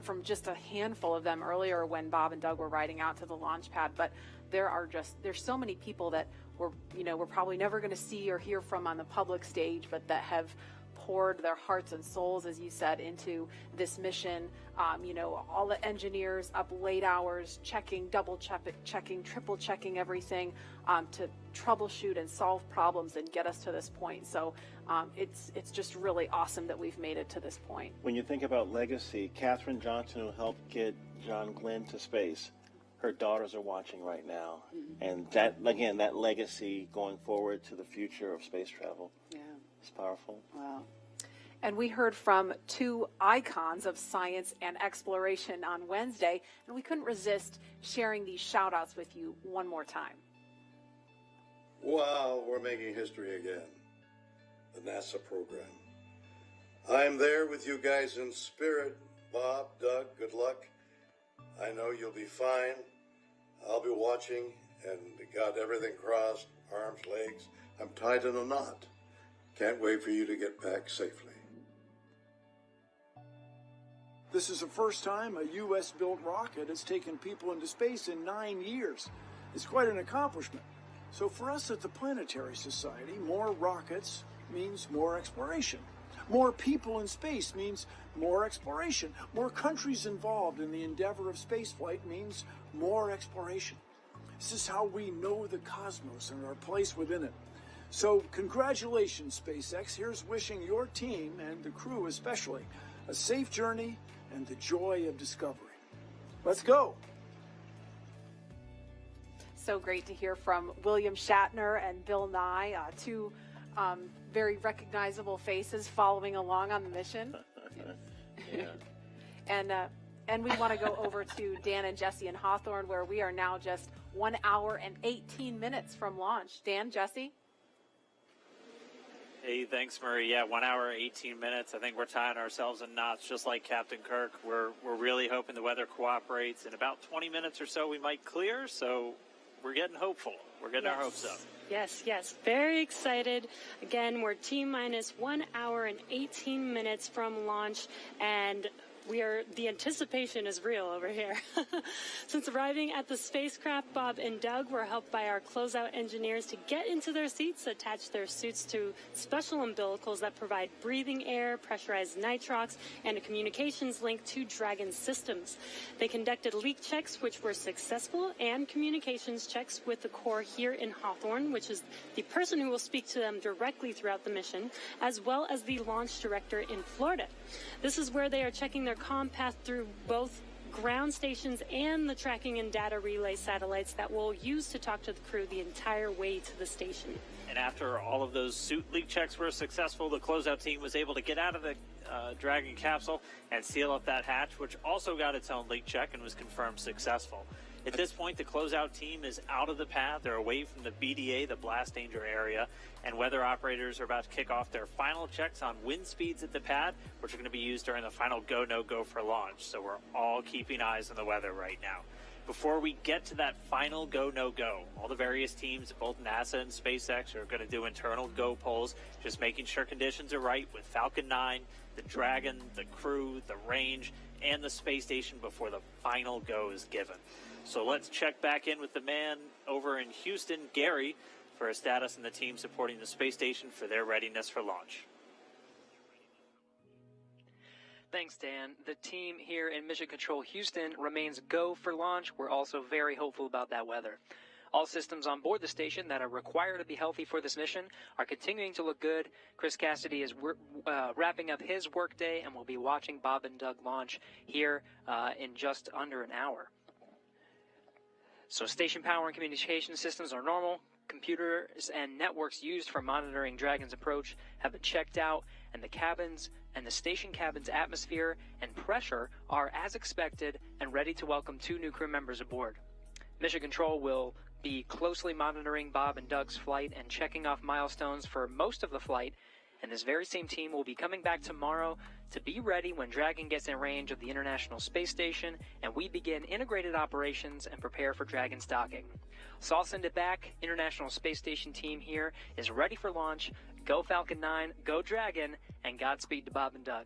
from just a handful of them earlier when Bob and Doug were riding out to the launch pad, but there's so many people that we're probably never going to see or hear from on the public stage, but that have poured their hearts and souls, as you said, into this mission. All the engineers up late hours checking, double checking, triple checking everything to troubleshoot and solve problems and get us to this point. So it's just really awesome that we've made it to this point. When you think about legacy, Katherine Johnson, who helped get John Glenn to space, her daughters are watching right now. Mm-hmm. And that legacy going forward to the future of space travel. Yeah. It's powerful. Wow. And we heard from two icons of science and exploration on Wednesday, and we couldn't resist sharing these shout-outs with you one more time. Wow, we're making history again. The NASA program. I'm there with you guys in spirit. Bob, Doug, good luck. I know you'll be fine. I'll be watching and got everything crossed, arms, legs. I'm tied in a knot. Can't wait for you to get back safely. This is the first time a U.S.-built rocket has taken people into space in 9 years. It's quite an accomplishment. So for us at the Planetary Society, more rockets means more exploration. More people in space means more exploration. More countries involved in the endeavor of spaceflight means more exploration. This is how we know the cosmos and our place within it. So congratulations, SpaceX. Here's wishing your team, and the crew especially, a safe journey and the joy of discovery. Let's go. So great to hear from William Shatner and Bill Nye, two very recognizable faces following along on the mission. Yeah. And we want to go over to Dan and Jesse in Hawthorne, where we are now just 1 hour and 18 minutes from launch. Dan, Jesse? Hey, thanks, Marie. Yeah, 1 hour, 18 minutes. I think we're tying ourselves in knots just like Captain Kirk. We're really hoping the weather cooperates. In about 20 minutes or so, we might clear, so we're getting hopeful. We're getting our hopes up. Yes. Very excited. Again, we're T-minus 1 hour and 18 minutes from launch, and the anticipation is real over here. Since arriving at the spacecraft, Bob and Doug were helped by our closeout engineers to get into their seats, attach their suits to special umbilicals that provide breathing air, pressurized nitrox, and a communications link to Dragon systems. They conducted leak checks, which were successful, and communications checks with the Corps here in Hawthorne, which is the person who will speak to them directly throughout the mission, as well as the launch director in Florida. This is where they are checking their comm path through both ground stations and the tracking and data relay satellites that we'll use to talk to the crew the entire way to the station. And after all of those suit leak checks were successful, the closeout team was able to get out of the Dragon capsule and seal up that hatch, which also got its own leak check and was confirmed successful. At this point, the closeout team is out of the pad. They're away from the BDA, the blast danger area, and weather operators are about to kick off their final checks on wind speeds at the pad, which are going to be used during the final go, no go for launch. So we're all keeping eyes on the weather right now. Before we get to that final go, no go, all the various teams at both NASA and SpaceX are going to do internal go polls, just making sure conditions are right with Falcon 9, the Dragon, the crew, the range, and the space station before the final go is given. So let's check back in with the man over in Houston, Gary, for a status on the team supporting the space station for their readiness for launch. Thanks, Dan. The team here in Mission Control Houston remains go for launch. We're also very hopeful about that weather. All systems on board the station that are required to be healthy for this mission are continuing to look good. Chris Cassidy is wrapping up his workday and will be watching Bob and Doug launch here in just under an hour. So station power and communication systems are normal. Computers and networks used for monitoring Dragon's approach have been checked out, and the cabins and the station cabin's atmosphere and pressure are as expected and ready to welcome 2 new crew members aboard. Mission Control will be closely monitoring Bob and Doug's flight and checking off milestones for most of the flight, and this very same team will be coming back tomorrow to be ready when Dragon gets in range of the International Space Station and we begin integrated operations and prepare for Dragon's docking. So I'll send it back. International Space Station team here is ready for launch. Go Falcon 9, go Dragon, and Godspeed to Bob and Doug.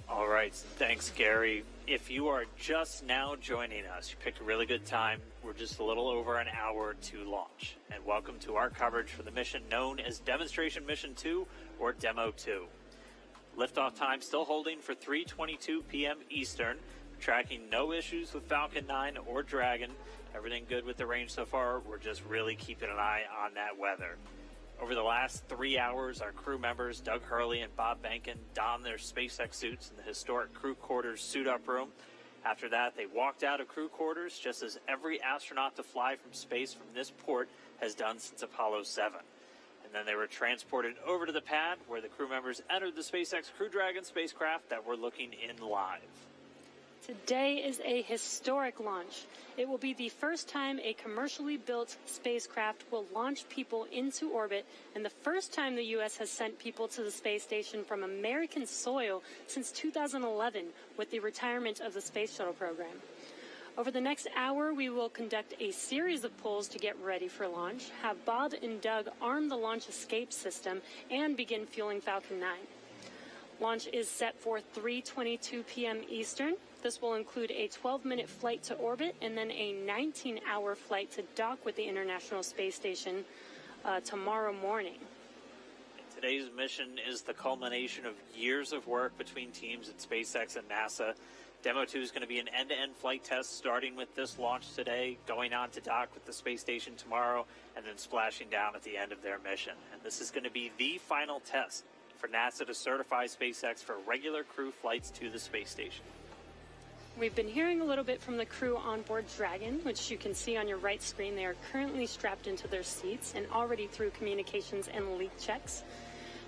All right, thanks, Gary. If you are just now joining us, you picked a really good time. We're just a little over an hour to launch. And welcome to our coverage for the mission known as Demonstration Mission 2, or Demo 2. Liftoff time still holding for 3:22 p.m. Eastern. Tracking no issues with Falcon 9 or Dragon. Everything good with the range so far. We're just really keeping an eye on that weather. Over the last 3 hours, our crew members, Doug Hurley and Bob Bankin, donned their SpaceX suits in the historic crew quarters suit-up room. After that, they walked out of crew quarters, just as every astronaut to fly from space from this port has done since Apollo 7. And then they were transported over to the pad, where the crew members entered the SpaceX Crew Dragon spacecraft that we're looking in live. Today is a historic launch. It will be the first time a commercially built spacecraft will launch people into orbit, and the first time the U.S. has sent people to the space station from American soil since 2011 with the retirement of the Space Shuttle program. Over the next hour, we will conduct a series of polls to get ready for launch, have Bob and Doug arm the launch escape system, and begin fueling Falcon 9. Launch is set for 3:22 p.m. Eastern. This will include a 12-minute flight to orbit and then a 19-hour flight to dock with the International Space Station tomorrow morning. Today's mission is the culmination of years of work between teams at SpaceX and NASA. Demo 2 is going to be an end-to-end flight test starting with this launch today, going on to dock with the space station tomorrow, and then splashing down at the end of their mission. And this is going to be the final test for NASA to certify SpaceX for regular crew flights to the space station. We've been hearing a little bit from the crew on board Dragon, which you can see on your right screen. They are currently strapped into their seats and already through communications and leak checks.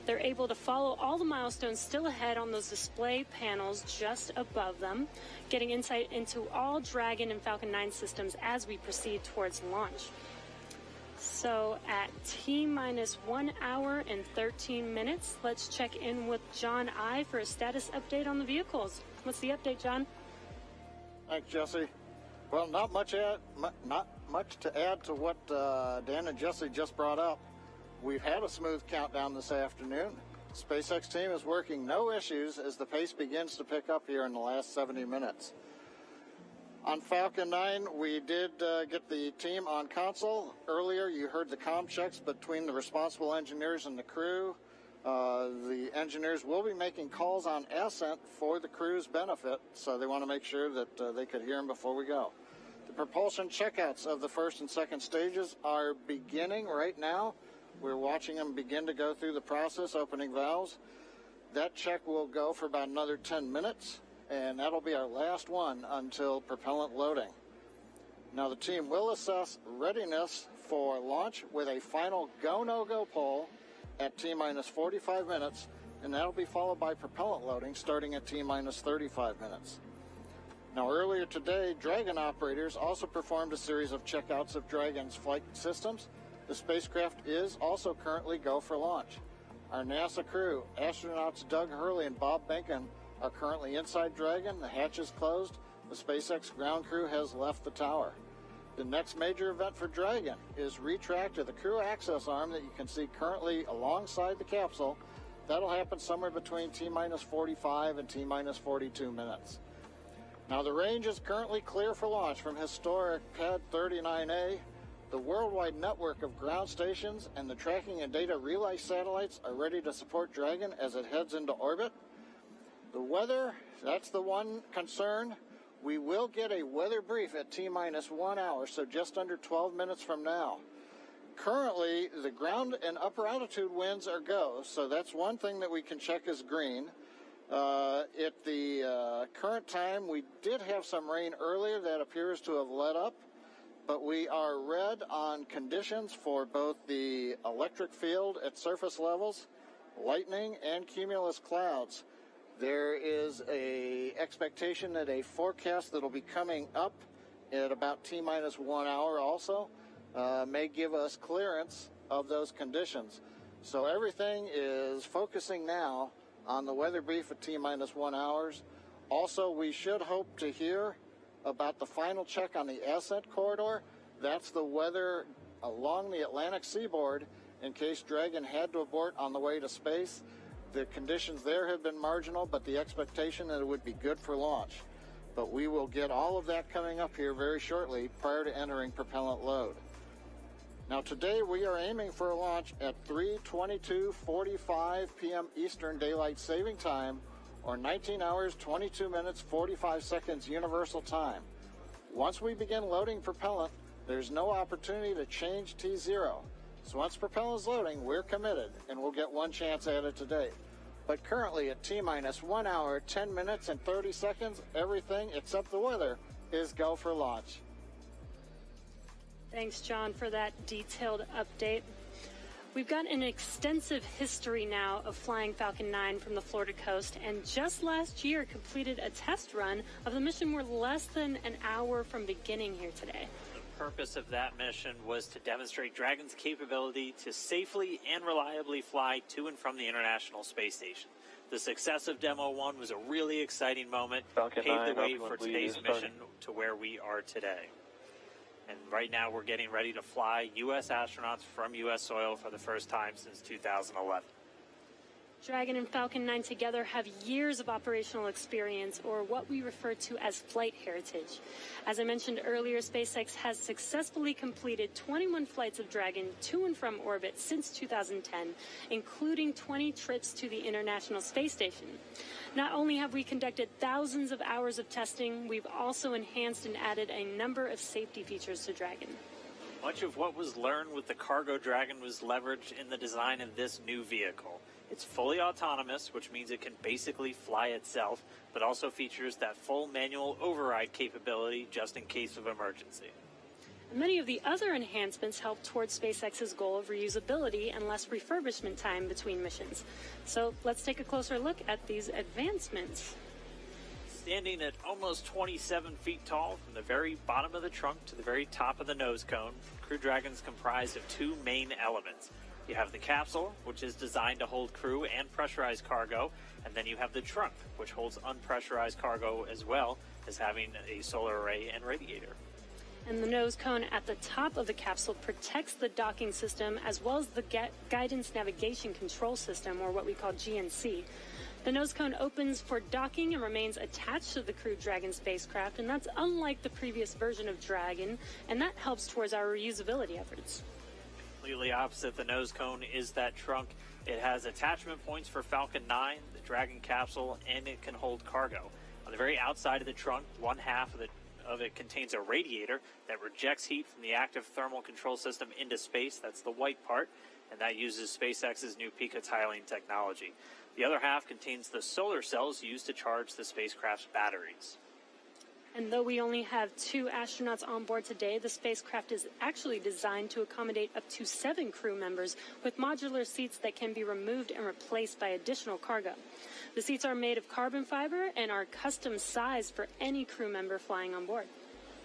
They're able to follow all the milestones still ahead on those display panels just above them, getting insight into all Dragon and Falcon 9 systems as we proceed towards launch. So at T-minus 1 hour and 13 minutes, let's check in with John I for a status update on the vehicles. What's the update, John? Thanks, Jesse. Well, not much to add to what Dan and Jesse just brought up. We've had a smooth countdown this afternoon. The SpaceX team is working no issues as the pace begins to pick up here in the last 70 minutes. On Falcon 9, we did get the team on console. Earlier, you heard the comm checks between the responsible engineers and the crew. The engineers will be making calls on Ascent for the crew's benefit, so they want to make sure that they could hear them before we go. The propulsion checkouts of the first and second stages are beginning right now. We're watching them begin to go through the process, opening valves. That check will go for about another 10 minutes, and that'll be our last one until propellant loading. Now the team will assess readiness for launch with a final go-no-go poll at T-minus 45 minutes, and that'll be followed by propellant loading starting at T-minus 35 minutes. Now, earlier today, Dragon operators also performed a series of checkouts of Dragon's flight systems. The spacecraft is also currently go for launch. Our NASA crew, astronauts Doug Hurley and Bob Behnken, are currently inside Dragon. The hatch is closed. The SpaceX ground crew has left the tower. The next major event for Dragon is retract to the crew access arm that you can see currently alongside the capsule. That'll happen somewhere between T-minus 45 and T-minus 42 minutes. Now, the range is currently clear for launch from historic Pad 39A. The worldwide network of ground stations and the tracking and data relay satellites are ready to support Dragon as it heads into orbit. The weather, that's the one concern. We will get a weather brief at T-minus 1 hour, so just under 12 minutes from now. Currently, the ground and upper altitude winds are go, so that's one thing that we can check as green. At the current time, we did have some rain earlier that appears to have let up, but we are red on conditions for both the electric field at surface levels, lightning, and cumulus clouds. There is a expectation that a forecast that'll be coming up at about T-minus 1 hour also may give us clearance of those conditions. So everything is focusing now on the weather brief at T-minus 1 hours. Also, we should hope to hear about the final check on the ascent corridor. That's the weather along the Atlantic seaboard in case Dragon had to abort on the way to space. The conditions there have been marginal, but the expectation that it would be good for launch. But we will get all of that coming up here very shortly prior to entering propellant load. Now, today we are aiming for a launch at 3:22:45 p.m. Eastern Daylight Saving Time, or 19 hours, 22 minutes, 45 seconds Universal Time. Once we begin loading propellant, there's no opportunity to change T0. So once propellant is loading, we're committed, and we'll get one chance at it today. But currently at T-minus 1 hour, 10 minutes, and 30 seconds, everything except the weather is go for launch. Thanks, John, for that detailed update. We've got an extensive history now of flying Falcon 9 from the Florida coast, and just last year completed a test run of the mission. We're less than an hour from beginning here today. The purpose of that mission was to demonstrate Dragon's capability to safely and reliably fly to and from the International Space Station. The success of Demo 1 was a really exciting moment, Falcon paved 9, the way Falcon for 1, today's please, mission to where we are today. And right now we're getting ready to fly U.S. astronauts from U.S. soil for the first time since 2011. Dragon and Falcon 9 together have years of operational experience, or what we refer to as flight heritage. As I mentioned earlier, SpaceX has successfully completed 21 flights of Dragon to and from orbit since 2010, including 20 trips to the International Space Station. Not only have we conducted thousands of hours of testing, we've also enhanced and added a number of safety features to Dragon. Much of what was learned with the Cargo Dragon was leveraged in the design of this new vehicle. It's fully autonomous, which means it can basically fly itself, but also features that full manual override capability just in case of emergency. Many of the other enhancements help towards SpaceX's goal of reusability and less refurbishment time between missions. So let's take a closer look at these advancements. Standing at almost 27 feet tall, from the very bottom of the trunk to the very top of the nose cone, Crew Dragon's comprised of two main elements. You have the capsule, which is designed to hold crew and pressurized cargo, and then you have the trunk, which holds unpressurized cargo as well as having a solar array and radiator. And the nose cone at the top of the capsule protects the docking system as well as the guidance navigation control system, or what we call GNC. The nose cone opens for docking and remains attached to the Crew Dragon spacecraft, and that's unlike the previous version of Dragon, and that helps towards our reusability efforts. Completely opposite the nose cone is that trunk. It has attachment points for Falcon 9, the Dragon capsule, and it can hold cargo. On the very outside of the trunk, one half of it contains a radiator that rejects heat from the active thermal control system into space. That's the white part, and that uses SpaceX's new picotiling technology. The other half contains the solar cells used to charge the spacecraft's batteries. And though we only have 2 astronauts on board today, the spacecraft is actually designed to accommodate up to 7 crew members with modular seats that can be removed and replaced by additional cargo. The seats are made of carbon fiber and are custom sized for any crew member flying on board.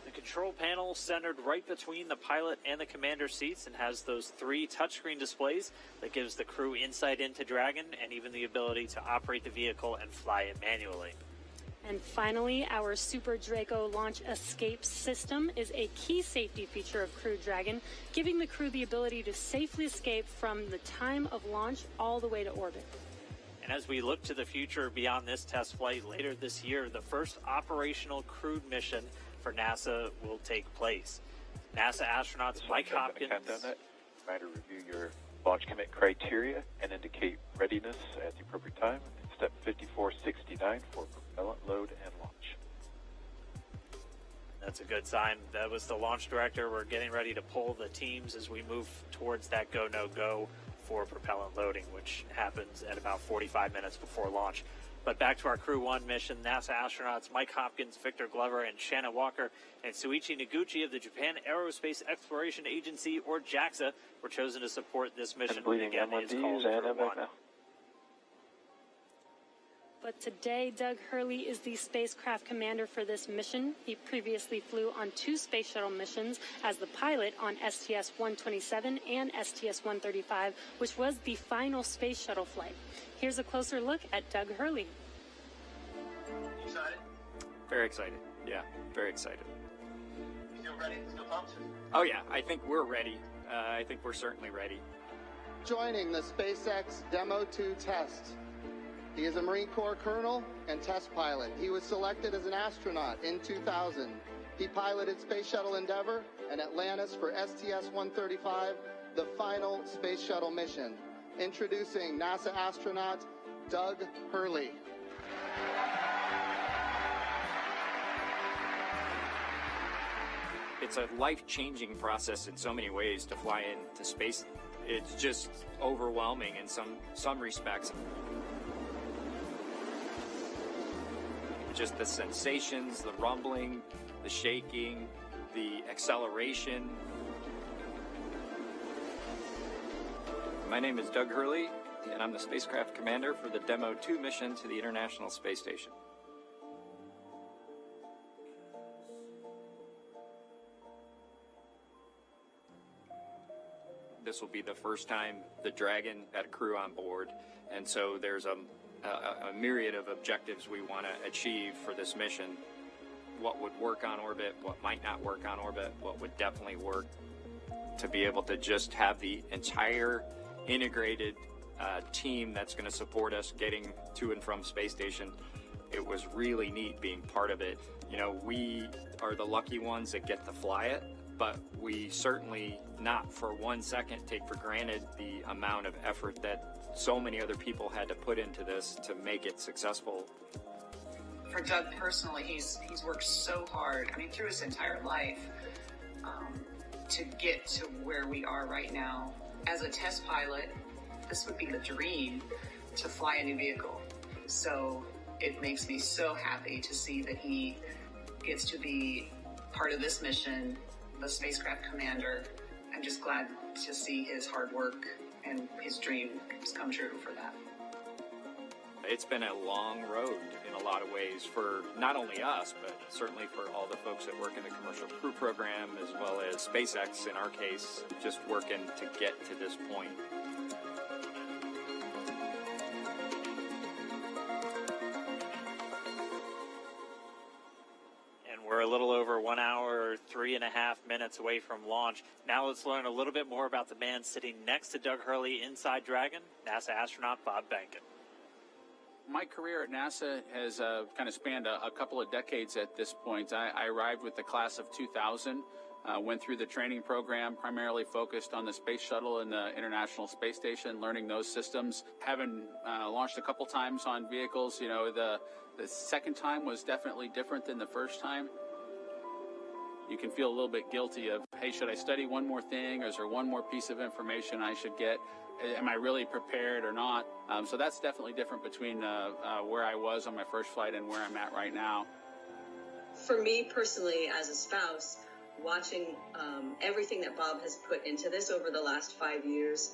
The control panel centered right between the pilot and the commander seats and has those 3 touchscreen displays that gives the crew insight into Dragon and even the ability to operate the vehicle and fly it manually. And finally, our Super Draco launch escape system is a key safety feature of Crew Dragon, giving the crew the ability to safely escape from the time of launch all the way to orbit. And as we look to the future beyond this test flight later this year, the first operational crewed mission for NASA will take place. NASA astronauts Mike Hopkins. Reminder, review your launch commit criteria and indicate readiness at the appropriate time. Step 5469 for propellant load and launch. That's a good sign. That was the launch director. We're getting ready to pull the teams as we move towards that go, no go for propellant loading, which happens at about 45 minutes before launch. But back to our Crew 1 mission, NASA astronauts Mike Hopkins, Victor Glover, and Shanna Walker, and Suichi Noguchi of the Japan Aerospace Exploration Agency, or JAXA, were chosen to support this mission. Again, it's called Crew 1. But today, Doug Hurley is the spacecraft commander for this mission. He previously flew on 2 space shuttle missions as the pilot on STS-127 and STS-135, which was the final space shuttle flight. Here's a closer look at Doug Hurley. Excited? Very excited. Yeah, very excited. You feel ready? Still pumped? Oh yeah, I think we're ready. I think we're certainly ready. Joining the SpaceX Demo 2 test. He is a Marine Corps colonel and test pilot. He was selected as an astronaut in 2000. He piloted Space Shuttle Endeavour and Atlantis for STS-135, the final space shuttle mission. Introducing NASA astronaut Doug Hurley. It's a life-changing process in so many ways to fly into space. It's just overwhelming in some respects. Just the sensations, the rumbling, the shaking, the acceleration. My name is Doug Hurley, and I'm the spacecraft commander for the Demo 2 mission to the International Space Station. This will be the first time the Dragon had a crew on board, and so there's a myriad of objectives we want to achieve for this mission. What would work on orbit, what might not work on orbit, what would definitely work. To be able to just have the entire integrated team that's going to support us getting to and from space station, it was really neat being part of it. You know, we are the lucky ones that get to fly it, but we certainly not for 1 second take for granted the amount of effort that so many other people had to put into this to make it successful. For Doug personally, he's worked so hard, I mean, through his entire life, to get to where we are right now. As a test pilot, this would be the dream to fly a new vehicle. So it makes me so happy to see that he gets to be part of this mission, the spacecraft commander. I'm just glad to see his hard work and his dream has come true for that. It's been a long road in a lot of ways for not only us, but certainly for all the folks that work in the commercial crew program, as well as SpaceX in our case, just working to get to this point. We're a little over 1 hour, 3.5 minutes away from launch. Now let's learn a little bit more about the man sitting next to Doug Hurley inside Dragon, NASA astronaut Bob Behnken. My career at NASA has kind of spanned a couple of decades at this point. I arrived with the class of 2000, went through the training program, primarily focused on the space shuttle and the International Space Station, learning those systems. Having launched a couple times on vehicles, you know, the second time was definitely different than the first time. You can feel a little bit guilty of, hey, should I study one more thing, or is there one more piece of information I should get? Am I really prepared or not? So that's definitely different between where I was on my first flight and where I'm at right now. For me personally, as a spouse, watching everything that Bob has put into this over the last 5 years,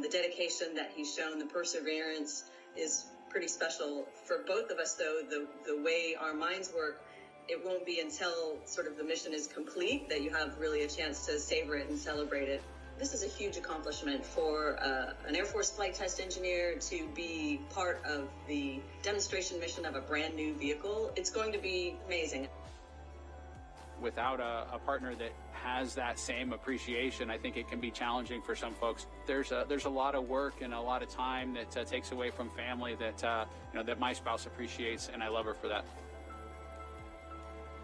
the dedication that he's shown, the perseverance is pretty special. For both of us, though, the way our minds work, it won't be until sort of the mission is complete that you have really a chance to savor it and celebrate it. This is a huge accomplishment for an Air Force flight test engineer to be part of the demonstration mission of a brand new vehicle. It's going to be amazing. Without a partner that has that same appreciation, I think it can be challenging for some folks. There's a lot of work and a lot of time that takes away from family that that my spouse appreciates, and I love her for that.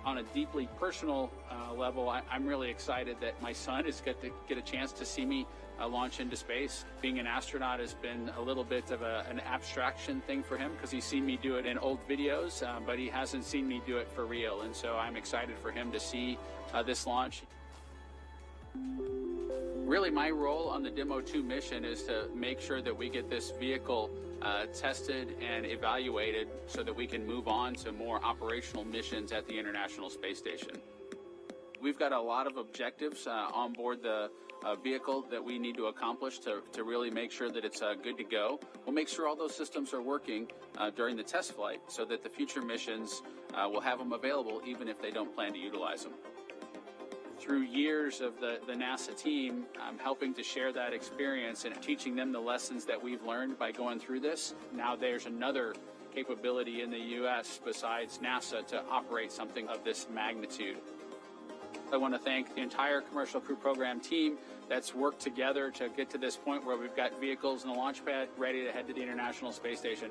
On a deeply personal level, I'm really excited that my son is going to get a chance to see me launch into space. Being an astronaut has been a little bit of an abstraction thing for him because he's seen me do it in old videos, but he hasn't seen me do it for real. And so I'm excited for him to see this launch. Really, my role on the Demo 2 mission is to make sure that we get this vehicle tested and evaluated so that we can move on to more operational missions at the International Space Station. We've got a lot of objectives on board the vehicle that we need to accomplish to really make sure that it's good to go. We'll make sure all those systems are working during the test flight so that the future missions will have them available even if they don't plan to utilize them. Through years of the NASA team, I'm helping to share that experience and teaching them the lessons that we've learned by going through this. Now there's another capability in the U.S. besides NASA to operate something of this magnitude. I want to thank the entire Commercial Crew Program team that's worked together to get to this point where we've got vehicles in the launch pad ready to head to the International Space Station.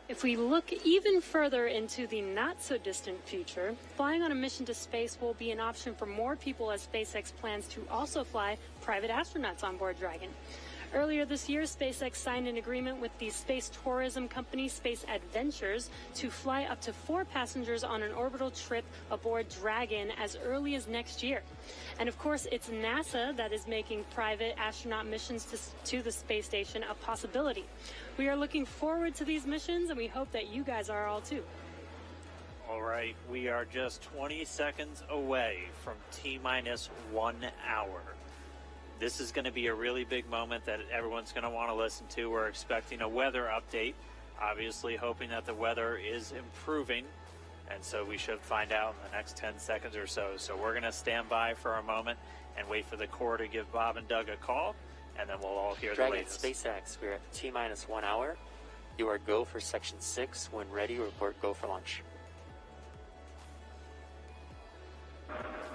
If we look even further into the not-so-distant future, flying on a mission to space will be an option for more people as SpaceX plans to also fly private astronauts on board Dragon. Earlier this year, SpaceX signed an agreement with the space tourism company Space Adventures to fly up to 4 passengers on an orbital trip aboard Dragon as early as next year. And of course, it's NASA that is making private astronaut missions to the space station a possibility. We are looking forward to these missions, and we hope that you guys are all too. All right, we are just 20 seconds away from T-minus 1 hour. This is going to be a really big moment that everyone's going to want to listen to. We're expecting a weather update, obviously hoping that the weather is improving, and so we should find out in the next 10 seconds or so. So we're going to stand by for a moment and wait for the Corps to give Bob and Doug a call, and then we'll all hear Dragon the latest. SpaceX, we're at T-minus 1 hour. You are go for Section 6. When ready, report go for launch.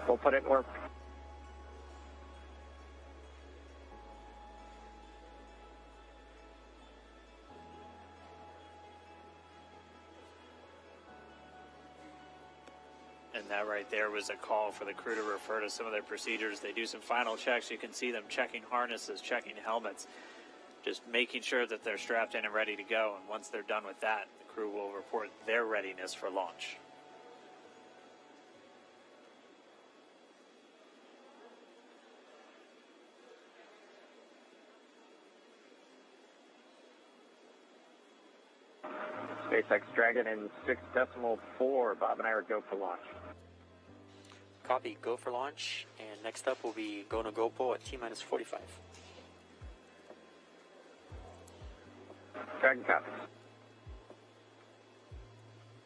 We'll put it in work. And that right there was a call for the crew to refer to some of their procedures. They do some final checks. You can see them checking harnesses, checking helmets, just making sure that they're strapped in and ready to go. And once they're done with that, the crew will report their readiness for launch. SpaceX Dragon in 6.4. Bob and I are go for launch. Copy, go for launch. And next up will be go to GoPro at T-minus 45. Dragon copies.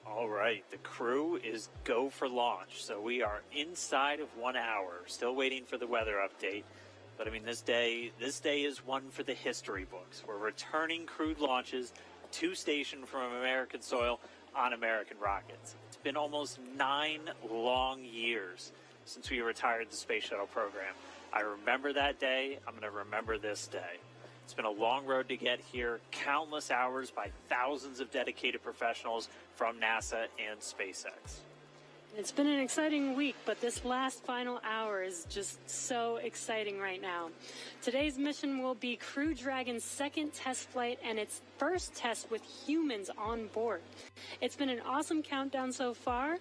All right, the crew is go for launch. So we are inside of 1 hour, still waiting for the weather update. But I mean, this day is one for the history books. We're returning crewed launches to station from American soil on American rockets. It's been almost 9 long years since we retired the space shuttle program. I remember that day. I'm going to remember this day. It's been a long road to get here, countless hours by thousands of dedicated professionals from NASA and SpaceX. It's been an exciting week, but this last final hour is just so exciting right now. Today's mission will be Crew Dragon's second test flight and its first test with humans on board. It's been an awesome countdown so far.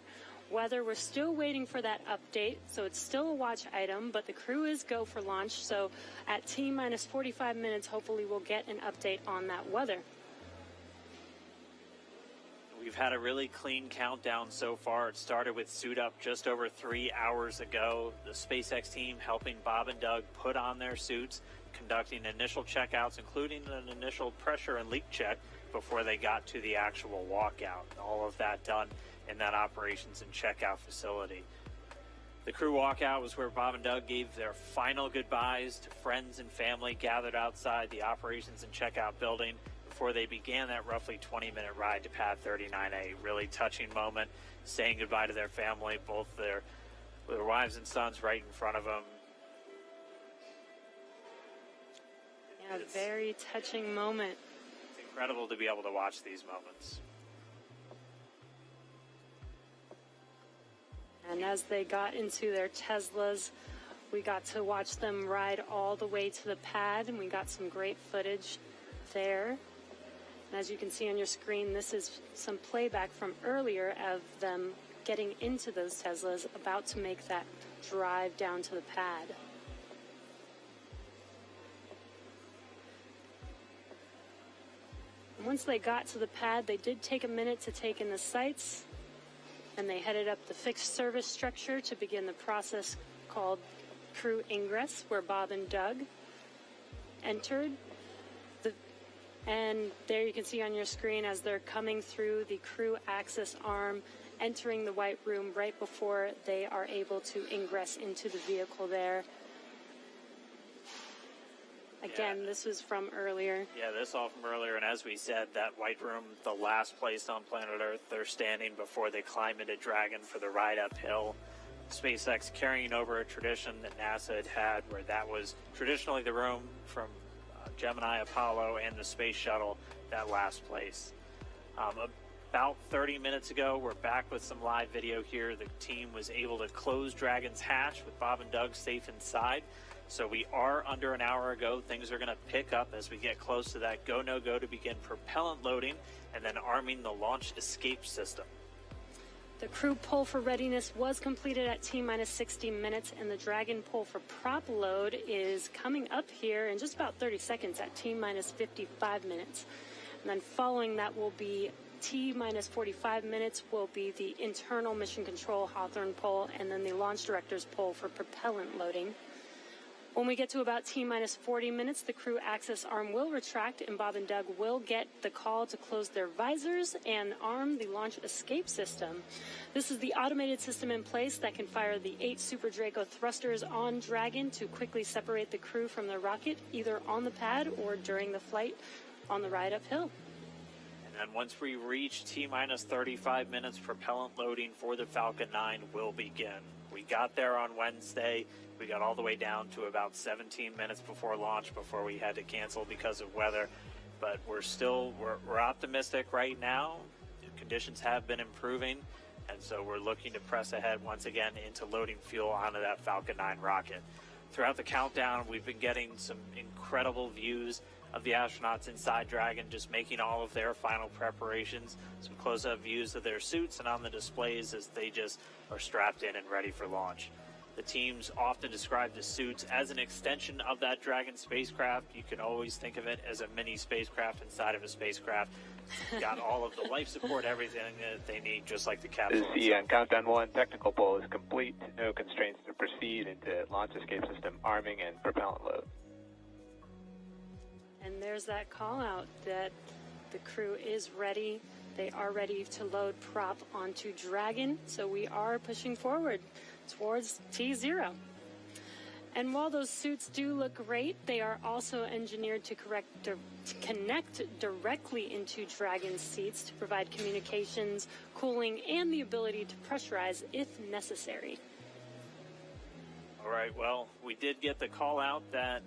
Weather, we're still waiting for that update, so it's still a watch item, but the crew is go for launch. So at T-minus 45 minutes, hopefully we'll get an update on that weather. We've had a really clean countdown so far. It started with suit up just over 3 hours ago. The SpaceX team helping Bob and Doug put on their suits, conducting initial checkouts, including an initial pressure and leak check before they got to the actual walkout. All of that done in that operations and checkout facility. The crew walkout was where Bob and Doug gave their final goodbyes to friends and family gathered outside the operations and checkout building before they began that roughly 20-minute ride to pad 39A. Really touching moment, saying goodbye to their family, both their wives and sons right in front of them. Yeah, very touching moment. It's incredible to be able to watch these moments. And as they got into their Teslas, we got to watch them ride all the way to the pad, and we got some great footage there. And as you can see on your screen, this is some playback from earlier of them getting into those Teslas, about to make that drive down to the pad. And once they got to the pad, they did take a minute to take in the sights, and they headed up the fixed service structure to begin the process called crew ingress, where Bob and Doug entered. And there you can see on your screen as they're coming through the crew access arm, entering the white room right before they are able to ingress into the vehicle there. Again, this was from earlier. Yeah, this all from earlier, and as we said, that white room, the last place on planet Earth they're standing before they climb into Dragon for the ride uphill. SpaceX carrying over a tradition that NASA had where that was traditionally the room from Gemini, Apollo, and the space shuttle, that last place. About 30 minutes ago, we're back with some live video here. The team was able to close Dragon's hatch with Bob and Doug safe inside. So we are under an hour ago. Things are going to pick up as we get close to that go, no go to begin propellant loading and then arming the launch escape system. The crew pull for readiness was completed at T-minus 60 minutes, and the Dragon pull for prop load is coming up here in just about 30 seconds at T-minus 55 minutes. And then following that will be T-minus 45 minutes will be the internal mission control Hawthorne pull, and then the launch director's pull for propellant loading. When we get to about T-minus 40 minutes, the crew access arm will retract, and Bob and Doug will get the call to close their visors and arm the launch escape system. This is the automated system in place that can fire the 8 Super Draco thrusters on Dragon to quickly separate the crew from the rocket, either on the pad or during the flight on the ride uphill. And then once we reach T-minus 35 minutes, propellant loading for the Falcon 9 will begin. We got there on Wednesday. We got all the way down to about 17 minutes before launch before we had to cancel because of weather. But we're optimistic right now. The conditions have been improving, and so we're looking to press ahead once again into loading fuel onto that Falcon 9 rocket. Throughout the countdown, we've been getting some incredible views of the astronauts inside Dragon, just making all of their final preparations, some close-up views of their suits and on the displays as they just are strapped in and ready for launch. The teams often describe the suits as an extension of that Dragon spacecraft. You can always think of it as a mini spacecraft inside of a spacecraft. It's got all of the life support, everything that they need, just like the capsule. This is on countdown 1. Technical pull is complete. No constraints to proceed into launch escape system arming and propellant load. And there's that call out that the crew is ready. They are ready to load prop onto Dragon. So we are pushing forward towards T0. And while those suits do look great, they are also engineered to connect directly into Dragon seats to provide communications, cooling, and the ability to pressurize if necessary. All right, well, we did get the call out that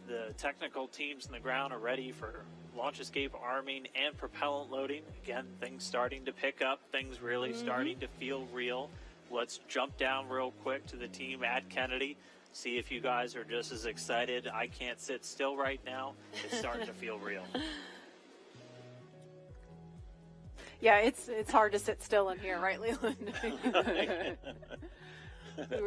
the technical teams on the ground are ready for launch escape arming and propellant loading. Again, things starting to pick up, things really starting to feel real. Let's jump down real quick to the team at Kennedy, see if you guys are just as excited. I can't sit still right now. It's starting to feel real. Yeah, it's hard to sit still in here, right, Leland?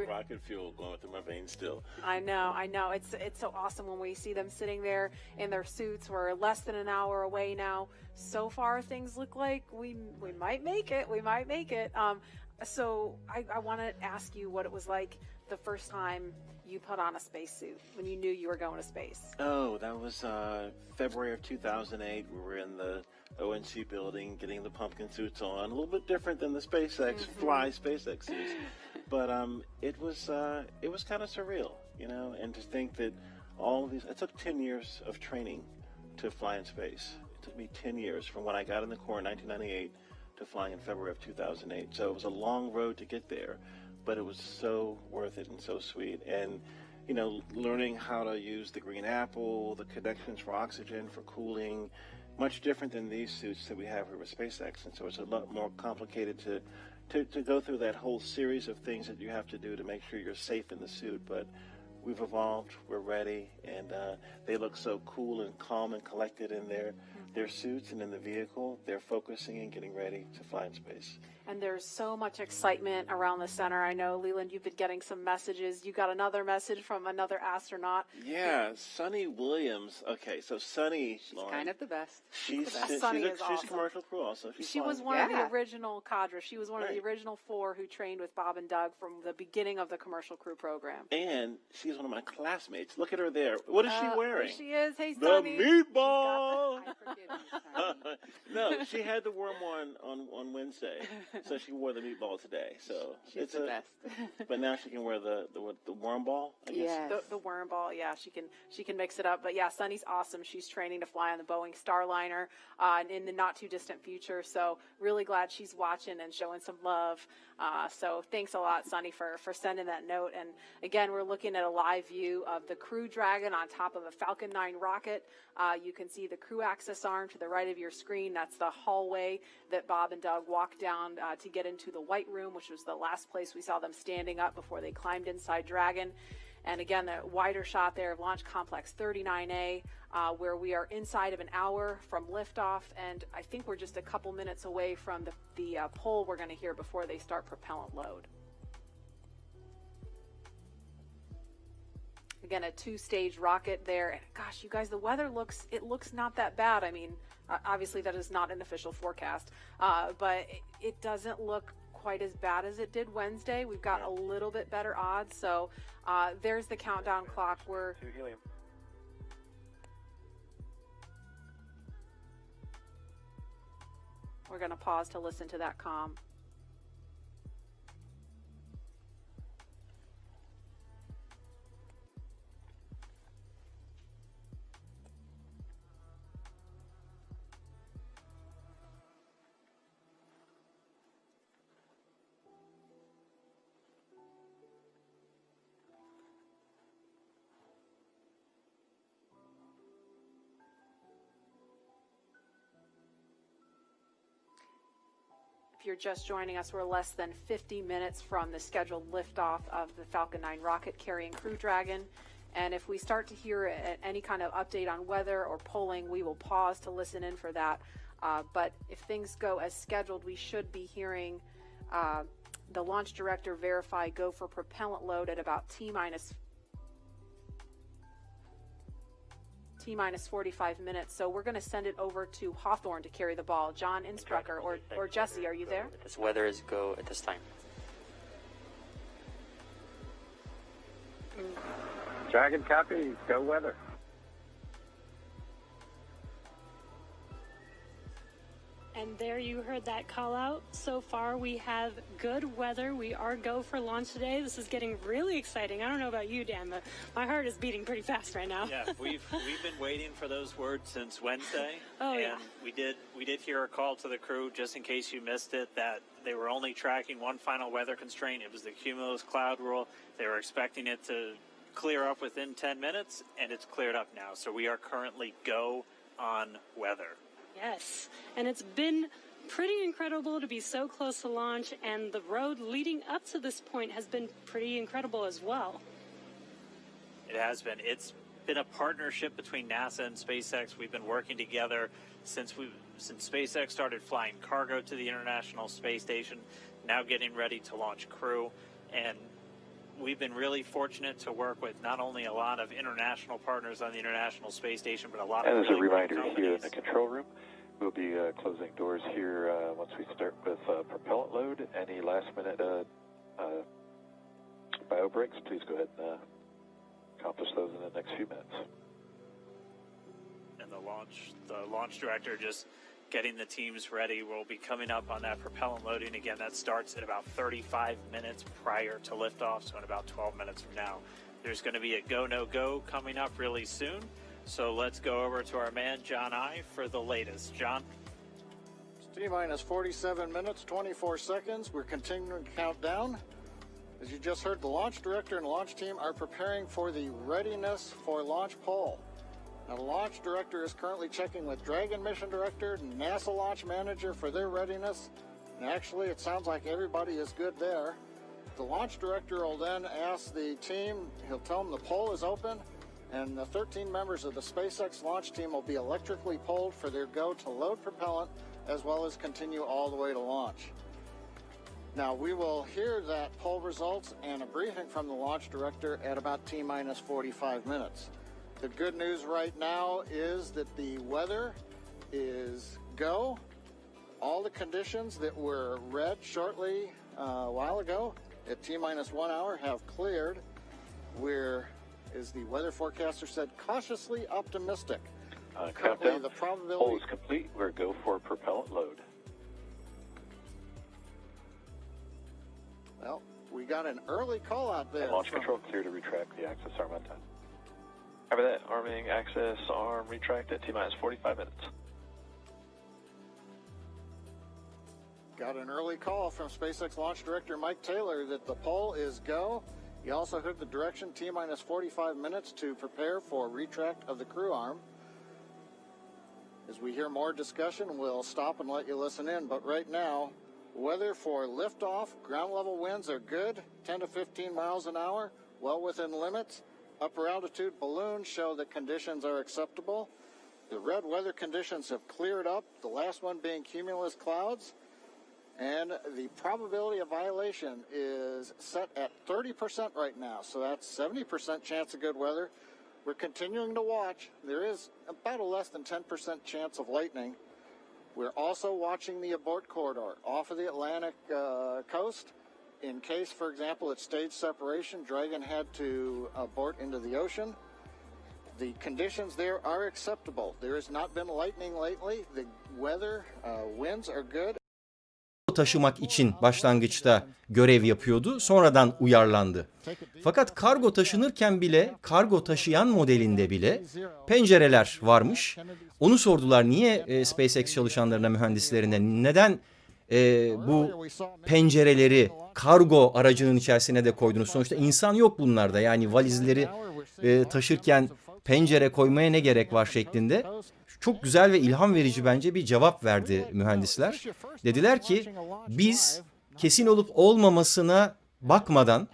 Rocket fuel going through my veins still. I know. It's so awesome when we see them sitting there in their suits. We're less than an hour away now. So far, things look like we might make it. So I want to ask you what it was like the first time you put on a spacesuit when you knew you were going to space. Oh, that was February of 2008. We were in the ONC building getting the pumpkin suits on. A little bit different than the SpaceX fly SpaceX suits. But it was kind of surreal, you know, and to think that all of these, it took 10 years of training to fly in space. It took me 10 years from when I got in the Corps in 1998 to flying in February of 2008. So it was a long road to get there, but it was so worth it and so sweet. And, you know, learning how to use the green apple, the connections for oxygen, for cooling, much different than these suits that we have here with SpaceX. And so it's a lot more complicated to go through that whole series of things that you have to do to make sure you're safe in the suit. But we've evolved, we're ready, and they look so cool and calm and collected in their suits and in the vehicle. They're focusing and getting ready to fly in space. And there's so much excitement around the center. I know, Leland, you've been getting some messages. You got another message from another astronaut. Yeah, Sunny Williams. Okay, so Sunny, she's kind of the best. She's Sunny is awesome. She's a commercial crew also. She was one of the original cadre. She was one of the original 4 who trained with Bob and Doug from the beginning of the commercial crew program. And she's one of my classmates. Look at her there. What is she wearing? There she is. Hey, the Sunny. Meatball. I forgive you, Sunny. No, she had the worm on Wednesday, so she wore the meatball today. So she's the best. But now she can wear the worm ball, I guess. Yes. The worm ball, yeah, she can mix it up. But yeah, Sunny's awesome. She's training to fly on the Boeing Starliner in the not too distant future. So really glad she's watching and showing some love. So thanks a lot, Sunny, for sending that note. And again, we're looking at a live view of the Crew Dragon on top of a Falcon 9 rocket. You can see the crew access arm to the right of your screen. That's the hallway that Bob and Doug walked down to get into the White Room, which was the last place we saw them standing up before they climbed inside Dragon. And again, the wider shot there of Launch Complex 39A, where we are inside of an hour from liftoff, and I think we're just a couple minutes away from the pull we're going to hear before they start propellant load. Again, a 2-stage rocket there. And gosh, you guys, the weather looks not that bad. I mean, obviously that is not an official forecast, but it doesn't look quite as bad as it did Wednesday. We've got a little bit better odds. So there's the countdown clock. We're going to pause to listen to that comm. If you're just joining us, we're less than 50 minutes from the scheduled liftoff of the Falcon 9 rocket carrying Crew Dragon. And if we start to hear any kind of update on weather or polling, we will pause to listen in for that. But if things go as scheduled, we should be hearing the launch director verify go for propellant load at about T-minus 45 minutes. So we're going to send it over to Hawthorne to carry the ball. John Innsbrucker or Jesse, are you there? This weather is go at this time. Dragon copy, go weather. And there you heard that call out. So far we have good weather. We are go for launch today. This is getting really exciting. I don't know about you, Dan, but my heart is beating pretty fast right now. Yeah, we've been waiting for those words since Wednesday. Oh, and yeah. we did hear a call to the crew, just in case you missed it, that they were only tracking one final weather constraint. It was the cumulus cloud rule. They were expecting it to clear up within 10 minutes, and it's cleared up now. So we are currently go on weather. Yes, and it's been pretty incredible to be so close to launch, and the road leading up to this point has been pretty incredible as well. It has been. It's been a partnership between NASA and SpaceX. We've been working together since SpaceX started flying cargo to the International Space Station, now getting ready to launch crew. And we've been really fortunate to work with not only a lot of international partners on the International Space Station, but a lot of And as a really great reminder here in the control room, we'll be closing doors here once we start with propellant load. Any last-minute bio breaks, please go ahead and accomplish those in the next few minutes. And the launch director just getting the teams ready. We'll be coming up on that propellant loading again. That starts at about 35 minutes prior to liftoff, so in about 12 minutes from now. There's going to be a go, no go coming up really soon. So let's go over to our man, John I, for the latest. John? It's T-minus 47 minutes, 24 seconds. We're continuing to count down. As you just heard, the launch director and launch team are preparing for the readiness for launch poll. Now, the launch director is currently checking with Dragon mission director and NASA launch manager for their readiness. And actually, it sounds like everybody is good there. The launch director will then ask the team, he'll tell them the poll is open, and the 13 members of the SpaceX launch team will be electrically polled for their go to load propellant, as well as continue all the way to launch. Now, we will hear that poll results and a briefing from the launch director at about T-minus 45 minutes. The good news right now is that the weather is go. All the conditions that were read shortly a while ago at T-minus 1 hour have cleared. We're, as the weather forecaster said, cautiously optimistic. Currently, Countdown. the probability... Poll is complete. We're go for propellant load. Well, we got an early call out there. And launch control clear to retract the access arm on time. After that, arming access arm retract at T-minus 45 minutes. Got an early call from SpaceX launch director Mike Taylor that the poll is go. He also heard the direction T-minus 45 minutes to prepare for retract of the crew arm. As we hear more discussion, we'll stop and let you listen in. But right now, weather for liftoff, ground level winds are good, 10 to 15 miles an hour, well within limits. Upper altitude balloons show that conditions are acceptable. The red weather conditions have cleared up, the last one being cumulus clouds. And the probability of violation is set at 30% right now, so that's 70% chance of good weather. We're continuing to watch. There is about a less than 10% chance of lightning. We're also watching the abort corridor off of the Atlantic coast. In case, for example, at stage separation, Dragon had to abort into the ocean. The conditions there are acceptable. There has not been lightning lately. The weather, winds are good. Taşımak için başlangıçta görev yapıyordu, sonradan uyarlandı. Fakat kargo taşınırken bile, kargo taşıyan modelinde bile pencereler varmış. Onu sordular, niye SpaceX çalışanlarına, mühendislerine, neden bu pencereleri kargo aracının içerisine de koydunuz? Sonuçta insan yok bunlarda, yani valizleri taşırken pencere koymaya ne gerek var şeklinde. Çok güzel ve ilham verici bence bir cevap verdi mühendisler. Dediler ki biz kesin olup olmamasına bakmadan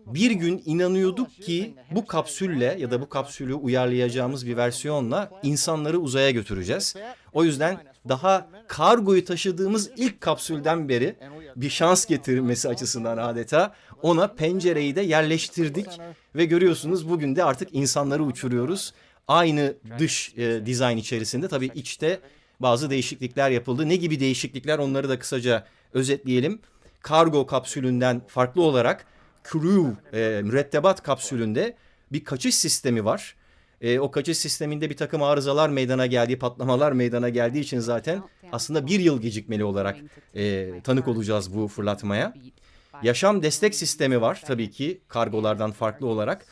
bir gün inanıyorduk ki bu kapsülle ya da bu kapsülü uyarlayacağımız bir versiyonla insanları uzaya götüreceğiz. O yüzden daha kargoyu taşıdığımız ilk kapsülden beri bir şans getirmesi açısından adeta ona pencereyi de yerleştirdik ve görüyorsunuz bugün de artık insanları uçuruyoruz. Aynı dış dizayn içerisinde, tabii içte bazı değişiklikler yapıldı. Ne gibi değişiklikler, onları da kısaca özetleyelim. Kargo kapsülünden farklı olarak mürettebat kapsülünde bir kaçış sistemi var. O kaçış sisteminde bir takım arızalar meydana geldiği, patlamalar meydana geldiği için zaten aslında bir yıl gecikmeli olarak tanık olacağız bu fırlatmaya. Yaşam destek sistemi var tabii ki kargolardan farklı olarak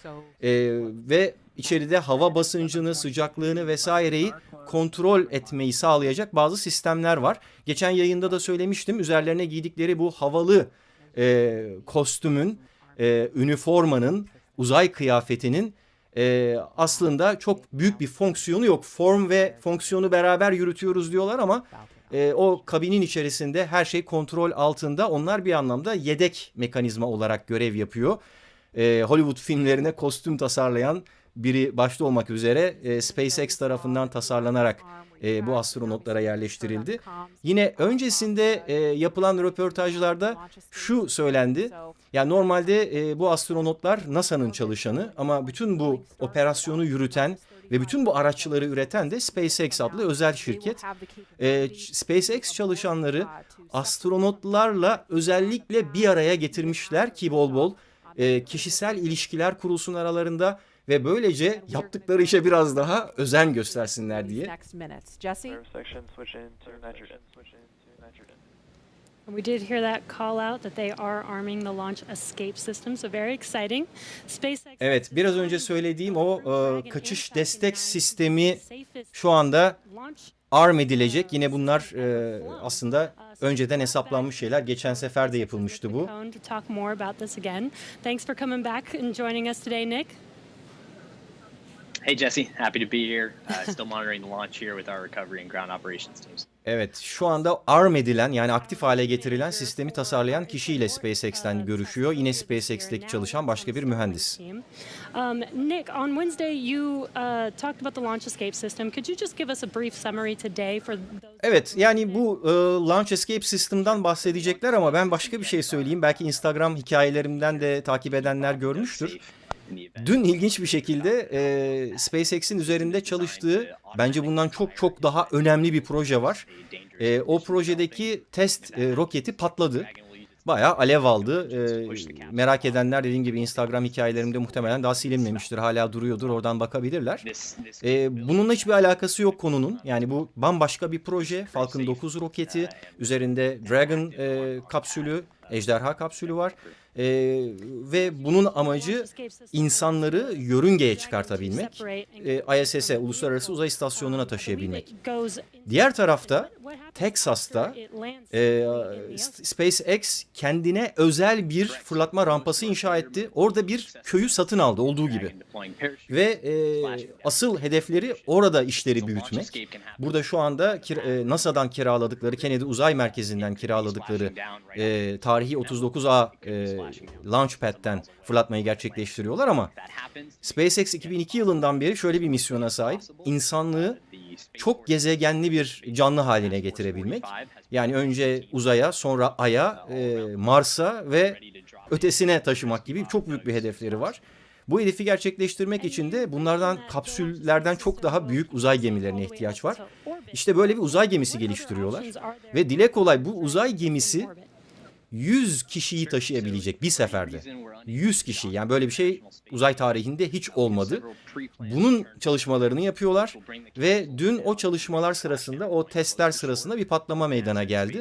ve içeride hava basıncını, sıcaklığını vesaireyi kontrol etmeyi sağlayacak bazı sistemler var. Geçen yayında da söylemiştim, üzerlerine giydikleri bu havalı kostümün, üniformanın, uzay kıyafetinin aslında çok büyük bir fonksiyonu yok. Form ve fonksiyonu beraber yürütüyoruz diyorlar ama o kabinin içerisinde her şey kontrol altında. Onlar bir anlamda yedek mekanizma olarak görev yapıyor. Hollywood filmlerine kostüm tasarlayan biri başta olmak üzere SpaceX tarafından tasarlanarak bu astronotlara yerleştirildi. Yine öncesinde yapılan röportajlarda şu söylendi. Yani normalde bu astronotlar NASA'nın çalışanı ama bütün bu operasyonu yürüten ve bütün bu araçları üreten de SpaceX adlı özel şirket. SpaceX çalışanları astronotlarla özellikle bir araya getirmişler ki bol bol kişisel ilişkiler kurulsun aralarında ve böylece yaptıkları işe biraz daha özen göstersinler diye. We did hear that call out that they are arming the launch escape system, so very exciting. SpaceX. Evet, biraz önce söylediğim o kaçış destek sistemi şu anda arm edilecek. Yine bunlar aslında önceden hesaplanmış şeyler. Geçen sefer de yapılmıştı bu. Thanks for coming back and joining us today, Nick. Hey Jesse, happy to be here. Still monitoring the launch here with our recovery and ground operations teams. Evet, şu anda arm edilen yani aktif hale getirilen sistemi tasarlayan kişiyle SpaceX'ten görüşüyor. Yine SpaceX'teki çalışan başka bir mühendis. Nick, on Wednesday you talked about the launch escape system. Could you just give us a brief summary today for those? Evet, yani bu launch escape system'dan bahsedecekler ama ben başka bir şey söyleyeyim. Belki Instagram hikayelerimden de takip edenler görmüştür. Dün ilginç bir şekilde SpaceX'in üzerinde çalıştığı bence bundan çok daha önemli bir proje var. O projedeki test roketi patladı. Bayağı alev aldı. Merak edenler dediğim gibi Instagram hikayelerimde muhtemelen daha silinmemiştir. Hala duruyordur. Oradan bakabilirler. Bununla hiçbir alakası yok konunun. Yani bu bambaşka bir proje. Falcon 9 roketi. Üzerinde Dragon kapsülü, ejderha kapsülü var. Ve bunun amacı insanları yörüngeye çıkartabilmek, ISS'e, Uluslararası Uzay İstasyonu'na taşıyabilmek. Diğer tarafta, Texas'ta SpaceX kendine özel bir fırlatma rampası inşa etti. Orada bir köyü satın aldı olduğu gibi. Ve asıl hedefleri orada işleri büyütmek. Burada şu anda NASA'dan kiraladıkları, Kennedy Uzay Merkezi'nden kiraladıkları tarihi 39A Launchpad'den fırlatmayı gerçekleştiriyorlar ama SpaceX 2002 yılından beri şöyle bir misyona sahip. İnsanlığı çok gezegenli bir canlı haline getirebilmek. Yani önce uzaya, sonra Ay'a, Mars'a ve ötesine taşımak gibi çok büyük bir hedefleri var. Bu hedefi gerçekleştirmek için de bunlardan kapsüllerden çok daha büyük uzay gemilerine ihtiyaç var. İşte böyle bir uzay gemisi geliştiriyorlar. Ve dile kolay bu uzay gemisi 100 kişiyi taşıyabilecek bir seferde. 100 kişi, yani böyle bir şey uzay tarihinde hiç olmadı. Bunun çalışmalarını yapıyorlar ve dün o çalışmalar sırasında, o testler sırasında bir patlama meydana geldi.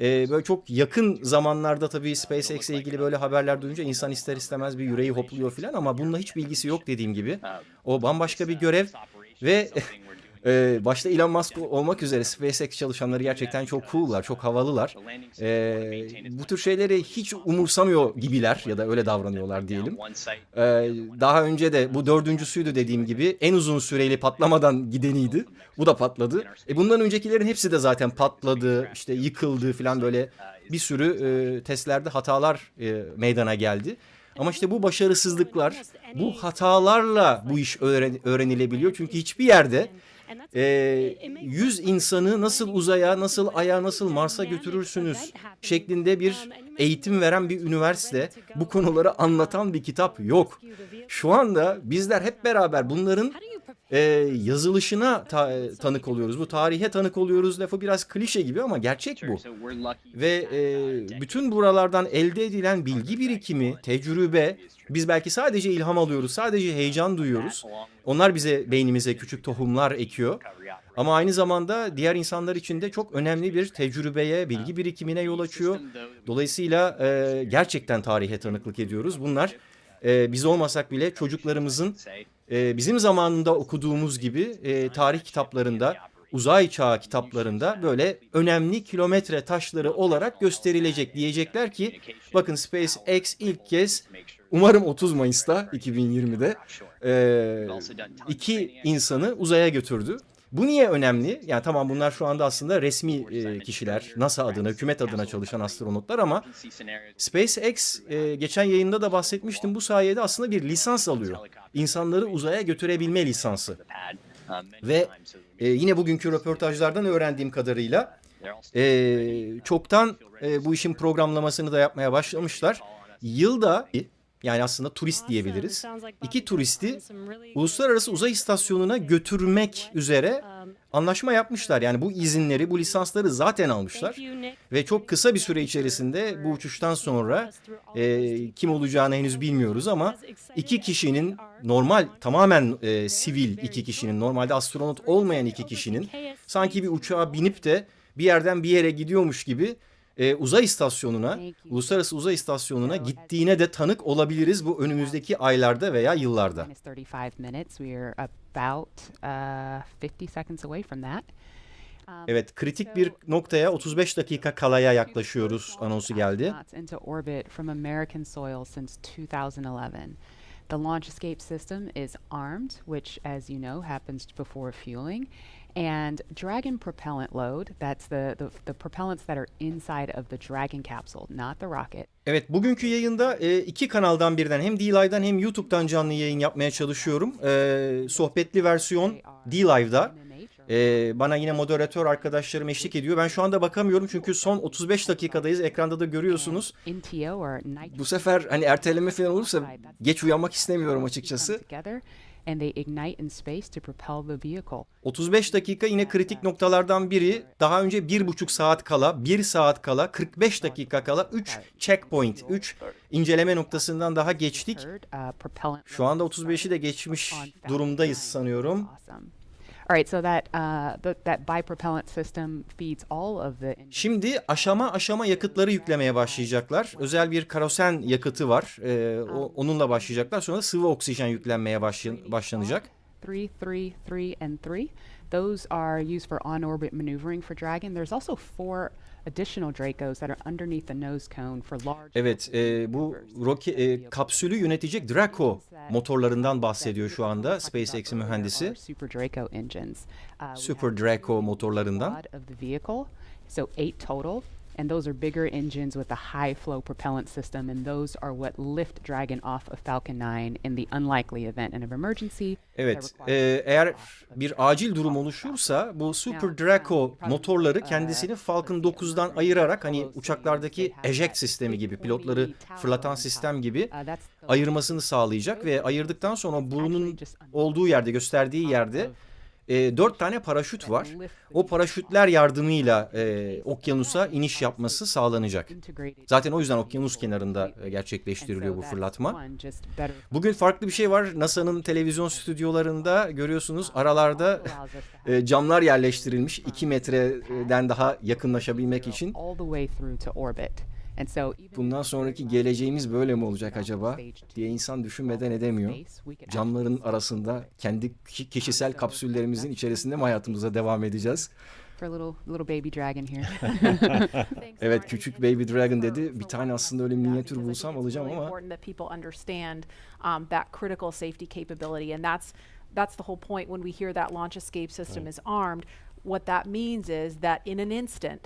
Böyle çok yakın zamanlarda tabii SpaceX'e ilgili böyle haberler duyunca insan ister istemez bir yüreği hopluyor falan ama bununla hiç bilgisi yok dediğim gibi. O bambaşka bir görev ve başta Elon Musk olmak üzere SpaceX çalışanları gerçekten çok cool'lar, çok havalılar. Bu tür şeyleri hiç umursamıyor gibiler ya da öyle davranıyorlar diyelim. Daha önce de bu dördüncüsüydü dediğim gibi en uzun süreli patlamadan gideniydi. Bu da patladı. Bundan öncekilerin hepsi de zaten patladı, işte yıkıldı falan böyle bir sürü testlerde hatalar meydana geldi. Ama işte bu başarısızlıklar, bu hatalarla bu iş öğrenilebiliyor. Çünkü hiçbir yerde 100 insanı nasıl uzaya, nasıl Ay'a, nasıl Mars'a götürürsünüz şeklinde bir eğitim veren bir üniversite, bu konuları anlatan bir kitap yok. Şu anda bizler hep beraber bunların yazılışına tanık oluyoruz. Bu tarihe tanık oluyoruz. Lafı biraz klişe gibi ama gerçek bu. Ve bütün buralardan elde edilen bilgi birikimi, tecrübe, biz belki sadece ilham alıyoruz, sadece heyecan duyuyoruz. Onlar bize, beynimize küçük tohumlar ekiyor. Ama aynı zamanda diğer insanlar için de çok önemli bir tecrübeye, bilgi birikimine yol açıyor. Dolayısıyla gerçekten tarihe tanıklık ediyoruz. Bunlar biz olmasak bile çocuklarımızın bizim zamanında okuduğumuz gibi tarih kitaplarında, uzay çağı kitaplarında böyle önemli kilometre taşları olarak gösterilecek. Diyecekler ki bakın SpaceX ilk kez umarım 30 Mayıs'ta 2020'de 2 insanı uzaya götürdü. Bu niye önemli? Yani tamam, bunlar şu anda aslında resmi kişiler, NASA adına, hükümet adına çalışan astronotlar ama SpaceX, geçen yayında da bahsetmiştim, bu sayede aslında bir lisans alıyor. İnsanları uzaya götürebilme lisansı. Ve yine bugünkü röportajlardan öğrendiğim kadarıyla çoktan bu işin programlamasını da yapmaya başlamışlar. Yılda, yani aslında turist diyebiliriz, 2 turisti Uluslararası Uzay İstasyonu'na götürmek üzere anlaşma yapmışlar. Yani bu izinleri, bu lisansları zaten almışlar. Ve çok kısa bir süre içerisinde bu uçuştan sonra kim olacağını henüz bilmiyoruz ama 2 kişinin, normal tamamen sivil 2 kişinin, normalde astronot olmayan 2 kişinin sanki bir uçağa binip de bir yerden bir yere gidiyormuş gibi uzay istasyonuna, Uluslararası Uzay İstasyonu'na gittiğine de tanık olabiliriz bu önümüzdeki aylarda veya yıllarda. Evet, kritik bir noktaya 35 dakika kalaya yaklaşıyoruz anonsu geldi. The launch escape system is armed, which, as you know, happens before fueling. And Dragon propellant load, that's the propellants that are inside of the Dragon capsule, not the rocket. Evet, bugünkü yayında 2 kanaldan birden, hem D-Live'dan hem YouTube'dan canlı yayın yapmaya çalışıyorum. Sohbetli versiyon D-Live'da. Bana yine moderatör arkadaşlarım eşlik ediyor. Ben şu anda bakamıyorum çünkü son 35 dakikadayız. Ekranda da görüyorsunuz. Bu sefer hani erteleme falan olursa geç uyanmak istemiyorum açıkçası. 35 dakika yine kritik noktalardan biri. Daha önce 1,5 saat kala, 1 saat kala, 45 dakika kala 3 checkpoint, 3 inceleme noktasından daha geçtik. Şu anda 35'i de geçmiş durumdayız sanıyorum. Şimdi aşama aşama yakıtları yüklemeye başlayacaklar. Özel bir karosen yakıtı var. Onunla başlayacaklar. Sonra sıvı oksijen yüklenmeye başlanacak. 3, 3, 3 and 3. Those are used for on-orbit maneuvering for Dragon. There's also 4 additional Dracos that are underneath the nose cone for large. Evet, bu kapsülü yönetecek Draco motorlarından bahsediyor şu anda SpaceX'in mühendisi. Super Draco motorlarından. So 8 total. And those are bigger engines with a high flow propellant system, and those are what lift Dragon off of Falcon 9 in the unlikely event of emergency. Evet, eğer bir acil durum oluşursa bu Super Draco motorları kendisini Falcon 9'dan ayırarak, hani uçaklardaki eject sistemi gibi, pilotları fırlatan sistem gibi ayırmasını sağlayacak ve ayırdıktan sonra burnun olduğu yerde, gösterdiği yerde 4 tane paraşüt var. O paraşütler yardımıyla okyanusa iniş yapması sağlanacak. Zaten o yüzden okyanus kenarında gerçekleştiriliyor bu fırlatma. Bugün farklı bir şey var. NASA'nın televizyon stüdyolarında görüyorsunuz, aralarda camlar yerleştirilmiş 2 metreden daha yakınlaşabilmek için. Bundan sonraki geleceğimiz böyle mi olacak acaba diye insan düşünmeden edemiyor. Camların arasında kendi kişisel kapsüllerimizin içerisinde mi hayatımıza devam edeceğiz? Evet, küçük baby dragon dedi. Bir tane aslında öyle minyatür bulsam alacağım ama. That's the whole point when we hear that launch escape system is armed. What that means is that in an instant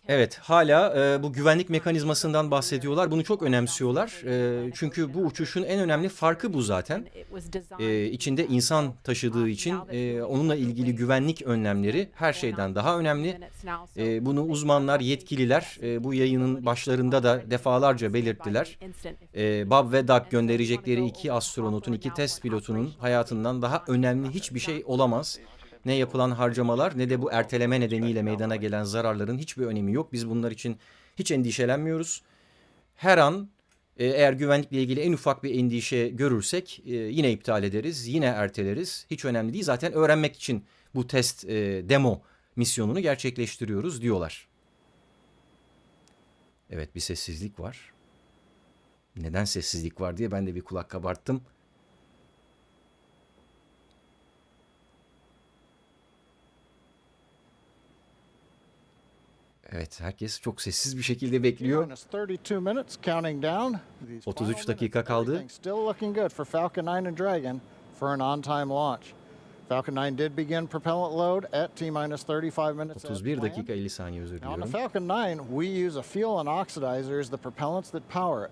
Evet, hala bu güvenlik mekanizmasından bahsediyorlar. Bunu çok önemsiyorlar. Çünkü bu uçuşun en önemli farkı bu zaten. İçinde insan taşıdığı için onunla ilgili güvenlik önlemleri her şeyden daha önemli. Bunu uzmanlar, yetkililer bu yayının başlarında da defalarca belirttiler. Bob ve Doug gönderecekleri 2 astronotun, 2 test pilotunun hayatından daha önemli hiçbir şey olamaz. Ne yapılan harcamalar ne de bu erteleme nedeniyle meydana gelen zararların hiçbir önemi yok. Biz bunlar için hiç endişelenmiyoruz. Her an eğer güvenlikle ilgili en ufak bir endişe görürsek yine iptal ederiz, yine erteleriz. Hiç önemli değil. Zaten öğrenmek için bu test demo misyonunu gerçekleştiriyoruz diyorlar. Evet, bir sessizlik var. Neden sessizlik var diye ben de bir kulak kabarttım. Evet, herkes çok sessiz bir şekilde bekliyor. 33 dakika kaldı. Falcon 9 did begin propellant load at T-35 minutes. 31 dakika 50 saniye, özür Now on the diliyorum. Falcon 9, we use a fuel and oxidizer as the propellants that power it.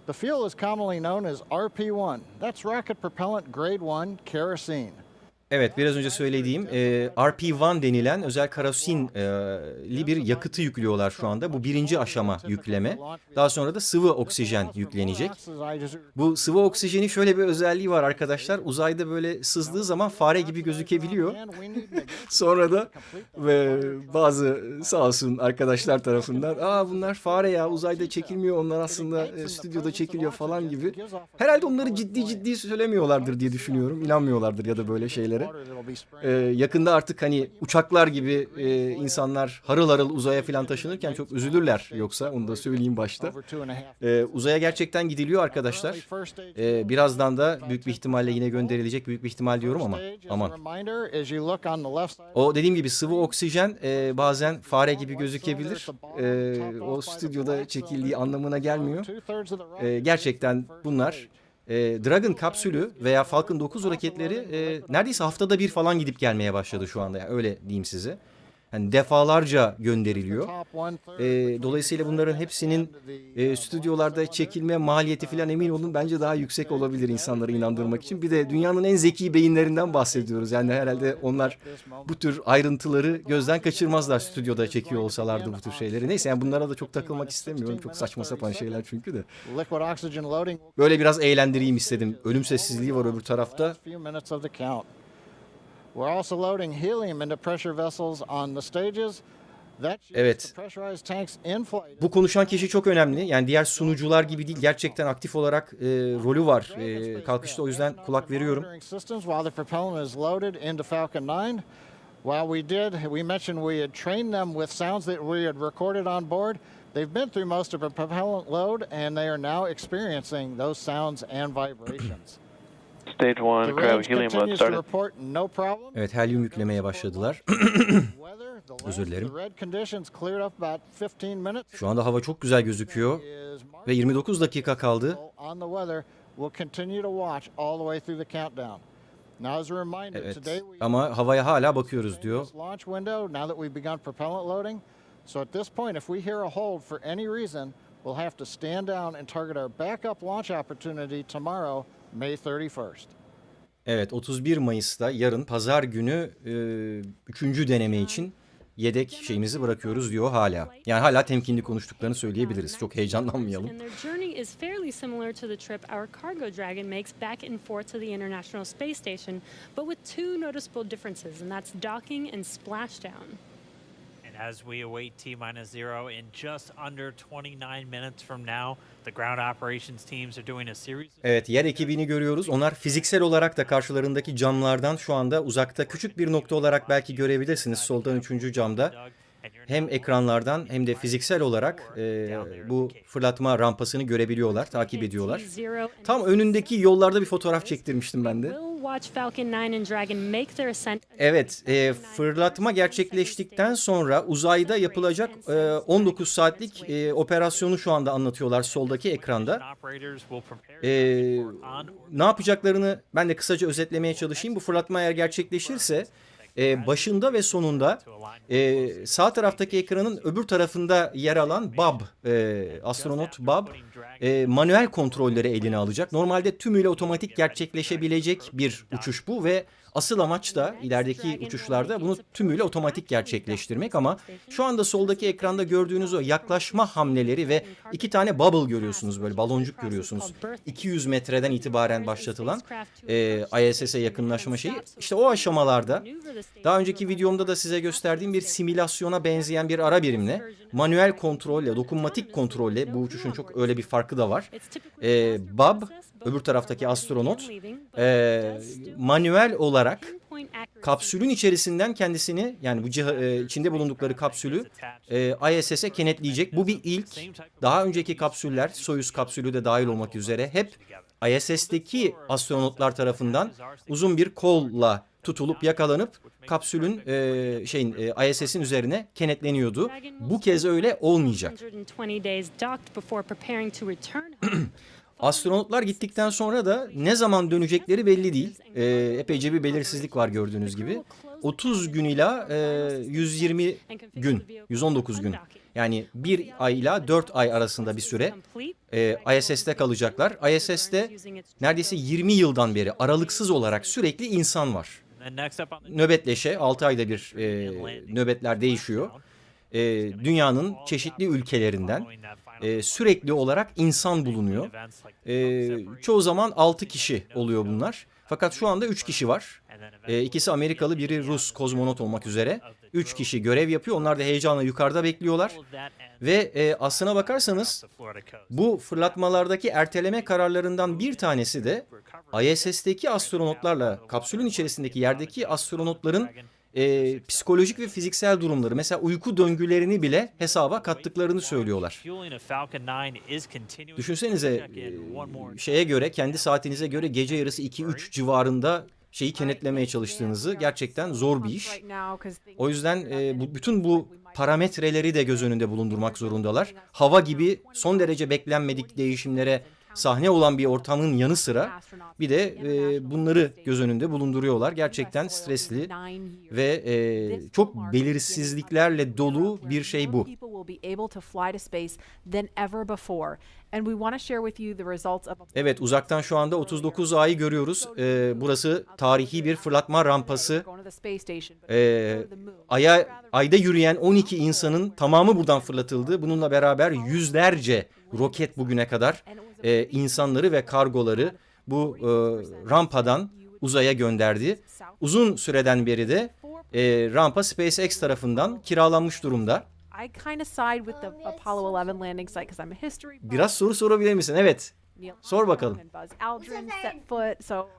The fuel is commonly known as RP1. That's rocket propellant grade 1 kerosene. Evet, biraz önce söylediğim RP1 denilen özel kerosinli bir yakıtı yüklüyorlar şu anda. Bu birinci aşama yükleme. Daha sonra da sıvı oksijen yüklenecek. Bu sıvı oksijenin şöyle bir özelliği var arkadaşlar. Uzayda böyle sızdığı zaman fare gibi gözükebiliyor. Sonra da bazı sağ olsun arkadaşlar tarafından bunlar fare ya, uzayda çekilmiyor, onlar aslında stüdyoda çekiliyor falan gibi. Herhalde onları ciddi söylemiyorlardır diye düşünüyorum. İnanmıyorlardır ya da böyle şeylere. Yakında artık hani uçaklar gibi insanlar harıl harıl uzaya falan taşınırken çok üzülürler, yoksa onu da söyleyeyim başta. Uzaya gerçekten gidiliyor arkadaşlar. Birazdan da büyük bir ihtimalle yine gönderilecek, büyük bir ihtimal diyorum ama aman. O dediğim gibi sıvı oksijen bazen fare gibi gözükebilir. O stüdyoda çekildiği anlamına gelmiyor. Gerçekten bunlar Dragon kapsülü veya Falcon 9 roketleri neredeyse haftada bir falan gidip gelmeye başladı şu anda. Yani öyle diyeyim size. Yani defalarca gönderiliyor. Dolayısıyla bunların hepsinin stüdyolarda çekilme maliyeti falan, emin olun, bence daha yüksek olabilir insanları inandırmak için. Bir de dünyanın en zeki beyinlerinden bahsediyoruz. Yani herhalde onlar bu tür ayrıntıları gözden kaçırmazlar stüdyoda çekiyor olsalardı bu tür şeyleri. Neyse, yani bunlara da çok takılmak istemiyorum. Çok saçma sapan şeyler çünkü de. Böyle biraz eğlendireyim istedim. Ölüm sessizliği var öbür tarafta. We're also loading helium into pressure vessels on the stages. Evet. Bu konuşan kişi çok önemli. Yani diğer sunucular gibi değil. Gerçekten aktif olarak rolü var kalkışta. O yüzden kulak veriyorum. We mentioned we had trained them with sounds that we had recorded on board. They've been through most of a propellant load and they are now experiencing those sounds and vibrations. Stage 1, cryo helium load started. Evet, helyum yüklemeye başladılar. Özür dilerim. Şu anda hava çok güzel gözüküyor ve 29 dakika kaldı. Evet, ama havaya hala bakıyoruz diyor. So at this point, if we hear a hold for any reason, we'll have to stand down and target our backup launch opportunity tomorrow, May 31st. Evet, 31 Mayıs'ta yarın pazar günü 3. deneme için yedek şeyimizi bırakıyoruz diyor hala. Yani hala temkinli konuştuklarını söyleyebiliriz. Çok heyecanlanmayalım. As we await T-0 in just under 29 minutes from now, the ground operations teams are doing a series. Evet, yer ekibini görüyoruz. Onlar fiziksel olarak da karşılarındaki camlardan şu anda uzakta küçük bir nokta olarak belki görebilirsiniz soldan 3. camda. Hem ekranlardan hem de fiziksel olarak bu fırlatma rampasını görebiliyorlar, takip ediyorlar. Tam önündeki yollarda bir fotoğraf çektirmiştim ben de. Evet, fırlatma gerçekleştikten sonra uzayda yapılacak 19 saatlik operasyonu şu anda anlatıyorlar soldaki ekranda. Ne yapacaklarını ben de kısaca özetlemeye çalışayım. Bu fırlatma eğer gerçekleşirse başında ve sonunda sağ taraftaki ekranın öbür tarafında yer alan Bob, astronot Bob, manuel kontrolleri eline alacak. Normalde tümüyle otomatik gerçekleşebilecek bir uçuş bu ve asıl amaç da ilerideki uçuşlarda bunu tümüyle otomatik gerçekleştirmek, ama şu anda soldaki ekranda gördüğünüz o yaklaşma hamleleri ve 2 tane bubble görüyorsunuz, böyle baloncuk görüyorsunuz. 200 metreden itibaren başlatılan ISS'e yakınlaşma şeyi. İşte o aşamalarda daha önceki videomda da size gösterdiğim bir simülasyona benzeyen bir ara birimle, manuel kontrolle, dokunmatik kontrolle, bu uçuşun çok öyle bir farkı da var. Bob, öbür taraftaki astronot, manuel olarak kapsülün içerisinden kendisini, yani bu içinde bulundukları kapsülü ISS'e kenetleyecek. Bu bir ilk. Daha önceki kapsüller, Soyuz kapsülü de dahil olmak üzere, hep ISS'teki astronotlar tarafından uzun bir kolla tutulup yakalanıp kapsülün ISS'in üzerine kenetleniyordu. Bu kez öyle olmayacak. Astronotlar gittikten sonra da ne zaman dönecekleri belli değil. Epeyce bir belirsizlik var gördüğünüz gibi. 30 gün ila 120 gün, 119 gün. Yani 1 ay ile 4 ay arasında bir süre ISS'te kalacaklar. ISS'te neredeyse 20 yıldan beri aralıksız olarak sürekli insan var. Nöbetleşe 6 ayda bir nöbetler değişiyor. Dünyanın çeşitli ülkelerinden sürekli olarak insan bulunuyor. Çoğu zaman 6 kişi oluyor bunlar. Fakat şu anda 3 kişi var. İkisi Amerikalı, biri Rus kozmonot olmak üzere. 3 kişi görev yapıyor. Onlar da heyecanla yukarıda bekliyorlar. Ve aslına bakarsanız bu fırlatmalardaki erteleme kararlarından bir tanesi de ISS'teki astronotlarla kapsülün içerisindeki yerdeki astronotların psikolojik ve fiziksel durumları, mesela uyku döngülerini bile hesaba kattıklarını söylüyorlar. Düşünsenize şeye göre, kendi saatinize göre gece yarısı 2-3 civarında şeyi kenetlemeye çalıştığınızı, gerçekten zor bir iş. O yüzden bütün bu parametreleri de göz önünde bulundurmak zorundalar. Hava gibi son derece beklenmedik değişimlere sahne olan bir ortamın yanı sıra bir de bunları göz önünde bulunduruyorlar. Gerçekten stresli ve çok belirsizliklerle dolu bir şey bu. Evet, uzaktan şu anda 39 A'yı görüyoruz. Burası tarihi bir fırlatma rampası. Ayda yürüyen 12 insanın tamamı buradan fırlatıldı. Bununla beraber yüzlerce roket bugüne kadar insanları ve kargoları bu rampadan uzaya gönderdi. Uzun süreden beri de rampa SpaceX tarafından kiralanmış durumda. Biraz soru sorabilir misin? Evet. Sor bakalım.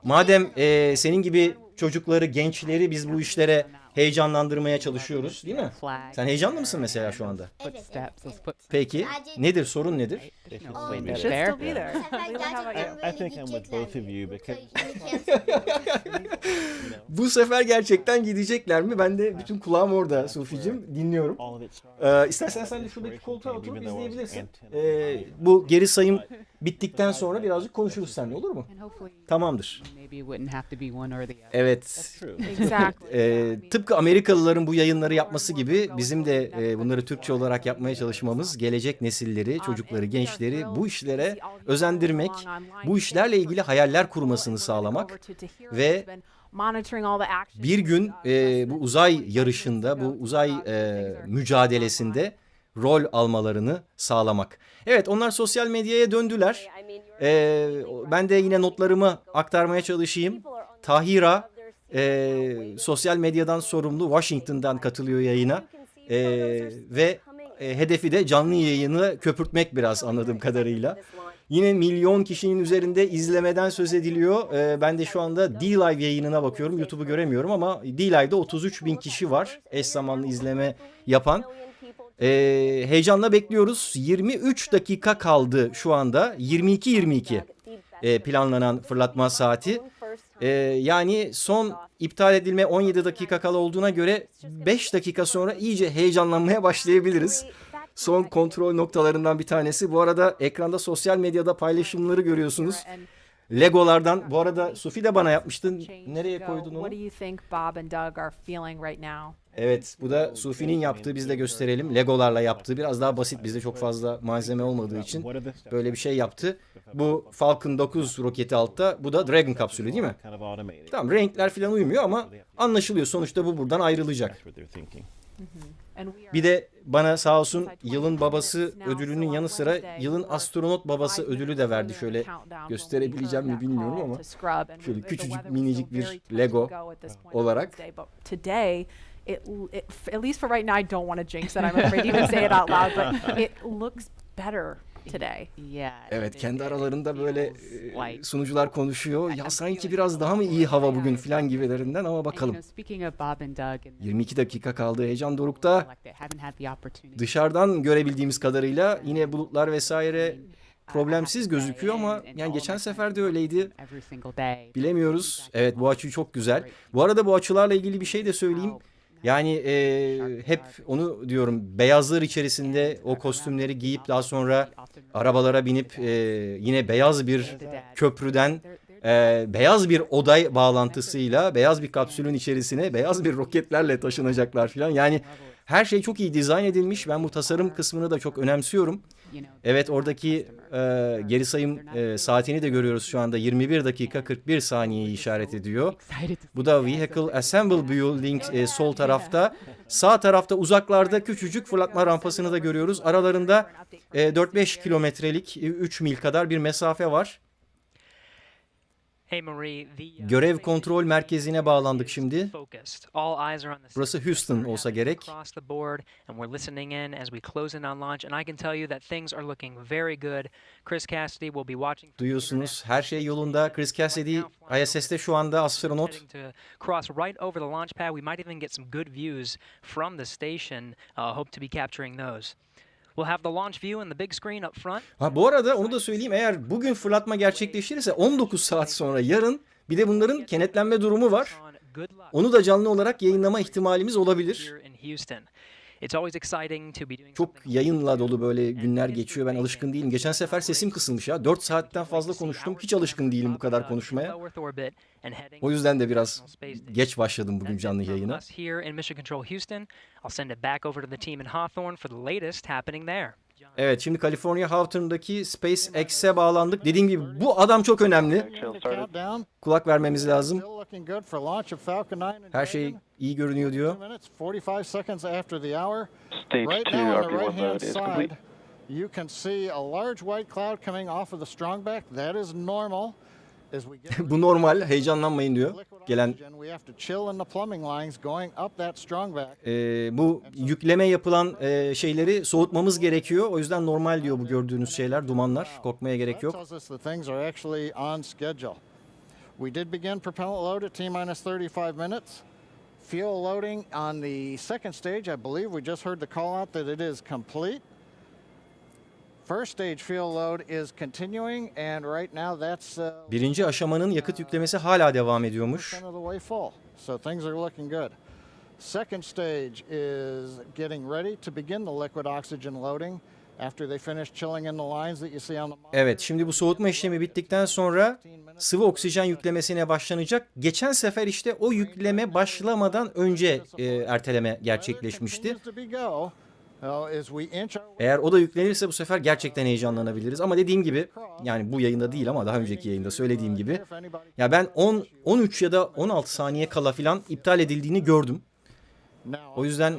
Madem senin gibi çocukları, gençleri biz bu işlere heyecanlandırmaya çalışıyoruz, değil mi? Sen heyecanlı mısın mesela şu anda? Peki, nedir, sorun nedir? Bu sefer gerçekten gidecekler mi? Ben de bütün kulağım orada Sufi'cim, dinliyorum. İstersen sen de şuradaki koltuğa oturup izleyebilirsin. Bu geri sayım bittikten sonra birazcık konuşuruz seninle, olur mu? Tamamdır. Evet. Tıpkı Amerikalıların bu yayınları yapması gibi bizim de bunları Türkçe olarak yapmaya çalışmamız, gelecek nesilleri, çocukları, gençleri bu işlere özendirmek, bu işlerle ilgili hayaller kurmasını sağlamak ve bir gün bu uzay yarışında, bu uzay mücadelesinde rol almalarını sağlamak. Evet, onlar sosyal medyaya döndüler. Ben de yine notlarımı aktarmaya çalışayım. Tahira sosyal medyadan sorumlu, Washington'dan katılıyor yayına. Ve hedefi de canlı yayını köpürtmek biraz, anladığım kadarıyla. Yine milyon kişinin üzerinde izlemeden söz ediliyor. Ben de şu anda D-Live yayınına bakıyorum. YouTube'u göremiyorum ama D-Live'da 33 bin kişi var eş zamanlı izleme yapan. Heyecanla bekliyoruz. 23 dakika kaldı şu anda. 22:22 planlanan fırlatma saati. Yani son iptal edilme 17 dakika kala olduğuna göre 5 dakika sonra iyice heyecanlanmaya başlayabiliriz. Son kontrol noktalarından bir tanesi. Bu arada ekranda sosyal medyada paylaşımları görüyorsunuz. Legolardan. Bu arada Sufi de bana yapmıştın. Nereye koydun onu? Evet, bu da Sufi'nin yaptığı, biz de gösterelim. Legolarla yaptığı, biraz daha basit, bizde çok fazla malzeme olmadığı için böyle bir şey yaptı. Bu Falcon 9 roketi altta, bu da Dragon kapsülü değil mi? Tamam, renkler falan uymuyor ama anlaşılıyor. Sonuçta bu buradan ayrılacak. Bir de bana sağ olsun yılın babası ödülünün yanı sıra yılın astronot babası ödülü de verdi. Şöyle gösterebileceğim mi bilmiyorum ama şöyle küçücük minicik bir Lego olarak. At least for right now, I don't want to jinx it. I'm afraid to even say it out loud, but it looks better today. Evet, kendi aralarında böyle sunucular konuşuyor. Ya sanki biraz daha mı iyi hava bugün falan gibilerinden, ama bakalım. 22 dakika kaldı, heyecan dorukta. Dışarıdan görebildiğimiz kadarıyla yine bulutlar vesaire problemsiz gözüküyor ama yani geçen sefer de öyleydi. Bilemiyoruz. Evet, bu açı çok güzel. Bu arada bu açılarla ilgili bir şey de söyleyeyim. Yani hep onu diyorum, beyazlar içerisinde o kostümleri giyip daha sonra arabalara binip yine beyaz bir köprüden beyaz bir oday bağlantısıyla beyaz bir kapsülün içerisine beyaz bir roketlerle taşınacaklar falan. Yani her şey çok iyi dizayn edilmiş. Ben bu tasarım kısmını da çok önemsiyorum. Evet, oradaki geri sayım saatini de görüyoruz şu anda. 21 dakika 41 saniyeyi işaret ediyor. Bu da Vehicle Assemble Building sol tarafta. Sağ tarafta uzaklarda küçücük fırlatma rampasını da görüyoruz. Aralarında 4-5 kilometrelik 3 mil kadar bir mesafe var. Görev kontrol merkezine bağlandık şimdi. Burası Houston olsa gerek. Duyuyorsunuz, her şey yolunda. Chris Cassidy ISS'te şu anda astronot. Bu arada onu da söyleyeyim, eğer bugün fırlatma gerçekleşirse 19 saat sonra yarın bir de bunların kenetlenme durumu var. Onu da canlı olarak yayınlama ihtimalimiz olabilir. Çok yayınla dolu böyle günler geçiyor. Ben alışkın değilim. Geçen sefer sesim kısılmış ya. 4 saatten fazla konuştum. Hiç alışkın değilim bu kadar konuşmaya. O yüzden de biraz geç başladım bugün canlı yayına. Evet, şimdi California Hawthorne'daki SpaceX'e bağlandık. Dediğim gibi bu adam çok önemli. Kulak vermemiz lazım. Her şey iyi görünüyor diyor. Stage 2 RP1 load is complete. You can see a large white cloud coming off of the strongback. That is normal. Bu normal, heyecanlanmayın diyor. Gelen bu yükleme yapılan şeyleri soğutmamız gerekiyor. O yüzden normal diyor bu gördüğünüz şeyler, dumanlar. Korkmaya gerek yok. We did begin propellant load at T-35 minutes. Fuel loading on the second stage, I believe we just heard the call out that it is complete. First stage fuel load is continuing and right now that's birinci aşamanın yakıt yüklemesi hala devam ediyormuş. So things are looking good. Second stage is getting ready to begin the liquid oxygen loading after they finish chilling in the lines that you see on the monitor. Evet, şimdi bu soğutma işlemi bittikten sonra sıvı oksijen yüklemesine başlanacak. Geçen sefer işte o yükleme başlamadan önce erteleme gerçekleşmişti. Eğer o da yüklenirse bu sefer gerçekten heyecanlanabiliriz. Ama dediğim gibi, yani bu yayında değil ama daha önceki yayında söylediğim gibi, ya ben 13 ya da 16 saniye kala falan iptal edildiğini gördüm. O yüzden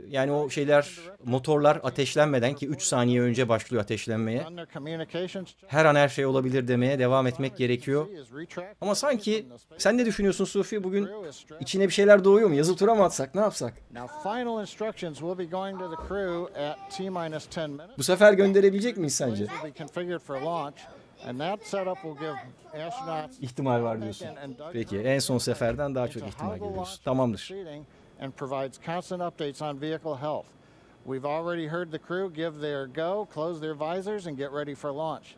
yani o şeyler, motorlar ateşlenmeden, ki 3 saniye önce başlıyor ateşlenmeye, her an her şey olabilir demeye devam etmek gerekiyor. Ama sanki, sen ne düşünüyorsun Sufi, bugün içine bir şeyler doğuyor mu? Yazı tura mı atsak, ne yapsak? Bu sefer gönderebilecek miyiz sence? İhtimal var diyorsun. Peki, en son seferden daha çok ihtimal görüyoruz. Tamamdır. And provides constant updates on vehicle health. We've already heard the crew give their go, close their visors, and get ready for launch.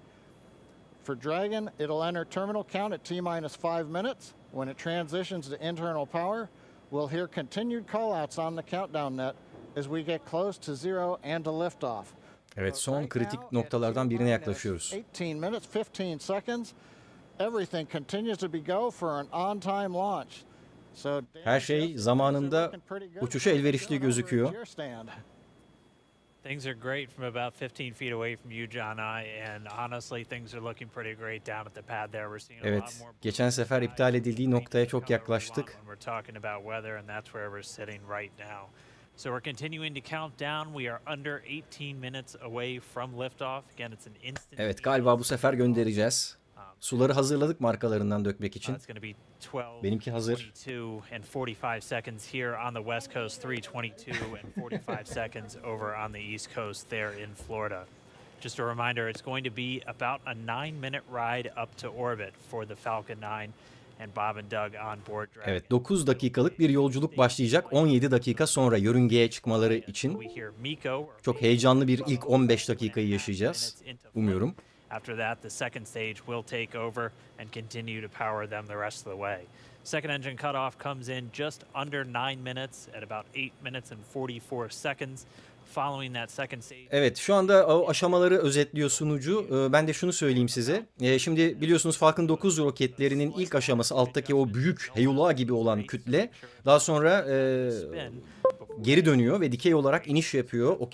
For Dragon, it'll enter terminal count at T-5 minutes. When it transitions to internal power, we'll hear continued callouts on the countdown net as we get close to zero and to liftoff. Evet, son kritik noktalardan birine yaklaşıyoruz. 18 minutes, 15 seconds. Everything continues to be go for an on-time launch. Her şey zamanında, uçuşa elverişli gözüküyor. Things are great from about 15 feet away from you, John, and honestly things are looking pretty great down at the pad there. We're seeing a lot more. Evet, geçen sefer iptal edildiği noktaya çok yaklaştık. We're talking about weather and that's where we're sitting right now. So we're continuing to count down. We are under 18 minutes away from liftoff. Again, it's an instant. Evet, galiba bu sefer göndereceğiz. Suları hazırladık markalarından dökmek için. Benimki hazır. And 45 seconds here on the West Coast, 3:22 and 45 seconds over on the East Coast there in Florida. Just a reminder, it's going to be about a 9-minute ride up to orbit for the Falcon 9 and Bob and Doug on board Dragon. Evet, 9 dakikalık bir yolculuk başlayacak 17 dakika sonra yörüngeye çıkmaları için. Çok heyecanlı bir ilk 15 dakikayı yaşayacağız. Umuyorum. After that, the second stage will take over and continue to power them the rest of the way. Second engine cutoff comes in just under 9 minutes at about 8 minutes and 44 seconds. Following that second stage. Evet, şu anda o aşamaları özetliyor sunucu. Ben de şunu söyleyeyim size. Şimdi biliyorsunuz Falcon 9 roketlerinin ilk aşaması alttaki o büyük heyula gibi olan kütle. Daha sonra geri dönüyor ve dikey olarak iniş yapıyor. O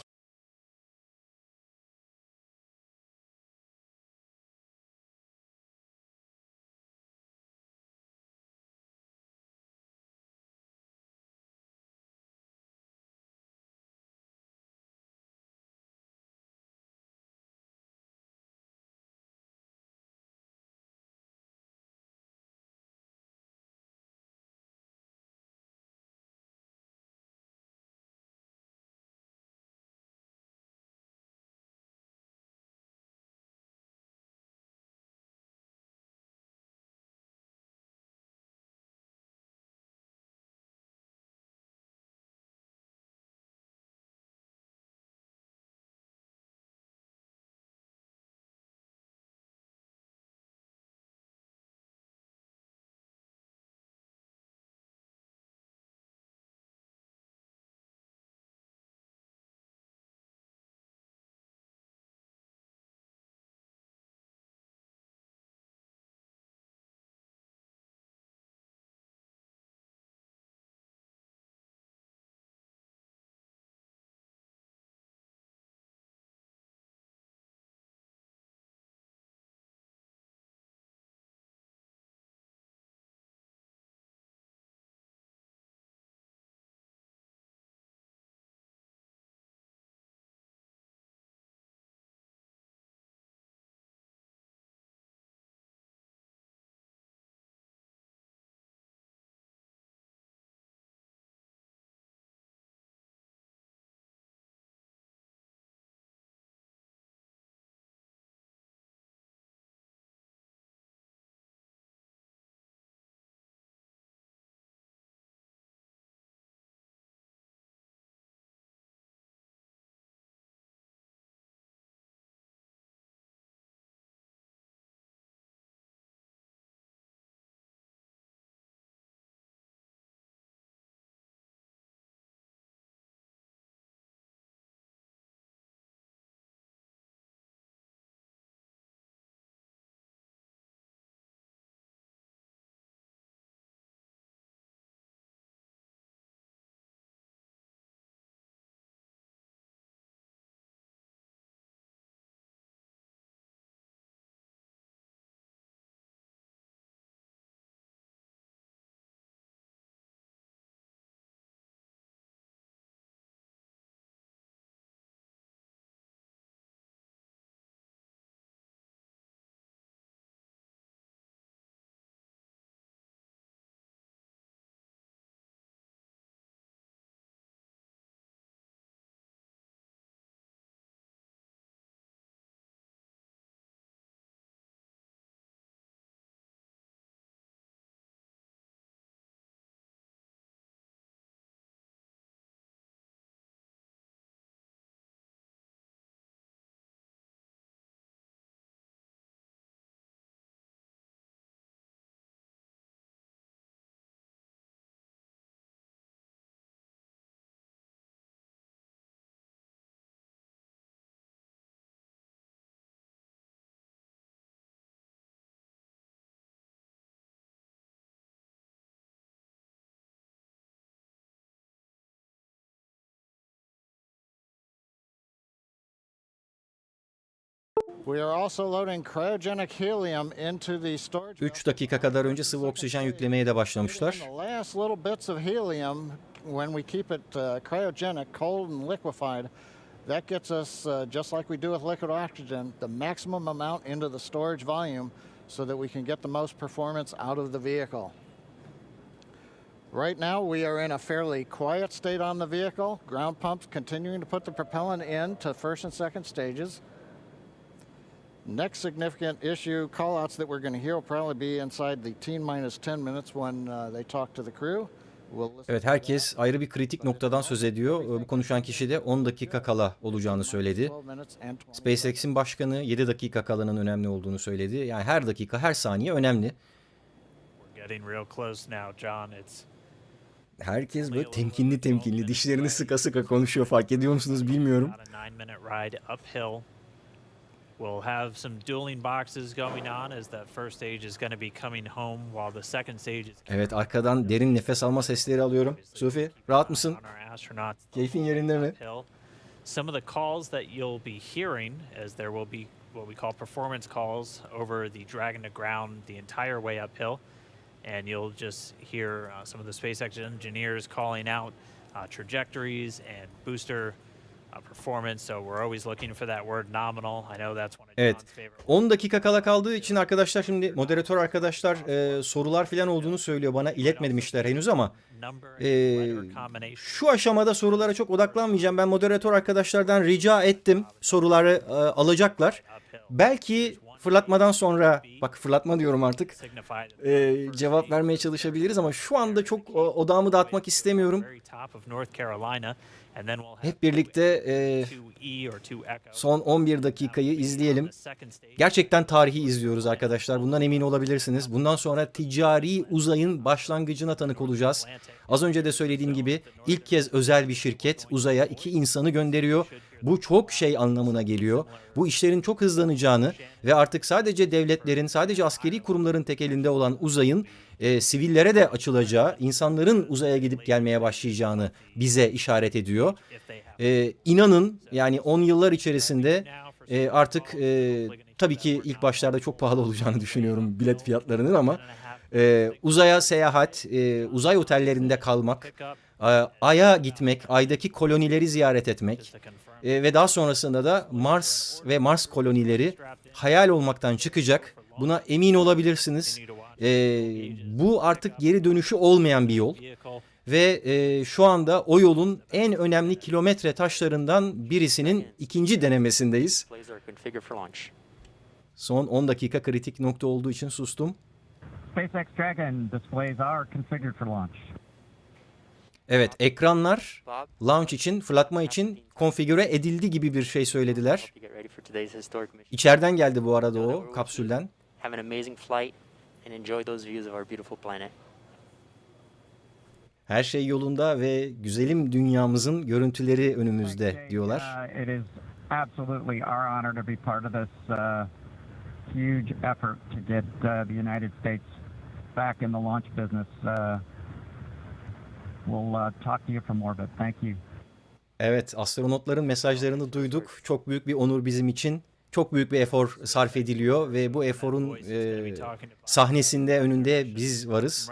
We are also loading cryogenic helium into the storage. 3 dakika kadar önce sıvı oksijen yüklemeye de başlamışlar. The last little bits of helium, when we keep it cryogenic, cold and liquefied, that gets us, just like we do with liquid oxygen, the maximum amount into the storage volume so that we can get the most performance out of the vehicle. Right now, we are in a fairly quiet state on the vehicle. Ground pumps continuing to put the propellant in to first and second stages. Next significant issue, callouts that we're going to hear will probably be inside the T-10 minutes when they talk to the crew. Evet, herkes ayrı bir kritik noktadan söz ediyor. Bu konuşan kişi de 10 dakika kala olacağını söyledi. SpaceX'in başkanı 7 dakika kalanın önemli olduğunu söyledi. Yani her dakika, her saniye önemli. Getting real close now, John. Herkes böyle temkinli dişlerini sıka sıka konuşuyor, fark ediyor musunuz bilmiyorum. About a 9-minute ride uphill. We'll have some dueling boxes going on as that first stage is going to be coming home while the second stage is. Evet, arkadan derin nefes alma sesleri alıyorum. Sophie, rahat mısın? Keyfin yerinde mi? Some of the calls that you'll be hearing, as there will be what we call performance calls over the Dragon to ground the entire way uphill, and you'll just hear some of the SpaceX engineers calling out trajectories and booster performance. So we're always looking for that word nominal. I know that's one of Evet. John's favorite. 10 dakika kala kaldığı için arkadaşlar, şimdi moderatör arkadaşlar sorular falan olduğunu söylüyor, bana iletmemişler henüz ama şu aşamada sorulara çok odaklanmayacağım. Ben moderatör arkadaşlardan rica ettim, soruları alacaklar. Belki fırlatmadan sonra, bak fırlatma diyorum artık, cevap vermeye çalışabiliriz ama şu anda çok odağımı dağıtmak istemiyorum. Hep birlikte son 11 dakikayı izleyelim. Gerçekten tarihi izliyoruz arkadaşlar. Bundan emin olabilirsiniz. Bundan sonra ticari uzayın başlangıcına tanık olacağız. Az önce de söylediğim gibi ilk kez özel bir şirket uzaya 2 insanı gönderiyor. Bu çok şey anlamına geliyor. Bu işlerin çok hızlanacağını ve artık sadece devletlerin, sadece askeri kurumların tek elinde olan uzayın sivillere de açılacağı, insanların uzaya gidip gelmeye başlayacağını bize işaret ediyor. İnanın yani 10 yıllar içerisinde artık tabii ki ilk başlarda çok pahalı olacağını düşünüyorum bilet fiyatlarının ama uzaya seyahat, uzay otellerinde kalmak, Ay'a gitmek, Ay'daki kolonileri ziyaret etmek ve daha sonrasında da Mars ve Mars kolonileri hayal olmaktan çıkacak. Buna emin olabilirsiniz. Bu artık geri dönüşü olmayan bir yol. Ve şu anda o yolun en önemli kilometre taşlarından birisinin ikinci denemesindeyiz. Son 10 dakika kritik nokta olduğu için sustum. SpaceX Dragon displays are configured for launch. Evet, ekranlar launch için, fırlatma için konfigüre edildi gibi bir şey söylediler. İçeriden geldi bu arada o kapsülden. Have an amazing flight and enjoy those views of our beautiful planet. Her şey yolunda ve güzelim dünyamızın görüntüleri önümüzde diyorlar. It is absolutely our honor to be part of this huge effort to get the United States back in the launch business. We'll talk to you from orbit. Thank you. Evet, astronotların mesajlarını duyduk. Çok büyük bir onur bizim için. Çok büyük bir efor sarf ediliyor ve bu eforun sahnesinde, önünde biz varız.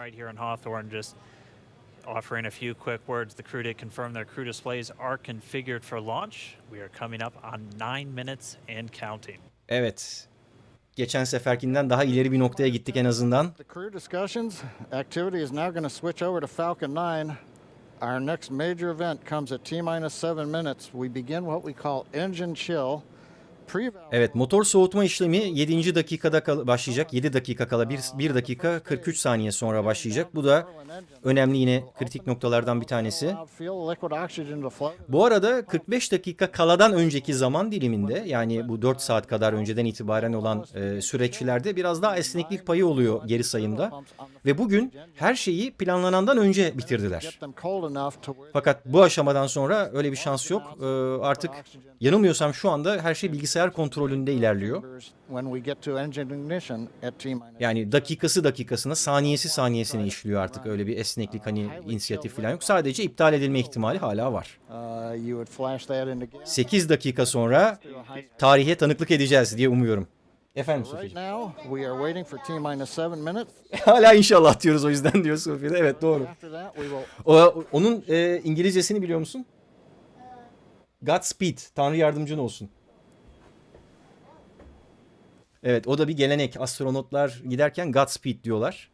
Offering a few quick words, the crew did confirm their crew displays are configured for launch. We are coming up on 9 minutes and counting. Evet. Geçen seferkinden daha ileri bir noktaya gittik en azından. The crew discussions activity is now going to switch over to Falcon 9. Our next major event comes at T-7 minutes. We begin what we call engine chill. Evet, motor soğutma işlemi 7. dakikada başlayacak. 7 dakika kala 1 dakika 43 saniye sonra başlayacak. Bu da önemli, yine kritik noktalardan bir tanesi. Bu arada 45 dakika kaladan önceki zaman diliminde, yani bu 4 saat kadar önceden itibaren olan süreçlerde biraz daha esneklik payı oluyor geri sayımda. Ve bugün her şeyi planlanandan önce bitirdiler. Fakat bu aşamadan sonra öyle bir şans yok. Artık yanılmıyorsam şu anda her şey bilgisayar kontrolünde ilerliyor. Yani dakikası dakikasına, saniyesi saniyesine işliyor artık, öyle bir esneklik, hani inisiyatif falan yok. Sadece iptal edilme ihtimali hala var. 8 dakika sonra tarihe tanıklık edeceğiz diye umuyorum. Efendim Sophie'ciğim. Hala inşallah diyoruz o yüzden diyor Sophie de. Evet, doğru. Onun İngilizcesini biliyor musun? Godspeed. Tanrı yardımcın olsun. Evet, o da bir gelenek. Astronotlar giderken Godspeed diyorlar.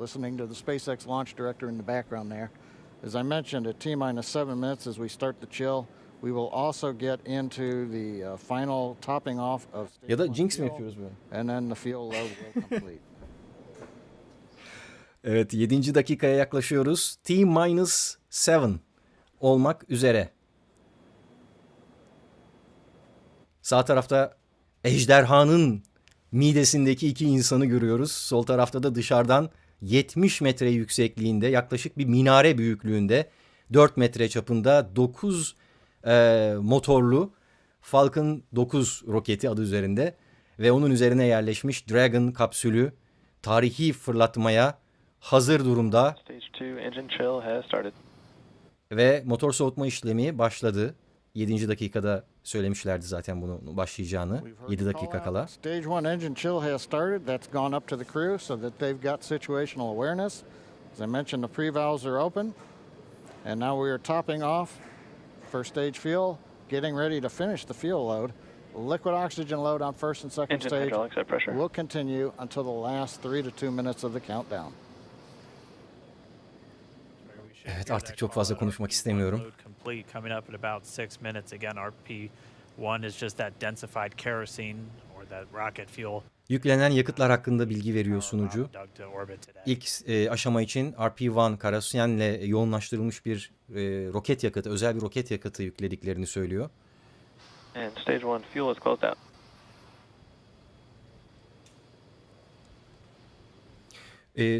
Listening to the SpaceX launch director in the background there. As I mentioned, at T-7 minutes as we start the chill, we will also get into the final topping off of ya da Jinx mi yapıyoruz böyle? And then the fuel load will complete. Evet, 7. dakikaya yaklaşıyoruz. T-7 olmak üzere. Sağ tarafta ejderhanın midesindeki iki insanı görüyoruz. Sol tarafta da dışarıdan 70 metre yüksekliğinde, yaklaşık bir minare büyüklüğünde, 4 metre çapında 9 motorlu Falcon 9 roketi adı üzerinde ve onun üzerine yerleşmiş Dragon kapsülü tarihi fırlatmaya hazır durumda. Ve motor soğutma işlemi başladı. 7. dakikada söylemişlerdi zaten bunu başlayacağını. 7 dakika kala. Stage 1 engine chill has started. That's gone up to the crew so that they've got situational awareness. As I mentioned, the pre-valves are open. And now we are topping off first stage fuel, getting ready to finish the fuel load. Liquid oxygen load on first and second stage will continue until the last 3 to 2 minutes of the countdown. Evet, artık çok fazla konuşmak istemiyorum. Yüklenen yakıtlar hakkında bilgi veriyor sunucu. İlk aşama için RP-1 kerosyenle yoğunlaştırılmış bir roket yakıtı, özel bir roket yakıtı yüklediklerini söylüyor. And stage 1 fuel is closed out.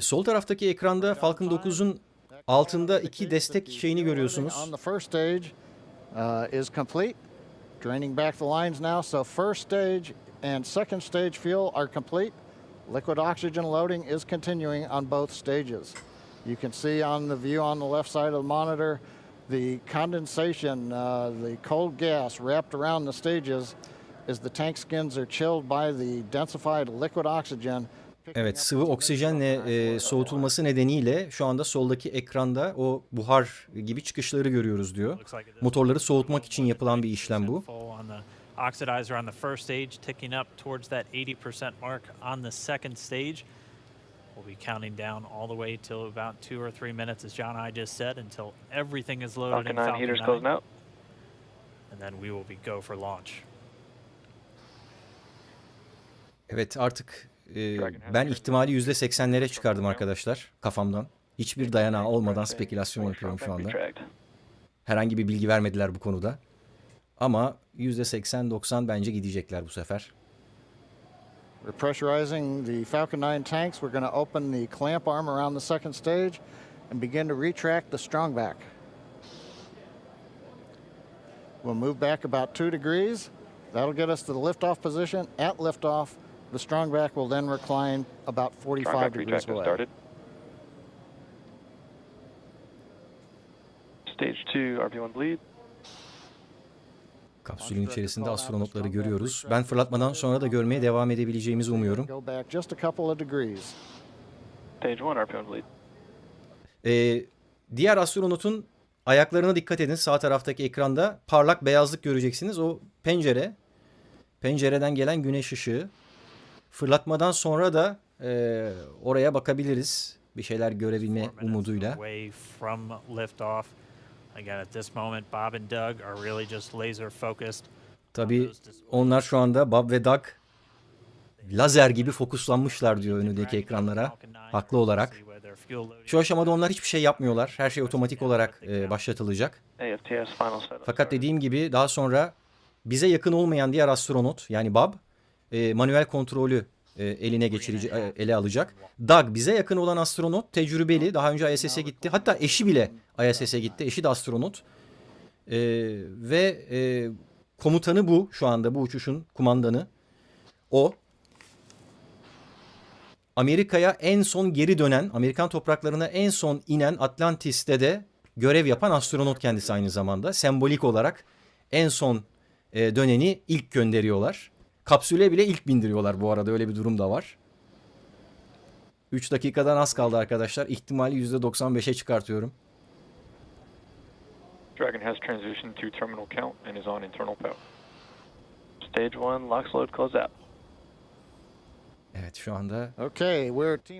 Sol taraftaki ekranda Falcon 9'un altında iki destek şeyini görüyorsunuz. On the first stage is complete. Draining back the lines now. So first stage and second stage fuel are complete. Liquid oxygen loading is continuing on both stages. You can see on the view on the left side of the monitor the condensation, the cold gas wrapped around the stages as the tank skins are chilled by the densified liquid oxygen. Evet, sıvı oksijenle soğutulması nedeniyle şu anda soldaki ekranda o buhar gibi çıkışları görüyoruz diyor. Motorları soğutmak için yapılan bir işlem bu. Oxidizer on the first stage, ticking up towards that 80% mark on the second stage. We'll be counting down all the way till about 2 or 3 minutes, as John and I just said, until everything is loaded in Falcon 9. Closing out. And then we will be go for launch. Evet, artık ben ihtimali %80'lere çıkardım arkadaşlar kafamdan. Hiçbir dayanağı olmadan spekülasyon yapıyorum şu anda. Herhangi bir bilgi vermediler bu konuda. Ama %80-90 bence gidecekler bu sefer. We're pressurizing the Falcon 9 tanks. We're going to open the clamp arm around the second stage and begin to retract the strongback. We'll move back about 2 degrees. That'll get us to the liftoff position. At liftoff, the strongback will then recline about 45 degrees away. Started. Stage 2, RP-1 bleed. Kapsülün içerisinde astronotları görüyoruz. Ben fırlatmadan sonra da görmeye devam edebileceğimizi umuyorum. Diğer astronotun ayaklarına dikkat edin. Sağ taraftaki ekranda parlak beyazlık göreceksiniz. O pencere. Pencereden gelen güneş ışığı. Fırlatmadan sonra da oraya bakabiliriz. Bir şeyler görebilme umuduyla. Again, at this moment, Bob and Doug are really just laser focused. Tabii onlar şu anda Bob ve Doug lazer gibi fokuslanmışlar diyor önündeki ekranlara. Haklı olarak. Şu aşamada onlar hiçbir şey yapmıyorlar. Her şey otomatik olarak başlatılacak. Fakat dediğim gibi daha sonra bize yakın olmayan diğer astronot yani Bob manuel kontrolü ele alacak. Doug bize yakın olan astronot, tecrübeli, daha önce ISS'e gitti. Hatta eşi bile ISS'e gitti. Eşi de astronot. Ve komutanı bu şu anda, bu uçuşun kumandanı. O. Amerika'ya en son geri dönen, Amerikan topraklarına en son inen Atlantis'te de görev yapan astronot kendisi aynı zamanda. Sembolik olarak en son döneni ilk gönderiyorlar. Kapsüle bile ilk bindiriyorlar bu arada, öyle bir durum da var. 3 dakikadan az kaldı arkadaşlar. İhtimali %95'e çıkartıyorum. Dragon has transitioned to terminal count and is on internal power. Stage 1 LOX load close out. Evet, şu anda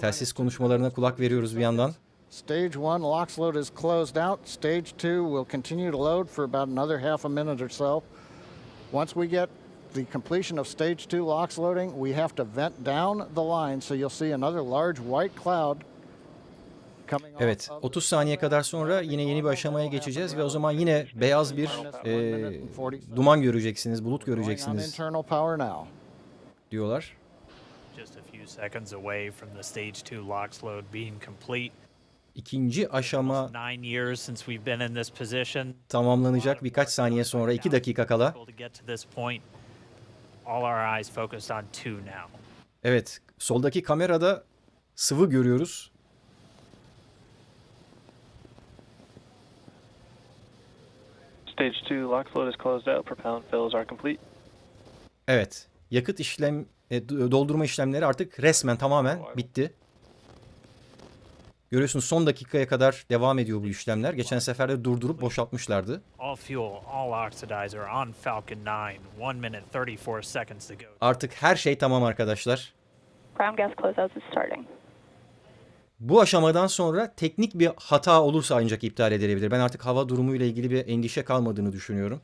telsiz konuşmalarına kulak veriyoruz bir yandan. Stage 1 LOX load is closed out. Stage 2 will continue to load for about another half a minute or so. Once we get the completion of stage 2 LOX loading, we have to vent down the line, so you'll see another large white cloud coming. Evet, 30 saniye kadar sonra yine yeni bir aşamaya geçeceğiz ve o zaman yine beyaz bir duman göreceksiniz, bulut göreceksiniz diyorlar. Just a few seconds away from the stage 2 LOX load being complete. İkinci aşama 9 years since we've been in this position. tamamlanacak birkaç saniye sonra, 2 dakika kala. To get to this point, all our eyes focused on 2 now. Evet, soldaki kamerada sıvı görüyoruz. Stage 2 LOX load is closed out. Propellant fills are complete. Evet, yakıt doldurma işlemleri artık resmen tamamen bitti. Görüyorsunuz son dakikaya kadar devam ediyor bu işlemler. Geçen sefer de durdurup boşaltmışlardı. All fuel, all oxidizer on Falcon 9. 1 minute 34 seconds to go. Artık her şey tamam arkadaşlar. Ground gas closeouts is starting. Bu aşamadan sonra teknik bir hata olursa ancak iptal edilebilir. Ben artık hava durumuyla ilgili bir endişe kalmadığını düşünüyorum.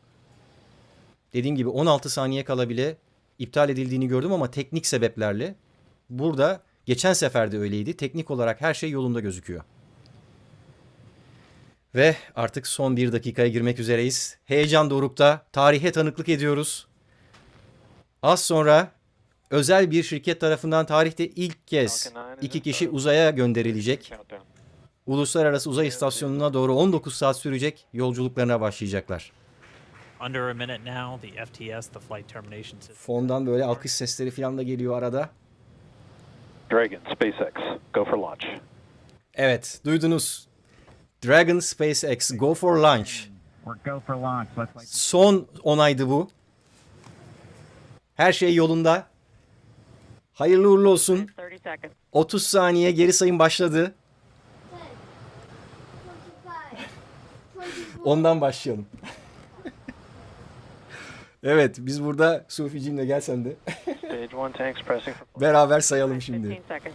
Dediğim gibi 16 saniye kala bile iptal edildiğini gördüm ama teknik sebeplerle. Burada geçen sefer de öyleydi. Teknik olarak her şey yolunda gözüküyor. Ve artık son 1 dakikaya girmek üzereyiz. Heyecan dorukta. Tarihe tanıklık ediyoruz. Az sonra özel bir şirket tarafından tarihte ilk kez 2 kişi uzaya gönderilecek. Uluslararası Uzay İstasyonu'na doğru 19 saat sürecek yolculuklarına başlayacaklar. Fondan böyle alkış sesleri falan da geliyor arada. Dragon, SpaceX, go for launch. Evet, duydunuz. Dragon, SpaceX, go for launch. Son onaydı bu. Her şey yolunda. Hayırlı uğurlu olsun. 30 saniye geri sayım başladı. Ondan başlayalım. Evet, biz burada Sufi'cimle gel sen de. Beraber sayalım şimdi. 10, 9,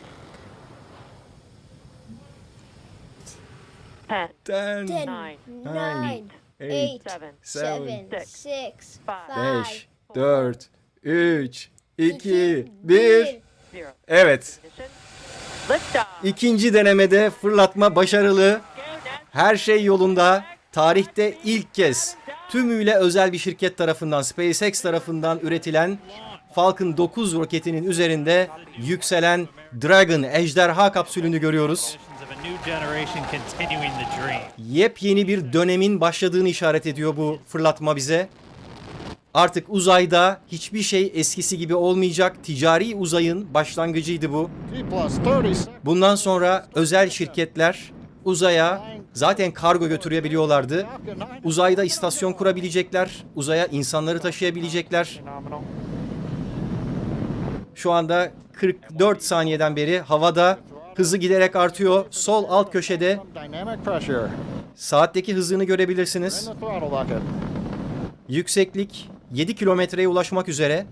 8, 7, 5, 4, 3, 2, 1. Evet. İkinci denemede fırlatma başarılı. Her şey yolunda. Tarihte ilk kez tümüyle özel bir şirket tarafından, SpaceX tarafından üretilen Falcon 9 roketinin üzerinde yükselen Dragon ejderha kapsülünü görüyoruz. Yepyeni bir dönemin başladığını işaret ediyor bu fırlatma bize. Artık uzayda hiçbir şey eskisi gibi olmayacak. Ticari uzayın başlangıcıydı bu. Bundan sonra özel şirketler uzaya zaten kargo götürebiliyorlardı. Uzayda istasyon kurabilecekler. Uzaya insanları taşıyabilecekler. Şu anda 44 saniyeden beri havada, hızı giderek artıyor. Sol alt köşede saatteki hızını görebilirsiniz. Yükseklik 7 kilometreye ulaşmak üzere.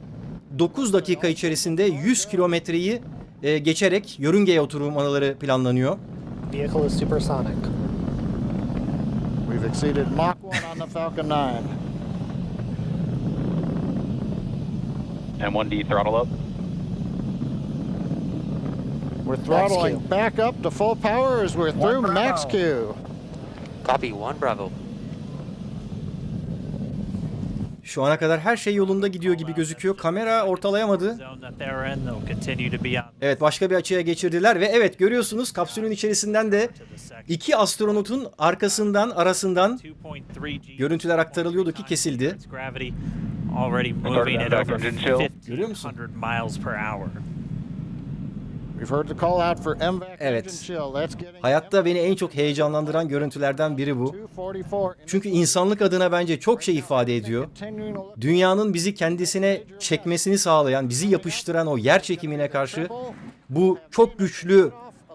9 dakika içerisinde 100 kilometreyi geçerek yörüngeye oturmaları planlanıyor. Vehicle is supersonic. We've exceeded Mach 1 on the Falcon 9. M1D throttle up. We're throttling back up to full power as we're through max Q. Copy, 1 Bravo. Şu ana kadar her şey yolunda gidiyor gibi gözüküyor. Kamera ortalayamadı. Evet, başka bir açıya geçirdiler ve evet görüyorsunuz kapsülün içerisinden de 2 astronotun arasından görüntüler aktarılıyordu ki kesildi. Görüyor musun? Evet. Hayatta beni en çok heyecanlandıran görüntülerden biri bu. Çünkü insanlık adına bence çok şey ifade ediyor. Dünyanın bizi kendisine çekmesini sağlayan, bizi yapıştıran o yer çekimine karşı bu çok güçlü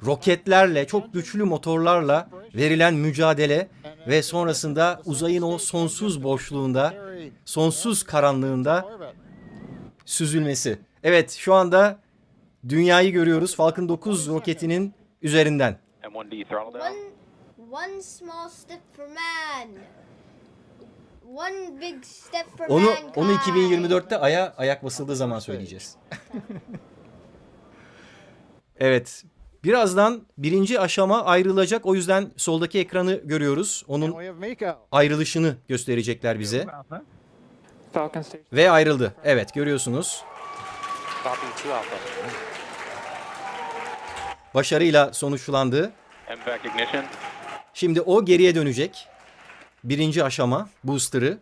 roketlerle, çok güçlü motorlarla verilen mücadele ve sonrasında uzayın o sonsuz boşluğunda, sonsuz karanlığında süzülmesi. Evet, şu anda dünyayı görüyoruz Falcon 9 roketinin üzerinden. One small step for man. One big step for mankind. Onu 2024'te Ay'a ayak basıldığı zaman söyleyeceğiz. Evet. Birazdan birinci aşama ayrılacak. O yüzden soldaki ekranı görüyoruz. Onun ayrılışını gösterecekler bize. Ve ayrıldı. Evet, görüyorsunuz. başarıyla sonuçlandı. MVac ignition. Şimdi o geriye dönecek. Birinci aşama booster'ı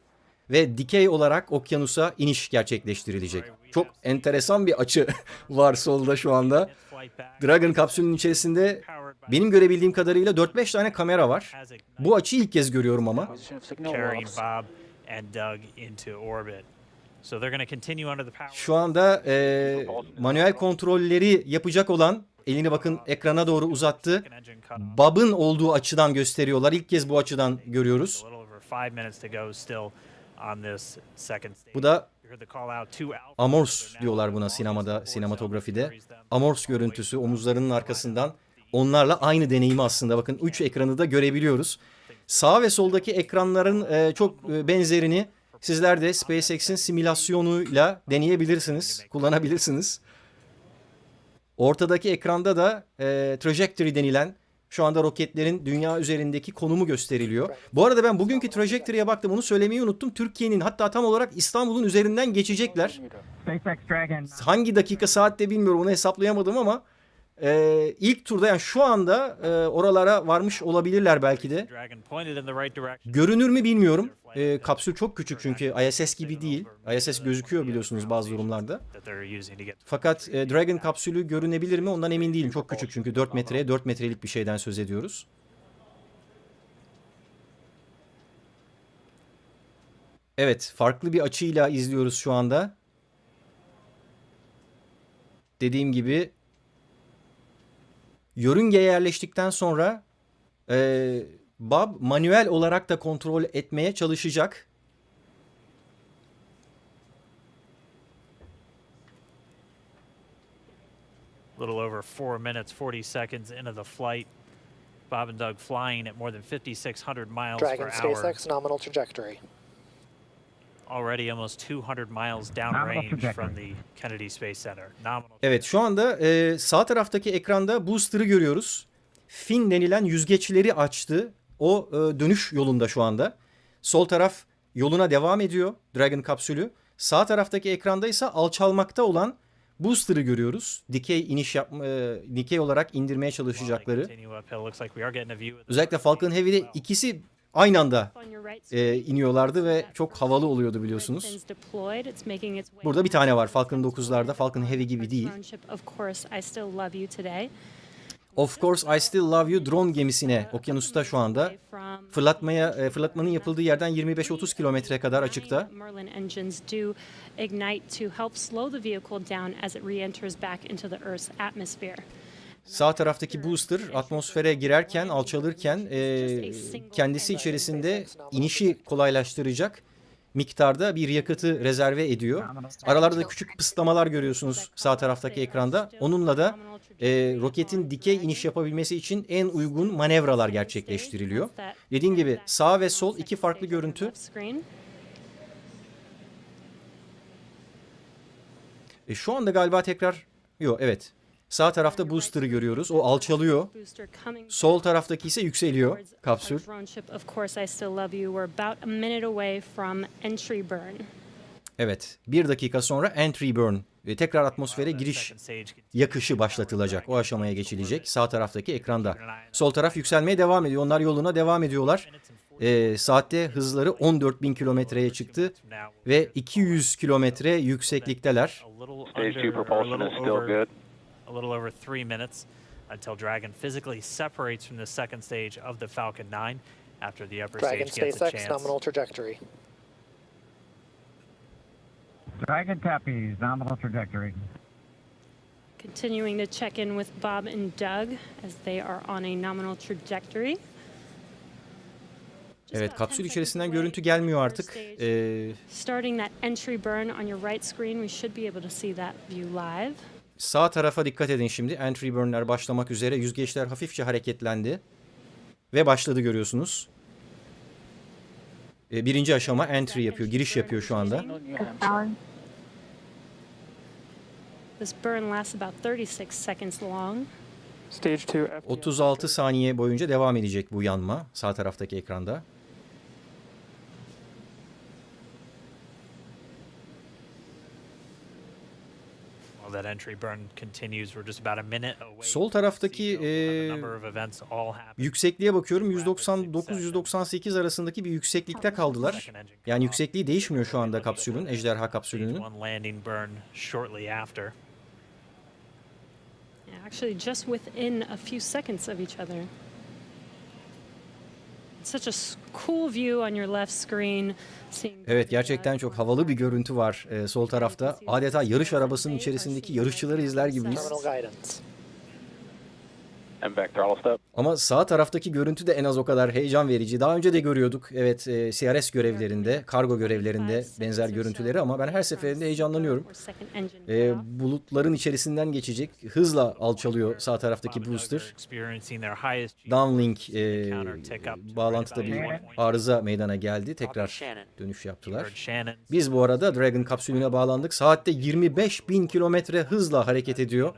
ve dikey olarak okyanusa iniş gerçekleştirilecek. Çok enteresan bir açı var solda şu anda. Dragon kapsülünün içerisinde benim görebildiğim kadarıyla 4-5 tane kamera var. Bu açıyı ilk kez görüyorum ama. Carrying Bob and Doug into orbit. So they're going to continue under the power. Şu anda manuel kontrolleri yapacak olan, elini bakın ekrana doğru uzattı. Bob'ın olduğu açıdan gösteriyorlar. İlk kez bu açıdan görüyoruz. Bu da amors diyorlar buna sinemada, sinematografide. Amors görüntüsü omuzlarının arkasından. Onlarla aynı deneyimi aslında. Bakın 3 ekranı da görebiliyoruz. Sağ ve soldaki ekranların çok benzerini sizler de SpaceX'in simülasyonuyla deneyebilirsiniz, kullanabilirsiniz. Ortadaki ekranda da trajectory denilen şu anda roketlerin dünya üzerindeki konumu gösteriliyor. Bu arada ben bugünkü trajectory'e baktım, onu söylemeyi unuttum. Türkiye'nin, hatta tam olarak İstanbul'un üzerinden geçecekler. Hangi dakika saatte bilmiyorum, onu hesaplayamadım ama ilk turda, yani şu anda oralara varmış olabilirler belki de. Görünür mü bilmiyorum. Kapsül çok küçük çünkü ISS gibi değil. ISS gözüküyor biliyorsunuz bazı durumlarda. Fakat Dragon kapsülü görünebilir mi ondan emin değilim. Çok küçük çünkü 4 metreye 4 metrelik bir şeyden söz ediyoruz. Evet, farklı bir açıyla izliyoruz şu anda. Dediğim gibi yörüngeye yerleştikten sonra Bob manuel olarak da kontrol etmeye çalışacak. A little over 4 minutes, 40 seconds into the flight. Bob and Doug flying at more than 5,600 miles Dragon per hour. SpaceX nominal trajectory. Already almost 200 miles downrange from the Kennedy Space Center. Nominal. Evet, şu anda sağ taraftaki ekranda booster'ı görüyoruz. Fin denilen yüzgeçleri açtı. O dönüş yolunda şu anda. Sol taraf yoluna devam ediyor Dragon kapsülü. Sağ taraftaki ekranda ise alçalmakta olan booster'ı görüyoruz. Dikey olarak indirmeye çalışacakları. Özellikle Falcon Heavy'de ikisi aynı anda iniyorlardı ve çok havalı oluyordu biliyorsunuz. Burada bir tane var Falcon 9'larda. Falcon Heavy gibi değil. Of Course I Still Love You drone gemisine okyanusta şu anda fırlatmanın yapıldığı yerden 25-30 kilometre kadar açıkta. Sağ taraftaki booster atmosfere girerken, alçalırken kendisi içerisinde inişi kolaylaştıracak miktarda bir yakıtı rezerve ediyor. Aralarda da küçük pısıtlamalar görüyorsunuz sağ taraftaki ekranda. Onunla da roketin dikey iniş yapabilmesi için en uygun manevralar gerçekleştiriliyor. Dediğim gibi sağ ve sol iki farklı görüntü. Şu anda galiba tekrar... Yok, evet. Sağ tarafta booster'ı görüyoruz. O alçalıyor. Sol taraftaki ise yükseliyor kapsül. Evet. 1 dakika sonra entry burn. Tekrar atmosfere giriş yakışı başlatılacak. O aşamaya geçilecek. Sağ taraftaki ekranda. Sol taraf yükselmeye devam ediyor. Onlar yoluna devam ediyorlar. Saatte hızları 14.000 kilometreye çıktı. Ve 200 kilometre yükseklikteler. Stage 2 propulsion is still good. A little over 3 minutes until Dragon physically separates from the second stage of the Falcon 9 after the upper Dragon stage gets a SpaceX chance. nominal trajectory. Dragon copies, nominal trajectory. Continuing to check in with Bob and Doug as they are on a nominal trajectory. Evet, kapsül içerisinden görüntü gelmiyor artık. Starting that entry burn on your right screen, we should be able to see that view live. Sağ tarafa dikkat edin şimdi. Entry burn'ler başlamak üzere. Yüzgeçler hafifçe hareketlendi. Ve başladı görüyorsunuz. Birinci aşama entry yapıyor. Giriş yapıyor şu anda. This burn lasts about 36 seconds long. 36 saniye boyunca devam edecek bu yanma. Sağ taraftaki ekranda. That entry burn continues. We're just about a minute away. Sol taraftaki yüksekliğe bakıyorum. 199-198 arasındaki bir yükseklikte kaldılar. Yani yüksekliği değişmiyor şu anda kapsülün, ejderha kapsülünün. Actually, just within a few seconds of each other. Such a cool view on your left screen. Evet, gerçekten çok havalı bir görüntü var sol tarafta. Adeta yarış arabasının içerisindeki yarışçıları izler gibiyiz. Ama sağ taraftaki görüntü de en az o kadar heyecan verici. Daha önce de görüyorduk. Evet, CRS görevlerinde, kargo görevlerinde benzer görüntüleri ama ben her seferinde heyecanlanıyorum. Bulutların içerisinden geçecek. Hızla alçalıyor sağ taraftaki booster. Downlink bağlantıda bir arıza meydana geldi. Tekrar dönüş yaptılar. Biz bu arada Dragon kapsülüne bağlandık. Saatte 25.000 kilometre hızla hareket ediyor.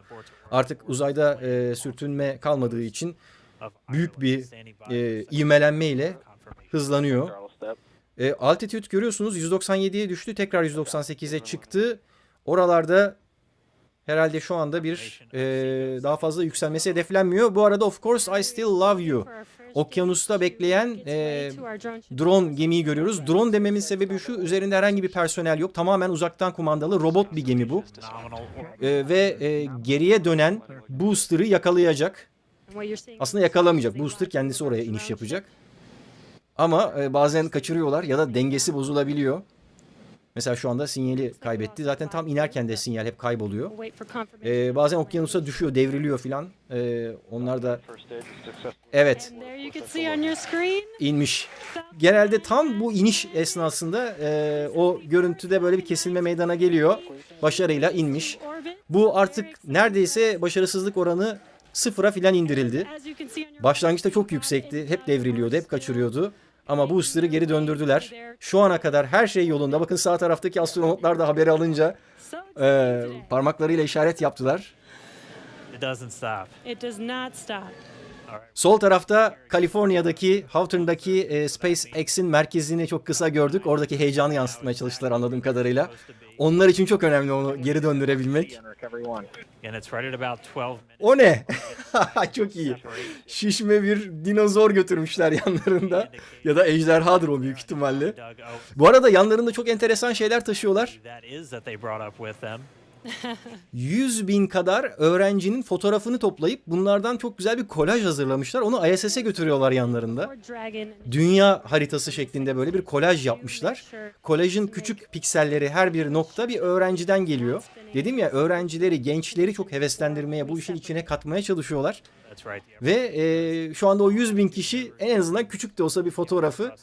Artık uzayda sürtünme kalmadığı için büyük bir ivmelenme ile hızlanıyor. Altitude görüyorsunuz 197'ye düştü, tekrar 198'e çıktı. Oralarda herhalde şu anda bir daha fazla yükselmesi hedeflenmiyor. Bu arada of course I still love you. Okyanusta bekleyen drone gemiyi görüyoruz. Drone dememin sebebi şu, üzerinde herhangi bir personel yok. Tamamen uzaktan kumandalı robot bir gemi bu. Ve geriye dönen booster'ı yakalayacak. Aslında yakalamayacak. Booster kendisi oraya iniş yapacak. Ama bazen kaçırıyorlar ya da dengesi bozulabiliyor. Mesela şu anda sinyali kaybetti. Zaten tam inerken de sinyal hep kayboluyor. Bazen okyanusa düşüyor, devriliyor filan. Onlar da... Evet. İnmiş. Genelde tam bu iniş esnasında o görüntüde böyle bir kesilme meydana geliyor. Başarıyla inmiş. Bu artık neredeyse başarısızlık oranı sıfıra filan indirildi. Başlangıçta çok yüksekti. Hep devriliyordu, hep kaçırıyordu. Ama booster'ı geri döndürdüler. Şu ana kadar her şey yolunda. Bakın sağ taraftaki astronotlar da haberi alınca parmaklarıyla işaret yaptılar. Sol tarafta Kaliforniya'daki, Hawthorne'daki SpaceX'in merkezini çok kısa gördük. Oradaki heyecanı yansıtmaya çalıştılar anladığım kadarıyla. Onlar için çok önemli onu geri döndürebilmek. O ne? Çok iyi. Şişme bir dinozor götürmüşler yanlarında. Ya da ejderhadır o büyük ihtimalle. Bu arada yanlarında çok enteresan şeyler taşıyorlar. 100.000 kadar öğrencinin fotoğrafını toplayıp bunlardan çok güzel bir kolaj hazırlamışlar. Onu ISS'e götürüyorlar yanlarında. Dünya haritası şeklinde böyle bir kolaj yapmışlar. Kolajın küçük pikselleri, her bir nokta bir öğrenciden geliyor. Dedim ya, öğrencileri, gençleri çok heveslendirmeye, bu işin içine katmaya çalışıyorlar. Ve şu anda o 100.000 kişi en azından küçük de olsa bir fotoğrafı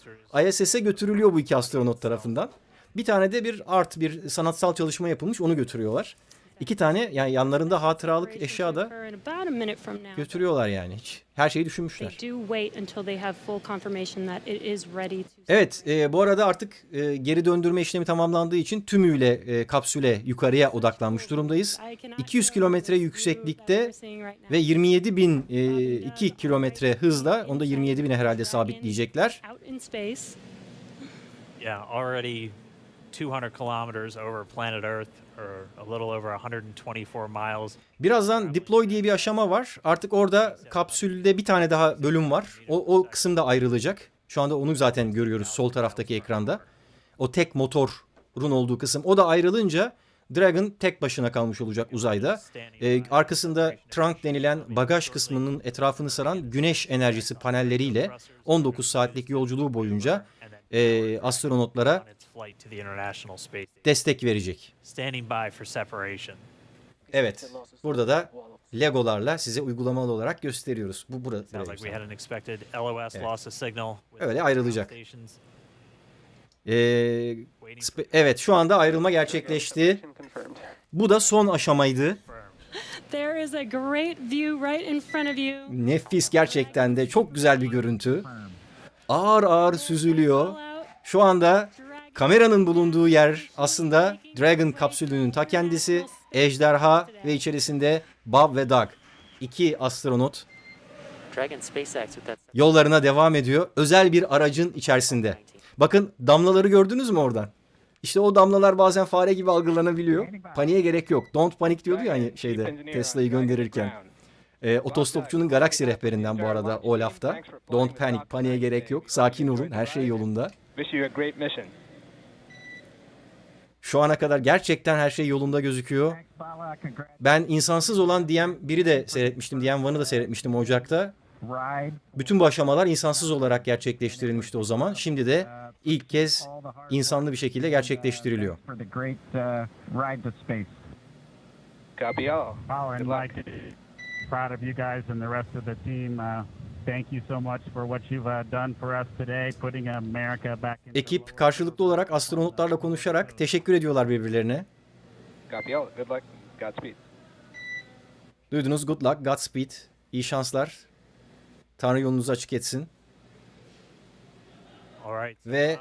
ISS'e götürülüyor bu iki astronot tarafından. Bir tane de bir sanatsal çalışma yapılmış, onu götürüyorlar. 2 tane yani yanlarında hatıralık eşya da götürüyorlar yani. Hiç her şeyi düşünmüşler. Evet, bu arada artık geri döndürme işlemi tamamlandığı için tümüyle kapsüle yukarıya odaklanmış durumdayız. 200 kilometre yükseklikte ve 27.002 kilometre hızla, onu da 27.000'e herhalde sabitleyecekler. Yeah, already 200 kilometers over planet Earth, or a little over 124 miles. Birazdan deploy diye bir aşama var. Artık orada kapsülde bir tane daha bölüm var. O kısım da ayrılacak. Şu anda onu zaten görüyoruz sol taraftaki ekranda. O tek motorun olduğu kısım. O da ayrılınca Dragon tek başına kalmış olacak uzayda. Arkasında trunk denilen bagaj kısmının etrafını saran güneş enerjisi panelleriyle 19 saatlik yolculuğu boyunca astronotlara destek verecek. Evet, burada da Legolarla size uygulamalı olarak gösteriyoruz. Bu burada. Öyle ayrılacak. Evet, şu anda ayrılma gerçekleşti. Bu da son aşamaydı. Nefis, gerçekten de çok güzel bir görüntü. Ağır ağır süzülüyor. Şu anda kameranın bulunduğu yer aslında Dragon kapsülünün ta kendisi. Ejderha ve içerisinde Bob ve Doug. 2 astronot yollarına devam ediyor. Özel bir aracın içerisinde. Bakın, damlaları gördünüz mü oradan? İşte o damlalar bazen fare gibi algılanabiliyor. Paniğe gerek yok. Don't panic diyordu ya hani şeyde Tesla'yı gönderirken. Otostopçunun Galaxy rehberinden bu arada o lafta. Don't panic, paniğe gerek yok. Sakin olun, her şey yolunda. Şu ana kadar gerçekten her şey yolunda gözüküyor. Ben insansız olan diyen biri de seyretmiştim. Diyen One'ı da seyretmiştim Ocak'ta. Bütün bu aşamalar insansız olarak gerçekleştirilmişti o zaman. Şimdi de ilk kez insanlı bir şekilde gerçekleştiriliyor. Copy all. Good luck. Proud of you guys and the rest of the team. Thank you so much for what you've done for us today, putting America back in. Ekip karşılıklı olarak astronotlarla konuşarak teşekkür ediyorlar birbirlerine. Copy all. Good luck. Godspeed. Duydunuz, good luck, Godspeed. İyi şanslar. Tanrı yolunuzu açık etsin. Ve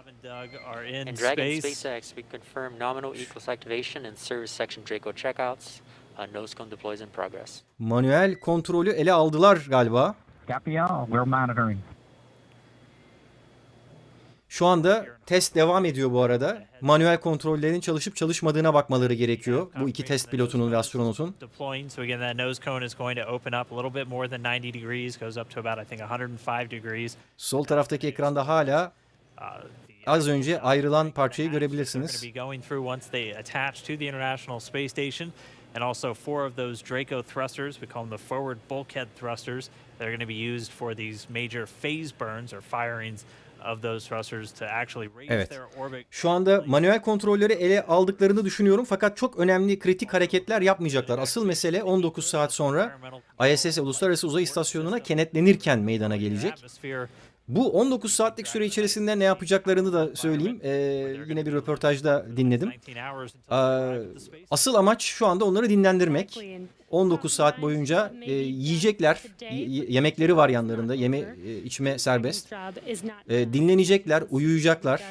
in Dragon SpaceX, we confirm nominal equals activation and service section Draco checkouts. Nose cone deploys in progress. Manuel kontrolü ele aldılar galiba. Copy all. We're monitoring. Şu anda test devam ediyor bu arada. Manuel kontrollerin çalışıp çalışmadığına bakmaları gerekiyor. Bu iki test pilotunun ve astronotun. So again, that nose cone is going to open up a little bit more than 90 degrees, goes up to about I think 105 degrees. Sol taraftaki ekranda hala az önce ayrılan parçayı görebilirsiniz. And also 4 of those Draco thrusters, we call them the forward bulkhead thrusters, that are going to be used for these major phase burns or firings of those thrusters to actually raise their orbit. Şu anda manuel kontrolleri ele aldıklarını düşünüyorum fakat çok önemli kritik hareketler yapmayacaklar. Asıl mesele 19 saat sonra ISS Uluslararası Uzay İstasyonu'na kenetlenirken meydana gelecek. Bu 19 saatlik süre içerisinde ne yapacaklarını da söyleyeyim. Yine bir röportajda dinledim. Asıl amaç şu anda onları dinlendirmek. 19 saat boyunca yiyecekler, yemekleri var yanlarında, içme serbest. Dinlenecekler, uyuyacaklar.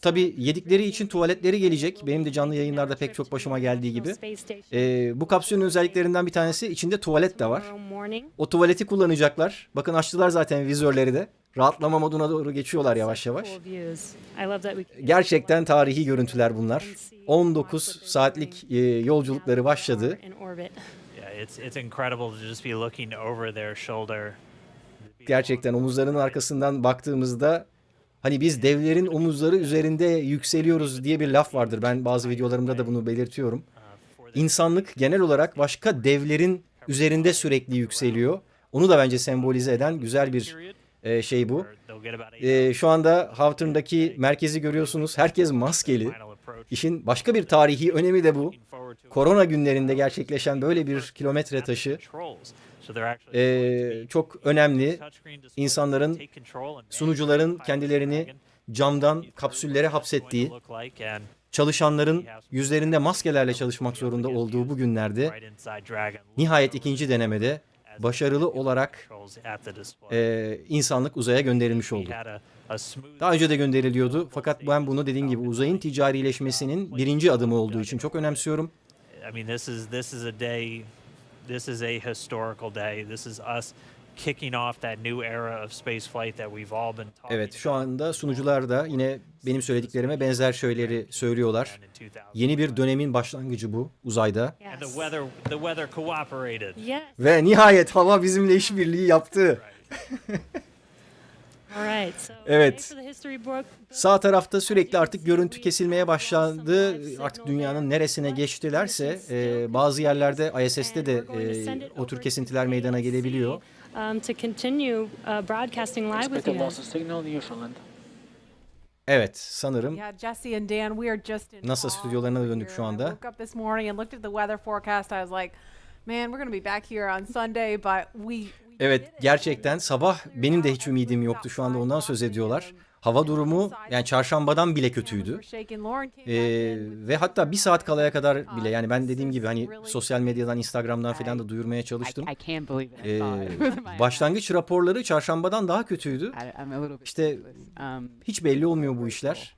Tabii yedikleri için tuvaletleri gelecek. Benim de canlı yayınlarda pek çok başıma geldiği gibi. Bu kapsülün özelliklerinden bir tanesi içinde tuvalet de var. O tuvaleti kullanacaklar. Bakın açtılar zaten vizörleri de. Rahatlama moduna doğru geçiyorlar yavaş yavaş. Gerçekten tarihi görüntüler bunlar. 19 saatlik yolculukları başladı. Gerçekten omuzlarının arkasından baktığımızda hani biz devlerin omuzları üzerinde yükseliyoruz diye bir laf vardır. Ben bazı videolarımda da bunu belirtiyorum. İnsanlık genel olarak başka devlerin üzerinde sürekli yükseliyor. Onu da bence sembolize eden güzel bir şey bu. Şu anda Hawthorne'daki merkezi görüyorsunuz. Herkes maskeli. İşin başka bir tarihi önemi de bu. Korona günlerinde gerçekleşen böyle bir kilometre taşı çok önemli. İnsanların, sunucuların kendilerini camdan kapsüllere hapsettiği, çalışanların yüzlerinde maskelerle çalışmak zorunda olduğu bu günlerde nihayet ikinci denemede başarılı olarak insanlık uzaya gönderilmiş oldu. Daha önce de gönderiliyordu fakat ben bunu dediğim gibi uzayın ticarileşmesinin birinci adımı olduğu için çok önemsiyorum. This is a historical day. This is us kicking off that new era of space flight that we've all been talking. Evet, şu anda sunucular da yine benim söylediklerime benzer şeyleri söylüyorlar. Yeni bir dönemin başlangıcı bu uzayda. The weather cooperated. Ve nihayet hava bizimle işbirliği yaptı. Evet. Sağ tarafta sürekli artık görüntü kesilmeye başlandı. Artık dünyanın neresine geçtilerse bazı yerlerde ISS'te de o tür kesintiler meydana gelebiliyor. Evet, sanırım NASA stüdyolarına döndük şu anda. Evet, gerçekten sabah benim de hiç ümidim yoktu, şu anda ondan söz ediyorlar. Hava durumu yani çarşambadan bile kötüydü. Ve hatta bir saat kalaya kadar bile, yani ben dediğim gibi hani sosyal medyadan, Instagram'dan falan da duyurmaya çalıştım. Başlangıç raporları çarşambadan daha kötüydü. İşte hiç belli olmuyor bu işler.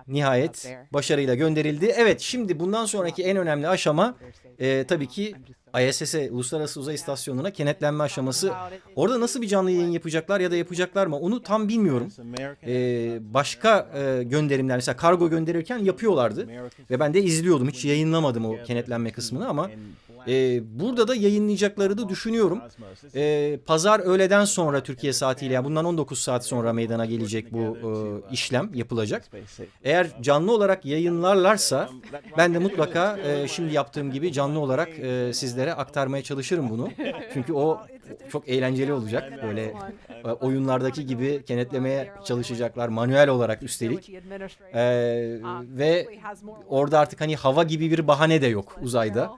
Nihayet başarıyla gönderildi. Evet, şimdi bundan sonraki en önemli aşama tabii ki ISS'e, Uluslararası Uzay İstasyonu'na kenetlenme aşaması. Orada nasıl bir canlı yayın yapacaklar ya da yapacaklar mı? Onu tam bilmiyorum. Başka gönderimler, mesela kargo gönderirken yapıyorlardı. Ve ben de izliyordum. Hiç yayınlamadım o kenetlenme kısmını ama burada da yayınlayacakları da düşünüyorum. Pazar öğleden sonra Türkiye saatiyle, yani bundan 19 saat sonra meydana gelecek bu işlem yapılacak. Eğer canlı olarak yayınlarlarsa ben de mutlaka şimdi yaptığım gibi canlı olarak sizlere aktarmaya çalışırım bunu. Çünkü o çok eğlenceli olacak. Böyle oyunlardaki gibi kenetlemeye çalışacaklar manuel olarak üstelik. Ve orada artık hani hava gibi bir bahane de yok uzayda.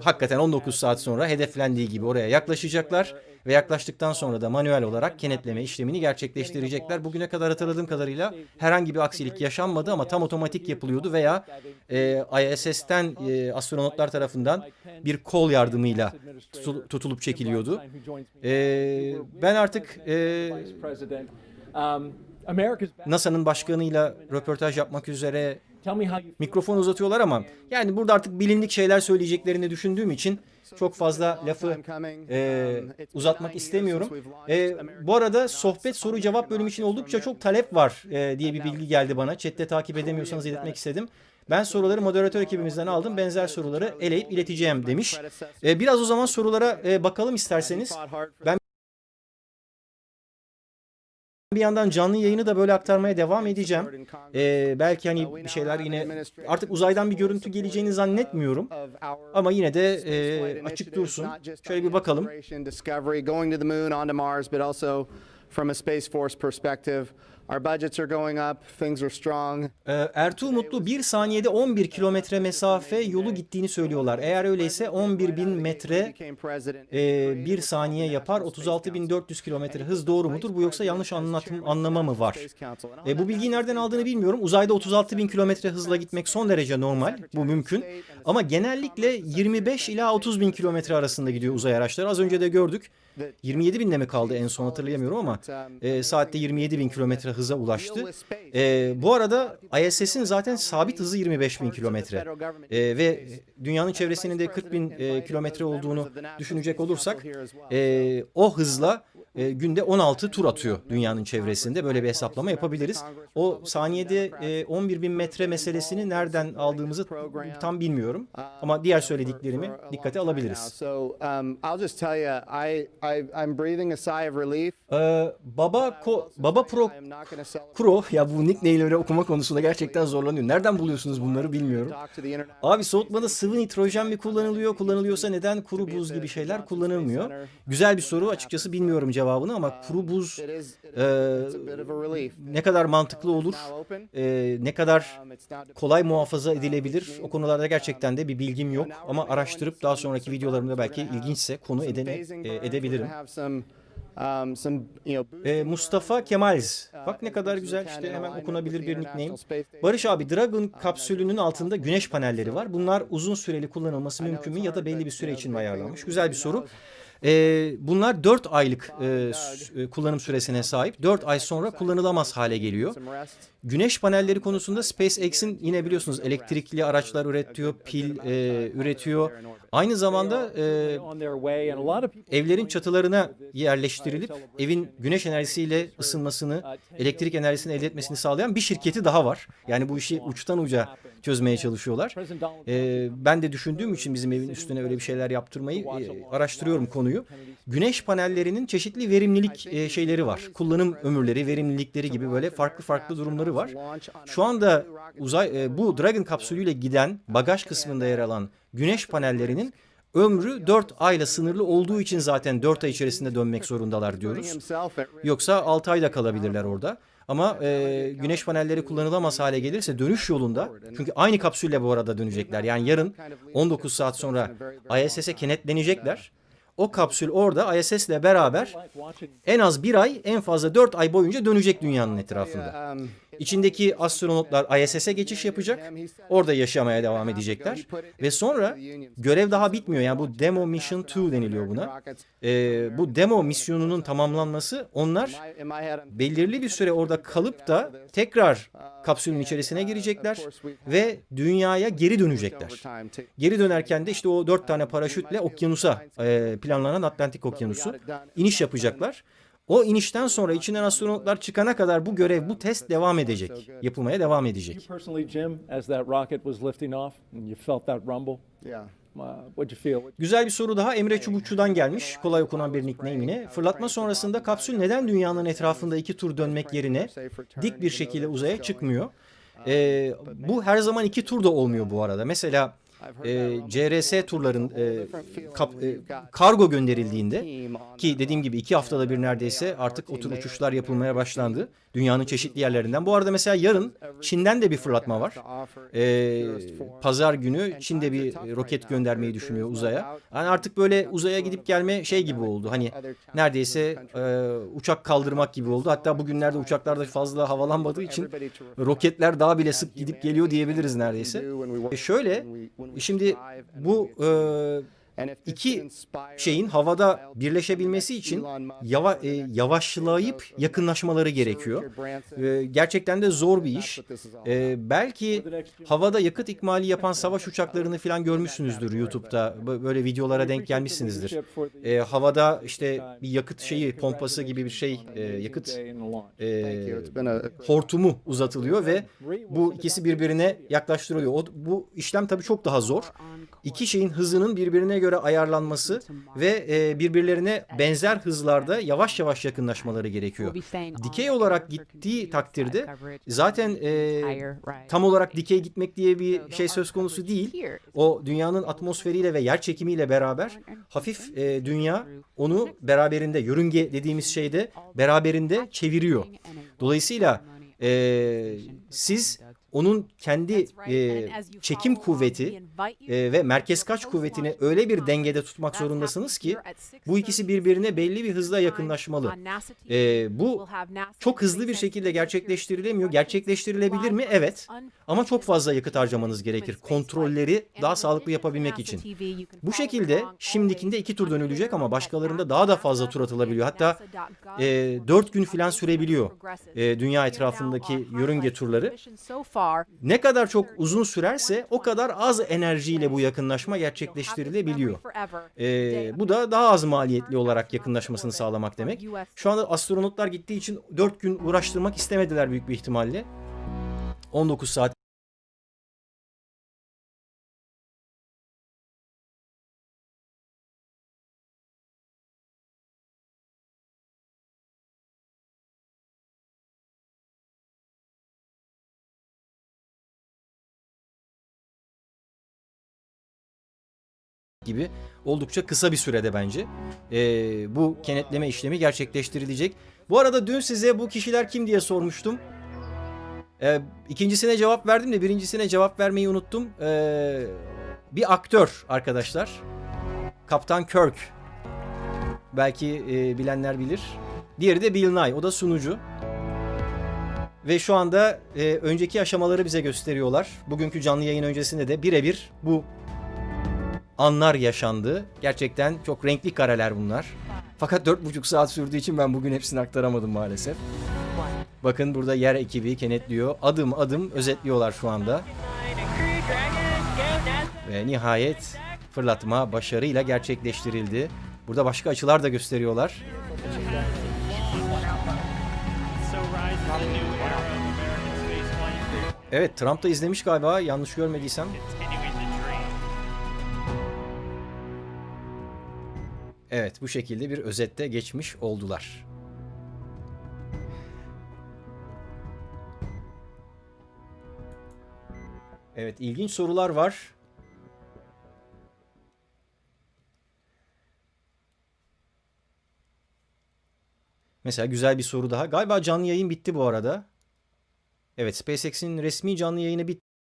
Hakikaten 19 saat sonra hedeflendiği gibi oraya yaklaşacaklar ve yaklaştıktan sonra da manuel olarak kenetleme işlemini gerçekleştirecekler. Bugüne kadar hatırladığım kadarıyla herhangi bir aksilik yaşanmadı ama tam otomatik yapılıyordu veya ISS'ten astronotlar tarafından bir kol yardımıyla tutulup çekiliyordu. Ben artık NASA'nın başkanıyla röportaj yapmak üzere mikrofon uzatıyorlar ama yani burada artık bilindik şeyler söyleyeceklerini düşündüğüm için çok fazla lafı uzatmak istemiyorum. Bu arada sohbet soru cevap bölümü için oldukça çok talep var diye bir bilgi geldi bana. Chat'te takip edemiyorsanız iletmek istedim. Ben soruları moderatör ekibimizden aldım. Benzer soruları eleyip ileteceğim demiş. Biraz o zaman sorulara bakalım isterseniz. Ben bir yandan canlı yayını da böyle aktarmaya devam edeceğim. Belki hani bir şeyler yine artık uzaydan bir görüntü geleceğini zannetmiyorum. Ama yine de açık dursun. Şöyle bir bakalım. Our budgets are going up, things are strong. Ertuğ Mutlu 1 saniyede 11 kilometre mesafe yolu gittiğini söylüyorlar. Eğer öyleyse 11.000 metre 1 saniye yapar. 36.400 kilometre hız doğru mudur? Bu yoksa yanlış anlama mı var? Bu bilgiyi nereden aldığını bilmiyorum. Uzayda 36.000 kilometre hızla gitmek son derece normal. Bu mümkün. Ama genellikle 25 ila 30.000 kilometre arasında gidiyor uzay araçları. Az önce de gördük. 27.000'de mi kaldı en son hatırlayamıyorum ama saatte 27.000 kilometre hıza ulaştı. Bu arada ISS'in zaten sabit hızı 25.000 kilometre ve dünyanın çevresinin de 40.000 kilometre olduğunu düşünecek olursak o hızla günde 16 tur atıyor dünyanın çevresinde. Böyle bir hesaplama yapabiliriz. O saniyede 11.000 metre meselesini nereden aldığımızı tam bilmiyorum. Ama diğer söylediklerimi dikkate alabiliriz. Baba Pro ya bu nickname'leri okuma konusunda gerçekten zorlanıyor. Nereden buluyorsunuz bunları bilmiyorum. Abi soğutmada sıvı nitrojen mi kullanılıyor? Kullanılıyorsa neden kuru buz gibi şeyler kullanılmıyor? Güzel bir soru, açıkçası bilmiyorum cevabını ama kuru buz ne kadar mantıklı olur? Ne kadar kolay muhafaza edilebilir? O konularda gerçekten de bir bilgim yok ama araştırıp daha sonraki videolarımda belki ilginçse konu edebilirim. Mustafa Kemalz. Bak ne kadar güzel, işte hemen okunabilir bir nickname. Barış abi, Dragon kapsülünün altında güneş panelleri var. Bunlar uzun süreli kullanılması mümkün mü ya da belli bir süre için mi ayarlanmış? Güzel bir soru. Bunlar 4 aylık kullanım süresine sahip. 4 ay sonra kullanılamaz hale geliyor. Güneş panelleri konusunda SpaceX'in yine biliyorsunuz elektrikli araçlar üretiyor, pil üretiyor. Aynı zamanda evlerin çatılarına yerleştirilip evin güneş enerjisiyle ısınmasını, elektrik enerjisini elde etmesini sağlayan bir şirketi daha var. Yani bu işi uçtan uca çözmeye çalışıyorlar. Ben de düşündüğüm için bizim evin üstüne öyle bir şeyler yaptırmayı araştırıyorum konuyu. Güneş panellerinin çeşitli verimlilik şeyleri var. Kullanım ömürleri, verimlilikleri gibi böyle farklı durumları var. Şu anda bu Dragon kapsülüyle giden bagaj kısmında yer alan güneş panellerinin ömrü 4 ayla sınırlı olduğu için zaten 4 ay içerisinde dönmek zorundalar diyoruz. Yoksa 6 ayda kalabilirler orada. Ama güneş panelleri kullanılamaz hale gelirse dönüş yolunda, çünkü aynı kapsülle bu arada dönecekler. Yani yarın 19 saat sonra ISS'e kenetlenecekler. O kapsül orada ISS ile beraber en az 1 ay, en fazla 4 ay boyunca dönecek dünyanın etrafında. İçindeki astronotlar ISS'e geçiş yapacak. Orada yaşamaya devam edecekler. Ve sonra görev daha bitmiyor. Yani bu Demo Mission 2 deniliyor buna. Bu demo misyonunun tamamlanması, onlar belirli bir süre orada kalıp da tekrar kapsülün içerisine girecekler ve dünyaya geri dönecekler. Geri dönerken de işte o 4 tane paraşütle okyanusa, planlanan Atlantik Okyanusu iniş yapacaklar. O inişten sonra içinden astronotlar çıkana kadar bu görev, bu test devam edecek. Yapılmaya devam edecek. Güzel bir soru daha Emre Çubukçu'dan gelmiş. Kolay okunan bir nickname yine. Fırlatma sonrasında kapsül neden dünyanın etrafında 2 tur dönmek yerine dik bir şekilde uzaya çıkmıyor? Bu her zaman 2 tur da olmuyor bu arada. Mesela CRS turların kargo gönderildiğinde, ki dediğim gibi 2 haftada bir neredeyse artık o tür uçuşlar yapılmaya başlandı. Dünyanın çeşitli yerlerinden. Bu arada mesela yarın Çin'den de bir fırlatma var. Pazar günü Çin'de bir roket göndermeyi düşünüyor uzaya. Yani artık böyle uzaya gidip gelme şey gibi oldu. Hani neredeyse uçak kaldırmak gibi oldu. Hatta bugünlerde uçaklarda fazla havalanmadığı için roketler daha bile sık gidip geliyor diyebiliriz neredeyse. Şöyle, şimdi bu iki şeyin havada birleşebilmesi için yavaşlayıp yakınlaşmaları gerekiyor. Gerçekten de zor bir iş. Belki havada yakıt ikmali yapan savaş uçaklarını falan görmüşsünüzdür YouTube'da. Böyle videolara denk gelmişsinizdir. Havada işte bir yakıt pompası gibi bir şey, yakıt hortumu uzatılıyor ve bu ikisi birbirine yaklaştırılıyor. Bu işlem tabii çok daha zor. İki şeyin hızının birbirine göre ayarlanması ve birbirlerine benzer hızlarda yavaş yavaş yakınlaşmaları gerekiyor. Dikey olarak gittiği takdirde zaten tam olarak dikey gitmek diye bir şey söz konusu değil. O dünyanın atmosferiyle ve yer çekimiyle beraber hafif dünya onu beraberinde, yörünge dediğimiz şeyde beraberinde çeviriyor. Dolayısıyla siz onun kendi çekim kuvveti ve merkez kaç kuvvetini öyle bir dengede tutmak zorundasınız ki bu ikisi birbirine belli bir hızla yakınlaşmalı. Bu çok hızlı bir şekilde gerçekleştirilemiyor. Gerçekleştirilebilir mi? Evet. Ama çok fazla yakıt harcamanız gerekir. Kontrolleri daha sağlıklı yapabilmek için. Bu şekilde şimdikinde 2 tur dönülecek ama başkalarında daha da fazla tur atılabiliyor. Hatta 4 gün falan sürebiliyor dünya etrafındaki yörünge turları. Ne kadar çok uzun sürerse o kadar az enerjiyle bu yakınlaşma gerçekleştirilebiliyor. Bu da daha az maliyetli olarak yakınlaşmasını sağlamak demek. Şu anda astronotlar gittiği için 4 gün uğraştırmak istemediler büyük bir ihtimalle. 19 saat gibi oldukça kısa bir sürede bence bu kenetleme işlemi gerçekleştirilecek. Bu arada dün size bu kişiler kim diye sormuştum. İkincisine cevap verdim de birincisine cevap vermeyi unuttum. Bir aktör arkadaşlar. Kaptan Kirk. Belki bilenler bilir. Diğeri de Bill Nye. O da sunucu. Ve şu anda önceki aşamaları bize gösteriyorlar. Bugünkü canlı yayın öncesinde de birebir bu anlar yaşandı. Gerçekten çok renkli kareler bunlar. Fakat 4,5 saat sürdüğü için ben bugün hepsini aktaramadım maalesef. Bakın burada yer ekibi kenetliyor. Adım adım özetliyorlar şu anda. Ve nihayet fırlatma başarıyla gerçekleştirildi. Burada başka açılar da gösteriyorlar. Evet, Trump da izlemiş galiba, yanlış görmediysem. Evet, bu şekilde bir özette geçmiş oldular. Evet, ilginç sorular var. Mesela güzel bir soru daha. Galiba canlı yayın bitti bu arada. Evet, SpaceX'in resmi canlı yayını bitti.